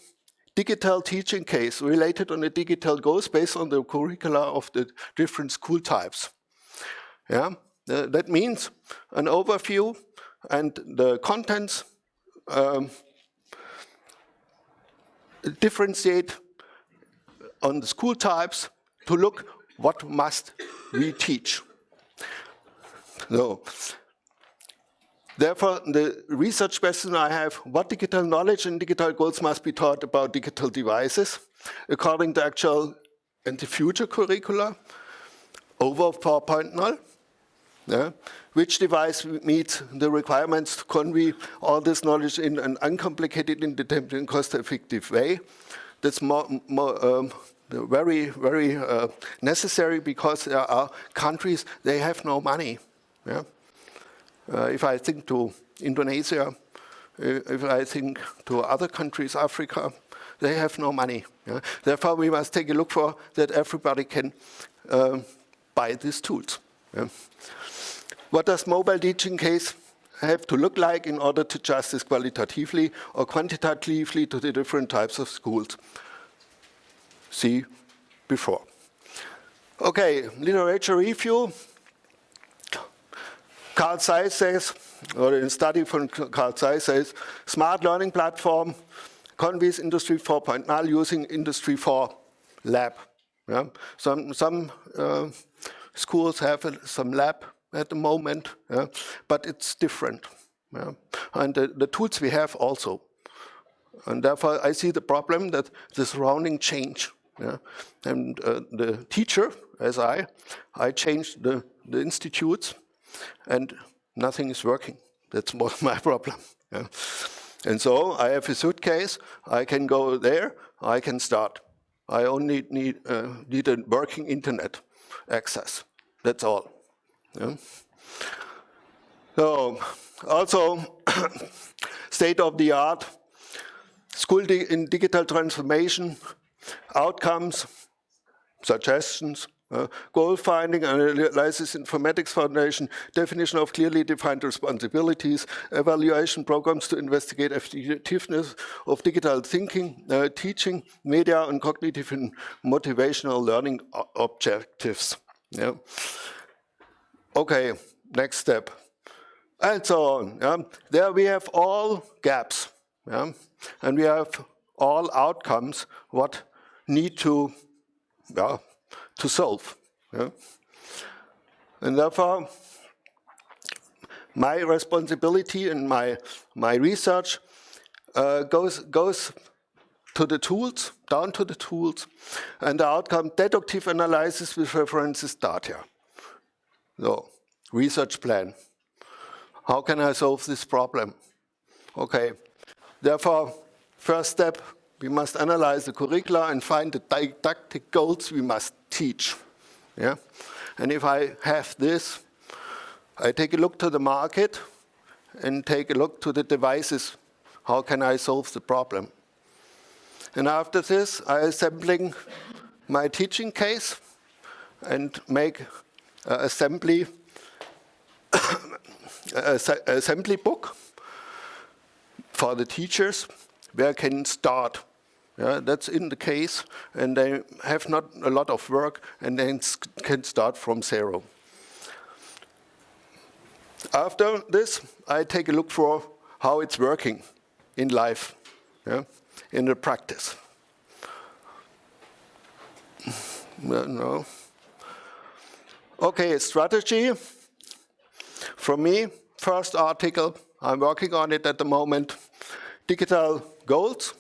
digital teaching case related on the digital goals based on the curricula of the different school types. Yeah, that means an overview and the contents differentiate on the school types to look what must we teach. So, therefore, the research question I have, what digital knowledge and digital goals must be taught about digital devices according to actual and the future curricula over 4.0? Yeah. Which device meets the requirements to convey all this knowledge in an uncomplicated, independent, and cost-effective way? That's very, very necessary because there are countries, they have no money. Yeah? If I think to Indonesia, if I think to other countries, Africa, they have no money. Yeah? Therefore, we must take a look for that everybody can buy these tools. Yeah? What does mobile teaching case have to look like in order to adjust this qualitatively or quantitatively to the different types of schools? See before. Okay, literature review. Carl Zeiss says, or a study from Carl Zeiss says, smart learning platform conveys Industry 4.0 using Industry 4 lab. Yeah? Some schools have some lab at the moment, yeah? But it's different. Yeah? And the tools we have also. And therefore I see the problem that the surrounding change. Yeah? And the teacher, as I changed the institutes and nothing is working. That's my problem. Yeah? And so I have a suitcase, I can go there, I can start. I only need a working internet access. That's all. Yeah? So also state of the art, school in digital transformation, outcomes, suggestions, goal finding, analysis, informatics foundation, definition of clearly defined responsibilities, evaluation programs to investigate effectiveness of digital thinking, teaching, media, and cognitive and motivational learning objectives. Yeah. Okay, next step. And so on. Yeah. There we have all gaps. Yeah. And we have all outcomes what need to solve. Yeah? And therefore, my responsibility and my research goes to the tools, down to the tools, and the outcome deductive analysis with references data. So, research plan. How can I solve this problem? Okay, therefore, first step, we must analyze the curricula and find the didactic goals we must teach. Yeah? And if I have this, I take a look to the market and take a look to the devices. How can I solve the problem? And after this, I assembling my teaching case and make an assembly book for the teachers where I can start. Yeah, that's in the case, and they have not a lot of work, and then can start from zero. After this, I take a look for how it's working in life, yeah, in the practice. No. Okay, strategy. For me, first article, I'm working on it at the moment, digital goals.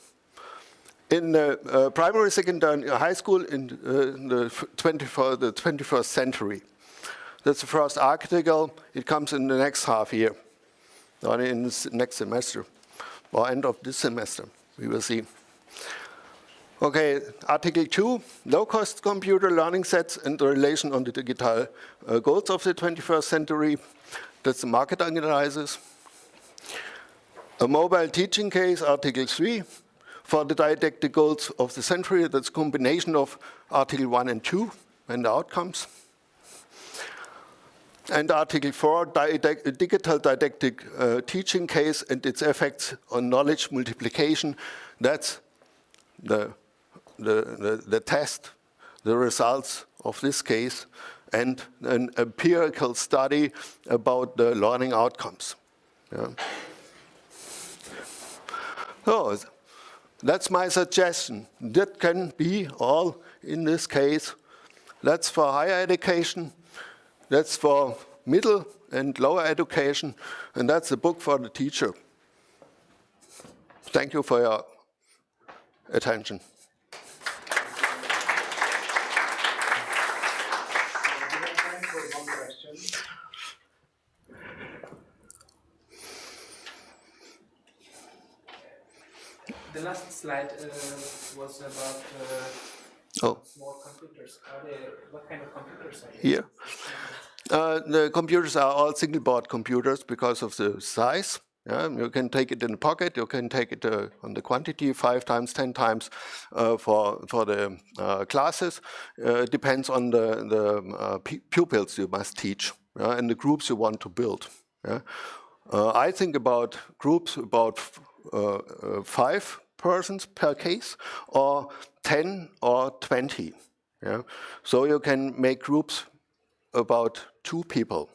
In the primary, secondary, high school in the 21st century. That's the first article. It comes in the next half year, or in the next semester, or end of this semester. We will see. Okay, Article 2, low-cost computer learning sets and the relation on the digital goals of the 21st century. That's the market analysis. A mobile teaching case, Article 3. For the didactic goals of the century, that's a combination of Article 1 and 2 and the outcomes. And Article 4, digital didactic teaching case and its effects on knowledge multiplication. That's the test, the results of this case, and an empirical study about the learning outcomes. Yeah. So, that's my suggestion. That can be all in this case. That's for higher education, that's for middle and lower education, and that's a book for the teacher. Thank you for your attention. The last slide was about small computers. What kind of computers are they? Here. The computers are all single board computers because of the size. Yeah? You can take it in the pocket, you can take it on the quantity 5 times, 10 times for the classes. It depends on the pupils you must teach and the groups you want to build. Yeah? I think about groups about 5 persons per case, or 10 or 20. Yeah? So you can make groups about 2 people.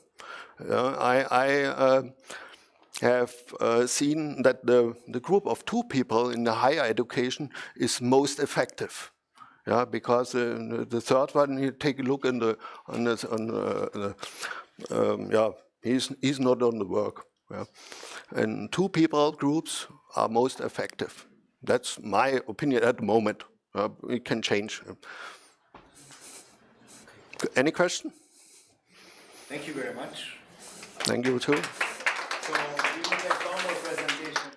I have seen that the group of 2 people in the higher education is most effective. Yeah, because the third one, you take a look he's not on the work. Yeah. And 2 people groups are most effective. That's my opinion at the moment. It can change. Any question? Thank you very much. Thank you too. So we will get one more presentation.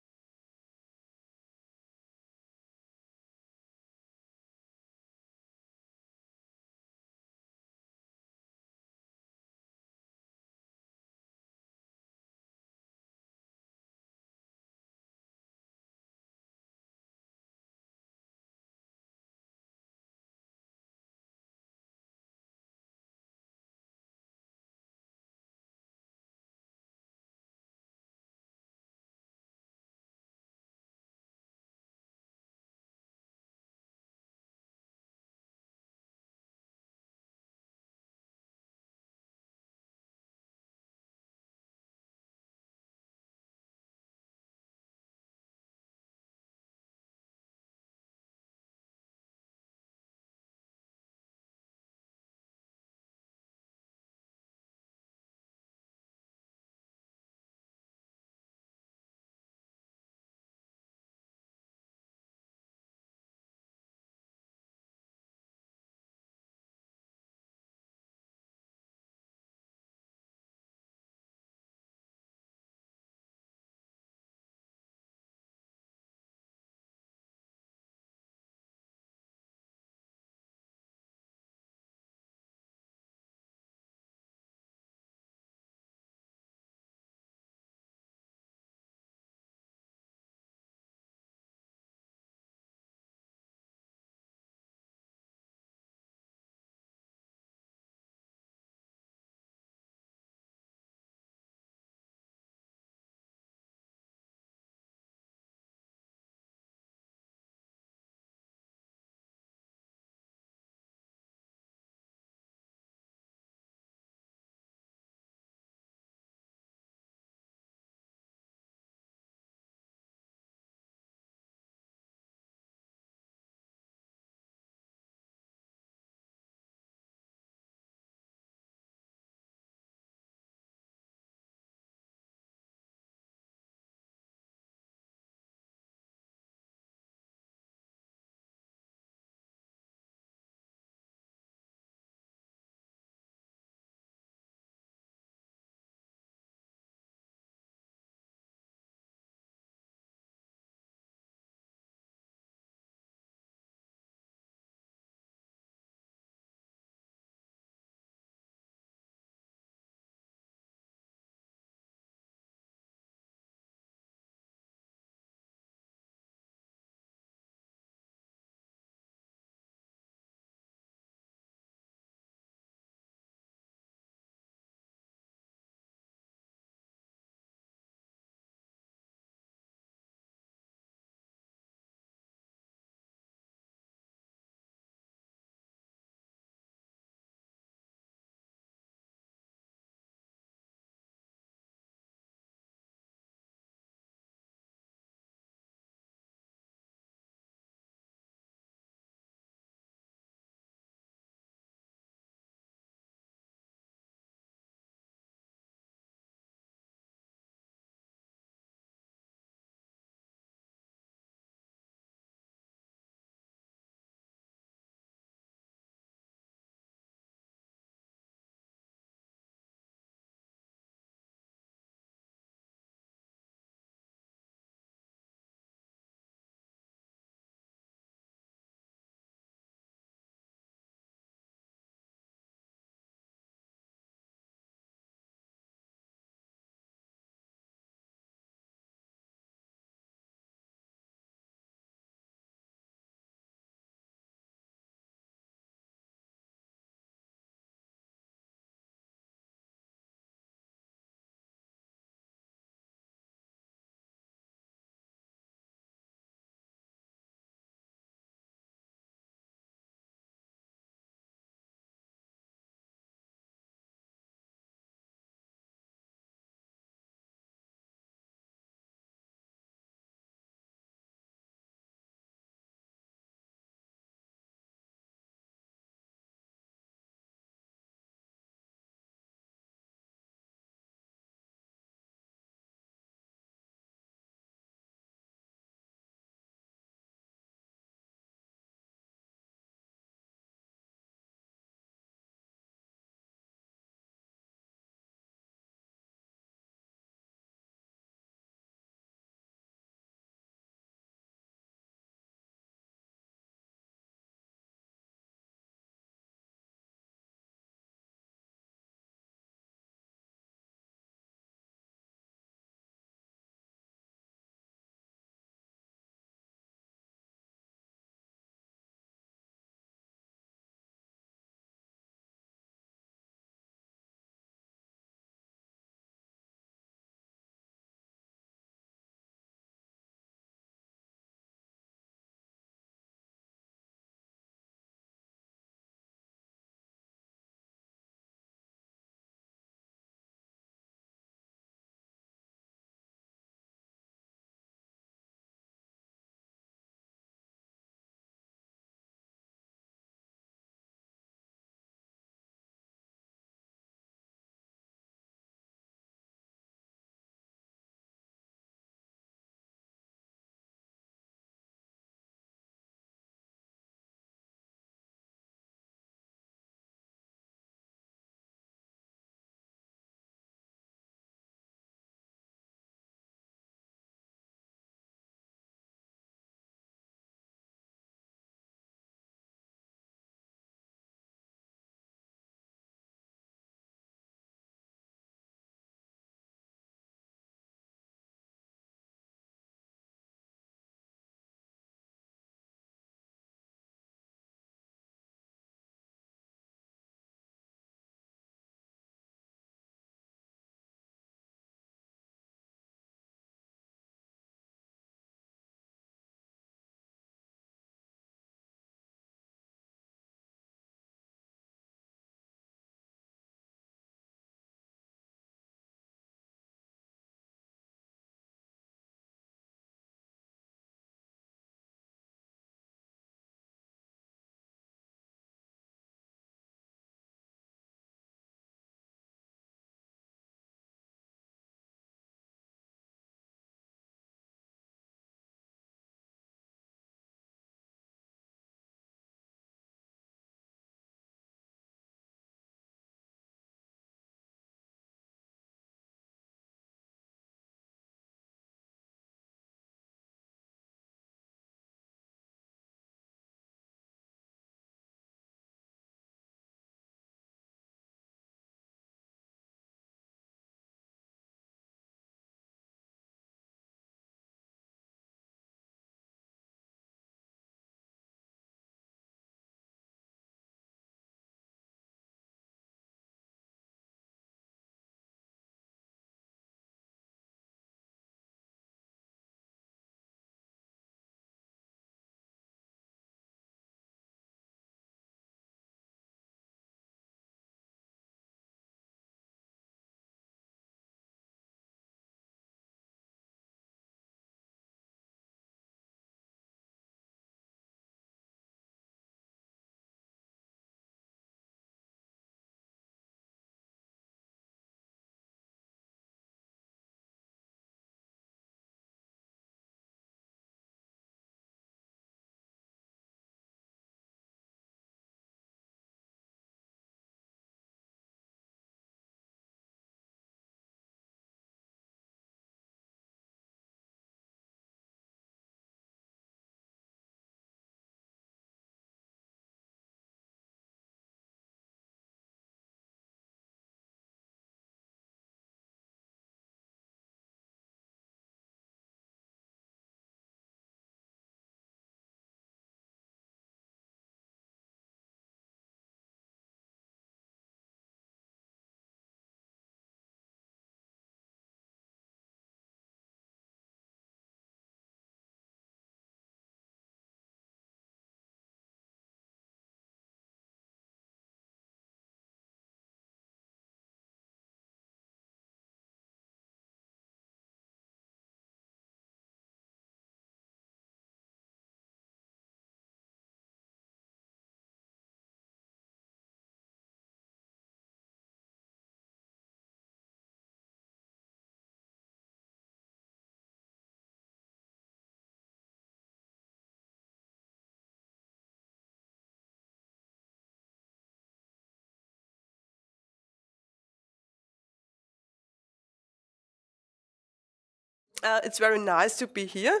It's very nice to be here.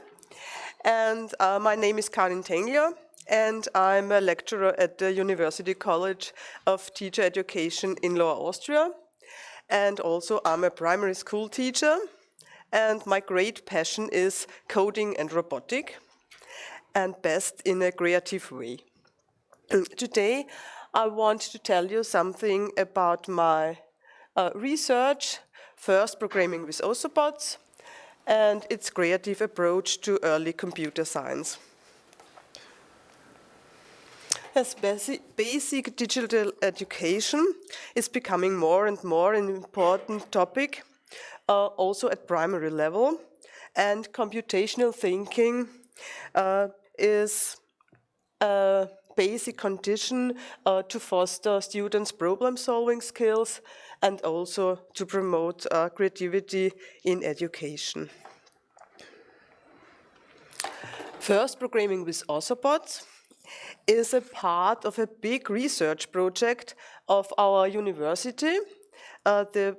And my name is Karin Tengler, and I'm a lecturer at the University College of Teacher Education in Lower Austria. And also I'm a primary school teacher, and my great passion is coding and robotic, and best in a creative way. Today I want to tell you something about my research, first programming with Osobots, and its creative approach to early computer science. As basic digital education is becoming more and more an important topic, also at primary level, and computational thinking is a basic condition to foster students' problem-solving skills and also to promote creativity in education. First programming with Osobots is a part of a big research project of our university. The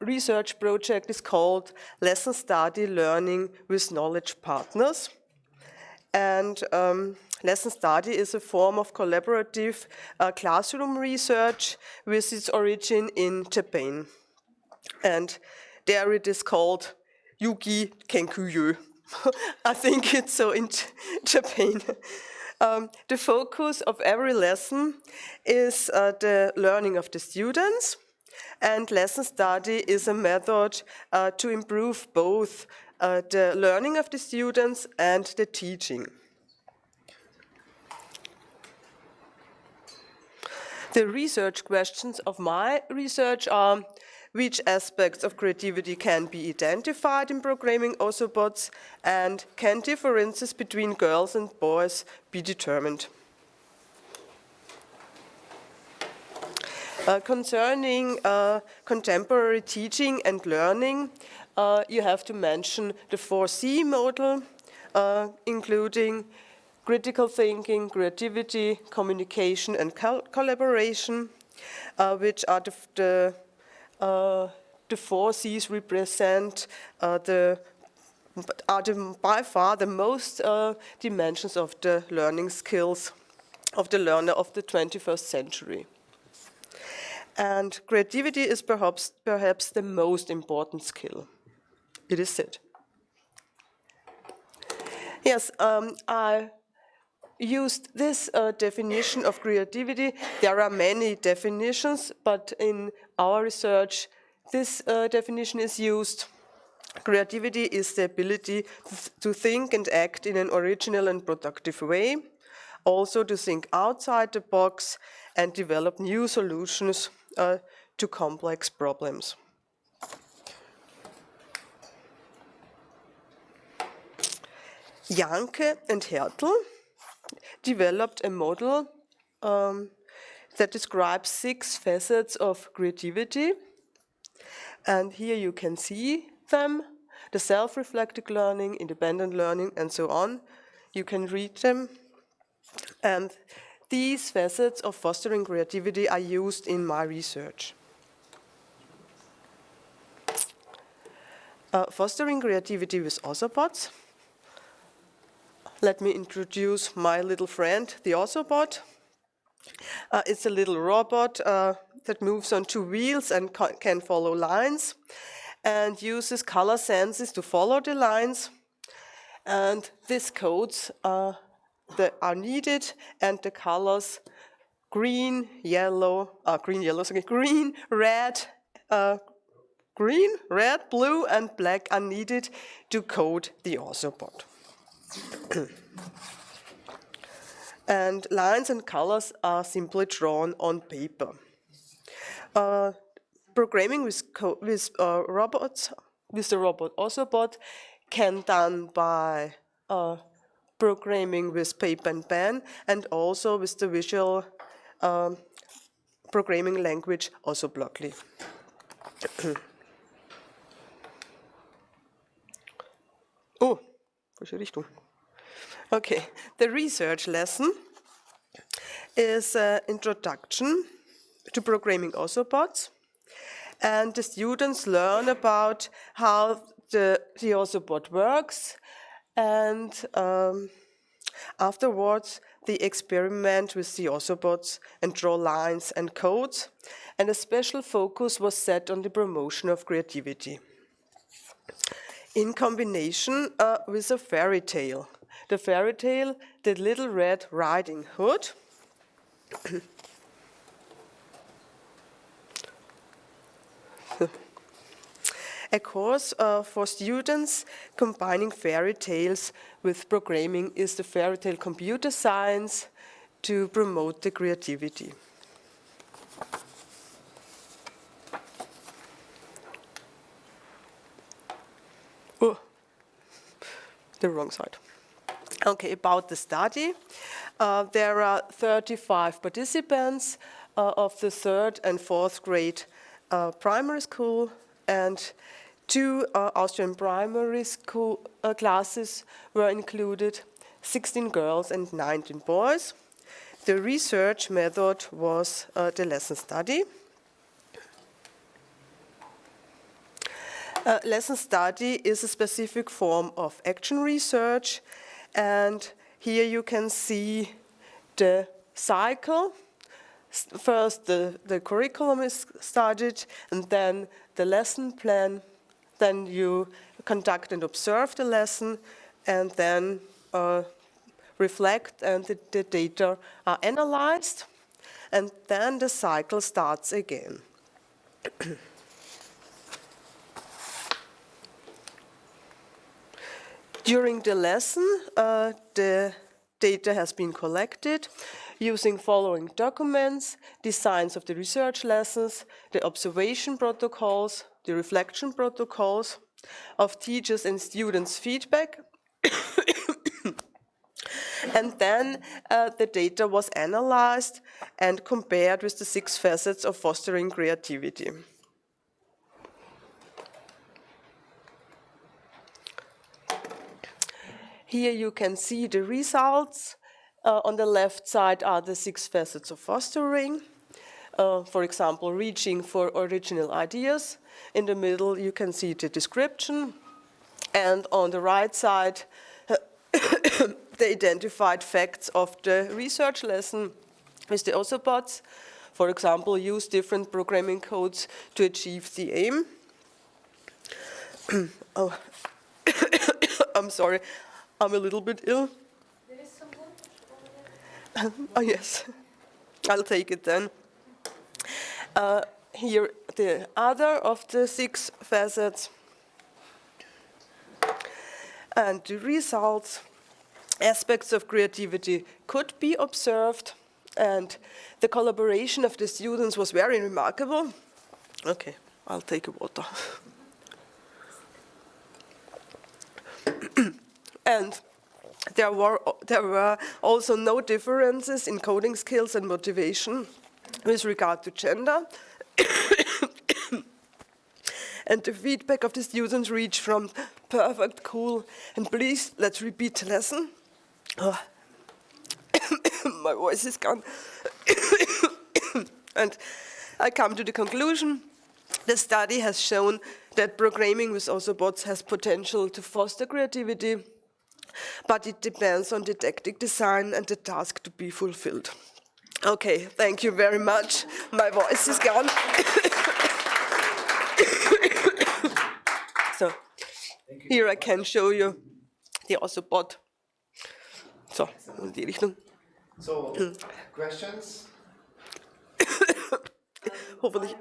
research project is called Lesson Study Learning with Knowledge Partners. And lesson study is a form of collaborative classroom research with its origin in Japan. And there it is called Yugi Kenkuyu. I think it's so in Japan. The focus of every lesson is the learning of the students, and lesson study is a method to improve both the learning of the students and the teaching. The research questions of my research are: which aspects of creativity can be identified in programming Osobots, and can differences between girls and boys be determined? Concerning contemporary teaching and learning, you have to mention the 4C model, including critical thinking, creativity, communication, and collaboration, which are the 4 C's represent by far the most dimensions of the learning skills of the learner of the 21st century. And creativity is perhaps the most important skill. It is said. Yes, I used this definition of creativity. There are many definitions, but in our research, this definition is used. Creativity is the ability to think and act in an original and productive way, also to think outside the box and develop new solutions to complex problems. Janke and Hertel developed a model that describes 6 facets of creativity. And here you can see them: the self-reflective learning, independent learning, and so on. You can read them. And these facets of fostering creativity are used in my research. Fostering creativity with Osobots. Let me introduce my little friend, the Osobot. It's a little robot that moves on 2 wheels and can follow lines, and uses color senses to follow the lines. And these codes that are needed, and the colors green, red, blue, and black are needed to code the Osobot. And lines and colors are simply drawn on paper. Programming with robots, with the robot Osobot, can be done by programming with paper and pen, and also with the visual programming language Osoblockly. Oh, falsche Richtung. Okay, the research lesson is an introduction to programming Osobots, and the students learn about how the Theosopod works, and afterwards they experiment with Theosopods and draw lines and codes, and a special focus was set on the promotion of creativity. In combination with a fairy tale. The fairy tale, The Little Red Riding Hood. A course for students combining fairy tales with programming is the fairy tale computer science to promote the creativity. Oh, the wrong side. Okay, about the study. There are 35 participants of the 3rd and 4th grade primary school, and 2 Austrian primary school classes were included, 16 girls and 19 boys. The research method was the lesson study. Lesson study is a specific form of action research, and here you can see the cycle. First the curriculum is studied, and then the lesson plan, then you conduct and observe the lesson, and then reflect, and the data are analyzed, and then the cycle starts again. During the lesson, the data has been collected using following documents: designs of the research lessons, the observation protocols, the reflection protocols, of teachers' and students' feedback. And then the data was analyzed and compared with the 6 facets of fostering creativity. Here you can see the results. On the left side are the 6 facets of fostering. For example, reaching for original ideas. In the middle you can see the description. And on the right side, the identified facts of the research lesson with the Osopods. For example, use different programming codes to achieve the aim. Oh. I'm sorry. I'm a little bit ill. There is some water. Oh, yes. I'll take it then. Here, the other of the 6 facets. And the results. Aspects of creativity could be observed, and the collaboration of the students was very remarkable. Okay, I'll take a water. And there were also no differences in coding skills and motivation with regard to gender. And the feedback of the students reached from perfect, cool, and please, let's repeat the lesson. Oh. My voice is gone. And I come to the conclusion. The study has shown that programming with Osopods has potential to foster creativity, but it depends on didactic design and the task to be fulfilled. Okay, thank you very much. My voice is gone. So, here I can show you the Osobot. So, in die Richtung. So, questions? Hoffentlich.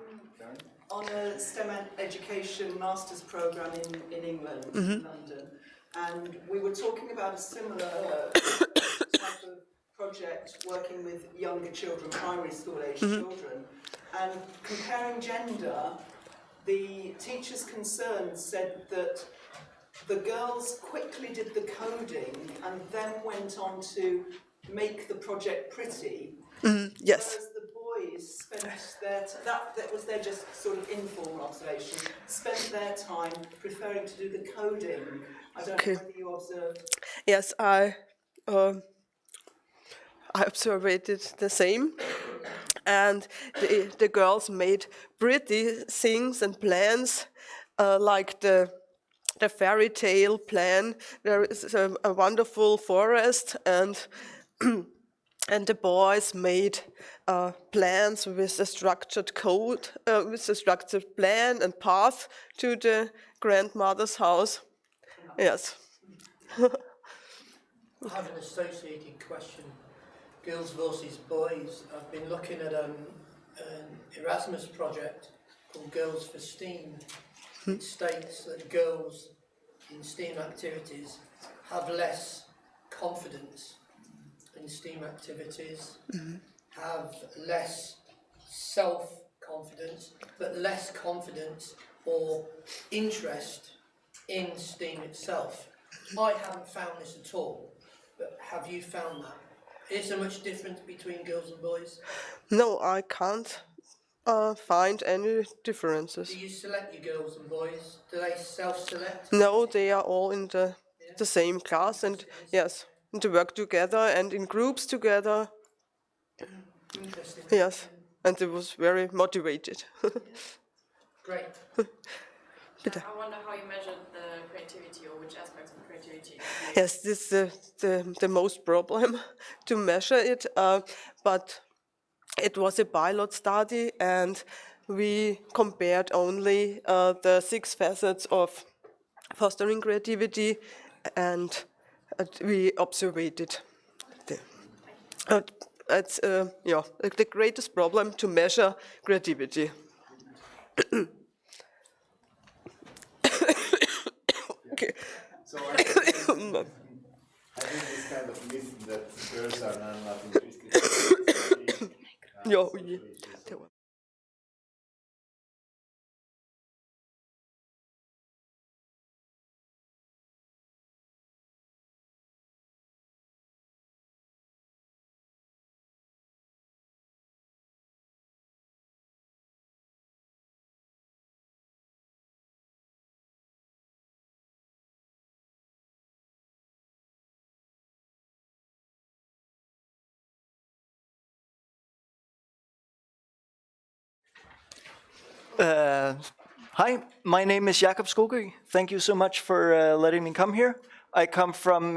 On a STEM education master's programme in England, London, and we were talking about a similar type of project working with younger children, primary school age children, and comparing gender. The teachers concerned said that the girls quickly did the coding and then went on to make the project pretty. Yes. Whereas the boys spent that was their just sort of informal observation, spent their time preferring to do the coding. I don't know whether you observed. Yes, I observed it the same. And the girls made pretty things and plans, like the the fairy tale plan. There is a wonderful forest, and and the boys made plans with a structured code, with a structured plan and path to the grandmother's house. Yes. I have an associated question. Girls versus boys. I've been looking at an Erasmus project called Girls for STEAM. It states that girls in STEAM activities have less confidence in STEAM activities, have less self-confidence, but less confidence or interest in STEAM itself. I haven't found this at all, but have you found that? Is there much difference between girls and boys? No, I can't find any differences. Do you select your girls and boys? Do they self-select? No, they are all in the same class, and yes, to work together and in groups together. Interesting. Yes, and they was very motivated. Great. Bitte. I wonder how you measured the creativity, or which aspects of creativity. Yes, this is the most problem to measure it, but it was a pilot study, and we compared only the 6 facets of fostering creativity, and we observed it. It's yeah, the greatest problem to measure creativity. Okay. So I think this kind of myth that girls are not interested. Ja, oj. Hi, my name is Jakob Skogøy. Thank you so much for letting me come here. I come from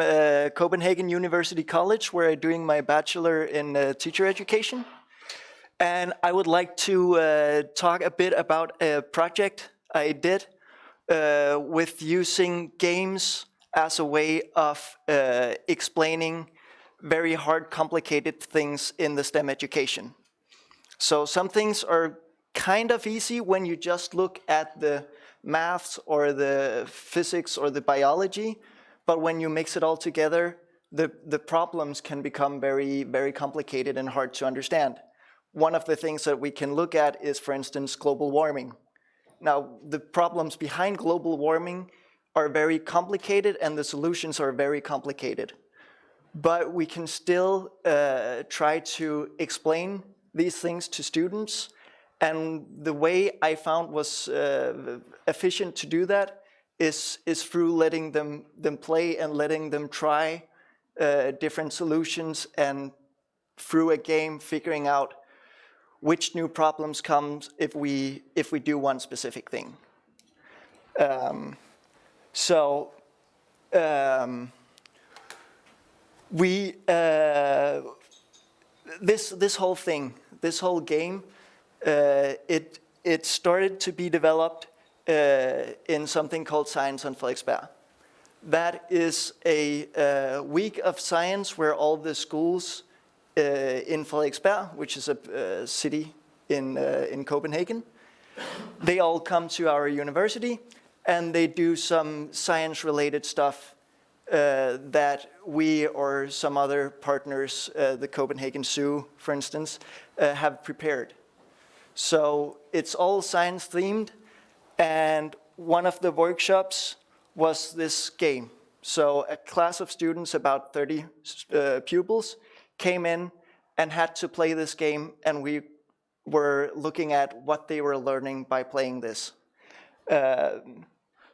Copenhagen University College, where I'm doing my bachelor in teacher education. And I would like to talk a bit about a project I did with using games as a way of explaining very hard, complicated things in the STEM education. So some things are kind of easy when you just look at the maths or the physics or the biology, but when you mix it all together, the problems can become very, very complicated and hard to understand. One of the things that we can look at is, for instance, global warming. Now, the problems behind global warming are very complicated and the solutions are very complicated. But we can still try to explain these things to students. And the way I found was efficient to do that is through letting them play and letting them try different solutions, and through a game figuring out which new problems come if we do one specific thing. This whole thing, this whole game, it started to be developed in something called Science on Frederiksberg. That is a week of science where all the schools in Frederiksberg, which is a city in Copenhagen, they all come to our university and they do some science-related stuff that we or some other partners, the Copenhagen Zoo, for instance, have prepared. So it's all science themed, and one of the workshops was this game. So a class of students, about 30 pupils, came in and had to play this game, and we were looking at what they were learning by playing this.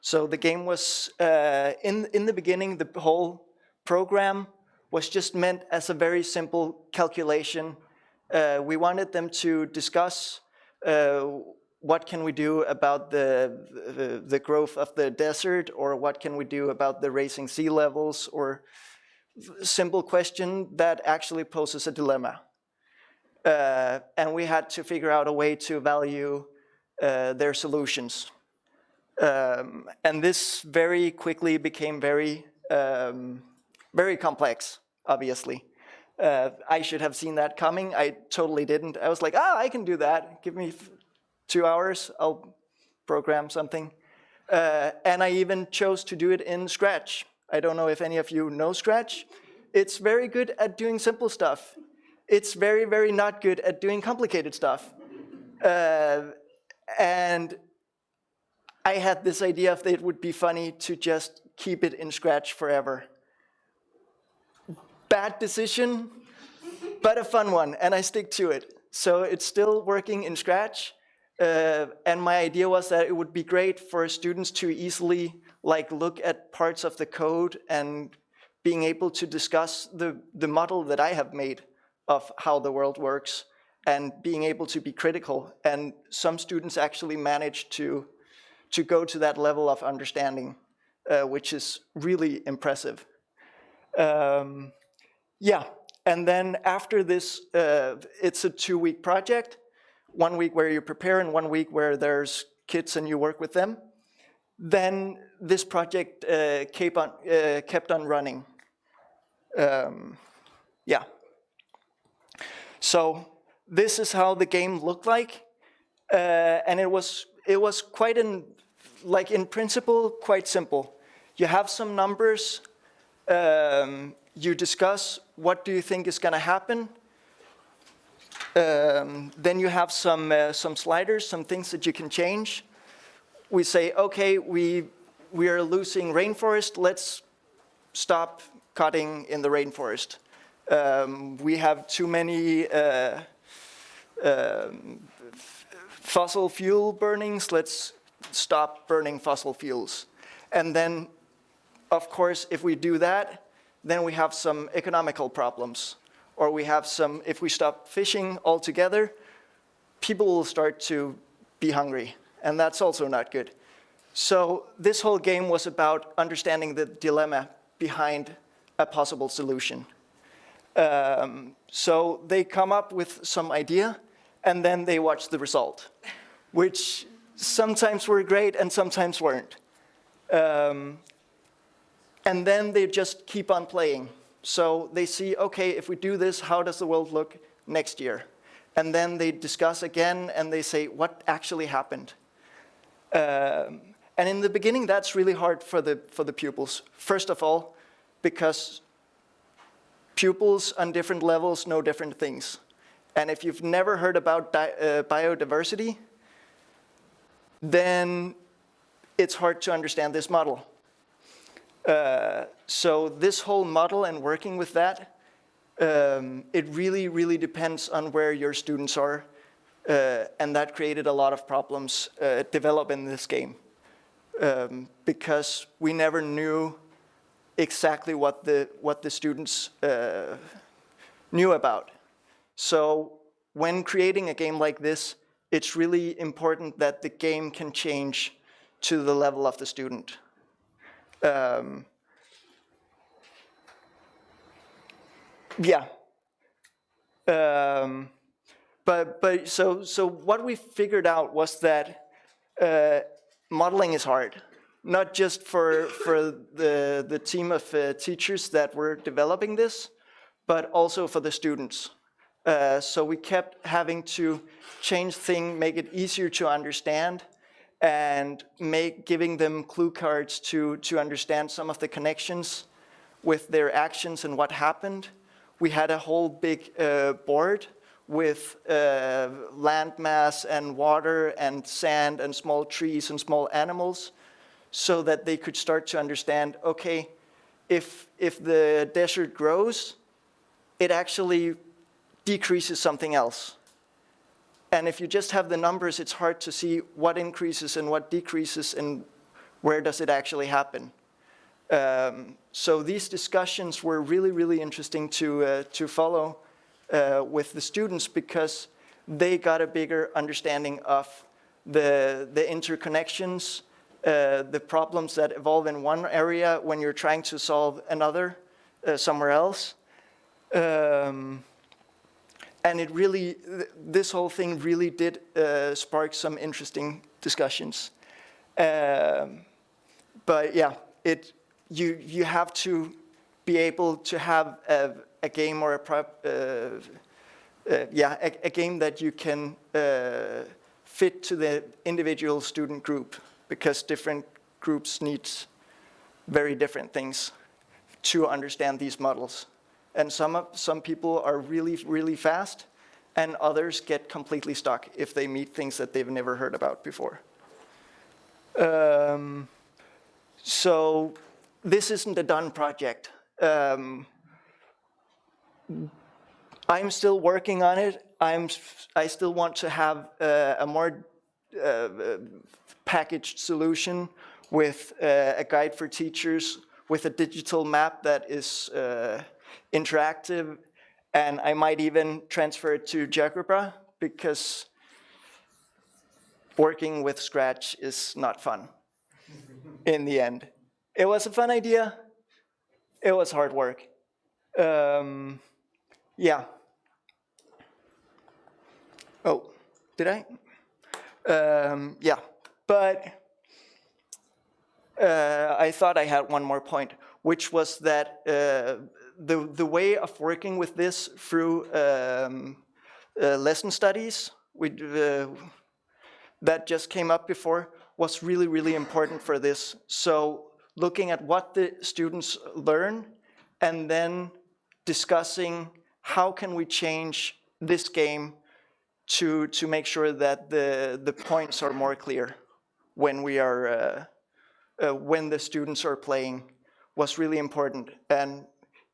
So the game was, in the beginning, the whole program was just meant as a very simple calculation. We wanted them to discuss what can we do about the growth of the desert, or what can we do about the rising sea levels, or simple question that actually poses a dilemma. And we had to figure out a way to value their solutions. And this very quickly became very complex, obviously. I should have seen that coming. I totally didn't. I was like, I can do that. Give me 2 hours, I'll program something. And I even chose to do it in Scratch. I don't know if any of you know Scratch. It's very good at doing simple stuff. It's very, very not good at doing complicated stuff. And I had this idea that it would be funny to just keep it in Scratch forever. Bad decision, but a fun one, and I stick to it. So it's still working in Scratch, and my idea was that it would be great for students to easily look at parts of the code and being able to discuss the model that I have made of how the world works, and being able to be critical. And some students actually managed to go to that level of understanding, which is really impressive. Yeah, and then after this, it's a 2-week project. 1 week where you prepare and 1 week where there's kids and you work with them. Then this project kept on running. Yeah. So this is how the game looked like, and it was quite in principle, quite simple. You have some numbers. You discuss what do you think is going to happen. Then you have some sliders, some things that you can change. We say, okay, we are losing rainforest. Let's stop cutting in the rainforest. We have too many fossil fuel burnings. Let's stop burning fossil fuels. And then, of course, if we do that, then we have some economical problems. Or we have some, if we stop fishing altogether, people will start to be hungry. And that's also not good. So this whole game was about understanding the dilemma behind a possible solution. So they come up with some idea, and then they watch the result, which sometimes were great and sometimes weren't. And then they just keep on playing. So they see, okay, if we do this, how does the world look next year? And then they discuss again, and they say, what actually happened? And in the beginning, that's really hard for the pupils. First of all, because pupils on different levels know different things. And if you've never heard about biodiversity, then it's hard to understand this model. So this whole model and working with that, it really, really depends on where your students are. And that created a lot of problems developing this game. Because we never knew exactly what the students knew about. So when creating a game like this, it's really important that the game can change to the level of the student. Yeah. But so what we figured out was that modeling is hard, not just for the team of teachers that were developing this, but also for the students. So we kept having to change things, make it easier to understand, and giving them clue cards to understand some of the connections with their actions and what happened. We had a whole big board with land mass and water and sand and small trees and small animals, so that they could start to understand, okay, if the desert grows, it actually decreases something else. And if you just have the numbers, it's hard to see what increases and what decreases and where does it actually happen. So these discussions were really, really interesting to follow with the students, because they got a bigger understanding of the interconnections, the problems that evolve in one area when you're trying to solve another somewhere else. And it really, this whole thing really did spark some interesting discussions. But yeah, you have to be able to have a game or a game that you can fit to the individual student group, because different groups need very different things to understand these models. And some people are really, really fast, and others get completely stuck if they meet things that they've never heard about before. So this isn't a done project. I'm still working on it. I still want to have a more packaged solution with a guide for teachers, with a digital map that is interactive, and I might even transfer it to GeoGebra, because working with Scratch is not fun in the end. It was a fun idea. It was hard work. Yeah. Oh, did I? Yeah, but I thought I had one more point, which was that the way of working with this through lesson studies that just came up before was really, really important for this. So looking at what the students learn and then discussing how can we change this game to make sure that the points are more clear when we are when the students are playing was really important. And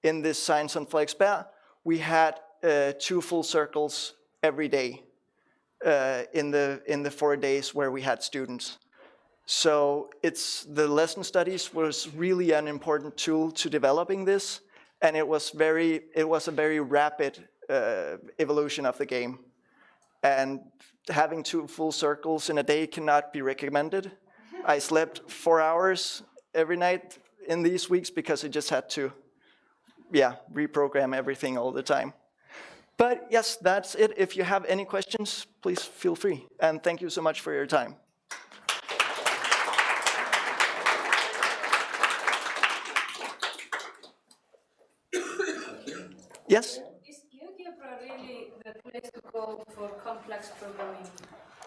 in this Science on Frederiksberg, we had 2 full circles every day in the 4 days where we had students. So the lesson studies was really an important tool to developing this, and it was a very rapid evolution of the game. And having 2 full circles in a day cannot be recommended. I slept 4 hours every night in these weeks because I just had to, reprogram everything all the time. But yes, that's it. If you have any questions, please feel free. And thank you so much for your time. Yes? Is GeoGebra really the place to go for complex programming?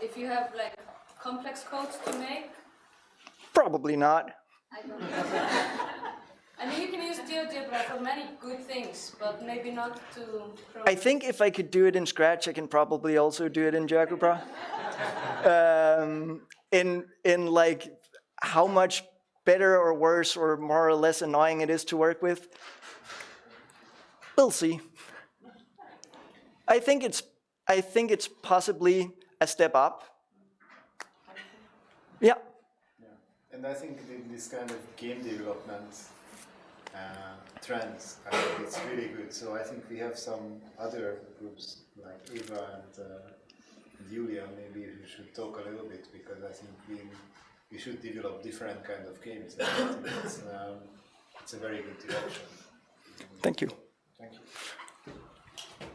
If you have like complex codes to make? Probably not. I don't know. I mean, you can use GeoGebra for many good things, but maybe not to program. I think if I could do it in Scratch, I can probably also do it in GeoGebra. In like how much better or worse or more or less annoying it is to work with, we'll see. I think it's possibly a step up. Yeah. And I think this kind of game development trends, I think it's really good. So I think we have some other groups like Eva and Julia. Maybe we should talk a little bit, because I think we should develop different kind of games. And I think it's a very good direction. Thank you. Thank you.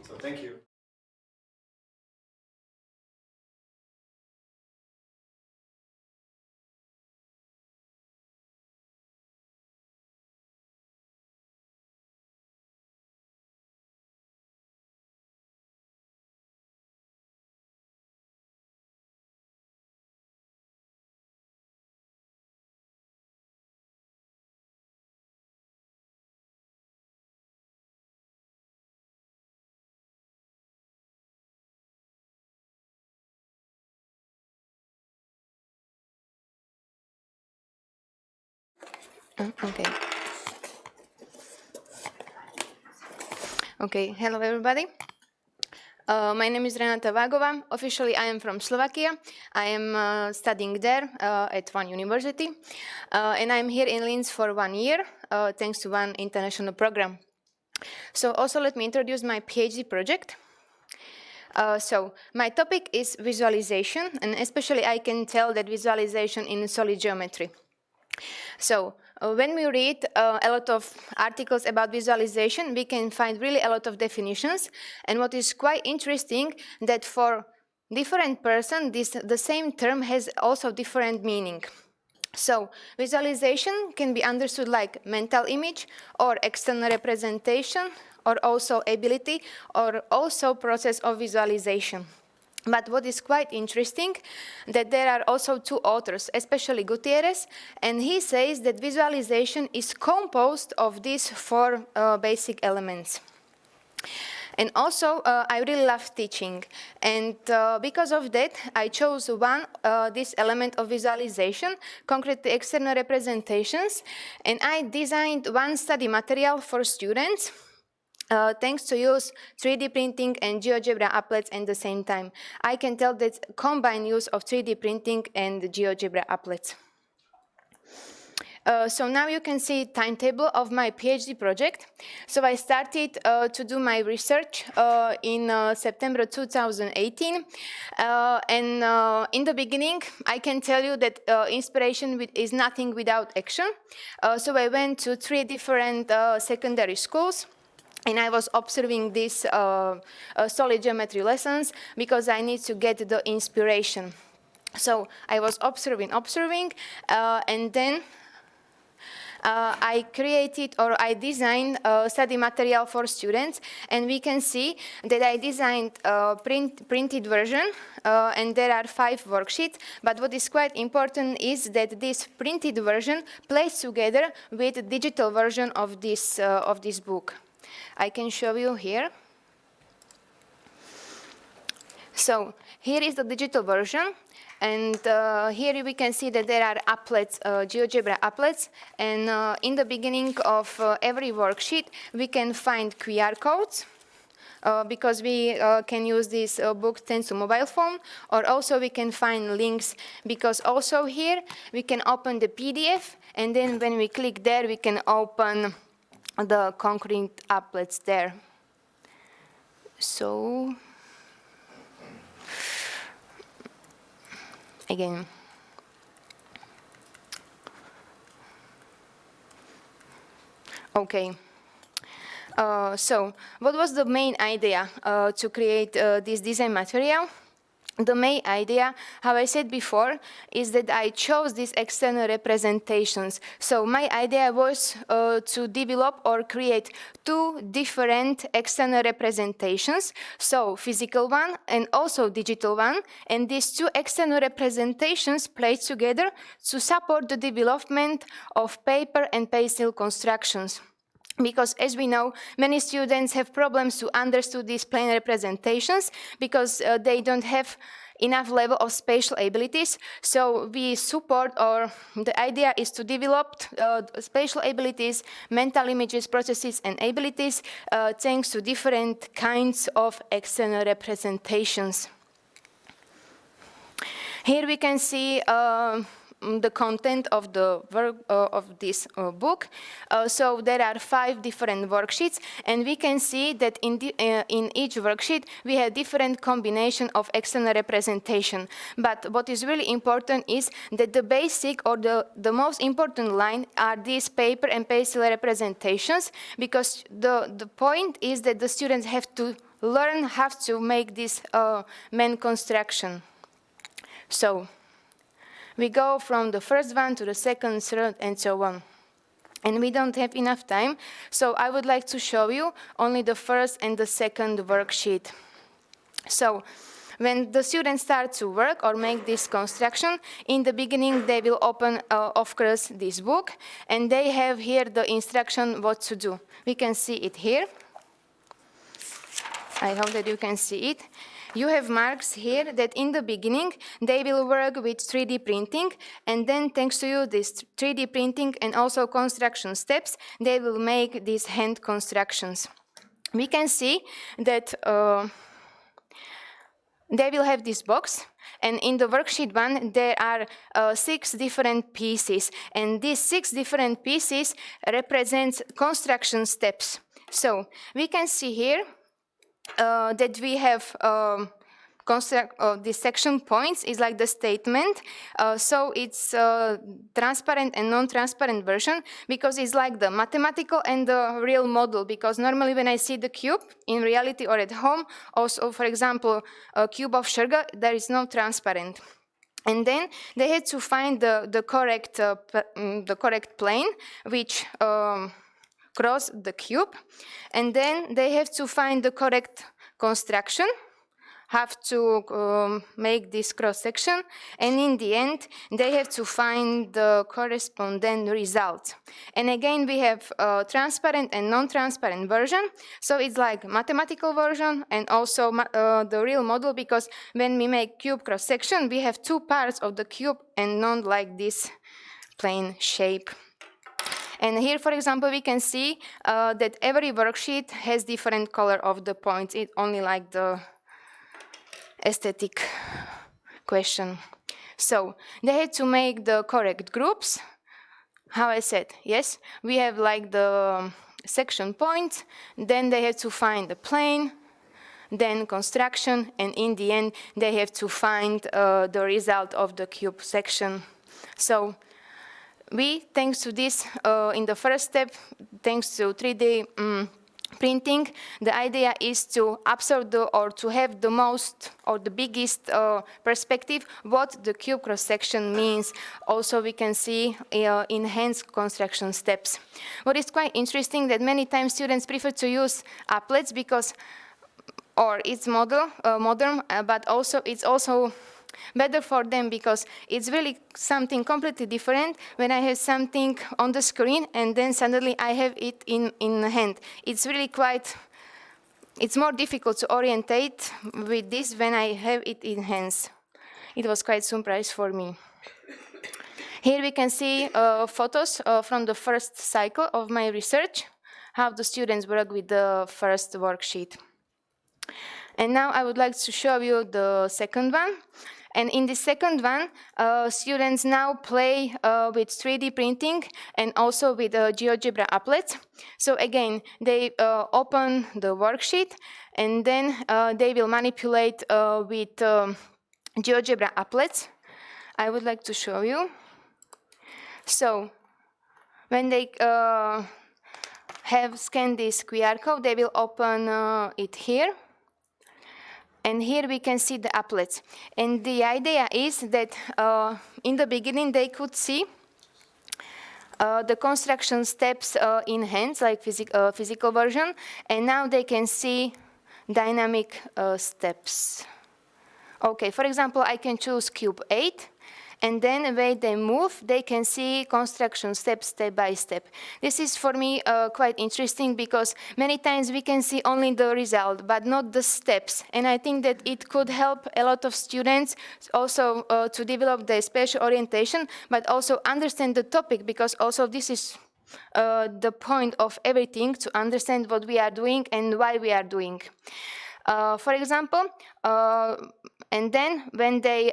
So thank you. Okay. Okay, hello everybody. My name is Renata Vagova. Officially, I am from Slovakia. I am studying there at one university. And I'm here in Linz for 1 year, thanks to one international program. So also let me introduce my PhD project. So my topic is visualization, and especially I can tell that visualization in solid geometry. So when we read a lot of articles about visualization, we can find really a lot of definitions. And what is quite interesting, that for different person, the same term has also different meaning. So visualization can be understood like mental image or external representation, or also ability, or also process of visualization. But what is quite interesting, that there are also two authors, especially Gutierrez, and he says that visualization is composed of these four basic elements. And also, I really love teaching, and because of that, I chose this element of visualization, concretely external representations, and I designed one study material for students, thanks to use 3D printing and GeoGebra applets at the same time. I can tell that combined use of 3D printing and GeoGebra applets. So now you can see timetable of my PhD project. So I started to do my research in September 2018. And in the beginning, I can tell you that inspiration is nothing without action. So I went to 3 different secondary schools. And I was observing these solid geometry lessons because I need to get the inspiration. So I was observing, and then I created or I designed study material for students, and we can see that I designed a printed version, and there are 5 worksheets. But what is quite important is that this printed version plays together with the digital version of this book. I can show you here. So here is the digital version. And here we can see that there are applets, GeoGebra applets, and in the beginning of every worksheet we can find QR codes, because we can use this book thanks to mobile phone, or also we can find links, because also here we can open the PDF, and then when we click there we can open the concrete applets there. So again. Okay. So what was the main idea to create this design material? The main idea, how I said before, is that I chose these external representations. So my idea was to develop or create 2 different external representations, so physical one and also digital one, and these 2 external representations played together to support the development of paper and pencil constructions. Because, as we know, many students have problems to understand these plane representations because they don't have enough level of spatial abilities. So we support, or the idea is to develop spatial abilities, mental images, processes, and abilities thanks to different kinds of external representations. Here we can see the content of the work of this book. So there are 5 different worksheets, and we can see that in each worksheet we have different combination of external representation. But what is really important is that the basic or the most important line are these paper and pencil representations, because the point is that the students have to learn how to make this main construction. So we go from the first one to the second, third, and so on. And we don't have enough time, so I would like to show you only the first and the second worksheet. So when the students start to work or make this construction, in the beginning they will open, of course, this book, and they have here the instruction what to do. We can see it here. I hope that you can see it. You have marks here that in the beginning they will work with 3D printing, and then thanks to you this 3D printing and also construction steps, they will make these hand constructions. We can see that they will have this box, and in the worksheet 1 there are 6 different pieces, and these 6 different pieces represent construction steps. So we can see here that we have construct the section points is like the statement. So it's transparent and non-transparent version because it's like the mathematical and the real model. Because normally when I see the cube in reality or at home, also for example, a cube of sugar, there is no transparent. And then they had to find the correct plane which cross the cube, and then they have to find the correct construction, have to make this cross section, and in the end they have to find the corresponding result. And again we have transparent and non-transparent version, so it's like mathematical version and also the real model, because when we make cube cross section we have two parts of the cube and not like this plain shape. And here, for example, we can see that every worksheet has different color of the points. It only like the aesthetic question. So they had to make the correct groups. How I said, yes, we have like the section points, then they had to find the plane, then construction, and in the end they have to find the result of the cube section. So we, thanks to this, in the first step, thanks to 3D printing, the idea is to absorb or to have the most or the biggest perspective what the cube cross section means. Also we can see enhanced construction steps. What is quite interesting that many times students prefer to use applets because, or it's modern, but also it's also better for them because it's really something completely different when I have something on the screen and then suddenly I have it in hand. It's really it's more difficult to orientate with this when I have it in hands. It was quite a surprise for me. Here we can see photos from the first cycle of my research, how the students work with the first worksheet. And now I would like to show you the second one. And in the second one, students now play with 3D printing and also with GeoGebra applets. So again, they open the worksheet and then they will manipulate with GeoGebra applets. I would like to show you. So when they have scanned this QR code, they will open it here. And here we can see the applets. And the idea is that in the beginning they could see the construction steps in hands, like physical version, and now they can see dynamic steps. Okay, for example, I can choose cube 8, and then when they move, they can see construction steps step by step. This is for me quite interesting because many times we can see only the result, but not the steps. And I think that it could help a lot of students also to develop their spatial orientation, but also understand the topic, because also this is the point of everything, to understand what we are doing and why we are doing. For example, and then when they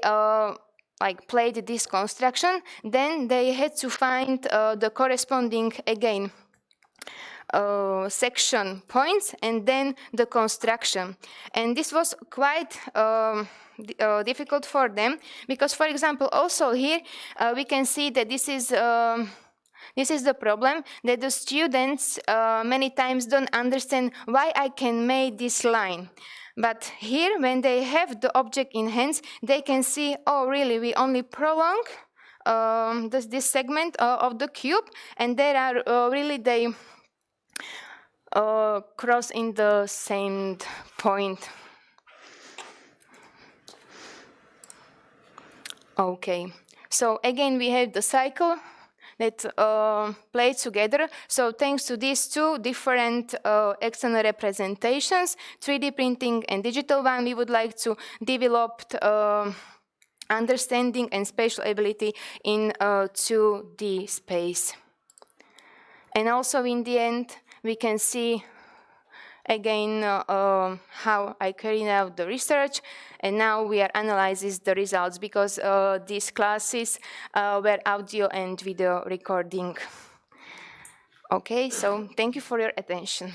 played this construction, then they had to find the corresponding, again, section points and then the construction. And this was quite difficult for them because, for example, also here we can see that this is the problem, that the students many times don't understand why I can make this line. But here, when they have the object in hands, they can see, oh, really, we only prolong this segment of the cube, and there are really they cross in the same point. Okay, so again, we have the cycle that play together. So thanks to these two different external representations, 3D printing and digital one, we would like to develop understanding and spatial ability in 2D space. And also in the end, we can see again how I carried out the research, and now we are analyzing the results because these classes were audio and video recording. Okay, so thank you for your attention.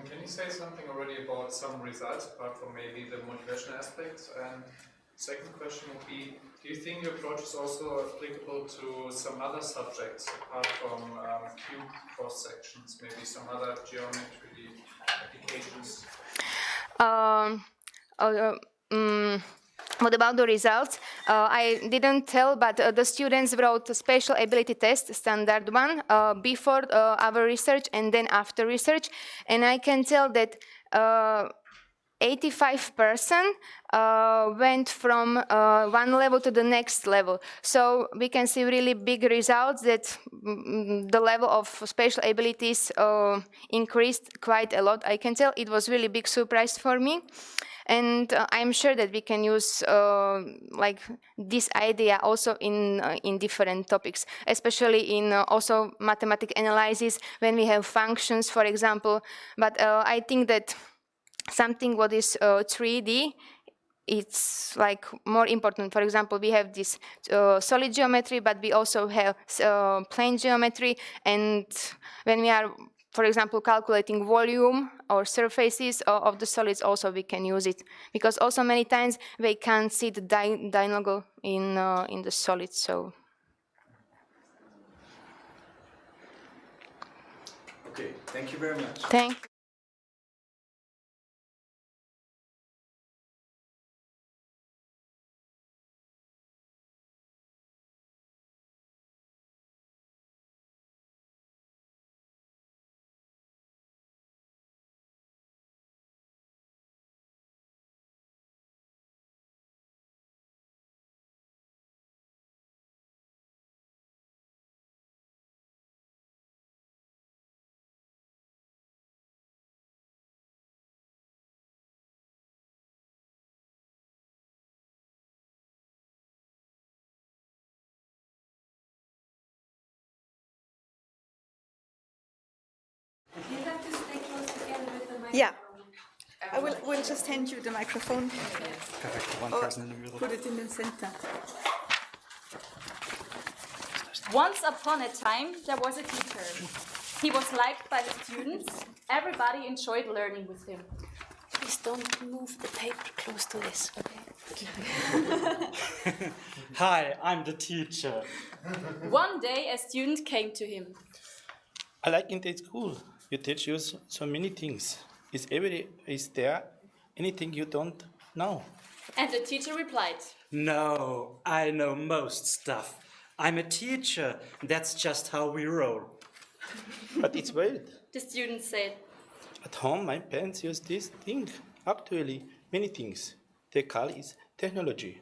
Can you say something already about some results apart from maybe the motivation aspects? And second question would be, do you think your approach is also applicable to some other subjects apart from cube cross sections, maybe some other geometry applications? What about the results? I didn't tell, but the students wrote a special ability test, standard one, before our research and then after research. And I can tell that 85% went from one level to the next level. So we can see really big results that the level of special abilities increased quite a lot. I can tell it was really big surprise for me. And I'm sure that we can use like this idea also in different topics, especially in also mathematical analysis when we have functions, for example. But I think that something what is 3D, it's like more important. For example, we have this solid geometry, but we also have plane geometry. And when we are, for example, calculating volume or surfaces of the solids, also we can use it, because also many times we can't see the diagonal in the solids. So. Okay, thank you very much. Thank you. You have to stay close together with the microphone. Yeah. I will just hand you the microphone. Perfect. One person in the middle. Put it in the center. Once upon a time, there was a teacher. He was liked by the students. Everybody enjoyed learning with him. Please don't move the paper close to this, okay? Hi, I'm the teacher. One day, a student came to him. I like in the school. You teach us so many things. Is there anything you don't know? And the teacher replied, No, I know most stuff. I'm a teacher. That's just how we roll. But it's weird. The student said, At home, my parents use this thing. Actually, many things. They call it technology.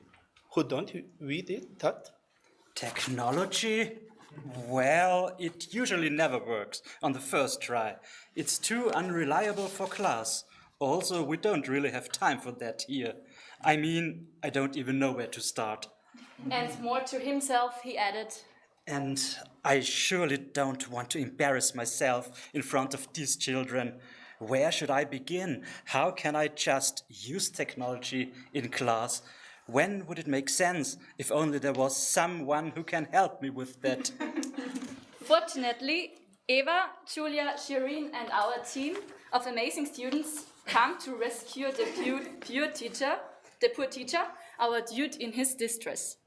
Who don't we did that? Technology? Well, it usually never works on the first try. It's too unreliable for class. Also, we don't really have time for that here. I mean, I don't even know where to start. and more to himself, he added, And I surely don't want to embarrass myself in front of these children. Where should I begin? How can I just use technology in class? When would it make sense if only there was someone who can help me with that? Fortunately, Eva, Julia, Shireen, and our team of amazing students come to rescue the poor teacher, our dude in his distress.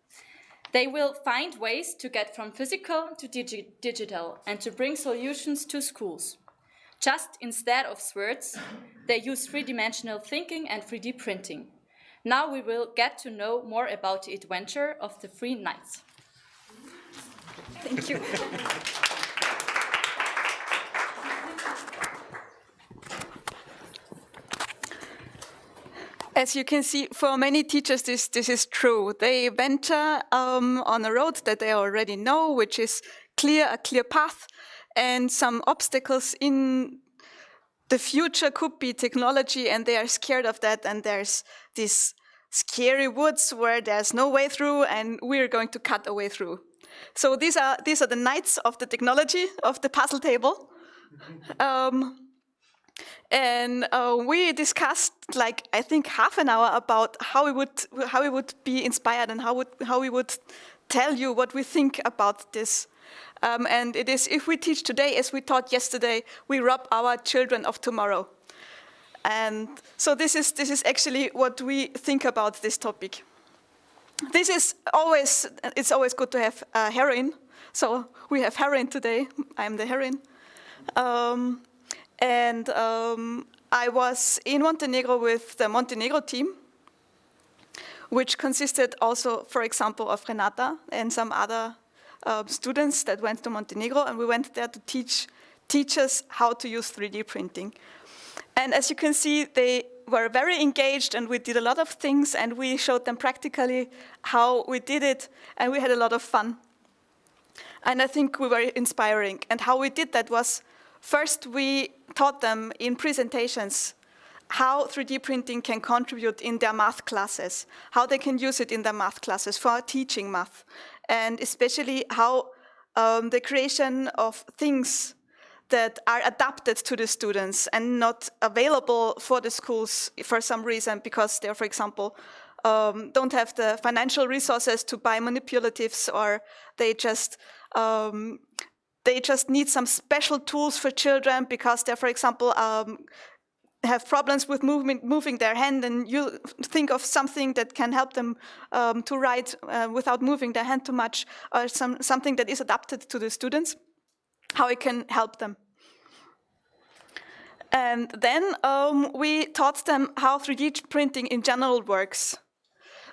They will find ways to get from physical to digital and to bring solutions to schools. Just instead of words, they use three-dimensional thinking and 3D printing. Now we will get to know more about the adventure of the 3 nights. Thank you. As you can see, for many teachers, this is true. They venture on a road that they already know, which is a clear path, and some obstacles in the future could be technology, and they are scared of that, and there's these scary woods where there's no way through, and we're going to cut a way through. So these are the knights of the technology of the puzzle table. And we discussed, like, I think half an hour about how we would be inspired and how we would tell you what we think about this. And it is, if we teach today as we taught yesterday, we rob our children of tomorrow. And so this is actually what we think about this topic. It's always good to have a heroine. So we have heroine today. I'm the heroine. I was in Montenegro with the Montenegro team, which consisted also, for example, of Renata and some other students that went to Montenegro, and we went there to teach us how to use 3D printing. And as you can see, they were very engaged, and we did a lot of things, and we showed them practically how we did it, and we had a lot of fun. And I think we were inspiring. And how we did that was, first we taught them in presentations how 3D printing can contribute in their math classes, how they can use it in their math classes for teaching math, and especially how the creation of things that are adapted to the students and not available for the schools for some reason, because they're, for example, don't have the financial resources to buy manipulatives, or they just need some special tools for children because they're, for example, have problems with moving their hand, and you think of something that can help them to write without moving their hand too much, or something that is adapted to the students, how it can help them. And then we taught them how 3D printing in general works.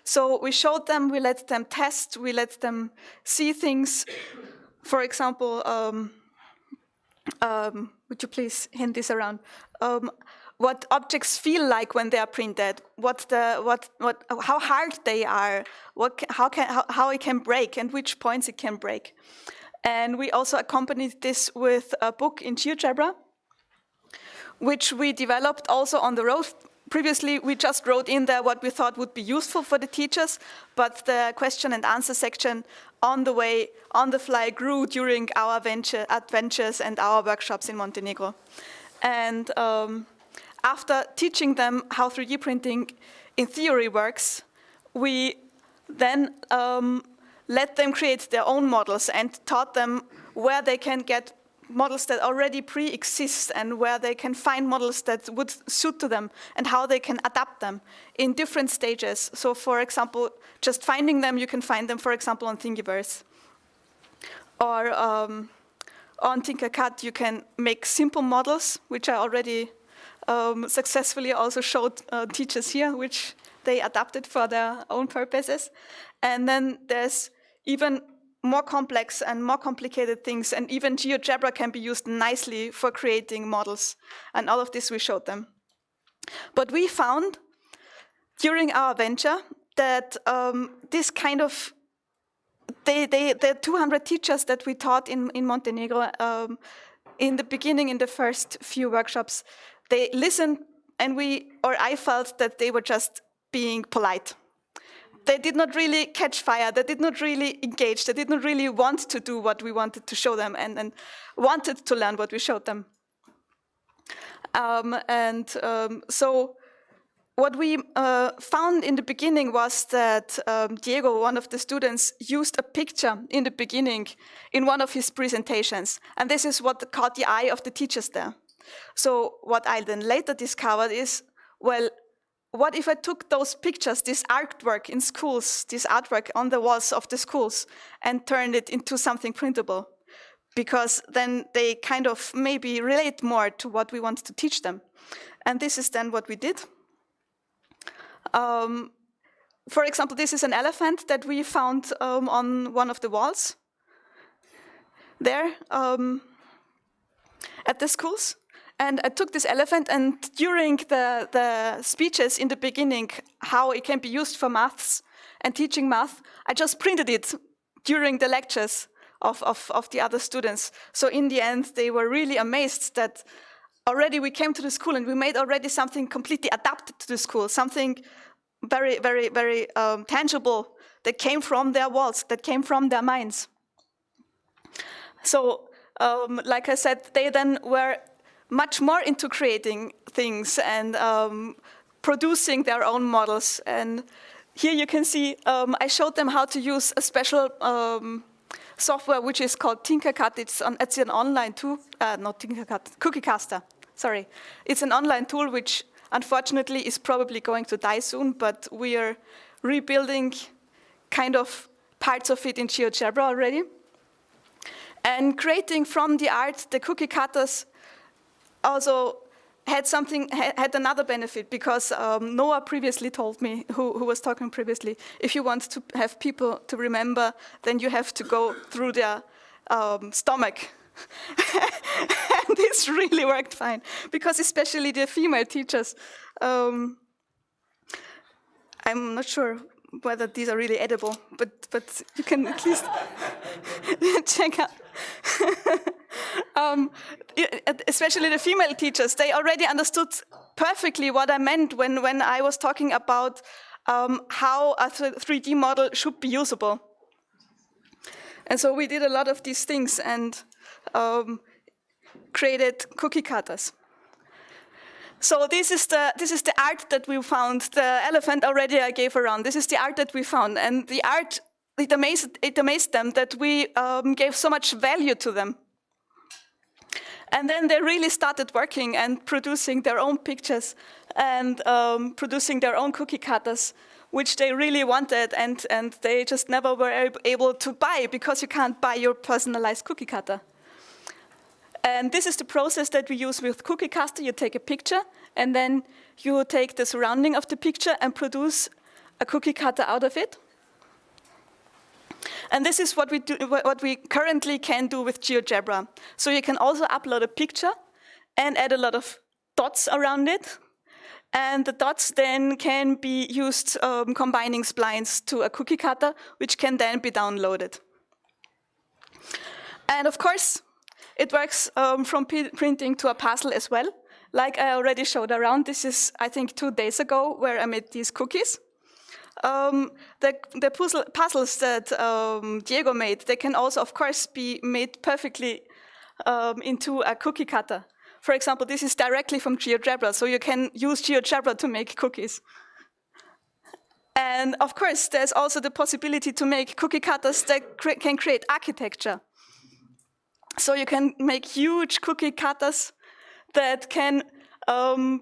So we showed them, we let them test, we let them see things. For example, would you please hand this around? What objects feel like when they are printed, how hard they are, how it can break, and which points it can break. And we also accompanied this with a book in GeoGebra, which we developed also on the road. Previously, we just wrote in there what we thought would be useful for the teachers, but the question and answer section on the way, on the fly, grew during our adventures and our workshops in Montenegro. And after teaching them how 3D printing in theory works, we then let them create their own models and taught them where they can get models that already pre-exist and where they can find models that would suit to them and how they can adapt them in different stages. So for example, just finding them, you can find them, for example, on Thingiverse. Or on Tinkercad, you can make simple models, which I already successfully also showed teachers here, which they adapted for their own purposes. And then there's even more complex and more complicated things, and even GeoGebra can be used nicely for creating models. And all of this we showed them. But we found during our venture that this kind of, the 200 teachers that we taught in Montenegro, in the beginning, in the first few workshops, they listened, and I felt that they were just being polite. They did not really catch fire, they did not really engage, they did not really want to do what we wanted to show them and wanted to learn what we showed them. So what we found in the beginning was that Diego, one of the students, used a picture in the beginning in one of his presentations. And this is what caught the eye of the teachers there. So what I then later discovered is, well, what if I took those pictures, this artwork in schools, this artwork on the walls of the schools, and turned it into something printable? Because then they kind of maybe relate more to what we want to teach them. And this is then what we did. For example, this is an elephant that we found on one of the walls there at the schools. And I took this elephant, and during the speeches in the beginning, how it can be used for maths and teaching math, I just printed it during the lectures of the other students. So in the end, they were really amazed that already we came to the school and we made already something completely adapted to the school, something very, very, very tangible that came from their walls, that came from their minds. So, like I said, they then were much more into creating things and producing their own models. And here you can see, I showed them how to use a special software which is called Tinkercad. It's an online tool, not Tinkercad, CookieCaster, sorry. It's an online tool which unfortunately is probably going to die soon, but we are rebuilding kind of parts of it in GeoGebra already. And creating from the art the cookie cutters also had another benefit, because Noah previously told me, who was talking previously, if you want to have people to remember, then you have to go through their stomach. And this really worked fine, because especially the female teachers, I'm not sure whether these are really edible, but you can at least check out. Especially the female teachers, they already understood perfectly what I meant when I was talking about how a 3D model should be usable. And so we did a lot of these things and created cookie cutters. So this is the art that we found. The elephant already I gave around. This is the art that we found, and the art, it amazed them that we gave so much value to them. And then they really started working and producing their own pictures and producing their own cookie cutters, which they really wanted, and they just never were able to buy, because you can't buy your personalized cookie cutter. And this is the process that we use with Cookie Cutter. You take a picture, and then you take the surrounding of the picture and produce a cookie cutter out of it. And this is what we currently can do with GeoGebra. So you can also upload a picture and add a lot of dots around it. And the dots then can be used combining splines to a cookie cutter, which can then be downloaded. And of course, it works from printing to a puzzle as well. Like I already showed around, this is, I think, 2 days ago, where I made these cookies. The puzzles that Diego made, they can also, of course, be made perfectly into a cookie cutter. For example, this is directly from GeoGebra, so you can use GeoGebra to make cookies. And of course, there's also the possibility to make cookie cutters that can create architecture. So you can make huge cookie cutters that can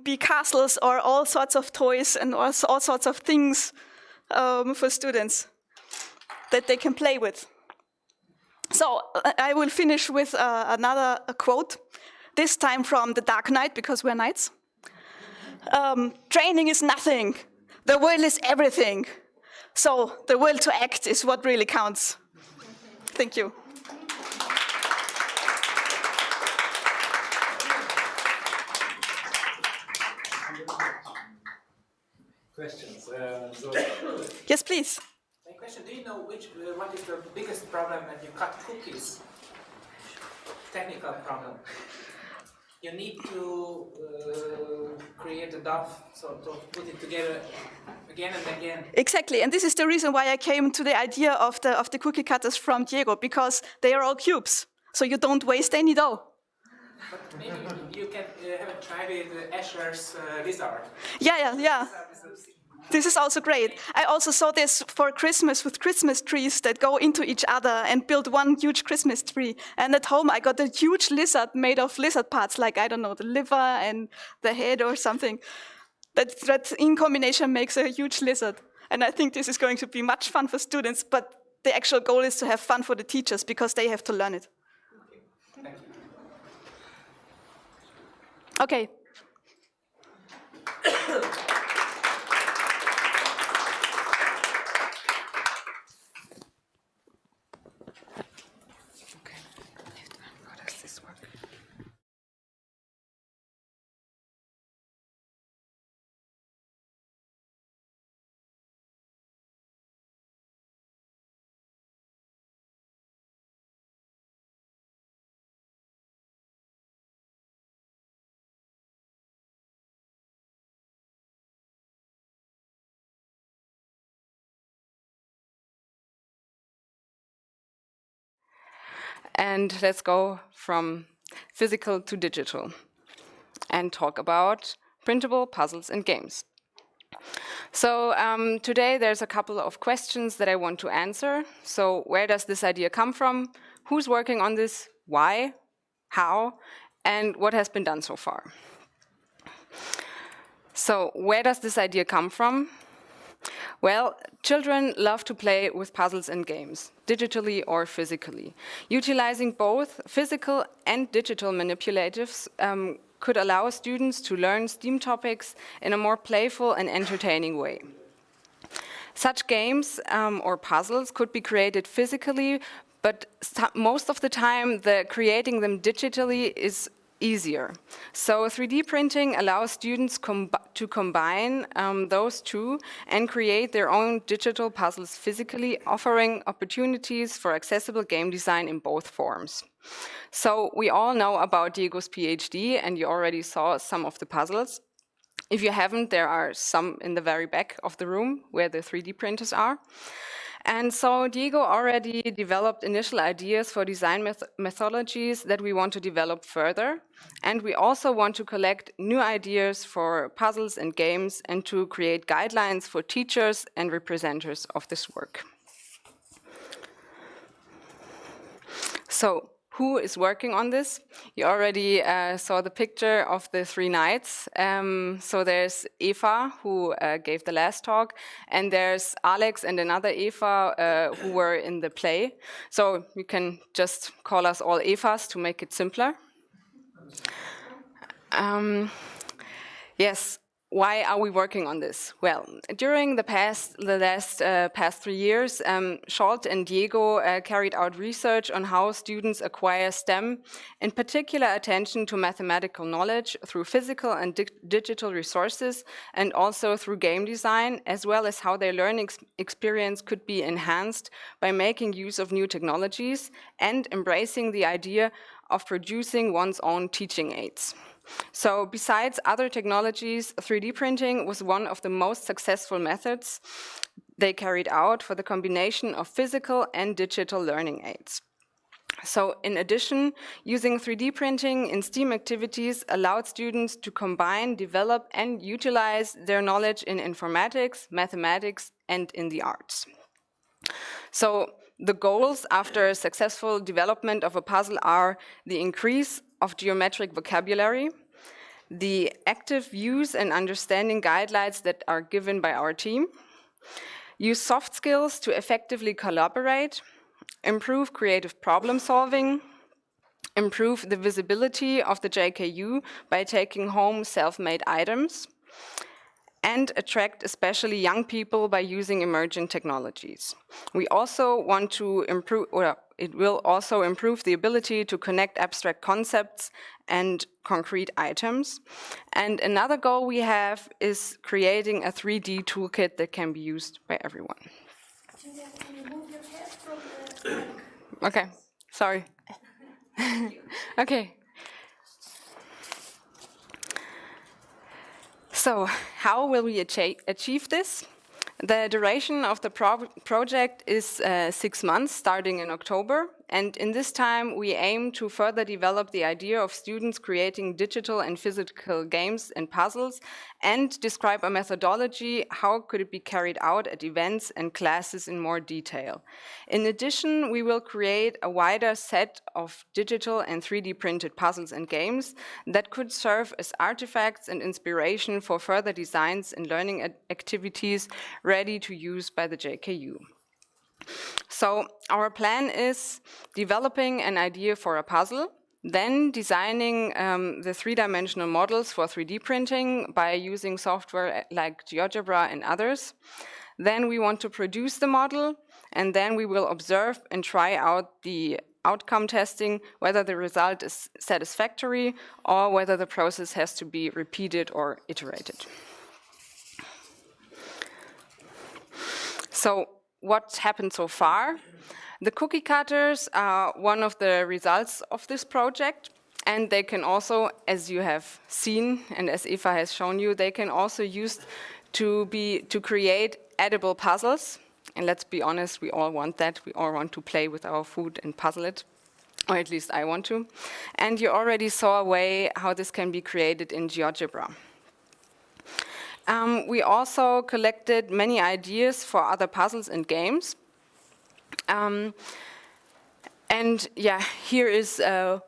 be castles or all sorts of toys and all sorts of things for students that they can play with. So I will finish with another quote, this time from The Dark Knight, because we're knights. Training is nothing. The will is everything. So the will to act is what really counts. Thank you. Questions. Yes, please. My question: do you know what is the biggest problem when you cut cookies? Technical problem. You need to create a dough, so to put it together again and again. Exactly, and this is the reason why I came to the idea of the cookie cutters from Diego, because they are all cubes, so you don't waste any dough. But maybe you can have a try with Escher's lizard. Yeah. This is also great. I also saw this for Christmas with Christmas trees that go into each other and build one huge Christmas tree. And at home I got a huge lizard made of lizard parts, like, I don't know, the liver and the head or something. That in combination makes a huge lizard. And I think this is going to be much fun for students, but the actual goal is to have fun for the teachers, because they have to learn it. Okay. How does this work? And let's go from physical to digital and talk about printable puzzles and games. So today there's a couple of questions that I want to answer. So where does this idea come from? Who's working on this? Why? How? And what has been done so far? So where does this idea come from? Well, children love to play with puzzles and games, digitally or physically. Utilizing both physical and digital manipulatives could allow students to learn STEAM topics in a more playful and entertaining way. Such games or puzzles could be created physically, but most of the time creating them digitally is easier. So 3D printing allows students to combine those two and create their own digital puzzles physically, offering opportunities for accessible game design in both forms. So we all know about Diego's PhD, and you already saw some of the puzzles. If you haven't, there are some in the very back of the room where the 3D printers are. And so Diego already developed initial ideas for design methodologies that we want to develop further. And we also want to collect new ideas for puzzles and games and to create guidelines for teachers and representatives of this work. So, who is working on this? You already saw the picture of the 3 knights. So there's Eva, who gave the last talk, and there's Alex and another Eva who were in the play. So you can just call us all Evas to make it simpler. Yes. Why are we working on this? Well, during the past 3 years, Scholt and Diego carried out research on how students acquire STEM, in particular attention to mathematical knowledge through physical and digital resources, and also through game design, as well as how their learning experience could be enhanced by making use of new technologies and embracing the idea of producing one's own teaching aids. So besides other technologies, 3D printing was one of the most successful methods they carried out for the combination of physical and digital learning aids. So in addition, using 3D printing in STEAM activities allowed students to combine, develop, and utilize their knowledge in informatics, mathematics, and in the arts. So the goals after successful development of a puzzle are the increase of geometric vocabulary, the active use and understanding guidelines that are given by our team, use soft skills to effectively collaborate, improve creative problem solving, improve the visibility of the JKU by taking home self-made items, and attract especially young people by using emerging technologies. We also want to improve, or it will also improve the ability to connect abstract concepts and concrete items. And another goal we have is creating a 3D toolkit that can be used by everyone. Julia, can you move your head from the... Okay, sorry. Okay. So, how will we achieve this? The duration of the project is 6 months, starting in October. And in this time, we aim to further develop the idea of students creating digital and physical games and puzzles, and describe a methodology, how could it be carried out at events and classes in more detail. In addition, we will create a wider set of digital and 3D printed puzzles and games that could serve as artifacts and inspiration for further designs and learning activities ready to use by the JKU. So our plan is developing an idea for a puzzle, then designing the 3-dimensional models for 3D printing by using software like GeoGebra and others. Then we want to produce the model, and then we will observe and try out the outcome testing, whether the result is satisfactory or whether the process has to be repeated or iterated. So what happened so far? The cookie cutters are one of the results of this project, and they can also, as you have seen and as Eva has shown you, they can also used to create edible puzzles. And let's be honest, we all want that. We all want to play with our food and puzzle it, or at least I want to. And you already saw a way how this can be created in GeoGebra. We also collected many ideas for other puzzles and games. And yeah, here is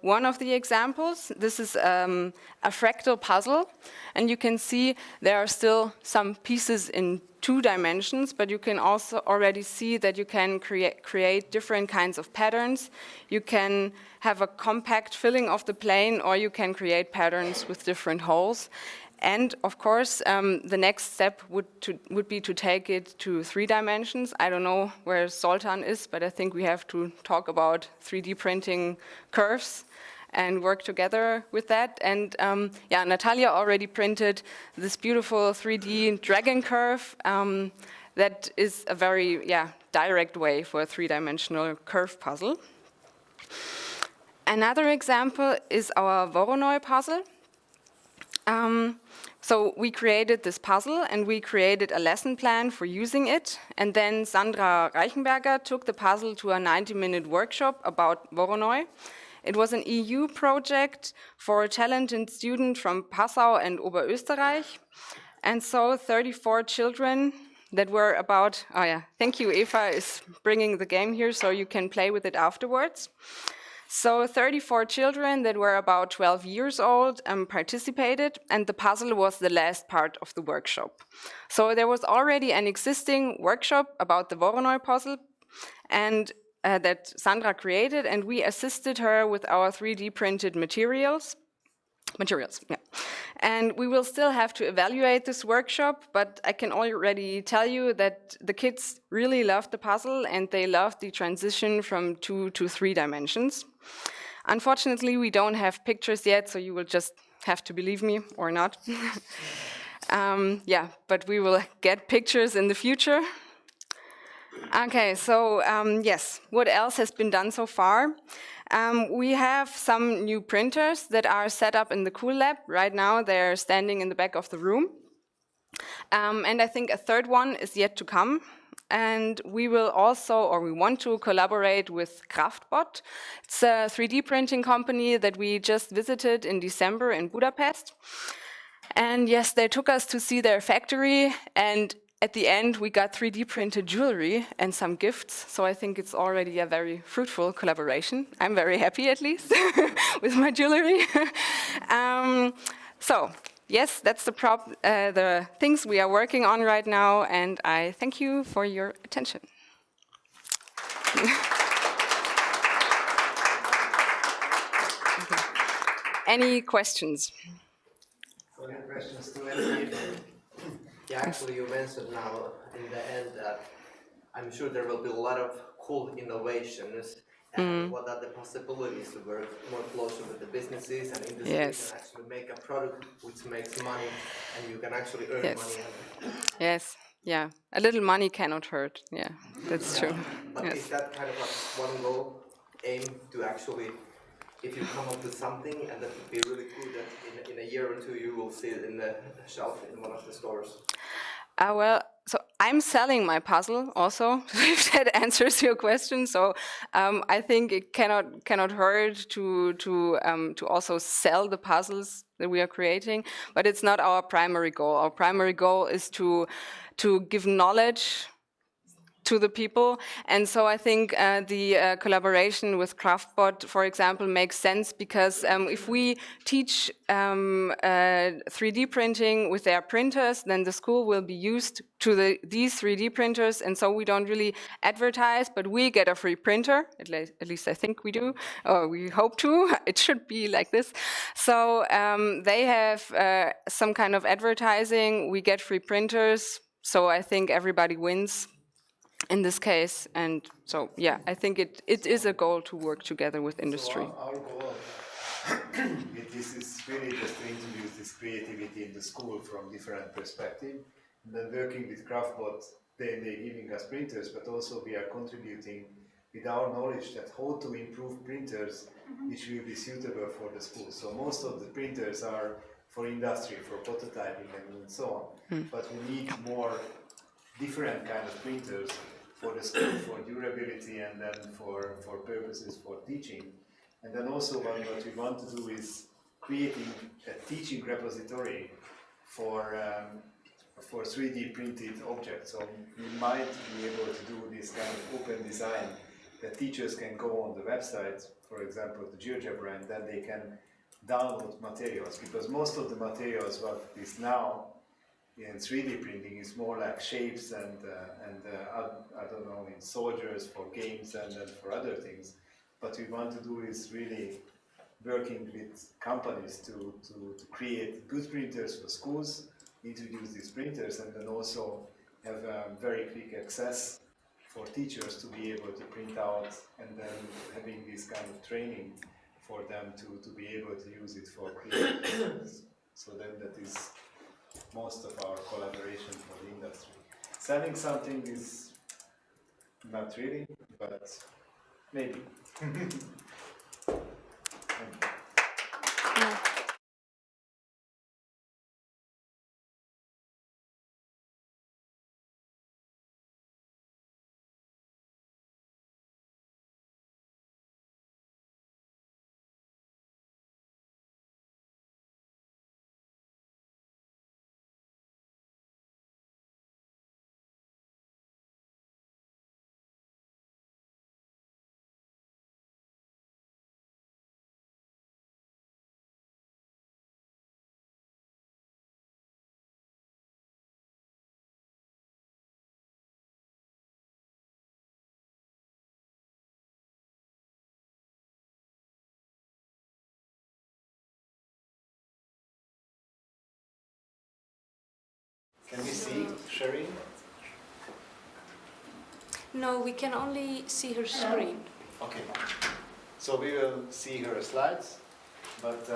one of the examples. This is a fractal puzzle, and you can see there are still some pieces in 2 dimensions, but you can also already see that you can create different kinds of patterns. You can have a compact filling of the plane, or you can create patterns with different holes. And of course, the next step would be to take it to 3 dimensions. I don't know where Zoltan is, but I think we have to talk about 3D printing curves and work together with that. And yeah, Natalia already printed this beautiful 3D dragon curve. That is a very direct way for a 3-dimensional curve puzzle. Another example is our Voronoi puzzle. So we created this puzzle and we created a lesson plan for using it. And then Sandra Reichenberger took the puzzle to a 90-minute workshop about Voronoi. It was an EU project for a talented student from Passau and Oberösterreich. And so 34 children that were about, oh yeah, thank you, Eva is bringing the game here so you can play with it afterwards. So 34 children that were about 12 years old participated, and the puzzle was the last part of the workshop. So there was already an existing workshop about the Voronoi puzzle and that Sandra created, and we assisted her with our 3D printed materials. Yeah. And we will still have to evaluate this workshop, but I can already tell you that the kids really loved the puzzle and they loved the transition from 2 to 3 dimensions. Unfortunately, we don't have pictures yet, so you will just have to believe me or not. Yeah, but we will get pictures in the future. Okay, so yes, what else has been done so far? We have some new printers that are set up in the Cool Lab. Right now, they're standing in the back of the room. And I think a third one is yet to come. And we will also, or we want to collaborate with Kraftbot. It's a 3D printing company that we just visited in December in Budapest. And yes, they took us to see their factory, and at the end, we got 3D printed jewelry and some gifts. So I think it's already a very fruitful collaboration. I'm very happy, at least, with my jewelry. So yes, that's the things we are working on right now. And I thank you for your attention. Okay. Any questions? Any questions to any? Yeah, actually, you mentioned now in the end that I'm sure there will be a lot of cool innovations. And what are the possibilities to work more closely with the businesses and industries and actually make a product which makes money and you can actually earn money on it? Yes, yeah. A little money cannot hurt. Yeah, that's true. But is that kind of a one goal, aim to actually, if you come up with something and that would be really cool that in a year or 2 you will see it in the shelf in one of the stores? Well, so I'm selling my puzzle also, if that answers your question. So I think it cannot hurt to also sell the puzzles that we are creating, but it's not our primary goal. Our primary goal is to give knowledge to the people. And so I think the collaboration with Kraftbot, for example, makes sense because if we teach 3D printing with their printers, then the school will be used to these 3D printers. And so we don't really advertise, but we get a free printer. At least I think we do, or we hope to. It should be like this. So they have some kind of advertising. We get free printers. So I think everybody wins in this case, and so yeah, I think it is a goal to work together with industry. So our goal with this is really just to introduce this creativity in the school from different perspectives. And then working with Kraftbot, they're giving us printers, but also we are contributing with our knowledge that how to improve printers which will be suitable for the school. So most of the printers are for industry, for prototyping and so on. But we need more different kind of printers for the school, for durability and then for purposes for teaching. And then also what we want to do is creating a teaching repository for 3D printed objects. So we might be able to do this kind of open design that teachers can go on the website, for example, the GeoGebra, and then they can download materials, because most of the materials what is now in 3D printing is more like shapes and I don't know, in soldiers for games and for other things. What we want to do is really working with companies to create good printers for schools, introduce these printers, and then also have very quick access for teachers to be able to print out, and then having this kind of training for them to be able to use it for creative purposes. So then that is most of our collaboration for the industry. Selling something is not really, but maybe. Can we see Shireen? No, we can only see her screen. Okay. So we will see her slides, but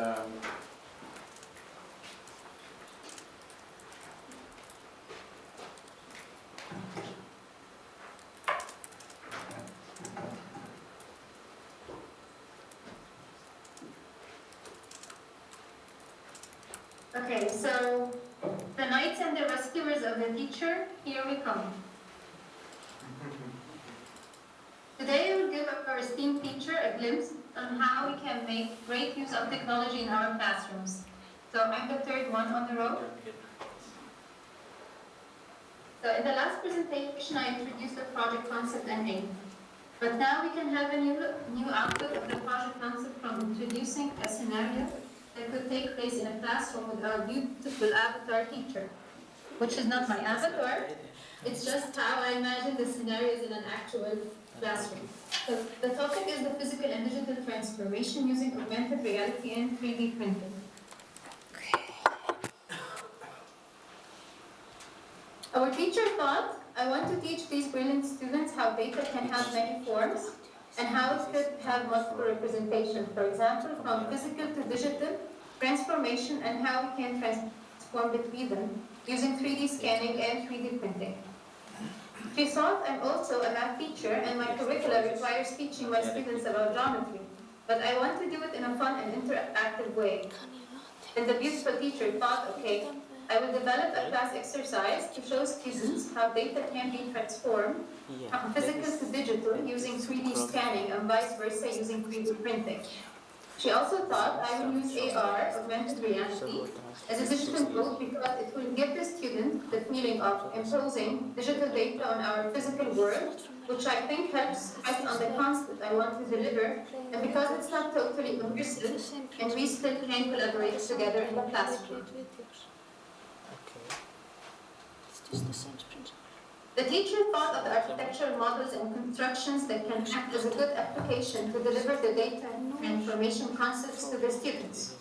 Okay, so the knights and the rescuers of the teacher, here we come. Today we will give our esteemed teacher a glimpse on how we can make great use of technology in our classrooms. So I'm the third one on the row. So in the last presentation I introduced the project concept and aim. But now we can have a new outlook of the project concept from introducing a scenario that could take place in a classroom with our beautiful avatar teacher, which is not my avatar, it's just how I imagine the scenarios in an actual classroom. So the topic is the physical and digital transformation using augmented reality and 3D printing. Our teacher thought, I want to teach these brilliant students how data can have many forms and how it could have multiple representations. For example, from physical to digital transformation and how we can transform between them using 3D scanning and 3D printing. She thought I'm also a math teacher and my curricula requires teaching my students about geometry, but I want to do it in a fun and interactive way. And the beautiful teacher thought, okay, I will develop a class exercise to show students how data can be transformed from physical to digital using 3D scanning and vice versa using 3D printing. She also thought I would use AR, augmented reality, as a digital tool because it will give the student the feeling of imposing digital data on our physical world, which I think helps stress on the concept I want to deliver, and because it's not totally immersive, and we still can collaborate together in the classroom. The teacher thought of the architectural models and constructions that can act as a good application to deliver the data transformation concepts to the students.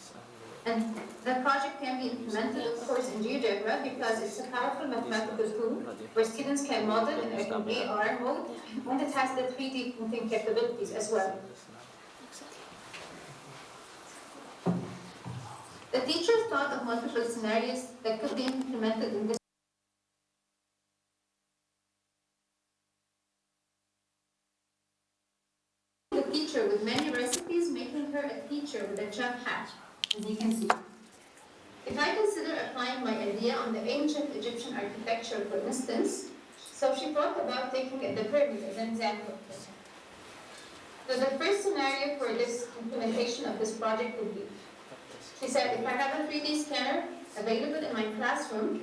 And the project can be implemented, of course, in GeoGebra because it's a powerful mathematical tool where students can model in AR mode, and it has the 3D printing capabilities as well. The teacher thought of multiple scenarios that could be implemented in this. The teacher with many recipes, making her a teacher with a chef hat, as you can see. If I consider applying my idea on the ancient Egyptian architecture, for instance, so she thought about taking the pyramid as an example. So the first scenario for this implementation of this project would be, she said, if I have a 3D scanner available in my classroom,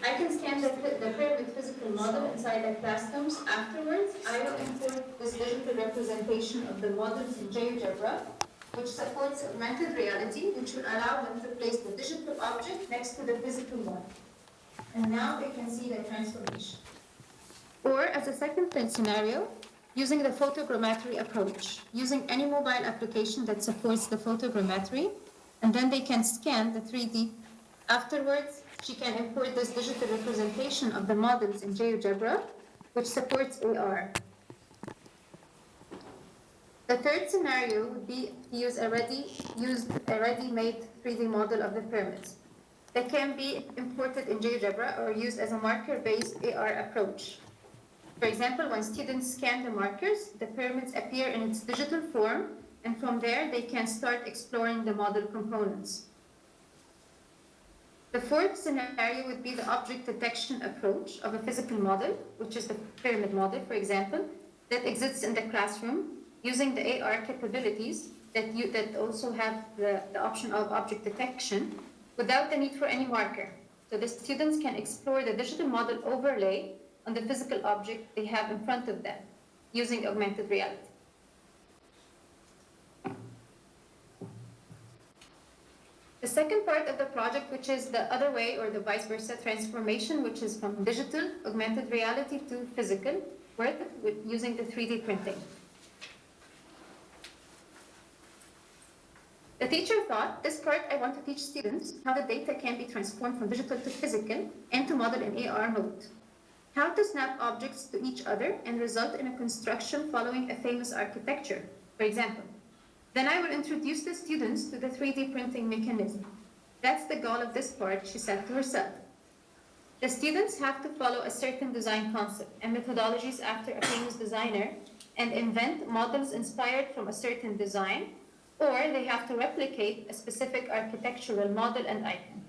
I can scan the pyramid physical model inside the classrooms. Afterwards, I will import this digital representation of the models in GeoGebra, which supports augmented reality, which will allow them to place the digital object next to the physical one. And now they can see the transformation. Or as a second scenario, using the photogrammetry approach, using any mobile application that supports the photogrammetry, and then they can scan the 3D. Afterwards, she can import this digital representation of the models in GeoGebra, which supports AR. The third scenario would be to use a ready-made 3D model of the pyramids that can be imported in GeoGebra or used as a marker-based AR approach. For example, when students scan the markers, the pyramids appear in its digital form, and from there they can start exploring the model components. The fourth scenario would be the object detection approach of a physical model, which is the pyramid model, for example, that exists in the classroom, using the AR capabilities that also have the option of object detection without the need for any marker. So the students can explore the digital model overlay on the physical object they have in front of them using augmented reality. The second part of the project, which is the other way or the vice versa transformation, which is from digital augmented reality to physical work using the 3D printing. The teacher thought, this part I want to teach students how the data can be transformed from digital to physical and to model in AR mode. How to snap objects to each other and result in a construction following a famous architecture, for example. Then I will introduce the students to the 3D printing mechanism. That's the goal of this part, she said to herself. The students have to follow a certain design concept and methodologies after a famous designer and invent models inspired from a certain design, or they have to replicate a specific architectural model and icon.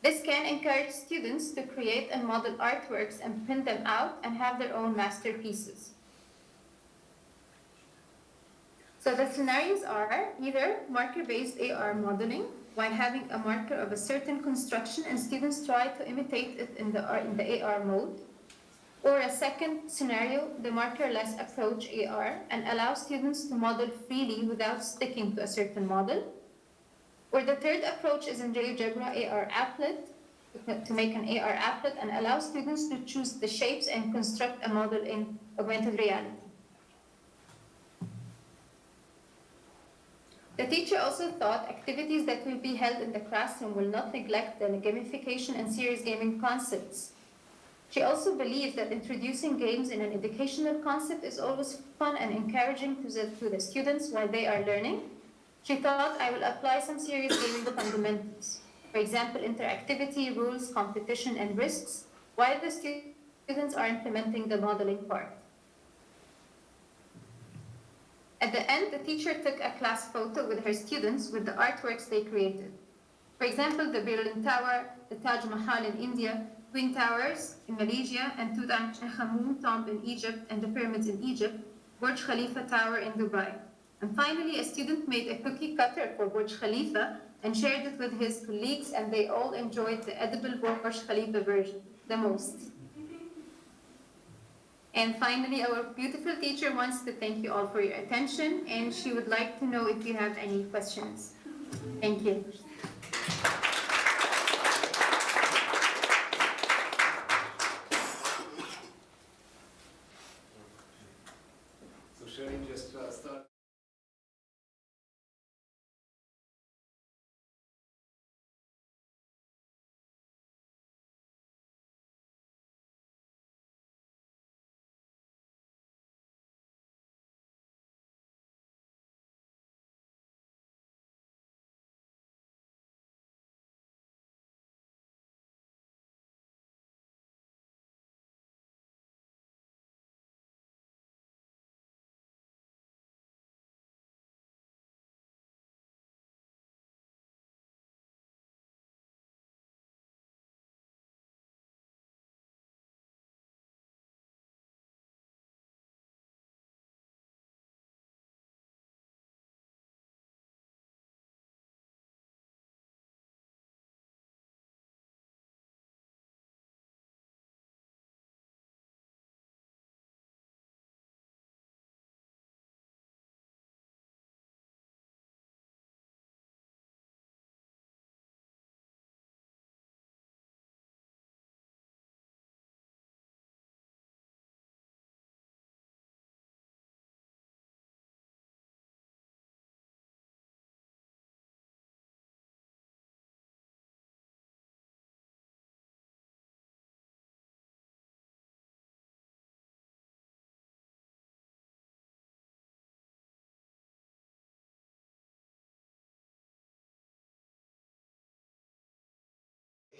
This can encourage students to create and model artworks and print them out and have their own masterpieces. So the scenarios are either marker-based AR modeling, while having a marker of a certain construction and students try to imitate it in the AR mode, or a second scenario, the markerless approach AR, and allow students to model freely without sticking to a certain model. Or the third approach is in GeoGebra AR applet, to make an AR applet and allow students to choose the shapes and construct a model in augmented reality. The teacher also thought activities that will be held in the classroom will not neglect the gamification and serious gaming concepts. She also believes that introducing games in an educational concept is always fun and encouraging to the students while they are learning. She thought I will apply some serious gaming fundamentals. For example, interactivity, rules, competition, and risks, while the students are implementing the modeling part. At the end, the teacher took a class photo with her students with the artworks they created. For example, the Berlin Tower, the Taj Mahal in India, Twin Towers in Malaysia, and Tutankhamun tomb in Egypt, and the pyramids in Egypt, Burj Khalifa Tower in Dubai. And finally, a student made a cookie cutter for Burj Khalifa and shared it with his colleagues, and they all enjoyed the edible Burj Khalifa version the most. And finally, our beautiful teacher wants to thank you all for your attention, and she would like to know if you have any questions. Thank you. So Shireen, just start.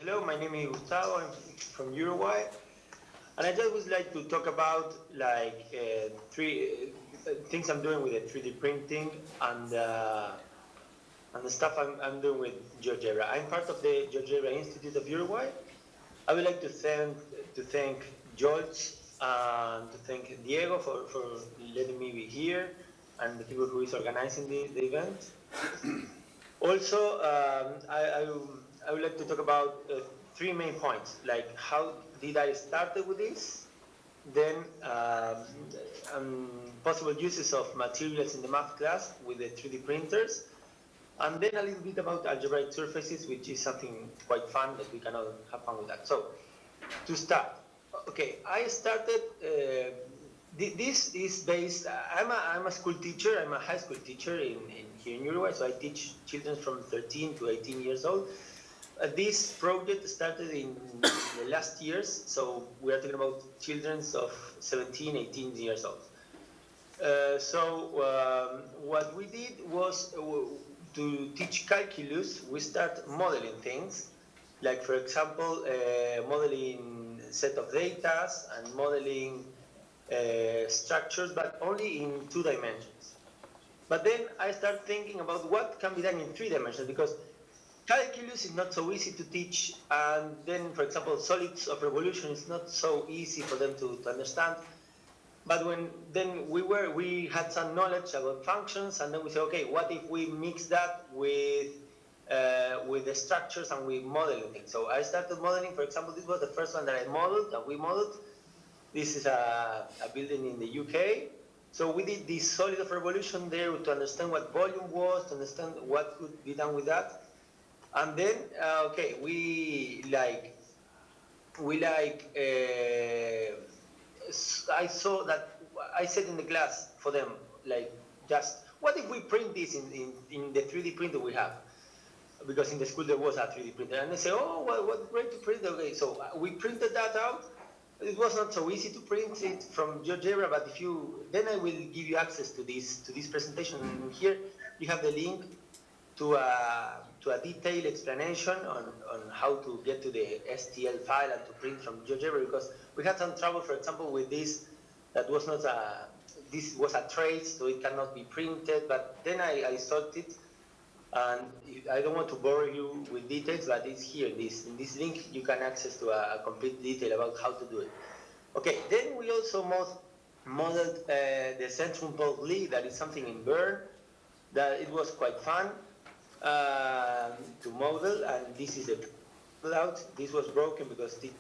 Hello, my name is Gustavo. I'm from Uruguay, and I just would like to talk about like three things I'm doing with the 3D printing and the stuff I'm doing with GeoGebra. I'm part of the GeoGebra Institute of Uruguay. I would like to thank George and to thank Diego for letting me be here and the people who is organizing the event. Also, I would like to talk about three main points, like how did I start with this, then possible uses of materials in the math class with the 3D printers, and then a little bit about algebraic surfaces, which is something quite fun that we can all have fun with that. So, to start, okay, I started, this is based, I'm a school teacher, I'm a high school teacher here in Uruguay, so I teach children from 13 to 18 years old. This project started in the last years, so we are talking about children of 17, 18 years old. What we did was to teach calculus, we start modeling things, like for example, modeling set of data and modeling structures, but only in 2 dimensions. But then I start thinking about what can be done in 3 dimensions, because calculus is not so easy to teach, and then, for example, solids of revolution is not so easy for them to understand. But then we had some knowledge about functions, and then we said, okay, what if we mix that with the structures and we modeling things? So I started modeling. For example, this was the first one that I modeled, that we modeled. This is a building in the UK. So we did this solid of revolution there to understand what volume was, to understand what could be done with that. And then, okay, I saw that, I said in the class for them, like, just, what if we print this in the 3D printer we have? Because in the school there was a 3D printer. And they say, oh, well, what great to print. Okay, so we printed that out. It was not so easy to print it from GeoGebra, but then I will give you access to this presentation. And here you have the link to a detailed explanation on how to get to the STL file and to print from GeoGebra, because we had some trouble, for example, with this, that was not this was a trace, so it cannot be printed, but then I solved it, and I don't want to bore you with details, but it's here, in this link, you can access to a complete detail about how to do it. Okay, then we also modeled the Centrum Pole, that is something in Bern, that it was quite fun to model, and this is the out. This was broken because it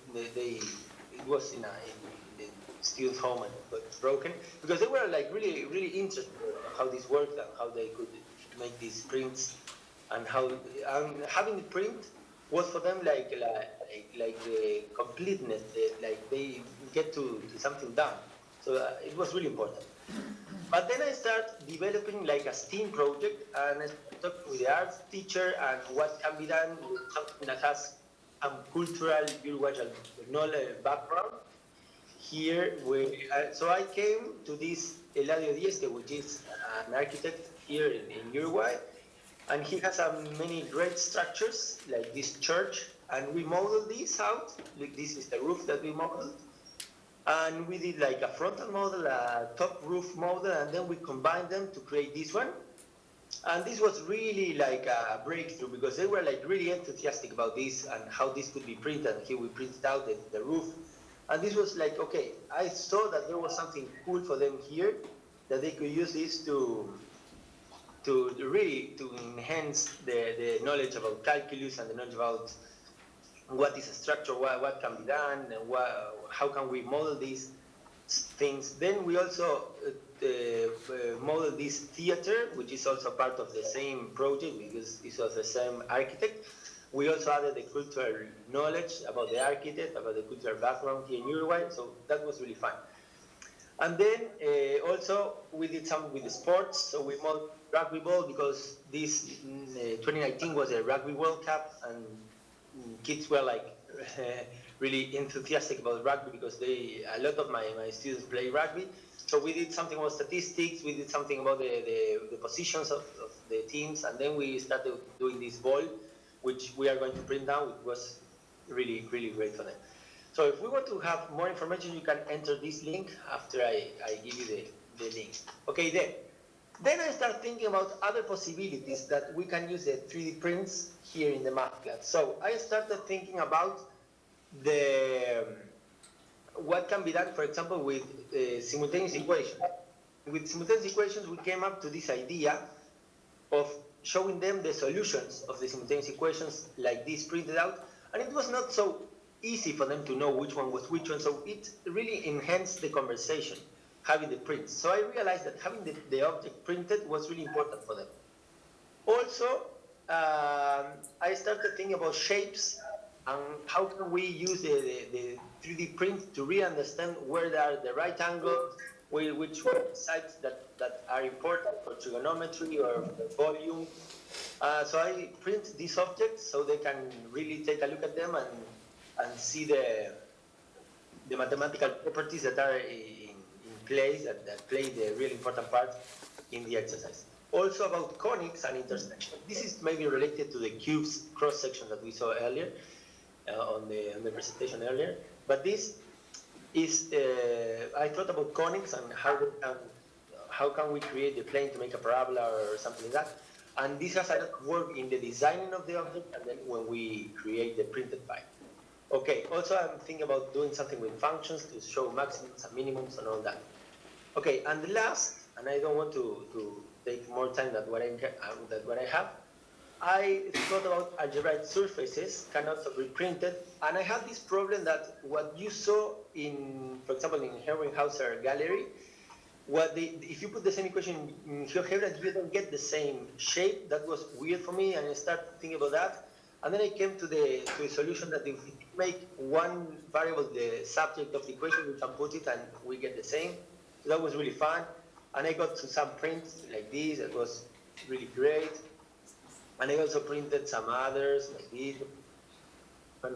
was in the student's home and it was broken, because they were like really interested in how this worked and how they could make these prints, and how having the print was for them like the completeness, like they get to something done. So it was really important. But then I start developing like a STEAM project, and I talked with the arts teacher and what can be done with something that has some cultural Uruguayan knowledge background. Here, so I came to this Eladio Dieste, which is an architect here in Uruguay, and he has many great structures, like this church, and we modeled this out. Like, this is the roof that we modeled. And we did like a frontal model, a top roof model, and then we combined them to create this one. And this was really like a breakthrough, because they were like really enthusiastic about this and how this could be printed. And here we printed out the roof. And this was like, okay, I saw that there was something cool for them here, that they could use this to enhance the knowledge about calculus and the knowledge about what is a structure, what can be done, and how can we model these things. Then we also model this theater, which is also part of the same project, because it was the same architect. We also added the cultural knowledge about the architect, about the cultural background here in Uruguay, so that was really fun. And then also we did some with the sports, so we modeled rugby ball, because this 2019 was a Rugby World Cup, and kids were like really enthusiastic about rugby, because a lot of my students play rugby. So we did something about statistics, we did something about the positions of the teams, and then we started doing this ball, which we are going to print down. It was really, really great for them. So if we want to have more information, you can enter this link after I give you the link. Okay, then I start thinking about other possibilities that we can use the 3D prints here in the math class. So I started thinking about what can be done, for example, with simultaneous equations. With simultaneous equations, we came up to this idea of showing them the solutions of the simultaneous equations like this printed out, and it was not so easy for them to know which one was which one, so it really enhanced the conversation, having the prints. So I realized that having the object printed was really important for them. Also, I started thinking about shapes and how can we use the 3D print to really understand where there are the right angles, which sides that are important for trigonometry or volume. So I print these objects so they can really take a look at them and see the mathematical properties that are in place, that play the really important part in the exercise. Also about conics and intersections. This is maybe related to the cube's cross-section that we saw earlier, on the presentation earlier. But this is, I thought about conics and how can we create the plane to make a parabola or something like that. And this has a lot of work in the designing of the object and then when we create the printed file. Okay, also I'm thinking about doing something with functions to show maximums and minimums and all that. Okay, and the last, and I don't want to take more time than what I have, I thought about algebraic surfaces can also be printed, and I had this problem that what you saw in, for example, in Herrenhauser gallery, if you put the same equation in GeoGebra, you don't get the same shape. That was weird for me, and I started thinking about that. And then I came to the solution that if we make one variable the subject of the equation, we can put it and we get the same. So that was really fun. And I got to some prints like this. That was really great. And I also printed some others like this,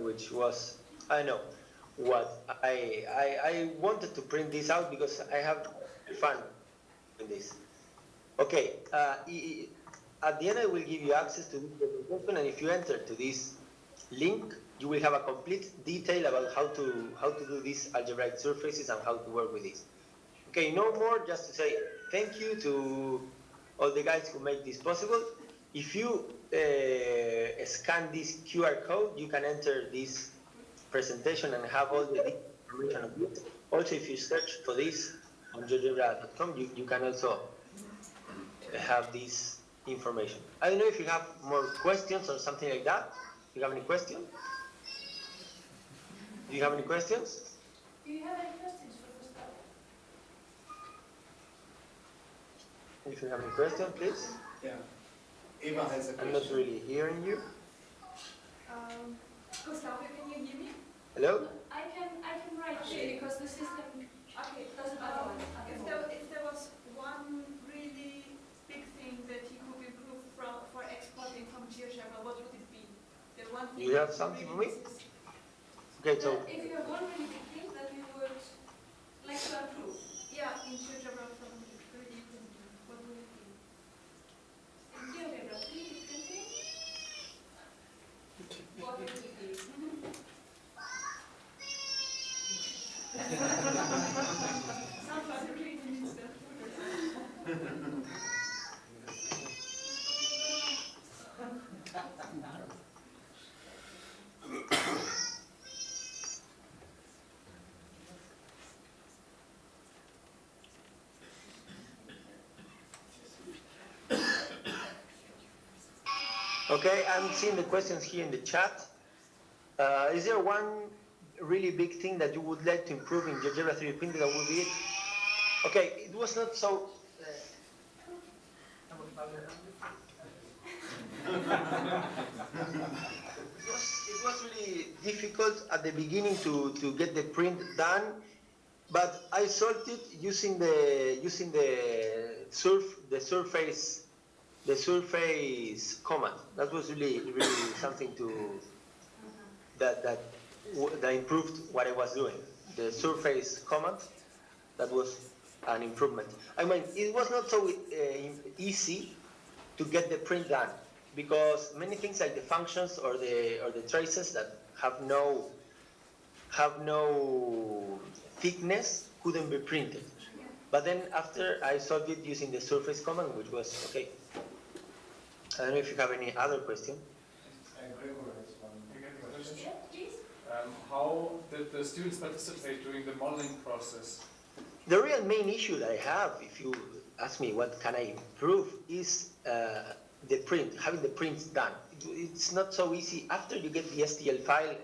which was, I don't know, what I wanted to print this out because I have fun with this. Okay, at the end I will give you access to this presentation, and if you enter to this link, you will have a complete detail about how to do these algebraic surfaces and how to work with this. Okay, no more, just to say thank you to all the guys who made this possible. If you scan this QR code, you can enter this presentation and have all the information of it. Also, if you search for this on geogebra.com, you can also have this information. I don't know if you have more questions or something like that. Do you have any questions? Do you have any questions? Do you have any questions for Gustavo? If you have any questions, please. Yeah. Eva has a question. I'm not really hearing you. Gustavo, can you hear me? Hello? I can write here because the system. Okay, doesn't matter. If there was one really big thing that you could improve for exporting from GeoGebra, what would it be? The one thing You have something for me? Okay, so. If you have one really big thing that you would like to improve, yeah, in GeoGebra from 3D printing, what would it be? In GeoGebra 3D printing, what would it be? Somebody really needs that. Okay, I'm seeing the questions here in the chat. Is there one really big thing that you would like to improve in GeoGebra 3D printing? That would be it. Okay, it was not so. It was really difficult at the beginning to get the print done, but I solved it using the surface command. That was really something that improved what I was doing. The surface command, that was an improvement. I mean, it was not so easy to get the print done because many things like the functions or the traces that have no thickness couldn't be printed. But then after I solved it using the surface command, which was okay. I don't know if you have any other question. How did the students participate during the modeling process? The real main issue that I have, if you ask me what can I improve, is the print, having the prints done. It's not so easy. After you get the STL file,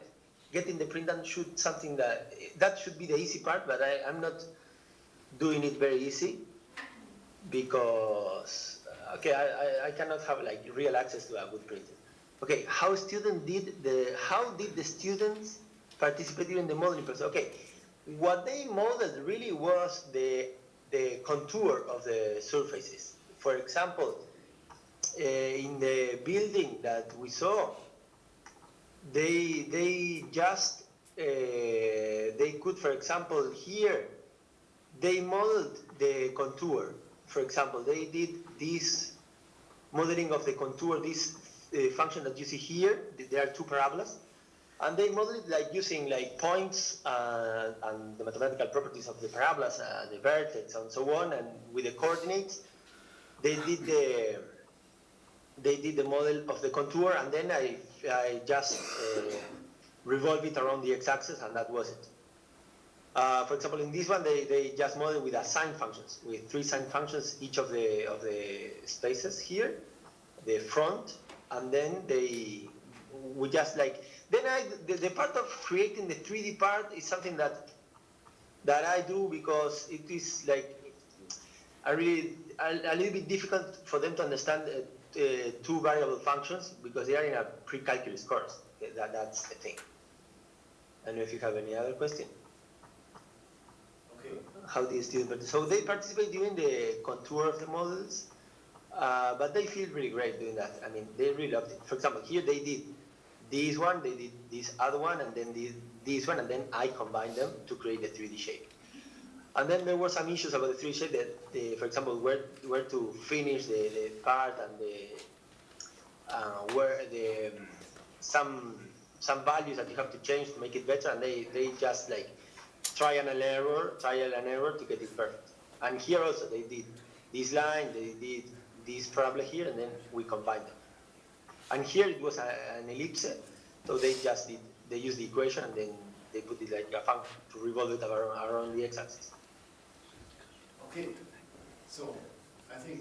getting the print done should something that should be the easy part, but I'm not doing it very easy because okay, I cannot have like real access to a good printer. Okay, how did the students participate in the modeling process? Okay, what they modeled really was the contour of the surfaces. For example, in the building that we saw, they just they could, for example, here they modeled the contour. For example, they did this modeling of the contour, this function that you see here. There are two parabolas, and they modeled it like using like points and the mathematical properties of the parabolas, the vertex, and so on, and with the coordinates, they did the model of the contour, and then I just revolve it around the x-axis, and that was it. For example, in this one, they just model with sine functions, with 3 sine functions each of the spaces here, the front, and then we just like, then the part of creating the 3D part is something that I do because it is like a little bit difficult for them to understand 2 variable functions because they are in a pre-calculus course. That's the thing. I don't know if you have any other question. How do students participate? So they participate during the contour of the models, but they feel really great doing that. I mean, they really loved it. For example, here they did this one, they did this other one, and then this one, and then I combined them to create a 3D shape. And then there were some issues about the 3D shape that, for example, where to finish the part and where some values that you have to change to make it better, and they just like trial and error to get it perfect. And here also they did this line, they did this parabola here, and then we combined them. And here it was an ellipse, so they used the equation and then they put it like a function to revolve it around the x-axis. Okay, so I think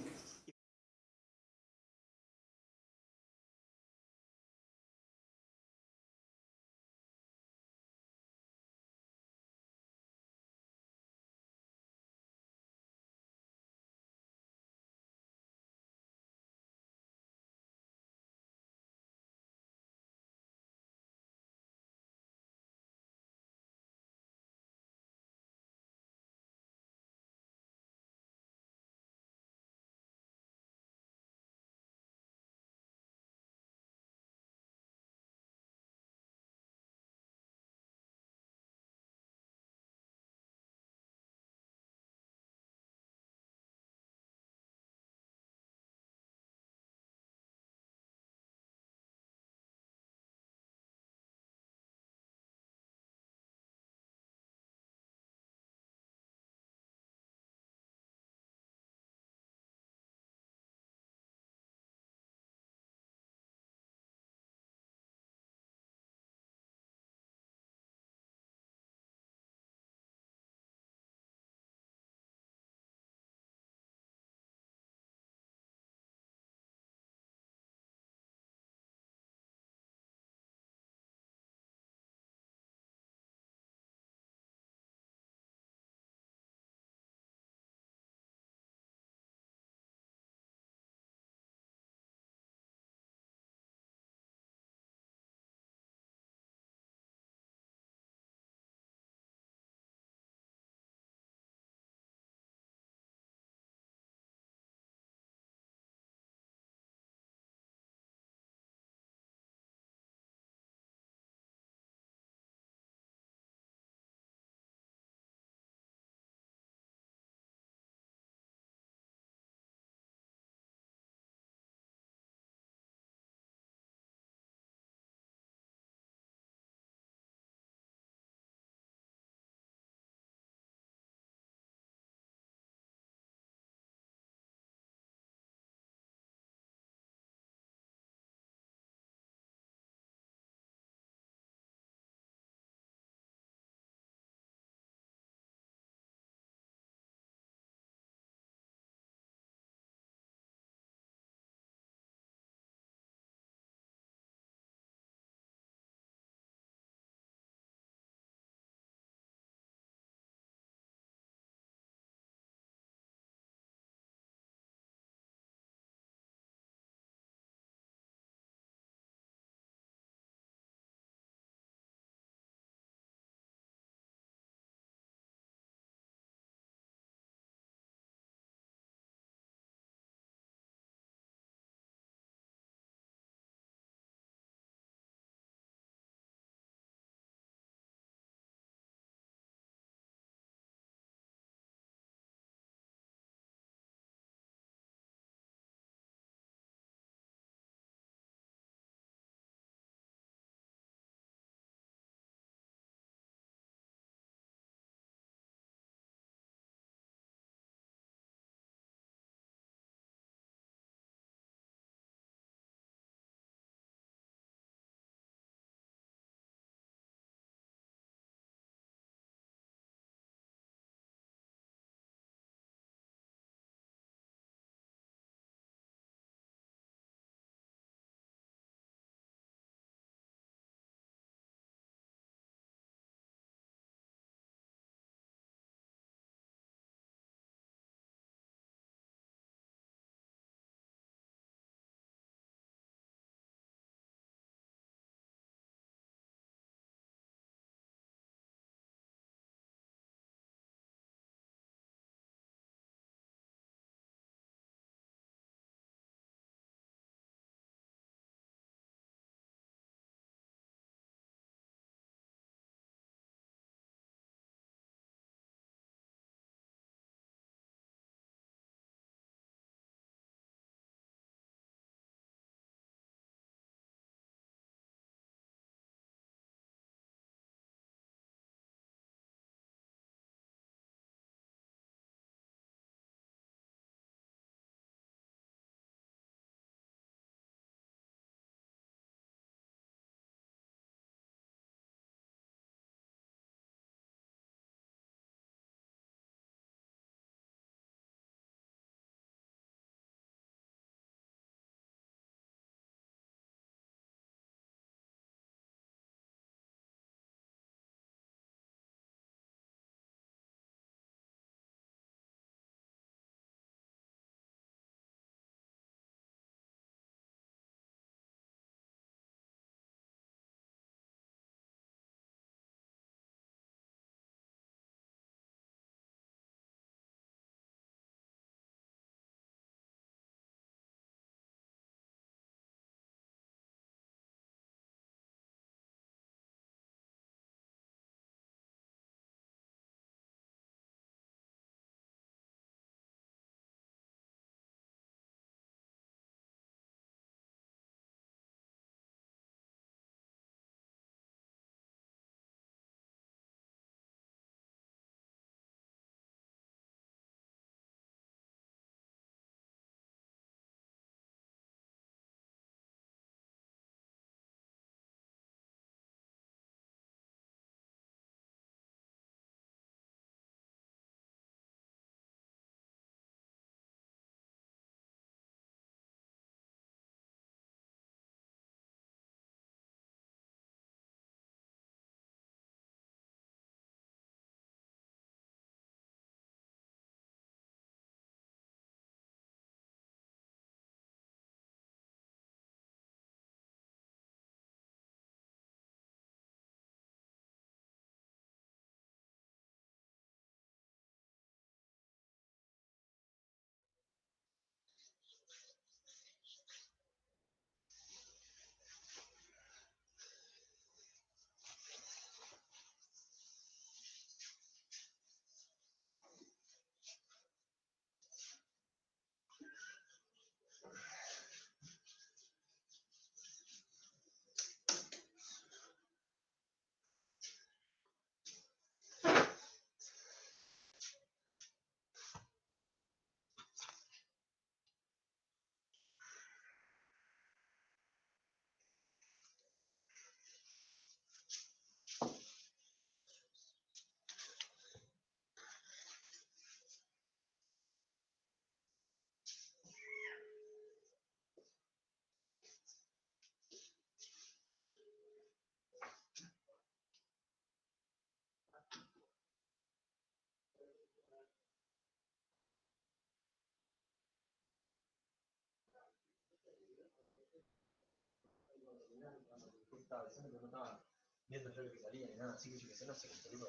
Estaba diciendo que no estaba viendo yo lo que salía ni nada, así que yo que sé, no sé qué salía.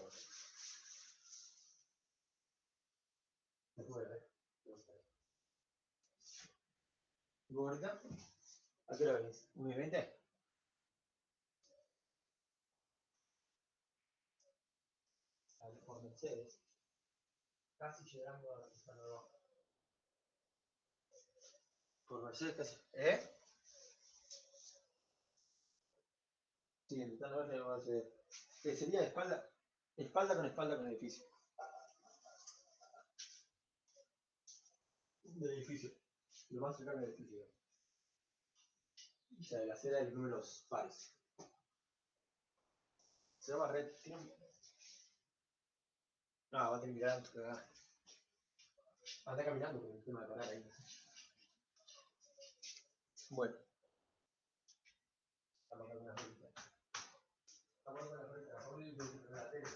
Después, ¿y vos ahorita? ¿A qué hora venís? ¿1:20? Por Mercedes. Casi llegando a San Salvador. Por Mercedes casi. ¿Eh? Sí, en San Salvador llegamos a Mercedes. Sería espalda con el edificio. Del edificio. Lo más cercano del edificio. O sea, de la acera del Club de los Pares. Se llama Red. No, va a tener que mirar antes que nada. Anda caminando con el tema de parar ahí. Bueno. Estamos dando una vuelta. Estamos dando una vuelta. Vamos a la tele.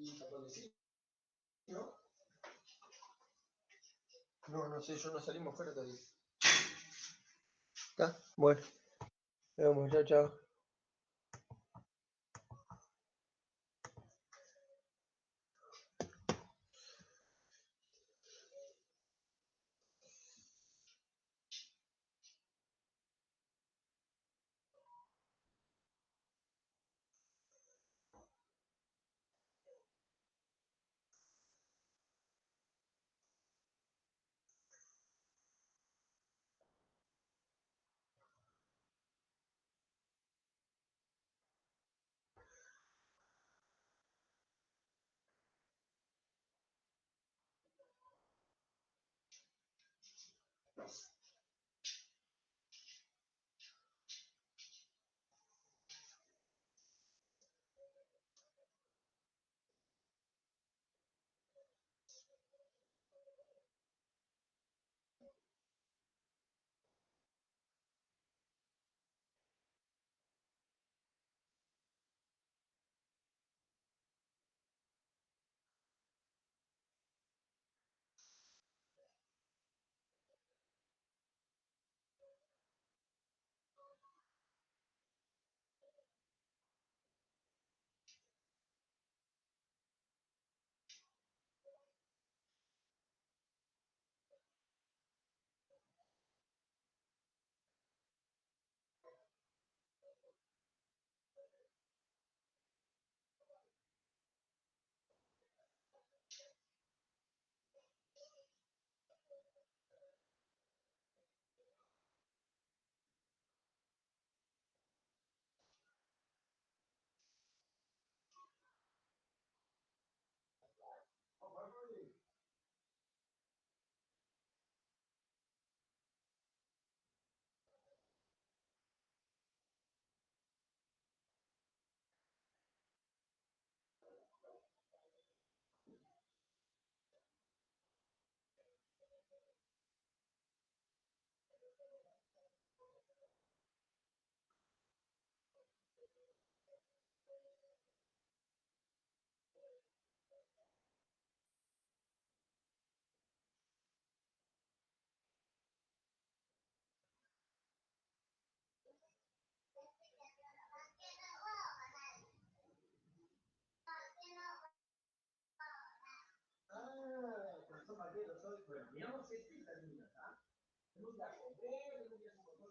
Y cuando sí, ¿no? No, no sé, yo no salimos fuera todavía. ¿Está? Bueno, nos vemos, chao, chao. Ah, questo pacchetto solo prendiamo se ti termina, non da comprare, non da cosa.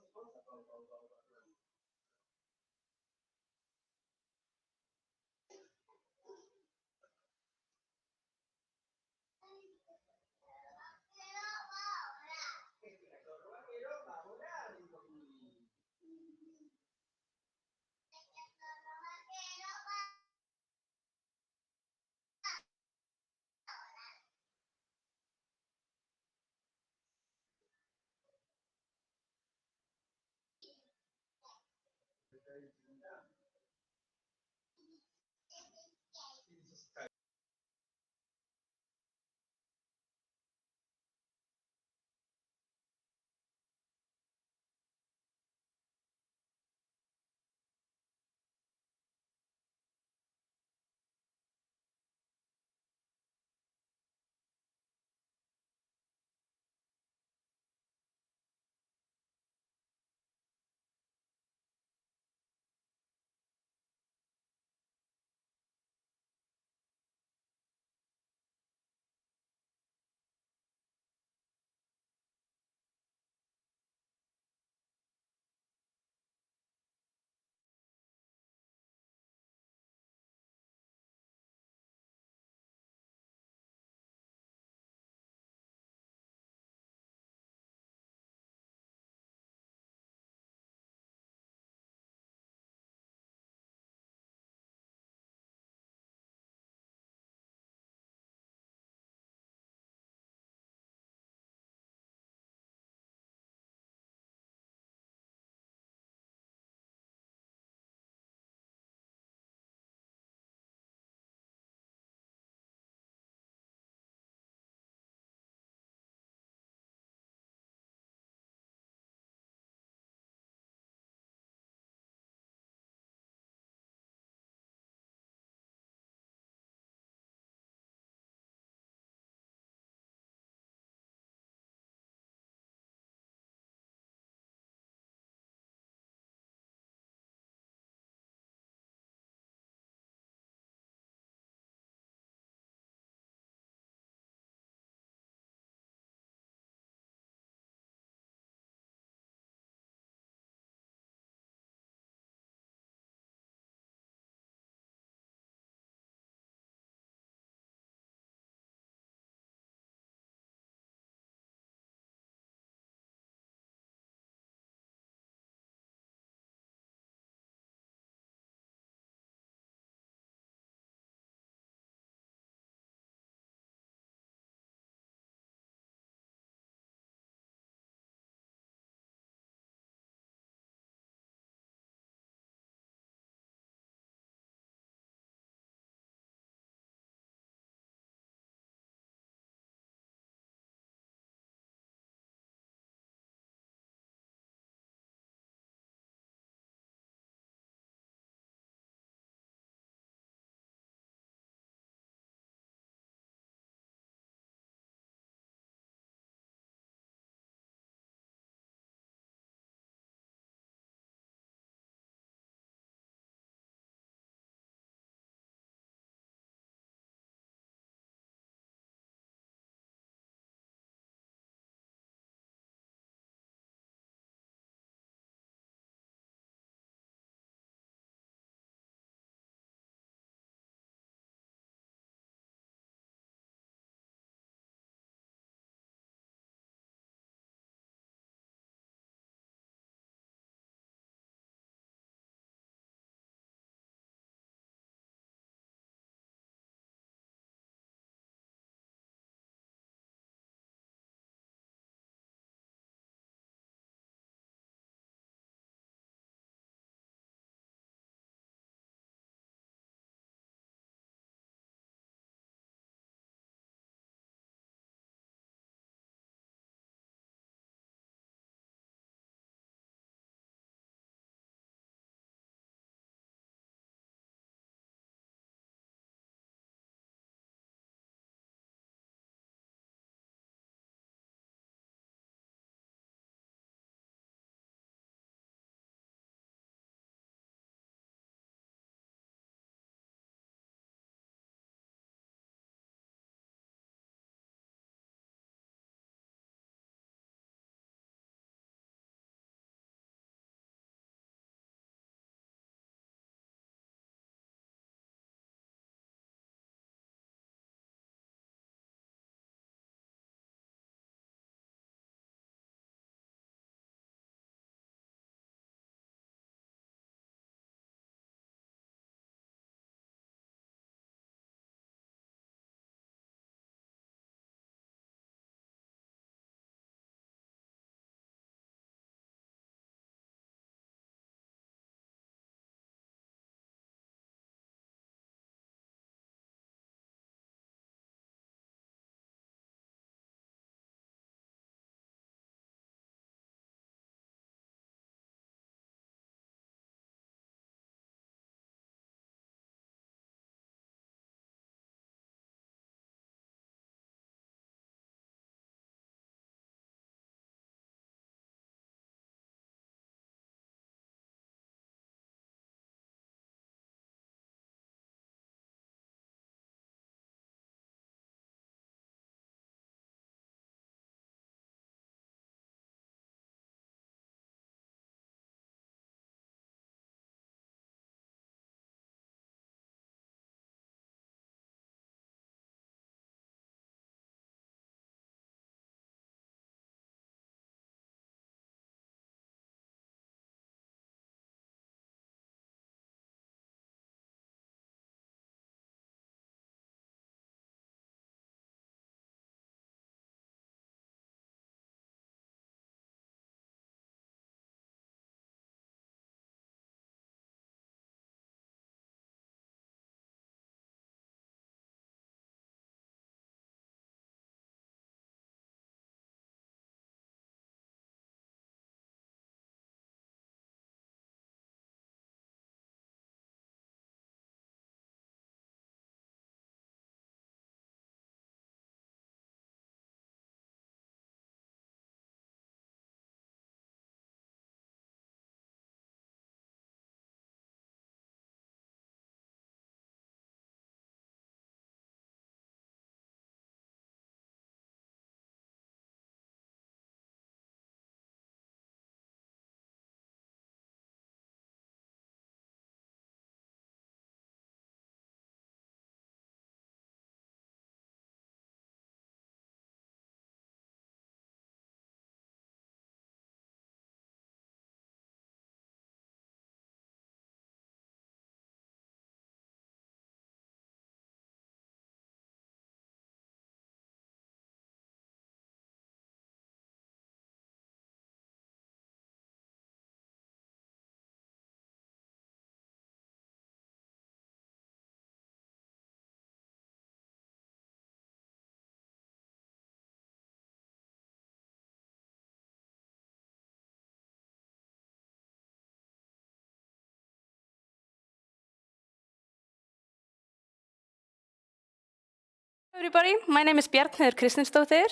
Everybody, my name is Bjarnheiður Kristinsdóttir.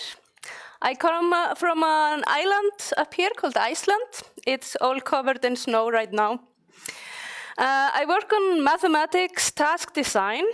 I come from an island up here called Iceland. It's all covered in snow right now. I work on mathematics, task design,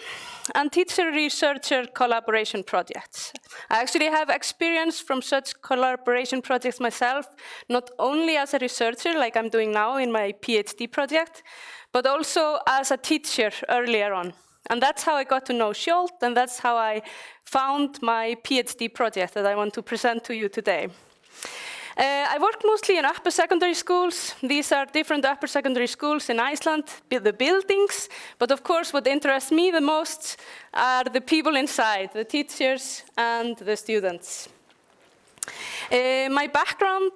and teacher-researcher collaboration projects. I actually have experience from such collaboration projects myself, not only as a researcher, like I'm doing now in my PhD project, but also as a teacher earlier on. And that's how I got to know Sjolt, and that's how I found my PhD project that I want to present to you today. I work mostly in upper secondary schools. These are different upper secondary schools in Iceland, the buildings, but of course what interests me the most are the people inside, the teachers and the students. My background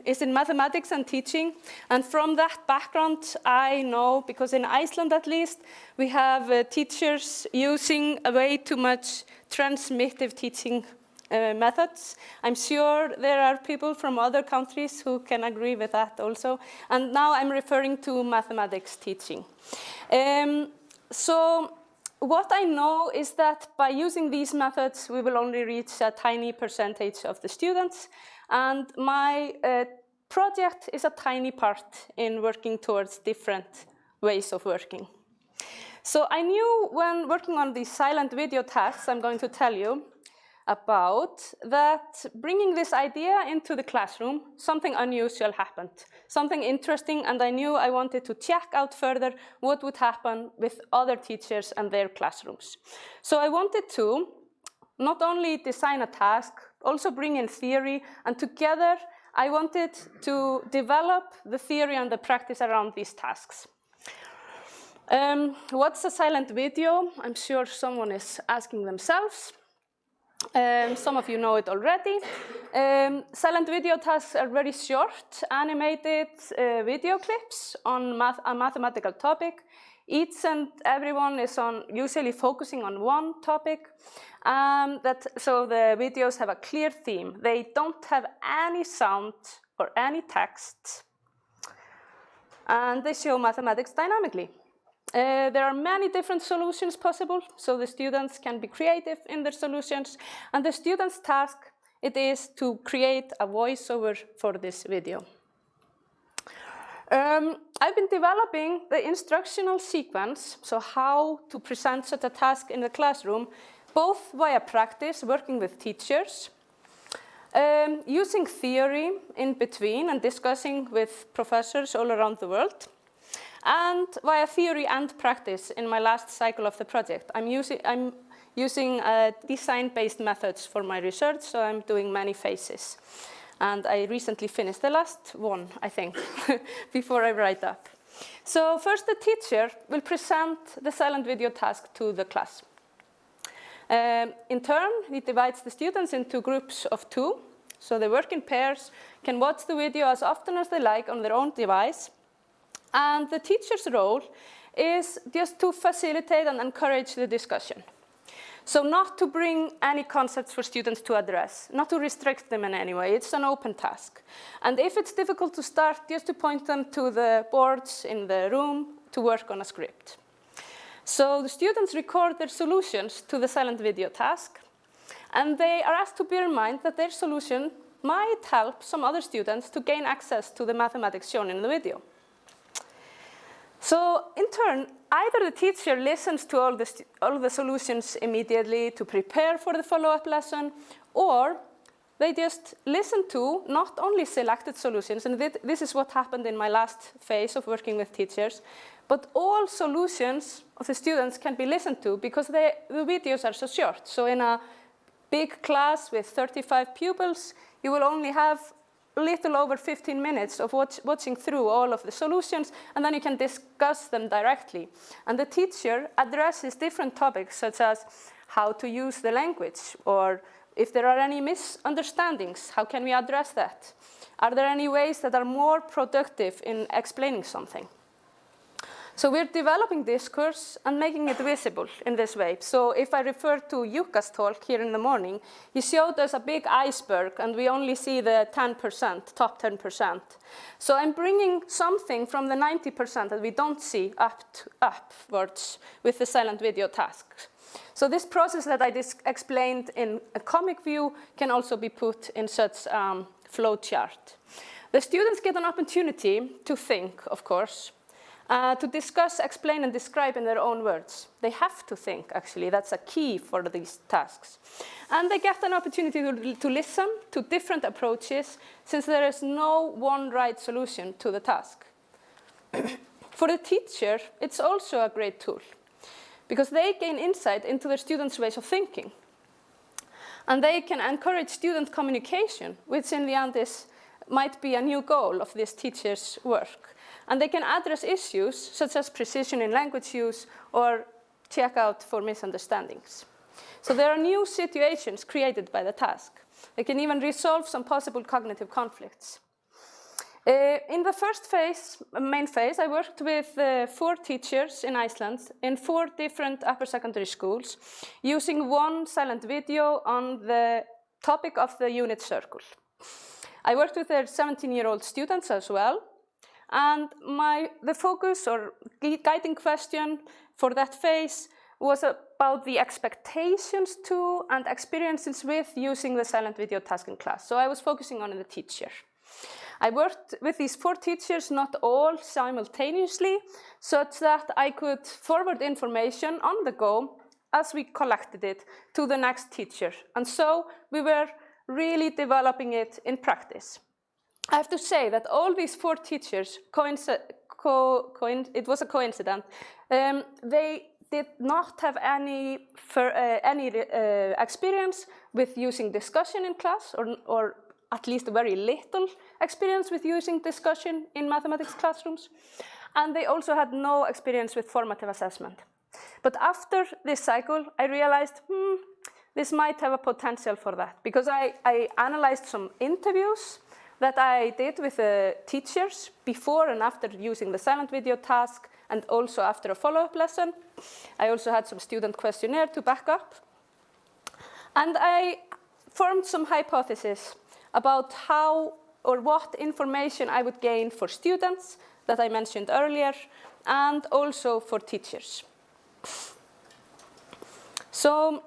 is in mathematics and teaching, and from that background I know, because in Iceland at least, we have teachers using way too much transmittive teaching methods. I'm sure there are people from other countries who can agree with that also. And now I'm referring to mathematics teaching. So what I know is that by using these methods, we will only reach a tiny percentage of the students. And my project is a tiny part in working towards different ways of working. So I knew when working on these silent video tasks I'm going to tell you about, that bringing this idea into the classroom, something unusual happened, something interesting, and I knew I wanted to check out further what would happen with other teachers and their classrooms. So I wanted to not only design a task, also bring in theory, and together I wanted to develop the theory and the practice around these tasks. What's a silent video? I'm sure someone is asking themselves. Some of you know it already. Silent video tasks are very short, animated video clips on a mathematical topic. Each and everyone is usually focusing on one topic. So the videos have a clear theme. They don't have any sound or any text. And they show mathematics dynamically. There are many different solutions possible, so the students can be creative in their solutions. And the student's task, it is to create a voiceover for this video. I've been developing the instructional sequence, so how to present such a task in the classroom, both via practice, working with teachers, using theory in between and discussing with professors all around the world, and via theory and practice in my last cycle of the project. I'm using design-based methods for my research, so I'm doing many phases. And I recently finished the last one, I think, before I write up. So first the teacher will present the silent video task to the class. In turn, he divides the students into groups of 2. So they work in pairs, can watch the video as often as they like on their own device. And the teacher's role is just to facilitate and encourage the discussion. So not to bring any concepts for students to address, not to restrict them in any way. It's an open task. And if it's difficult to start, just to point them to the boards in the room to work on a script. So the students record their solutions to the silent video task. And they are asked to bear in mind that their solution might help some other students to gain access to the mathematics shown in the video. So in turn, either the teacher listens to all the solutions immediately to prepare for the follow-up lesson, or they just listen to not only selected solutions, and this is what happened in my last phase of working with teachers, but all solutions of the students can be listened to because the videos are so short. So in a big class with 35 pupils, you will only have a little over 15 minutes of watching through all of the solutions, and then you can discuss them directly. And the teacher addresses different topics, such as how to use the language, or if there are any misunderstandings, how can we address that? Are there any ways that are more productive in explaining something? So we're developing discourse and making it visible in this way. So if I refer to Jukka's talk here in the morning, he showed us a big iceberg and we only see the 10%, top 10%. So I'm bringing something from the 90% that we don't see upwards with the silent video tasks. So this process that I explained in a comic view can also be put in such flow chart. The students get an opportunity to think, of course, to discuss, explain, and describe in their own words. They have to think, actually. That's a key for these tasks. And they get an opportunity to listen to different approaches, since there is no one right solution to the task. For the teacher, it's also a great tool, because they gain insight into their students' ways of thinking. And they can encourage student communication, which in the end might be a new goal of this teacher's work. And they can address issues such as precision in language use or check out for misunderstandings. So there are new situations created by the task. They can even resolve some possible cognitive conflicts. In the first phase, main phase, I worked with 4 teachers in Iceland in 4 different upper secondary schools, using one silent video on the topic of the unit circle. I worked with their 17-year-old students as well, and the focus or guiding question for that phase was about the expectations to and experiences with using the silent video task in class. So I was focusing on the teacher. I worked with these 4 teachers, not all simultaneously, such that I could forward information on the go as we collected it to the next teacher. And so we were really developing it in practice. I have to say that all these 4 teachers, it was a coincidence, they did not have any experience with using discussion in class, or at least very little experience with using discussion in mathematics classrooms. And they also had no experience with formative assessment. But after this cycle, I realized, this might have a potential for that, because I analyzed some interviews that I did with the teachers before and after using the silent video task, and also after a follow-up lesson. I also had some student questionnaire to back up. And I formed some hypotheses about how or what information I would gain for students that I mentioned earlier, and also for teachers. So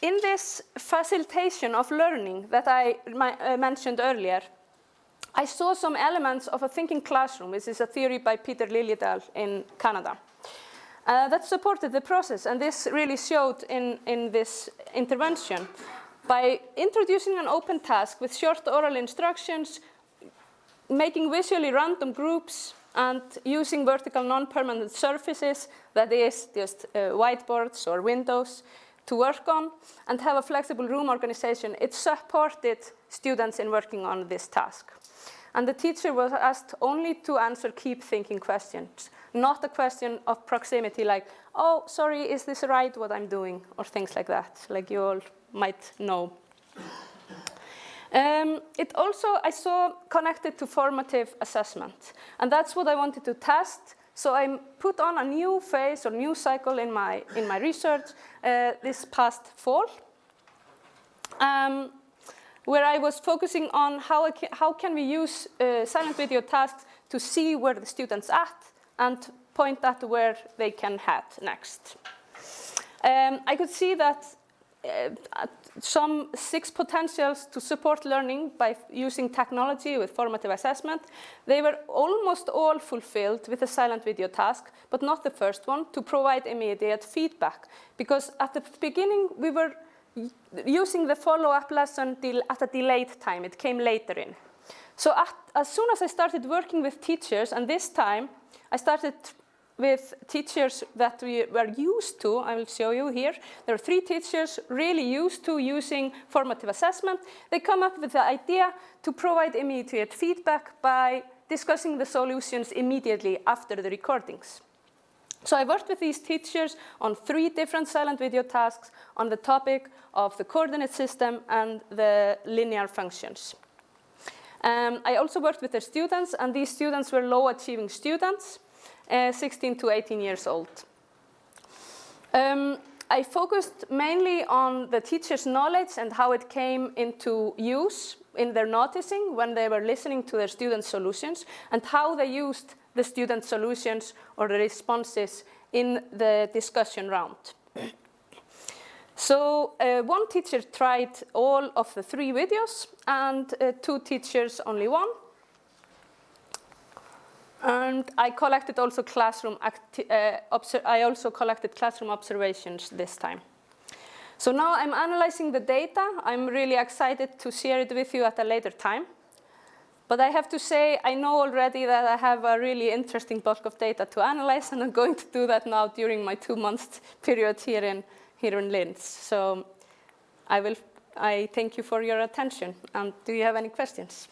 in this facilitation of learning that I mentioned earlier, I saw some elements of a thinking classroom, which is a theory by Peter Liljedahl in Canada, that supported the process. And this really showed in this intervention. By introducing an open task with short oral instructions, making visually random groups, and using vertical non-permanent surfaces, that is just whiteboards or windows, to work on, and have a flexible room organization, it supported students in working on this task. And the teacher was asked only to answer keep thinking questions, not a question of proximity like, oh, sorry, is this right what I'm doing, or things like that, like you all might know. It also, I saw, connected to formative assessment. And that's what I wanted to test. So I put on a new phase or new cycle in my research this past fall, where I was focusing on how can we use silent video tasks to see where the students at and point at where they can head next. I could see that some 6 potentials to support learning by using technology with formative assessment. They were almost all fulfilled with the silent video task, but not the first one, to provide immediate feedback. Because at the beginning, we were using the follow-up lesson at a delayed time. It came later in. So as soon as I started working with teachers, and this time I started with teachers that we were used to, I will show you here. There are 3 teachers really used to using formative assessment. They come up with the idea to provide immediate feedback by discussing the solutions immediately after the recordings. So I worked with these teachers on 3 different silent video tasks on the topic of the coordinate system and the linear functions. I also worked with their students, and these students were low-achieving students, 16 to 18 years old. I focused mainly on the teacher's knowledge and how it came into use in their noticing when they were listening to their students' solutions, and how they used the student solutions or the responses in the discussion round. So one teacher tried all of the 3 videos, and 2 teachers only one. And I collected also classroom observations this time. So now I'm analyzing the data. I'm really excited to share it with you at a later time. But I have to say, I know already that I have a really interesting bulk of data to analyze, and I'm going to do that now during my 2-month period here in Linz. So I thank you for your attention. And do you have any questions?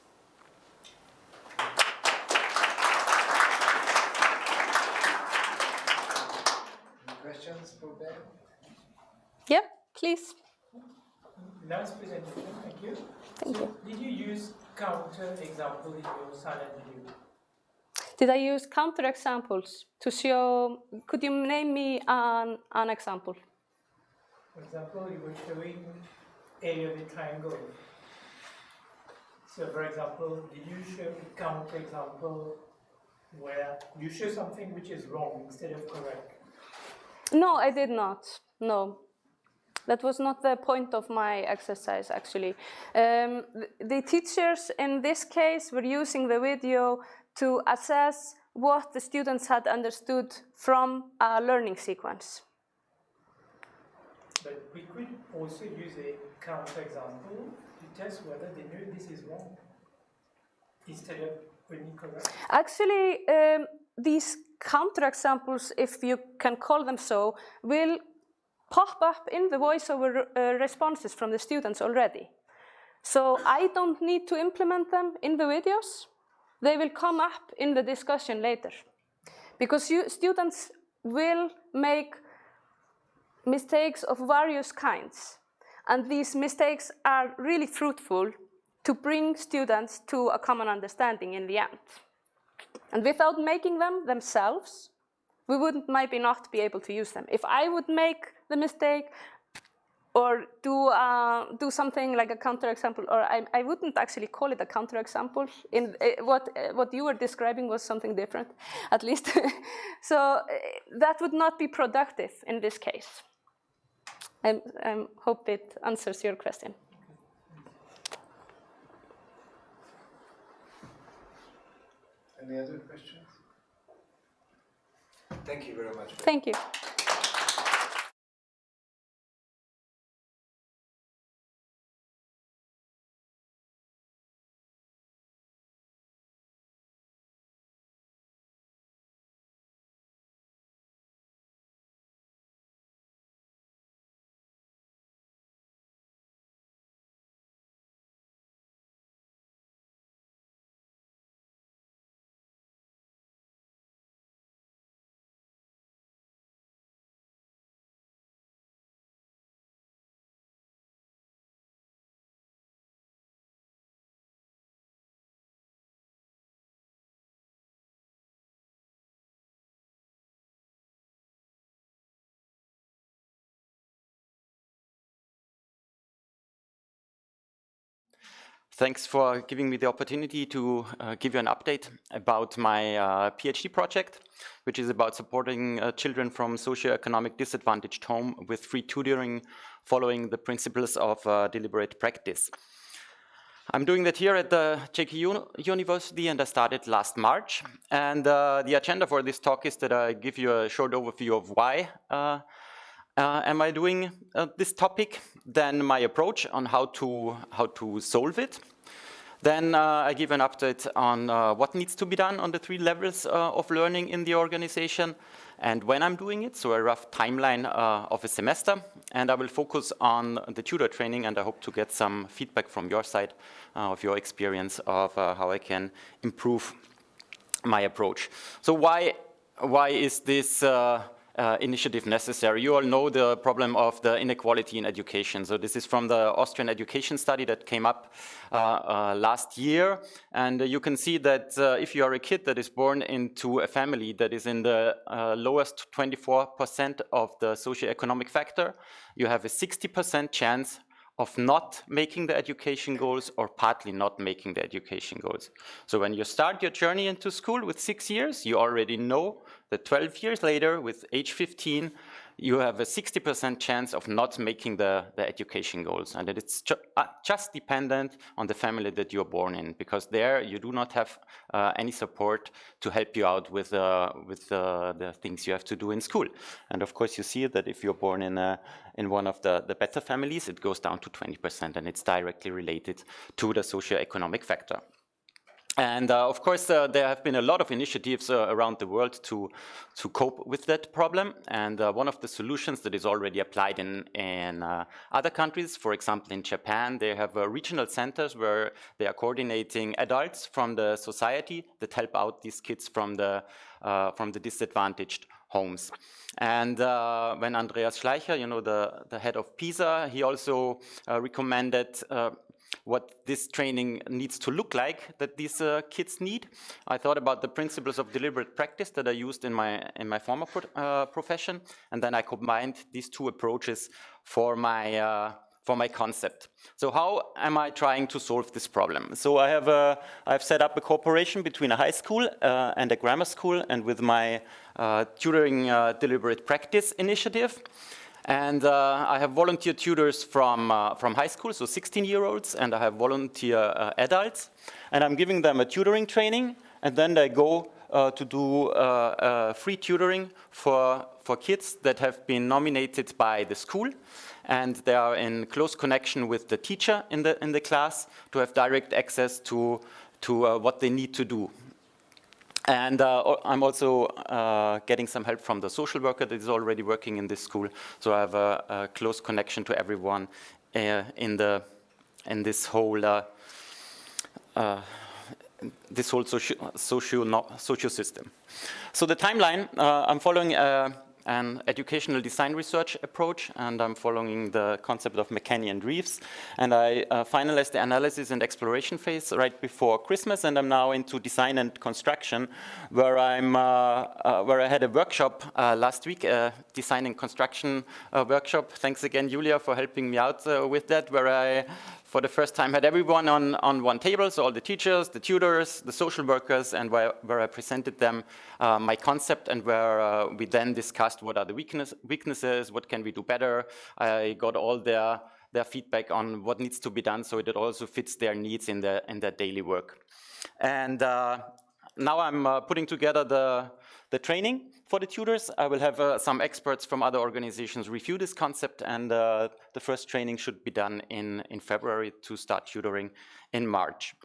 Any questions for Ben? Yeah, please. Nice presentation, thank you. Thank you. Did you use counter example in your silent video? Did I use counter examples to show? Could you name me an example? For example, you were showing area of a triangle. So, for example, did you show a counter example where you show something which is wrong instead of correct? No, I did not. No. That was not the point of my exercise, actually. The teachers in this case were using the video to assess what the students had understood from a learning sequence. But we could also use a counterexample to test whether they know this is wrong instead of only correct. Actually, these counterexamples, if you can call them so, will pop up in the voiceover responses from the students already. So I don't need to implement them in the videos. They will come up in the discussion later. Because students will make mistakes of various kinds. And these mistakes are really fruitful to bring students to a common understanding in the end. And without making them themselves, we would maybe not be able to use them. If I would make the mistake or do something like a counterexample, or I wouldn't actually call it a counterexample. In what you were describing was something different, at least. So that would not be productive in this case. I hope it answers your question. Any other questions? Thank you very much. Thank you. Thanks for giving me the opportunity to give you an update about my PhD project, which is about supporting children from socioeconomic disadvantaged home with free tutoring following the principles of deliberate practice. I'm doing that here at the JKU University, and I started last March. And the agenda for this talk is that I give you a short overview of why am I doing this topic, then my approach on how to solve it. Then I give an update on what needs to be done on the 3 levels of learning in the organization and when I'm doing it, so a rough timeline of a semester. And I will focus on the tutor training, and I hope to get some feedback from your side of your experience of how I can improve my approach. So why is this initiative necessary? You all know the problem of the inequality in education. So this is from the Austrian education study that came up last year. And you can see that if you are a kid that is born into a family that is in the lowest 24% of the socioeconomic factor, you have a 60% chance of not making the education goals or partly not making the education goals. So when you start your journey into school with 6 years, you already know that 12 years later, with age 15, you have a 60% chance of not making the education goals. And it's just dependent on the family that you're born in, because there you do not have any support to help you out with the things you have to do in school. And of course, you see that if you're born in one of the better families, it goes down to 20%, and it's directly related to the socioeconomic factor. And of course, there have been a lot of initiatives around the world to cope with that problem. And one of the solutions that is already applied in other countries, for example, in Japan, they have regional centers where they are coordinating adults from the society that help out these kids from the disadvantaged homes. And when Andreas Schleicher, you know, the head of PISA, he also recommended what this training needs to look like that these kids need. I thought about the principles of deliberate practice that I used in my former profession, and then I combined these two approaches for my concept. So how am I trying to solve this problem? So I've set up a cooperation between a high school and a grammar school, and with my tutoring deliberate practice initiative. And I have volunteer tutors from high school, so 16-year-olds, and I have volunteer adults. And I'm giving them a tutoring training, and then they go to do free tutoring for kids that have been nominated by the school. And they are in close connection with the teacher in the class to have direct access to what they need to do. And I'm also getting some help from the social worker that is already working in this school. So I have a close connection to everyone in this whole social system. So the timeline, I'm following an educational design research approach, and I'm following the concept of McKenney and Reeves. And I finalized the analysis and exploration phase right before Christmas, and I'm now into design and construction, where where I had a workshop last week, a design and construction workshop. Thanks again, Julia, for helping me out with that, where I, for the first time, had everyone on one table, so all the teachers, the tutors, the social workers, and where I presented them my concept, and where we then discussed what are the weaknesses, what can we do better. I got all their feedback on what needs to be done, so it also fits their needs in their daily work. And now I'm putting together the training for the tutors. I will have some experts from other organizations review this concept, and the first training should be done in February to start tutoring in March.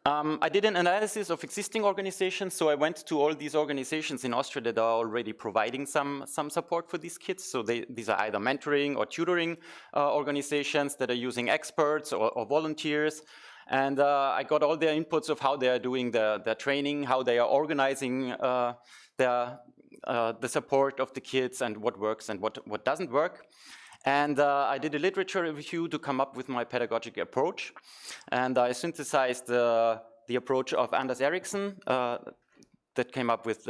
I did an analysis of existing organizations, so I went to all these organizations in Austria that are already providing some support for these kids. So these are either mentoring or tutoring organizations that are using experts or volunteers. And I got all their inputs of how they are doing their training, how they are organizing the support of the kids, and what works and what doesn't work. And I did a literature review to come up with my pedagogical approach. And I synthesized the approach of Anders Ericsson that came up with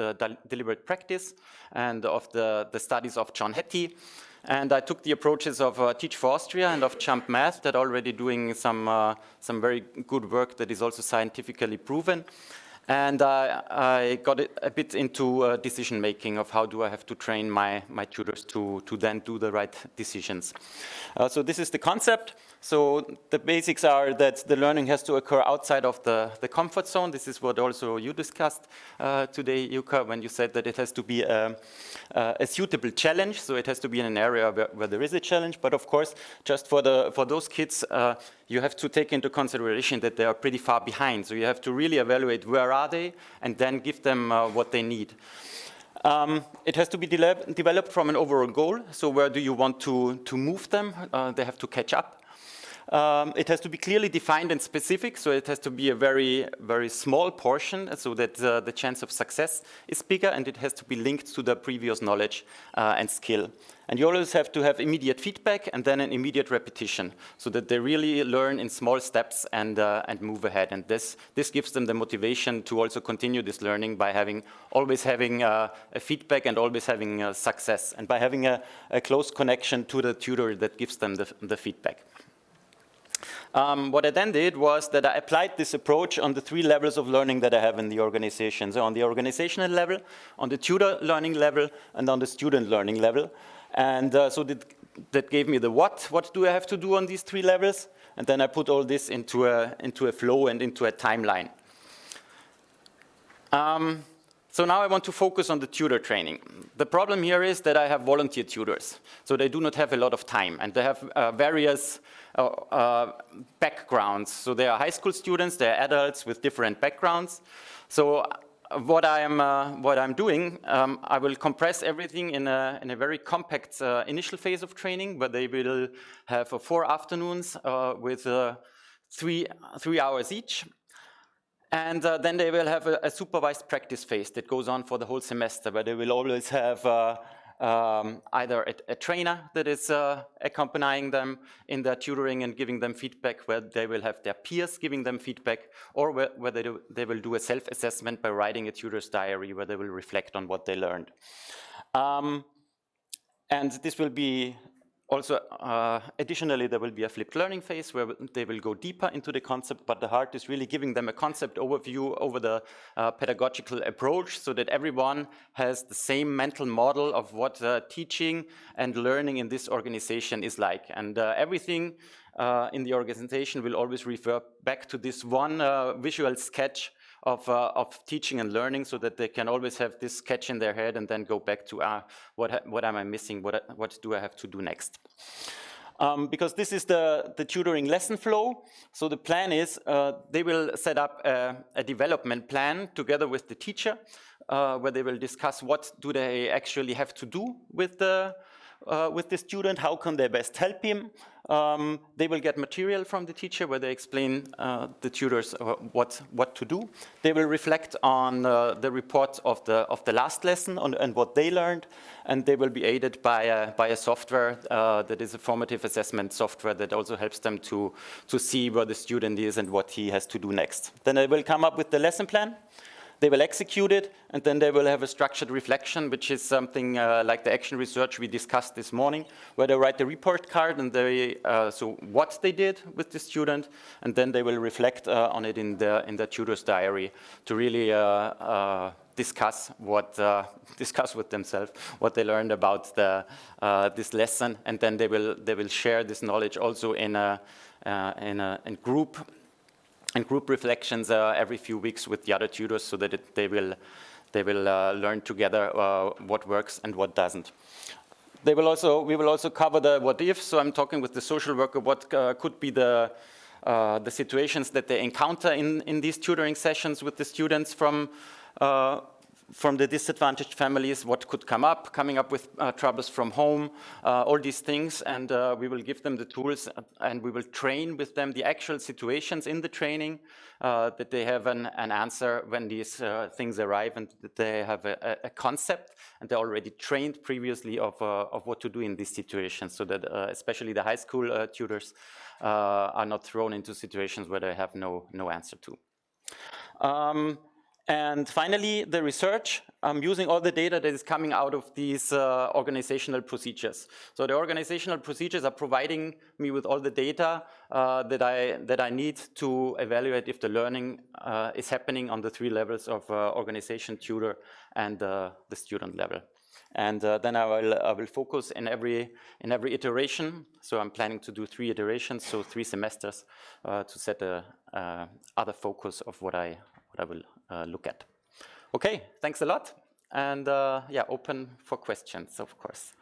deliberate practice, and of the studies of John Hattie. And I took the approaches of Teach for Austria and of Jump Math that are already doing some very good work that is also scientifically proven. And I got it a bit into decision making of how do I have to train my tutors to then do the right decisions. So this is the concept. So the basics are that the learning has to occur outside of the comfort zone. This is what also you discussed today, Yuka, when you said that it has to be a suitable challenge. So it has to be in an area where there is a challenge. But of course, just for those kids, you have to take into consideration that they are pretty far behind. So you have to really evaluate where are they, and then give them what they need. It has to be developed from an overall goal. So where do you want to move them? They have to catch up. It has to be clearly defined and specific, so it has to be a very, very small portion so that the chance of success is bigger, and it has to be linked to the previous knowledge and skill. And you always have to have immediate feedback and then an immediate repetition so that they really learn in small steps and move ahead. And this gives them the motivation to also continue this learning by always having a feedback and always having success, and by having a close connection to the tutor that gives them the feedback. What I then did was that I applied this approach on the 3 levels of learning that I have in the organization. So on the organizational level, on the tutor learning level, and on the student learning level. And so that gave me the what do I have to do on these 3 levels? And then I put all this into a flow and into a timeline. So now I want to focus on the tutor training. The problem here is that I have volunteer tutors, so they do not have a lot of time, and they have various backgrounds. So they are high school students, they are adults with different backgrounds. So what I'm doing, I will compress everything in a very compact initial phase of training, where they will have 4 afternoons with 3 hours each. And then they will have a supervised practice phase that goes on for the whole semester, where they will always have either a trainer that is accompanying them in their tutoring and giving them feedback, where they will have their peers giving them feedback, or where they will do a self-assessment by writing a tutor's diary, where they will reflect on what they learned. And this will be also, additionally, there will be a flipped learning phase where they will go deeper into the concept, but the heart is really giving them a concept overview over the pedagogical approach, so that everyone has the same mental model of what teaching and learning in this organization is like. And everything in the organization will always refer back to this one visual sketch of teaching and learning, so that they can always have this sketch in their head and then go back to what am I missing, what do I have to do next. Because this is the tutoring lesson flow. So the plan is they will set up a development plan together with the teacher, where they will discuss what do they actually have to do with the student, how can they best help him. They will get material from the teacher where they explain the tutors what to do. They will reflect on the report of the last lesson and what they learned, and they will be aided by a software that is a formative assessment software that also helps them to see where the student is and what he has to do next. Then they will come up with the lesson plan. They will execute it, and then they will have a structured reflection, which is something like the action research we discussed this morning, where they write the report card and so what they did with the student, and then they will reflect on it in the tutor's diary to really discuss with themselves what they learned about this lesson, and then they will share this knowledge also in group reflections every few weeks with the other tutors, so that they will learn together what works and what doesn't. We will also cover the what if. So I'm talking with the social worker what could be the situations that they encounter in these tutoring sessions with the students from the disadvantaged families, what could coming up with troubles from home, all these things, and we will give them the tools, and we will train with them the actual situations in the training, that they have an answer when these things arrive, and that they have a concept, and they're already trained previously of what to do in these situations, so that especially the high school tutors are not thrown into situations where they have no answer to. And finally, the research, using all the data that is coming out of these organizational procedures. So the organizational procedures are providing me with all the data that I need to evaluate if the learning is happening on the 3 levels of organization, tutor, and the student level. And then I will focus in every iteration. So I'm planning to do 3 iterations, so 3 semesters, to set a other focus of what I will look at. Okay, thanks a lot, and yeah, open for questions, of course.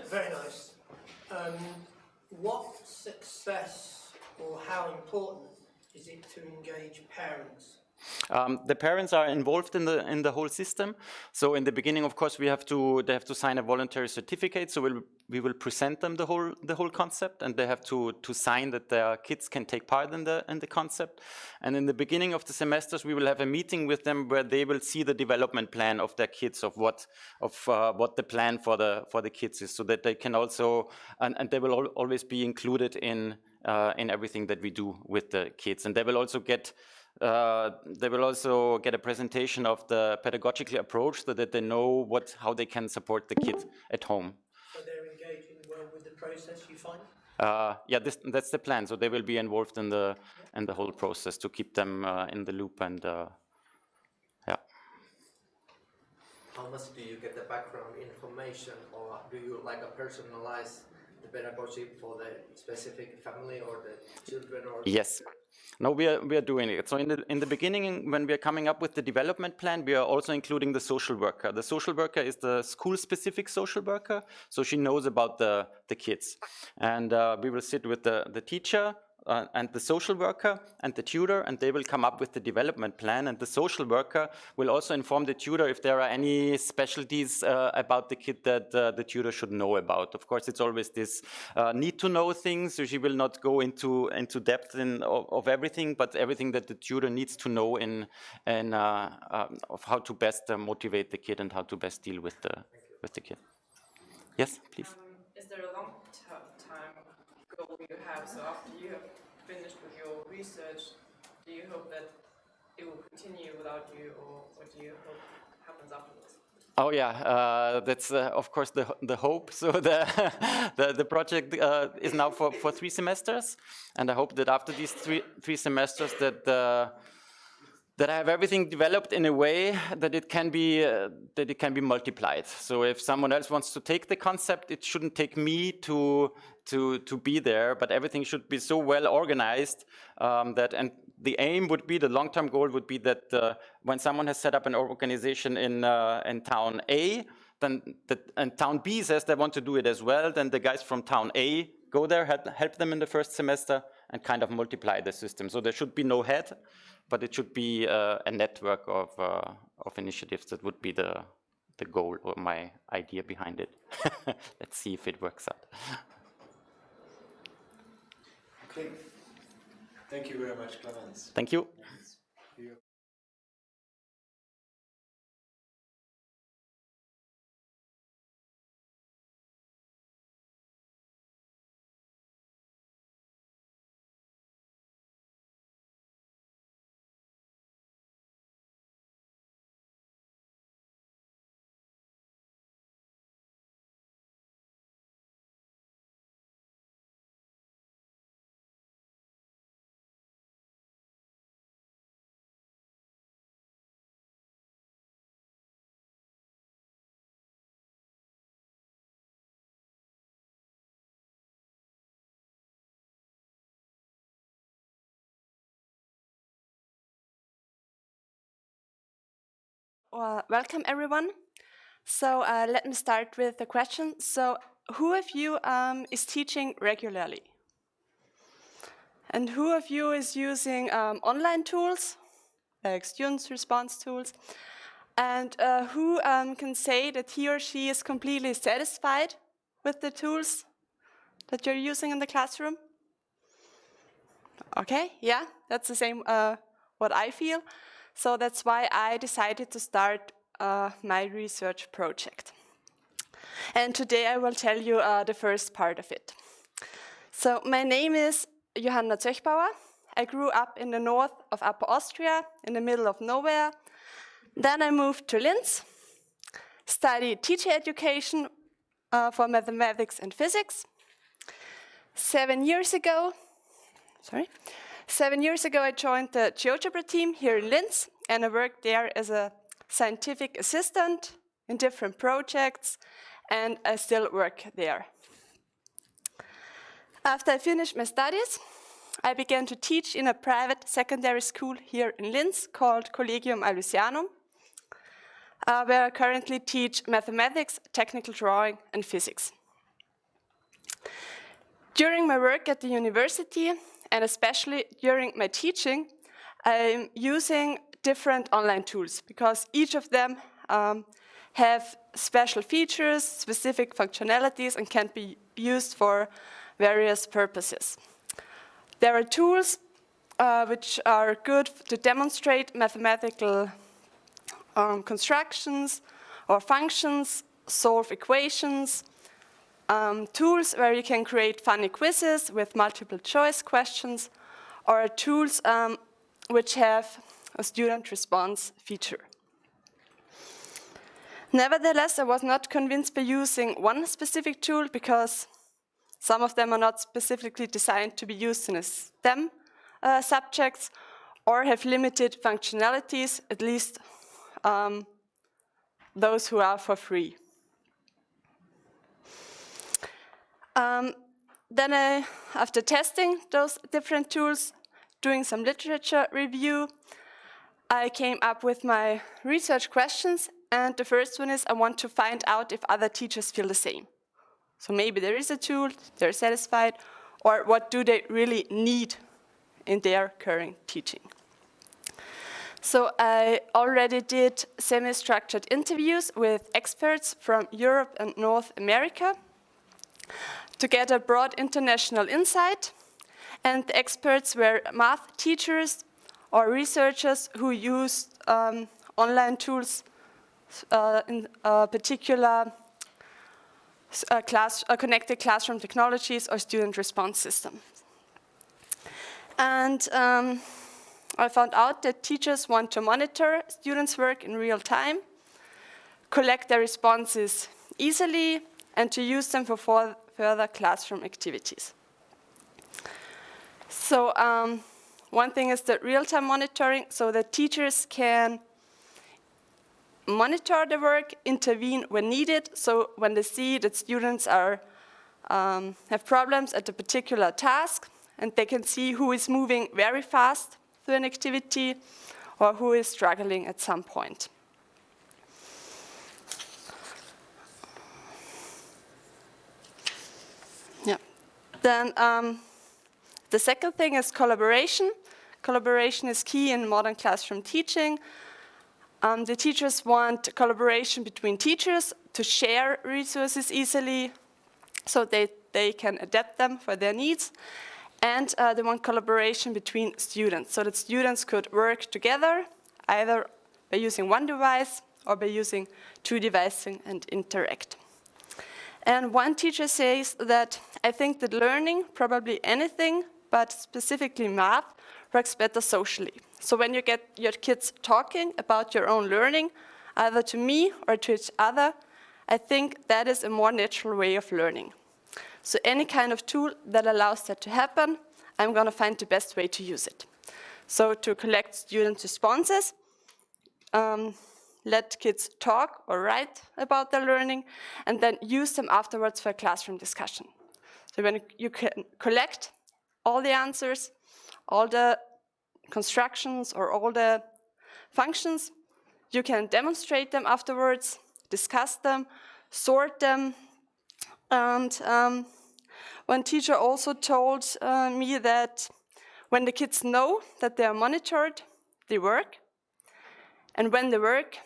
Very nice. What success or how important is it to engage parents? The parents are involved in the whole system. So in the beginning, of course, they have to sign a voluntary certificate. So we will present them the whole concept, and they have to sign that their kids can take part in the concept. And in the beginning of the semesters, we will have a meeting with them where they will see the development plan of their kids, of what the plan for the kids is, so that they can also and they will always be included in everything that we do with the kids, and they will also get They will also get a presentation of the pedagogical approach so that they know how they can support the kid at home. So they're engaging well with the process, you find? Yeah, that's the plan. So they will be involved in the whole process to keep them in the loop and yeah. How much do you get the background information, or do you like a personalize the pedagogy for the specific family or the children? Or Yes. No, we are doing it. So in the beginning, when we are coming up with the development plan, we are also including the social worker. The social worker is the school-specific social worker, so she knows about the kids. And we will sit with the teacher and the social worker and the tutor, and they will come up with the development plan. And the social worker will also inform the tutor if there are any specialties about the kid that the tutor should know about. Of course, it's always this need to know things, so she will not go into depth of everything, but everything that the tutor needs to know of how to best motivate the kid and how to best deal with the kid. Yes, please. Is there a long time goal you have? So after you have finished with your research, do you hope that it will continue without you, or what do you hope happens afterwards? Oh yeah, that's of course the hope. So the project is now for 3 semesters, and I hope that after these three semesters that I have everything developed in a way that it can be multiplied. So if someone else wants to take the concept, it shouldn't take me to be there, but everything should be so well organized that, and the aim would be, the long-term goal would be that when someone has set up an organization in town A, and town B says they want to do it as well, then the guys from town A go there, help them in the first semester, and kind of multiply the system. So there should be no head, but it should be a network of initiatives. That would be the goal or my idea behind it. Let's see if it works out. Okay. Thank you very much, Clemens. Thank you. Well, welcome everyone. So let me start with the question. So who of you is teaching regularly? And who of you is using online tools, like students' response tools? And who can say that he or she is completely satisfied with the tools that you're using in the classroom? Okay, yeah, that's the same what I feel. So that's why I decided to start my research project. And today I will tell you the first part of it. So my name is Johanna Zöchbauer. I grew up in the north of Upper Austria, in the middle of nowhere. Then I moved to Linz, studied teacher education for mathematics and physics. 7 years ago, I joined the GeoGebra team here in Linz, and I worked there as a scientific assistant in different projects, and I still work there. After I finished my studies, I began to teach in a private secondary school here in Linz called Collegium Alusianum, where I currently teach mathematics, technical drawing, and physics. During my work at the university, and especially during my teaching, I'm using different online tools because each of them have special features, specific functionalities, and can be used for various purposes. There are tools which are good to demonstrate mathematical constructions or functions, solve equations, tools where you can create funny quizzes with multiple choice questions, or tools which have a student response feature. Nevertheless, I was not convinced by using one specific tool because some of them are not specifically designed to be used in a STEM subjects or have limited functionalities, at least those who are for free. Then after testing those different tools, doing some literature review, I came up with my research questions, and the first one is I want to find out if other teachers feel the same. So maybe there is a tool, they're satisfied, or what do they really need in their current teaching. So I already did semi-structured interviews with experts from Europe and North America to get a broad international insight, and the experts were math teachers or researchers who used online tools, in particular connected classroom technologies or student response systems. And I found out that teachers want to monitor students' work in real time, collect their responses easily, and to use them for further classroom activities. So one thing is the real-time monitoring, so that teachers can monitor the work, intervene when needed, so when they see that students are, have problems at a particular task, and they can see who is moving very fast through an activity or who is struggling at some point. Yeah. Then the second thing is collaboration. Collaboration is key in modern classroom teaching. The teachers want collaboration between teachers to share resources easily so they can adapt them for their needs. And they want collaboration between students so that students could work together either by using one device or by using two devices and interact. And one teacher says that I think that learning, probably anything, but specifically math, works better socially. So when you get your kids talking about your own learning, either to me or to each other, I think that is a more natural way of learning. So any kind of tool that allows that to happen, I'm going to find the best way to use it. So to collect student responses, let kids talk or write about their learning, and then use them afterwards for a classroom discussion. So when you can collect all the answers, all the constructions or all the functions, you can demonstrate them afterwards, discuss them, sort them. And one teacher also told me that when the kids know that they are monitored, they work. And when they work,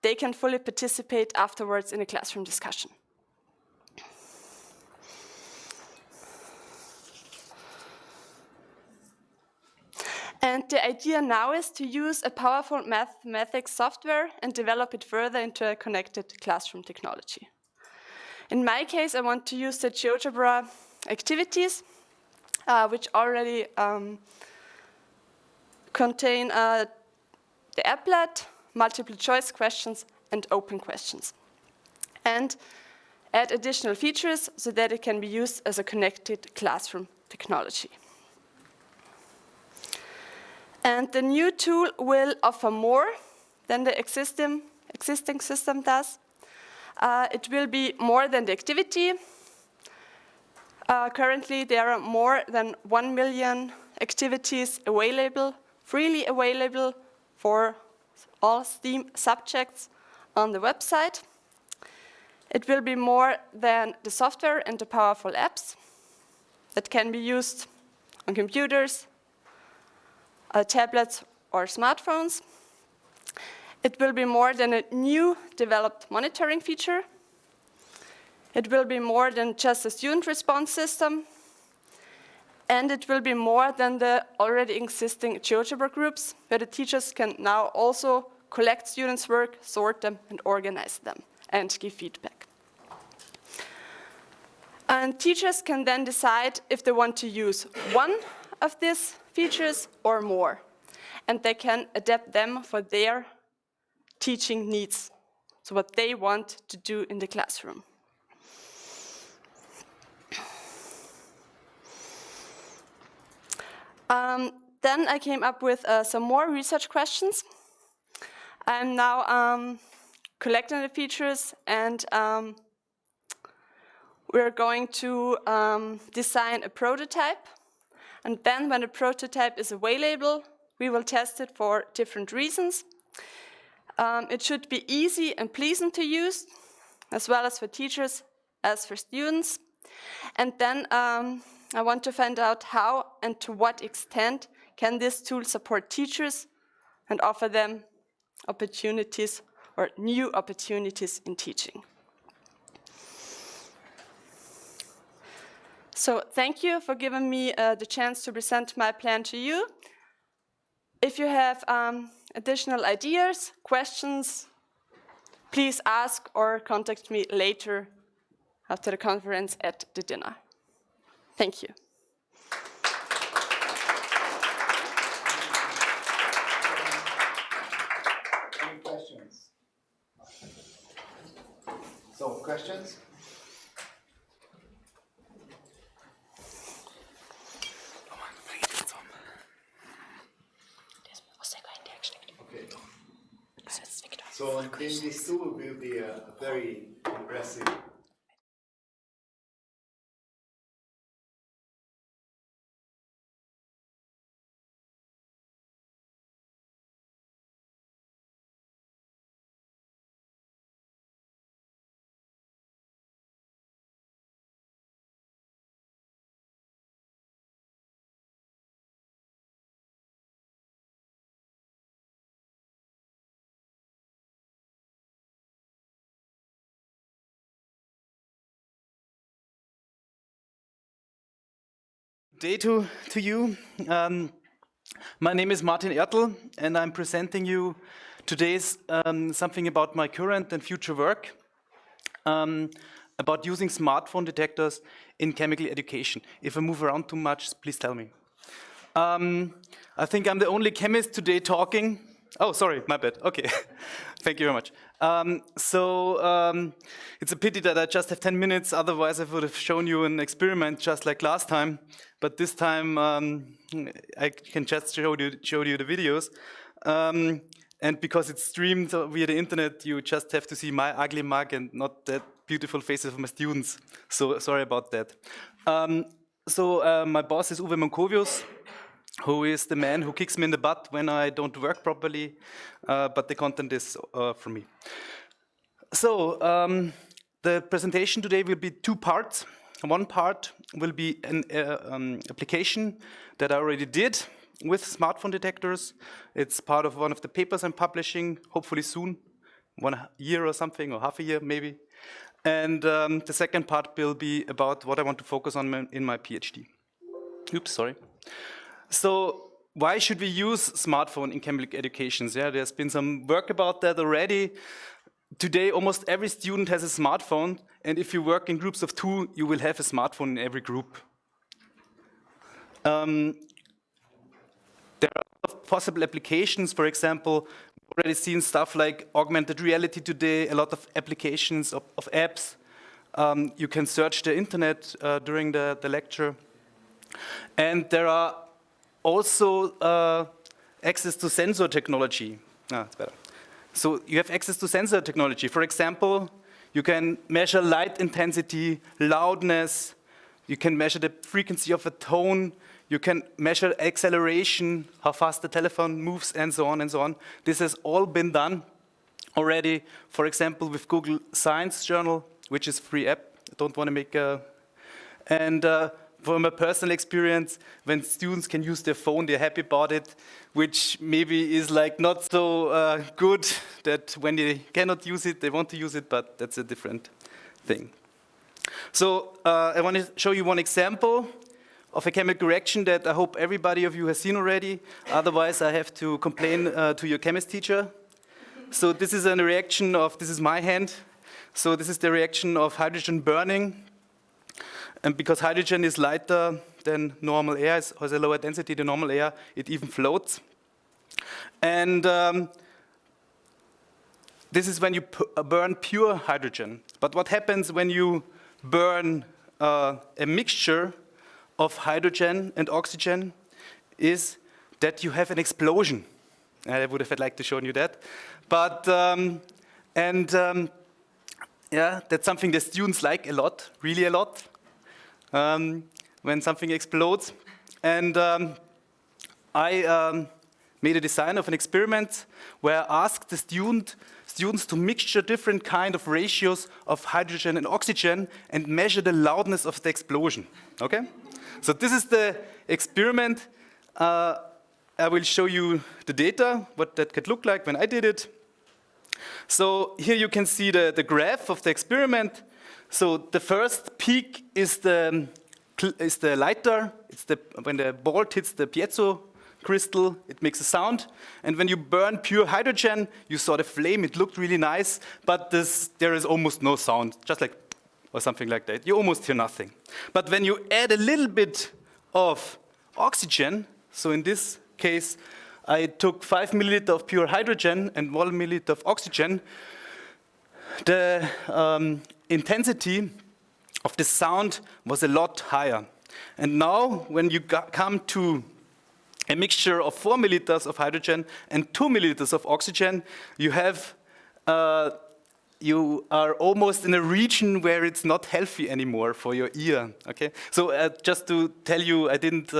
they can fully participate afterwards in a classroom discussion. And the idea now is to use a powerful mathematics software and develop it further into a connected classroom technology. In my case, I want to use the GeoGebra activities, which already contain the applet, multiple choice questions, and open questions. And add additional features so that it can be used as a connected classroom technology. And the new tool will offer more than the existing system does. It will be more than the activity. Currently, there are more than 1 million activities available, freely available for all STEAM subjects on the website. It will be more than the software and the powerful apps that can be used on computers, tablets, or smartphones. It will be more than a new developed monitoring feature. It will be more than just a student response system. And it will be more than the already existing GeoGebra groups, where the teachers can now also collect students' work, sort them, and organize them, and give feedback. And teachers can then decide if they want to use one of these features or more. and they can adapt them for their teaching needs, so what they want to do in the classroom. Then I came up with some more research questions. I'm now collecting the features, and we're going to design a prototype. And then when the prototype is available, we will test it for different reasons. It should be easy and pleasant to use, as well as for teachers as for students. And then I want to find out how and to what extent can this tool support teachers and offer them opportunities or new opportunities in teaching. So thank you for giving me the chance to present my plan to you. If you have additional ideas, questions, please ask or contact me later after the conference at the dinner. Thank you. Any questions? So, questions? Okay. So I think this tool will be a very impressive Day to you. My name is Martin Ertl, and I'm presenting you today's something about my current and future work about using smartphone detectors in chemical education. If I move around too much, please tell me. I think I'm the only chemist today talking. Oh, sorry, my bad. Okay, thank you very much. It's a pity that I just have 10 minutes, otherwise I would have shown you an experiment just like last time. But this time I can just show you the videos. And because it's streamed via the internet, you just have to see my ugly mug and not the beautiful faces of my students. So sorry about that. My boss is Uwe Mankovius, who is the man who kicks me in the butt when I don't work properly, but the content is from me. So, the presentation today will be two parts. One part will be an application that I already did with smartphone detectors. It's part of one of the papers I'm publishing, hopefully soon, 1 year or something, or half a year maybe. And the second part will be about what I want to focus on in my PhD. Oops, sorry. So why should we use smartphone in chemical education? Yeah, there's been some work about that already. Today, almost every student has a smartphone, and if you work in groups of 2, you will have a smartphone in every group. There are a lot of possible applications. For example, we've already seen stuff like augmented reality today, a lot of applications of apps. You can search the internet during the lecture. And there are also access to sensor technology. It's better. So you have access to sensor technology. For example, you can measure light intensity, loudness, you can measure the frequency of a tone, you can measure acceleration, how fast the telephone moves, and so on and so on. This has all been done already, for example, with Google Science Journal, which is a free app. I don't want to make a... From a personal experience, when students can use their phone, they're happy about it, which maybe is like not so good that when they cannot use it, they want to use it, but that's a different thing. So I want to show you one example of a chemical reaction that I hope everybody of you has seen already. Otherwise, I have to complain to your chemist teacher. So this is a reaction of, this is my hand. So this is the reaction of hydrogen burning. And because hydrogen is lighter than normal air, it has a lower density than normal air, it even floats. And this is when you burn pure hydrogen. But what happens when you burn a mixture of hydrogen and oxygen is that you have an explosion. I would have liked to show you that. But, yeah, that's something the students like a lot, really a lot, when something explodes. And I made a design of an experiment where I asked the students to mixture different kind of ratios of hydrogen and oxygen and measure the loudness of the explosion. Okay? So this is the experiment. I will show you the data, what that could look like when I did it. So here you can see the graph of the experiment. So the first peak is the lighter. It's when the bolt hits the piezo crystal, it makes a sound. And when you burn pure hydrogen, you saw the flame, it looked really nice, but there is almost no sound, just like, or something like that. You almost hear nothing. But when you add a little bit of oxygen, so in this case, I took 5 milliliter of pure hydrogen and 1 milliliter of oxygen, the intensity of the sound was a lot higher. And now, when you come to a mixture of 4 milliliters of hydrogen and 2 milliliters of oxygen, you are almost in a region where it's not healthy anymore for your ear. Okay, so just to tell you, I didn't.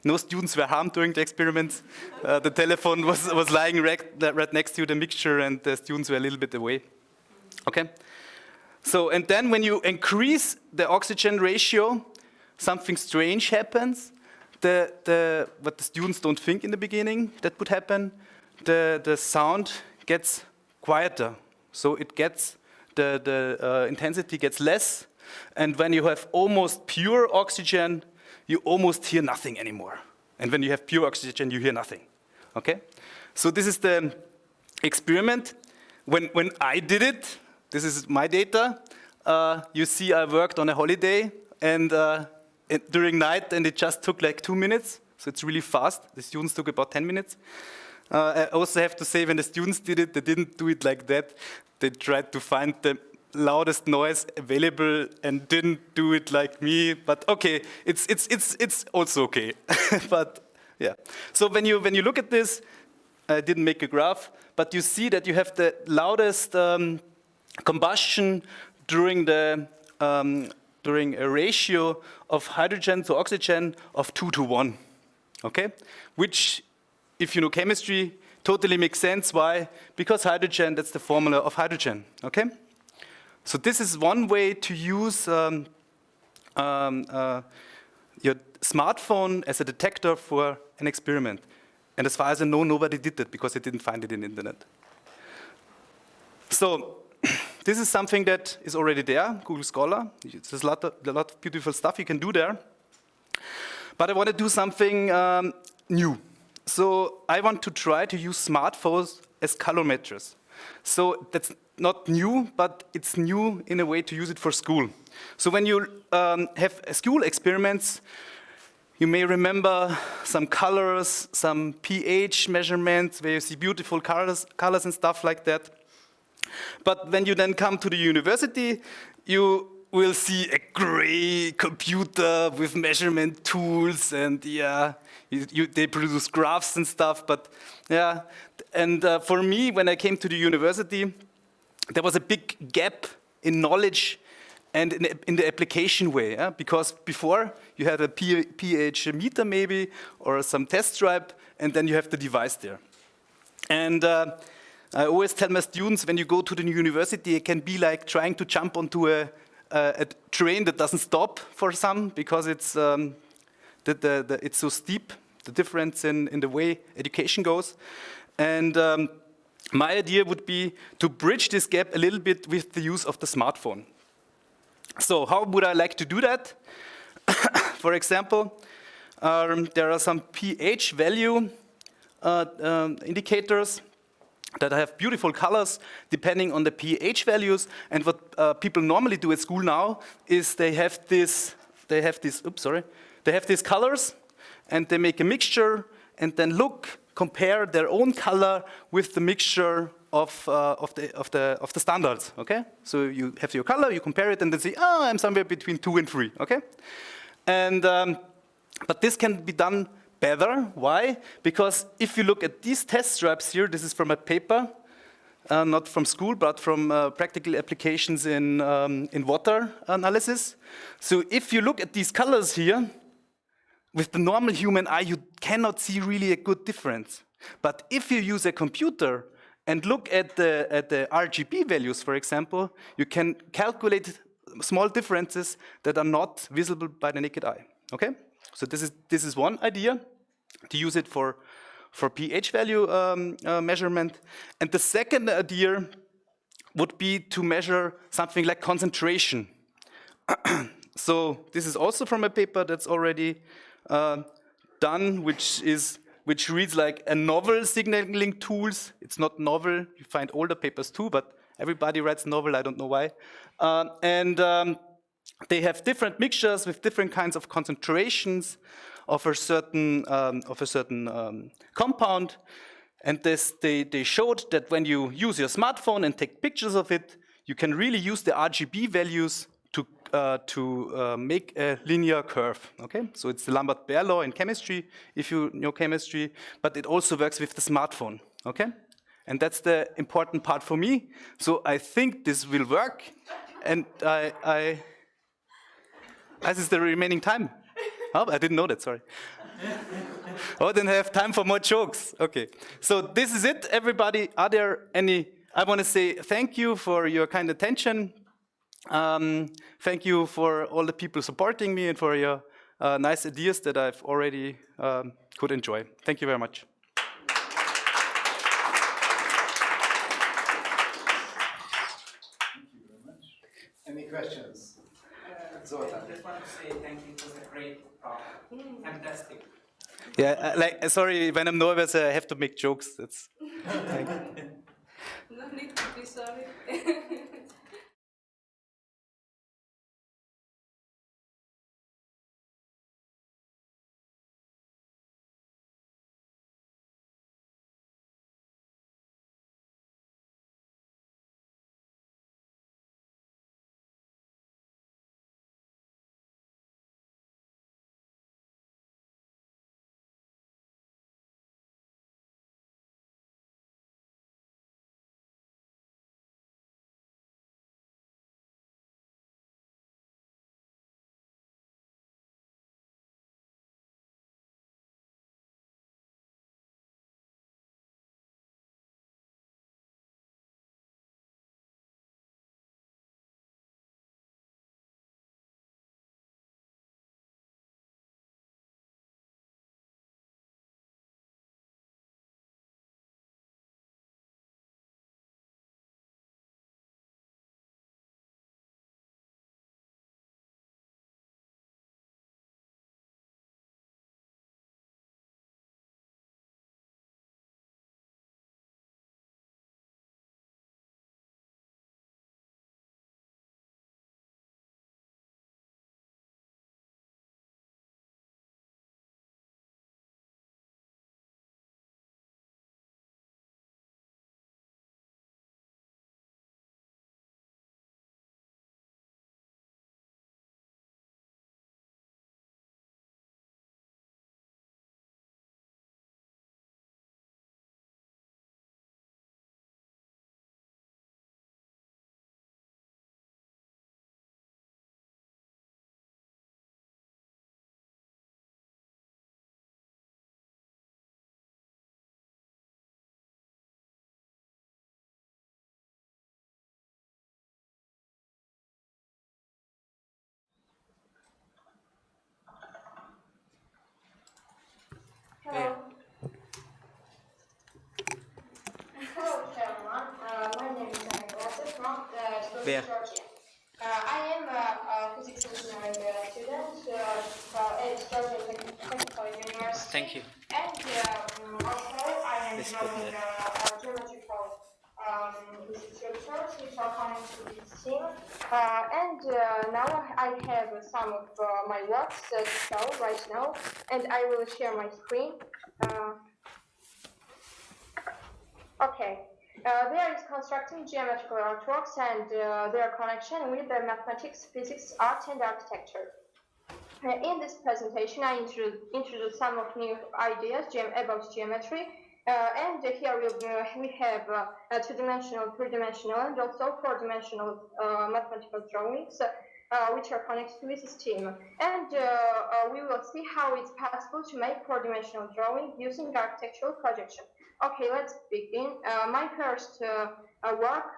No students were harmed during the experiments. The telephone was lying right next to the mixture, and the students were a little bit away. Okay, so and then when you increase the oxygen ratio, something strange happens. What the students don't think in the beginning that would happen, the sound gets quieter. So it gets, the intensity gets less. And when you have almost pure oxygen, you almost hear nothing anymore. And when you have pure oxygen, you hear nothing. Okay? So this is the experiment. When I did it, this is my data. You see I worked on a holiday and during night, and it just took like 2 minutes. So it's really fast. The students took about 10 minutes. I also have to say, when the students did it, they didn't do it like that. They tried to find the loudest noise available and didn't do it like me. But okay, it's also okay. But yeah. So when you look at this, I didn't make a graph, but you see that you have the loudest combustion during a ratio of hydrogen to oxygen of 2:1. Okay, which, if you know chemistry, totally makes sense. Why? Because hydrogen, that's the formula of hydrogen. Okay. So this is one way to use your smartphone as a detector for an experiment. And as far as I know, nobody did that because they didn't find it in the internet. So this is something that is already there, Google Scholar. There's a lot of beautiful stuff you can do there. But I want to do something new. So I want to try to use smartphones as colorimeters. So that's not new, but it's new in a way to use it for school. So when you have school experiments, you may remember some colors, some pH measurements, where you see beautiful colors and stuff like that. But when you then come to the university, you will see a gray computer with measurement tools, and yeah, they produce graphs and stuff. But yeah, and for me, when I came to the university, there was a big gap in knowledge and in the application way, yeah? Because before you had a pH meter maybe, or some test stripe, and then you have the device there. And I always tell my students, when you go to the university, it can be like trying to jump onto a train that doesn't stop for some, because it's it's so steep, the difference in the way education goes. And my idea would be to bridge this gap a little bit with the use of the smartphone. So how would I like to do that? For example, there are some pH value indicators that have beautiful colors depending on the pH values. And what people normally do at school now is they have these colors, and they make a mixture and then look compare their own color with the mixture of the standards. Okay, so you have your color, you compare it, and then say, oh, I'm somewhere between 2 and 3. Okay, and but this can be done better. Why? Because if you look at these test stripes here, this is from a paper. Not from school, but from practical applications in water analysis. So if you look at these colors here, with the normal human eye, you cannot see really a good difference. But if you use a computer and look at the RGB values, for example, you can calculate small differences that are not visible by the naked eye. Okay? So this is one idea, to use it for pH value measurement. And the second idea would be to measure something like concentration. So this is also from a paper that's already done, which reads like a novel signaling tools. It's not novel. You find older papers too, but everybody writes novel. I don't know why. They have different mixtures with different kinds of concentrations of a certain compound, and they showed that when you use your smartphone and take pictures of it, you can really use the RGB values to make a linear curve. Okay, so it's the Lambert-Beer law in chemistry, if you know chemistry, but it also works with the smartphone. Okay, and that's the important part for me. So I think this will work, and this is the remaining time. Oh, I didn't know that, sorry. Oh, then I have time for more jokes. Okay, so this is it, everybody. Are there any, I want to say thank you for your kind attention. Thank you for all the people supporting me and for your nice ideas that I've already could enjoy. Thank you very much. Any questions? I just want to say thank you. It was a great talk. Fantastic. Yeah, sorry, when I'm nervous, I have to make jokes. That's. No need to be sorry. Hello. Hello, everyone. My name is Anastasia from Slovenia, Georgia. I am a physics engineering student at Georgia Technical University. Thank you. And also I am developing geometrical structures which are coming to this team. Now I have some of my works to show right now, and I will share my screen. Okay, there is constructing geometrical artworks and their connection with the mathematics, physics, art, and architecture. In this presentation, I introduce some of new ideas about geometry, and here we have two-dimensional, three-dimensional, and also four-dimensional mathematical drawings, which are connected with this team. And we will see how it's possible to make four-dimensional drawing using architectural projection. Okay, let's begin. My first work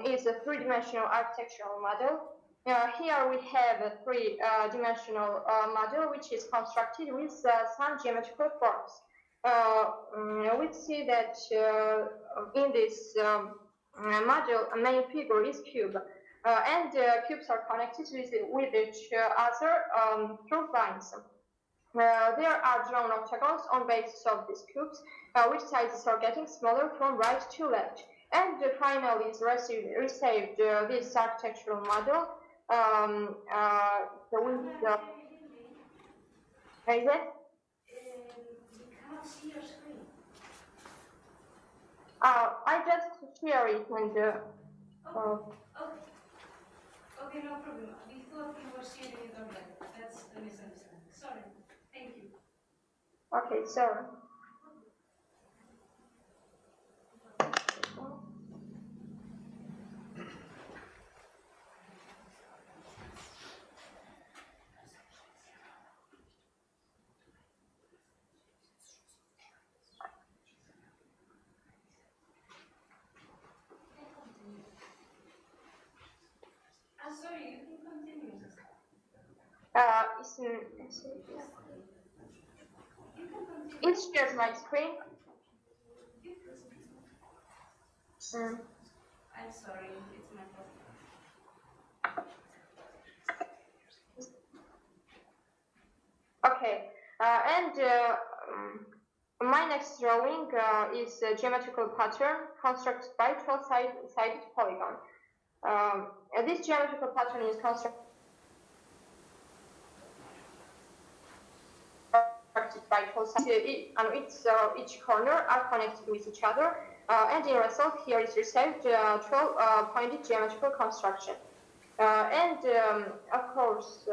is a three-dimensional architectural model. Here we have a three-dimensional model which is constructed with some geometrical forms. We see that in this model, a main figure is cube, and cubes are connected with each other through lines. There are drawn octagons on basis of these cubes, which sizes are getting smaller from right to left. And finally is received this architectural model. Is it? We cannot see your screen. I just share it and. Okay, no problem. We thought you were sharing it already. That's the misunderstanding. Sorry. Thank you. Okay, sorry. Sorry, you can continue. It's shared my screen. I'm sorry, it's my fault. Okay, and my next drawing is a geometrical pattern constructed by 12-sided polygon. This geometrical pattern is constructed by 12 sides, and each corner are connected with each other, and in result here is received 12 pointed geometrical construction. Of course,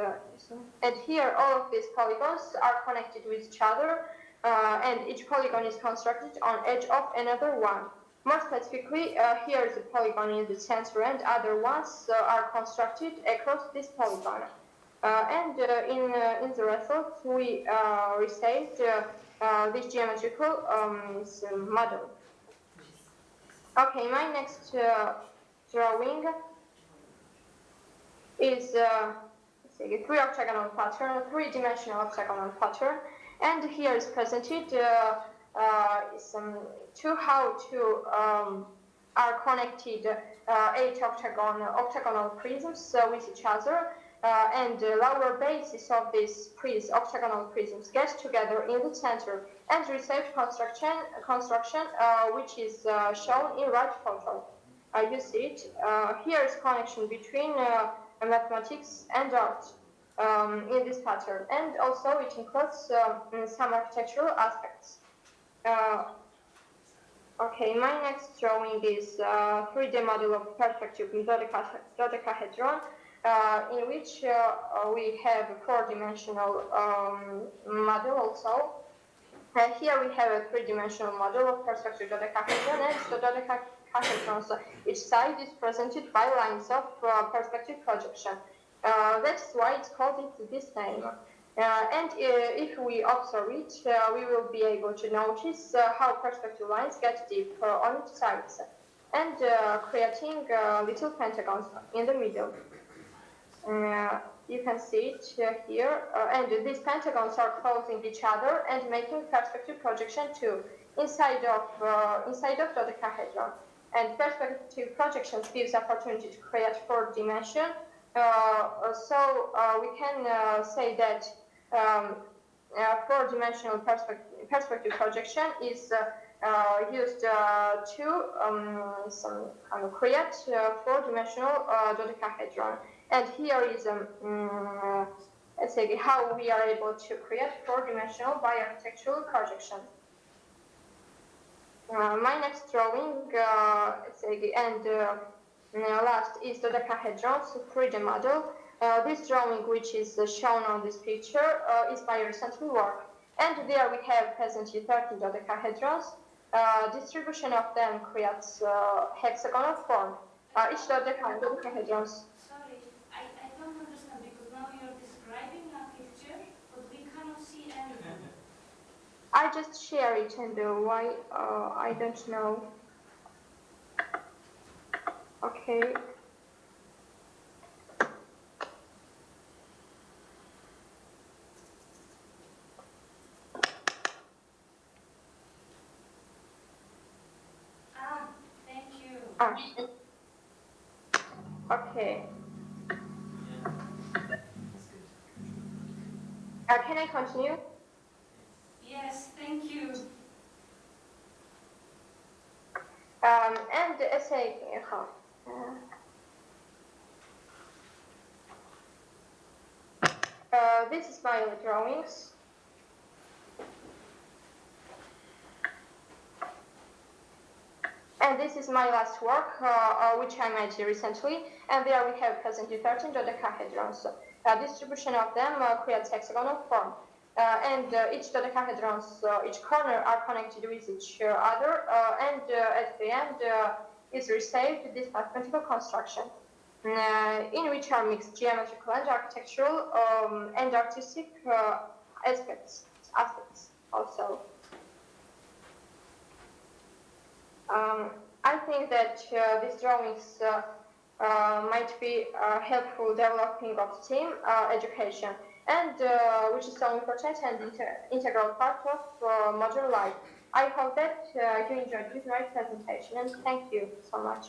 and here all of these polygons are connected with each other, and each polygon is constructed on edge of another one. More specifically, here is a polygon in the center, and other ones are constructed across this polygon. In the result, we received this geometrical model. Okay, my next drawing is a three-octagonal pattern, a three-dimensional octagonal pattern, and here is presented how are connected 8 octagonal prisms with each other, and the lower bases of these octagonal prisms get together in the center and receive construction which is shown in right photo. You see it. Here is connection between mathematics and art in this pattern, and also it includes some architectural aspects. Okay, my next drawing is 3D model of perspective dodecahedron, in which we have a four-dimensional model also. Here we have a three-dimensional model of perspective dodecahedron, and the dodecahedrons, each side is presented by lines of perspective projection. That's why it's called this name. And if we observe it, we will be able to notice how perspective lines get deep on its sides, and creating little pentagons in the middle. You can see it here, and these pentagons are closing each other and making perspective projection too inside of dodecahedron. And perspective projections gives opportunity to create four dimension. So we can say that four-dimensional perspective projection is used to create four-dimensional dodecahedron. And here is let's say how we are able to create four-dimensional by architectural projection. My next drawing, last is the dodecahedron's 3D model. This drawing, which is shown on this picture, is my recent work. And there we have presented 30 dodecahedrons. Distribution of them creates hexagonal form. Each dodecahedrons. Sorry, I don't understand because now you're describing a picture, but we cannot see anything. I just share it, and why I don't know. Okay. Thank you. Okay. Can I continue? Yes, thank you. And essay. This is my drawings. And this is my last work, which I made recently. And there we have presented 13 dodecahedrons. Distribution of them creates hexagonal form. Each dodecahedrons, each corner are connected with each other. At the end is received this mathematical construction, in which are mixed geometrical and architectural and artistic aspects also. I think that these drawings might be helpful developing of STEAM education, and which is so important and integral part of modern life. I hope that you enjoyed this great presentation, and thank you so much.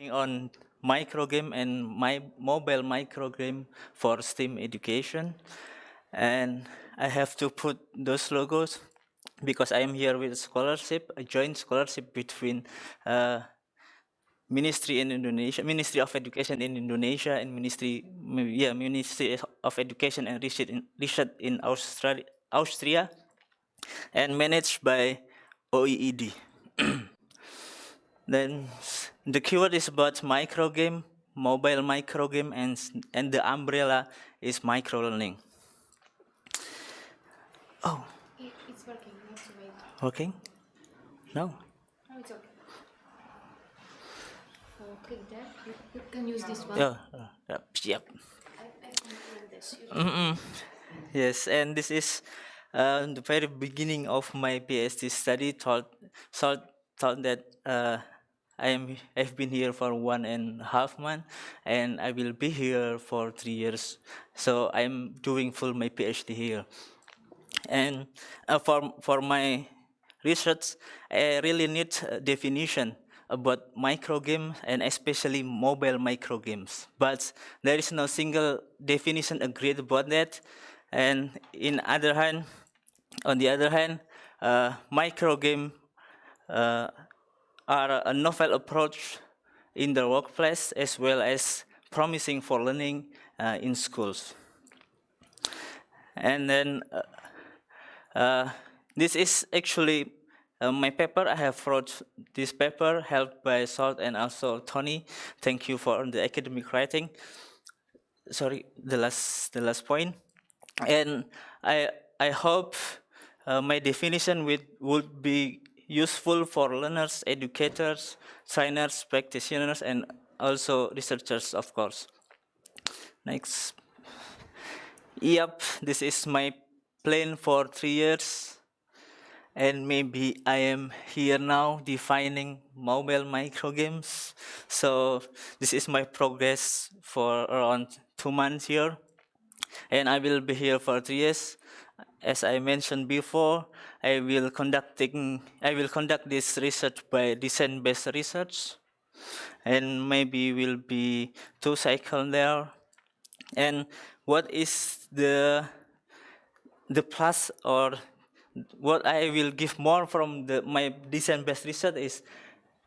on micro game and my mobile micro game for STEAM education, and I have to put those logos because I am here with a scholarship, a joint scholarship between Ministry in Indonesia, Ministry of Education in Indonesia, and Ministry of Education and Research in Austria, and managed by OEED. Then the keyword is about micro game, mobile micro game, and the umbrella is micro learning. Oh. It's working. You have to wait. Working? No. No, it's okay. Click there. You can use this one. Yep. I can do this. Yes, and this is the very beginning of my PhD study. Thought that I've been here for 1.5 months, and I will be here for 3 years. So I'm doing full my PhD here. And for my research, I really need a definition about micro games and especially mobile micro games. But there is no single definition agreed about that. And on the other hand, micro games are a novel approach in the workplace as well as promising for learning in schools. And then this is actually my paper. I have wrote this paper helped by Salt and also Tony. Thank you for the academic writing. Sorry, the last point. And I hope my definition would be useful for learners, educators, trainers, practitioners, and also researchers, of course. Next. Yep, this is my plan for 3 years. And maybe I am here now defining mobile micro games. So this is my progress for around 2 months here. And I will be here for 3 years. As I mentioned before, I will conduct this research by design-based research, and maybe will be 2 cycles there. And what is the plus, or what I will give more from my design-based research is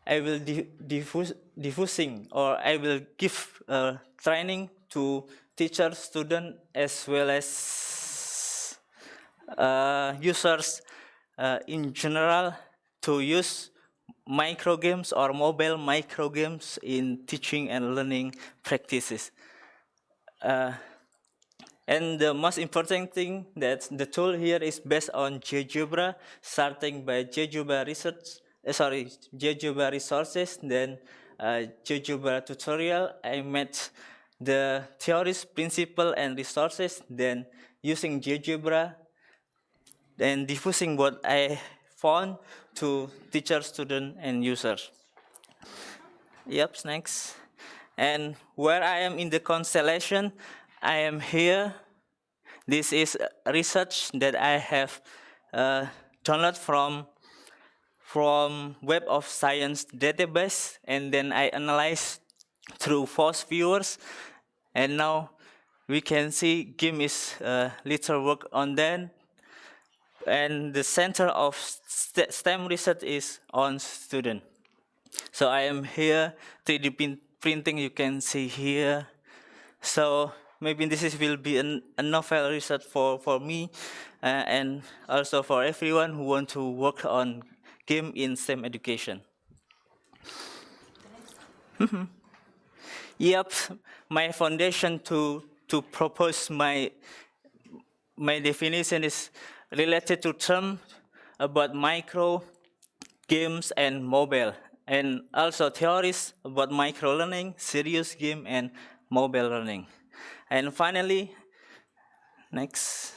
I will diffusing, or I will give training to teachers, students, as well as users in general to use micro games or mobile micro games in teaching and learning practices. And the most important thing that the tool here is based on GeoGebra, starting by GeoGebra GeoGebra resources, then GeoGebra tutorial. I met the theories, principle, and resources, then using GeoGebra, then diffusing what I found to teachers, students, and users. Yep, next. And where I am in the constellation, I am here. This is research that I have downloaded from Web of Science database, and then I analyzed through force viewers. And now we can see GIM is little work on that. And the center of STEM research is on student. So I am here, 3D printing, you can see here. So maybe this will be a novel research for me and also for everyone who want to work on game in STEM education. Yep, my foundation to propose my definition is related to term about micro games and mobile, and also theories about micro learning, serious game, and mobile learning. And finally, next.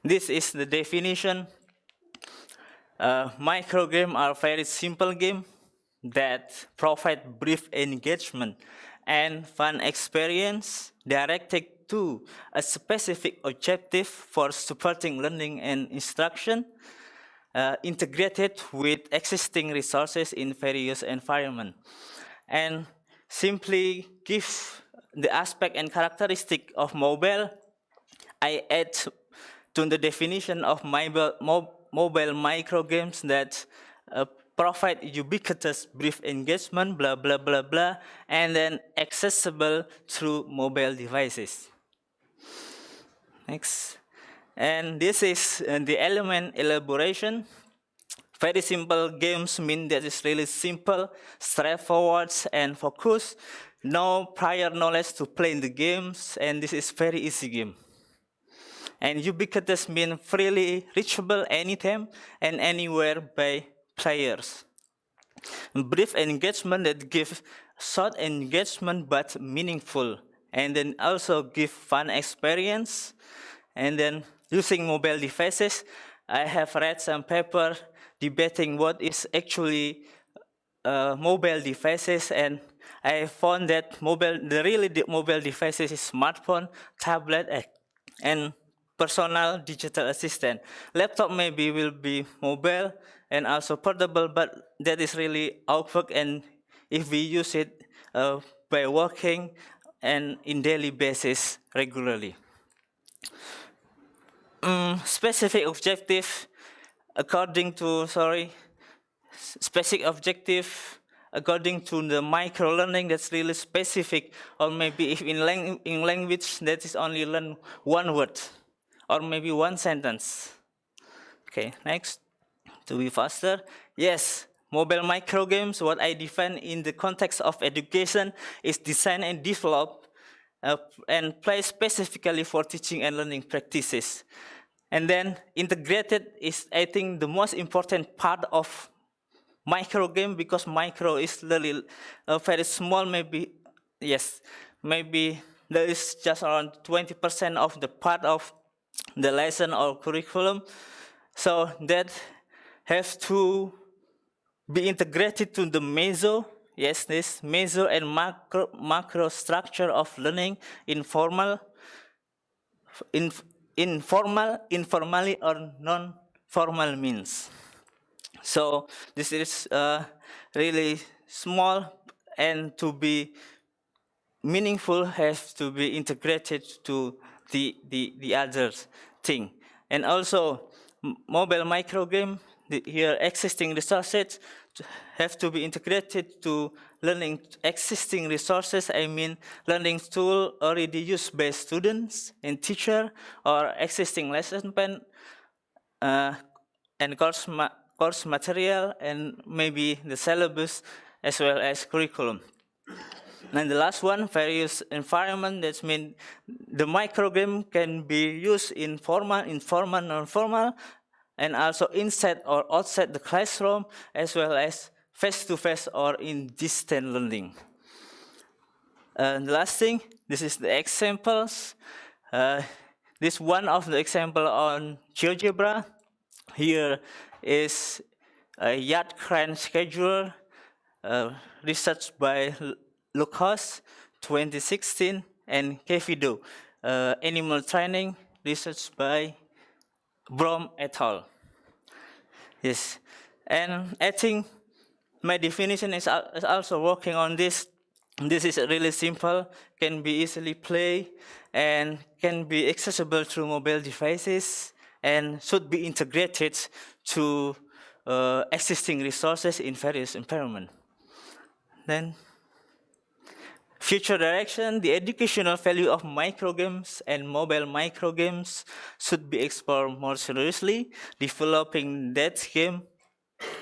This is the definition. Micro games are very simple games that provide brief engagement and fun experience directed to a specific objective for supporting learning and instruction. integrated with existing resources in various environments, and simply give the aspect and characteristic of mobile. I add to the definition of mobile micro games that provide ubiquitous brief engagement, blah, blah, blah, blah, and then accessible through mobile devices. Next. And this is the element elaboration. Very simple games mean that it's really simple, straightforward, and focused. No prior knowledge to play in the games, and this is very easy game. And ubiquitous means freely reachable anytime and anywhere by players. Brief engagement that gives short engagement but meaningful, and then also give fun experience. And then using mobile devices, I have read some paper debating what is actually mobile devices, and I found that the mobile devices is smartphone, tablet, and personal digital assistant. Laptop maybe will be mobile and also portable, but that is really awkward, and if we use it by working and in daily basis regularly. Specific objective according to, specific objective according to the micro learning that's really specific, or maybe if in language that is only learn one word or maybe one sentence. Okay, next, to be faster. Yes, mobile micro games, what I define in the context of education, is designed and developed and play specifically for teaching and learning practices. And then integrated is, I think, the most important part of micro game, because micro is really very small, maybe, yes, maybe there is just around 20% of the part of the lesson or curriculum. So that has to be integrated to the meso, yes, this meso and macro structure of learning, informally or non-formal means. So this is really small, and to be meaningful has to be integrated to the other thing. And also mobile micro game, here existing resources have to be integrated to learning existing resources. I mean learning tool already used by students and teacher, or existing lesson plan and course material, and maybe the syllabus as well as curriculum. And the last one, various environment. That means the microgame can be used in formal, informal, non-formal, and also inside or outside the classroom, as well as face-to-face or in distant learning. And the last thing, this is the examples. This one of the example on GeoGebra. Here is a yard crane schedule researched by Lucas 2016, and KVido animal training researched by Brom et al. Yes, and I think my definition is also working on this. This is really simple, can be easily played, and can be accessible through mobile devices, and should be integrated to existing resources in various environments. Then, future direction, the educational value of microgames and mobile microgames should be explored more seriously, developing that game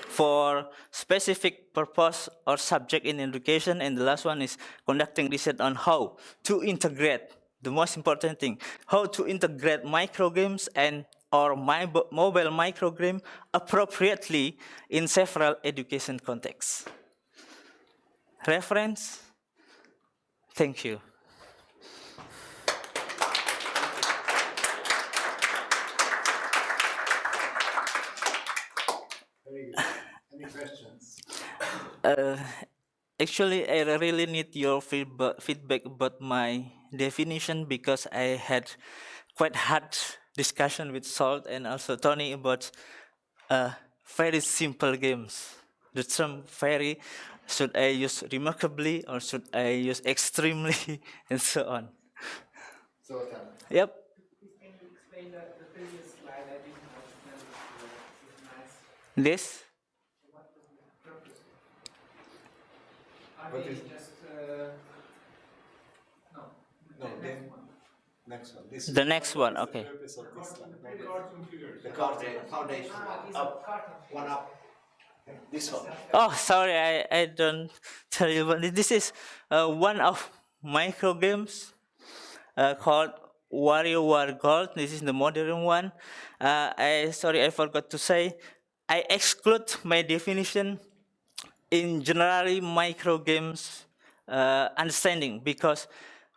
for specific purpose or subject in education. And the last one is conducting research on how to integrate, the most important thing, how to integrate microgames and or mobile microgame appropriately in several education contexts. Reference? Thank you. Very good. Any questions? Actually, I really need your feedback about my definition, because I had quite hard discussion with Salt and also Tony about very simple games. The term very, should I use remarkably or should I use extremely and so on. So, Yep. Can you explain the previous slide? I didn't understand it nice. This? What was the purpose? Are What they is- just no? No, next one. This The next one, is okay. The purpose of this slide. The foundation. Up, one up. This one. Oh, sorry, I don't tell you, but this is one of micro games called WarioWare Gold. This is the modern one. I forgot to say, I exclude my definition in generally micro games understanding, because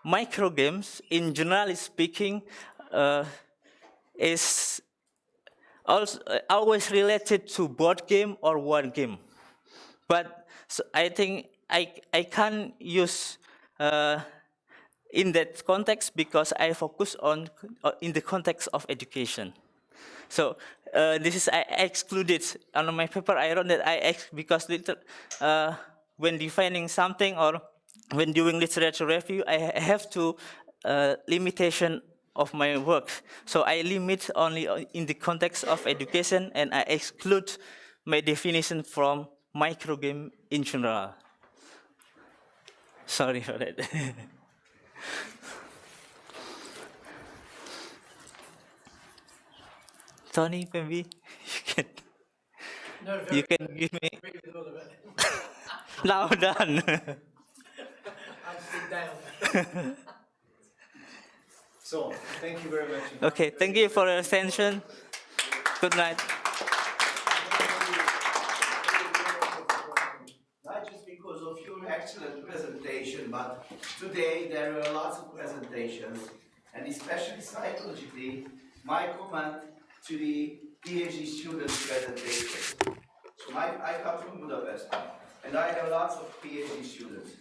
micro games, in generally speaking, is also always related to board game or one game. But so I think I can't use in that context because I focus on in the context of education. So this is I excluded on my paper. I wrote that because when defining something or when doing literature review, I have to limitation of my work. So I limit only in the context of education, and I exclude my definition from microgame in general. Sorry for that. Tony, maybe you can give me. Now done. I'll sit down. So, thank you very much. Okay, thank you for your attention. Good night. Not just because of your excellent presentation, but today there were lots of presentations, and especially psychologically, my comment to the PhD students' presentation. So I come from Budapest, and I have lots of PhD students.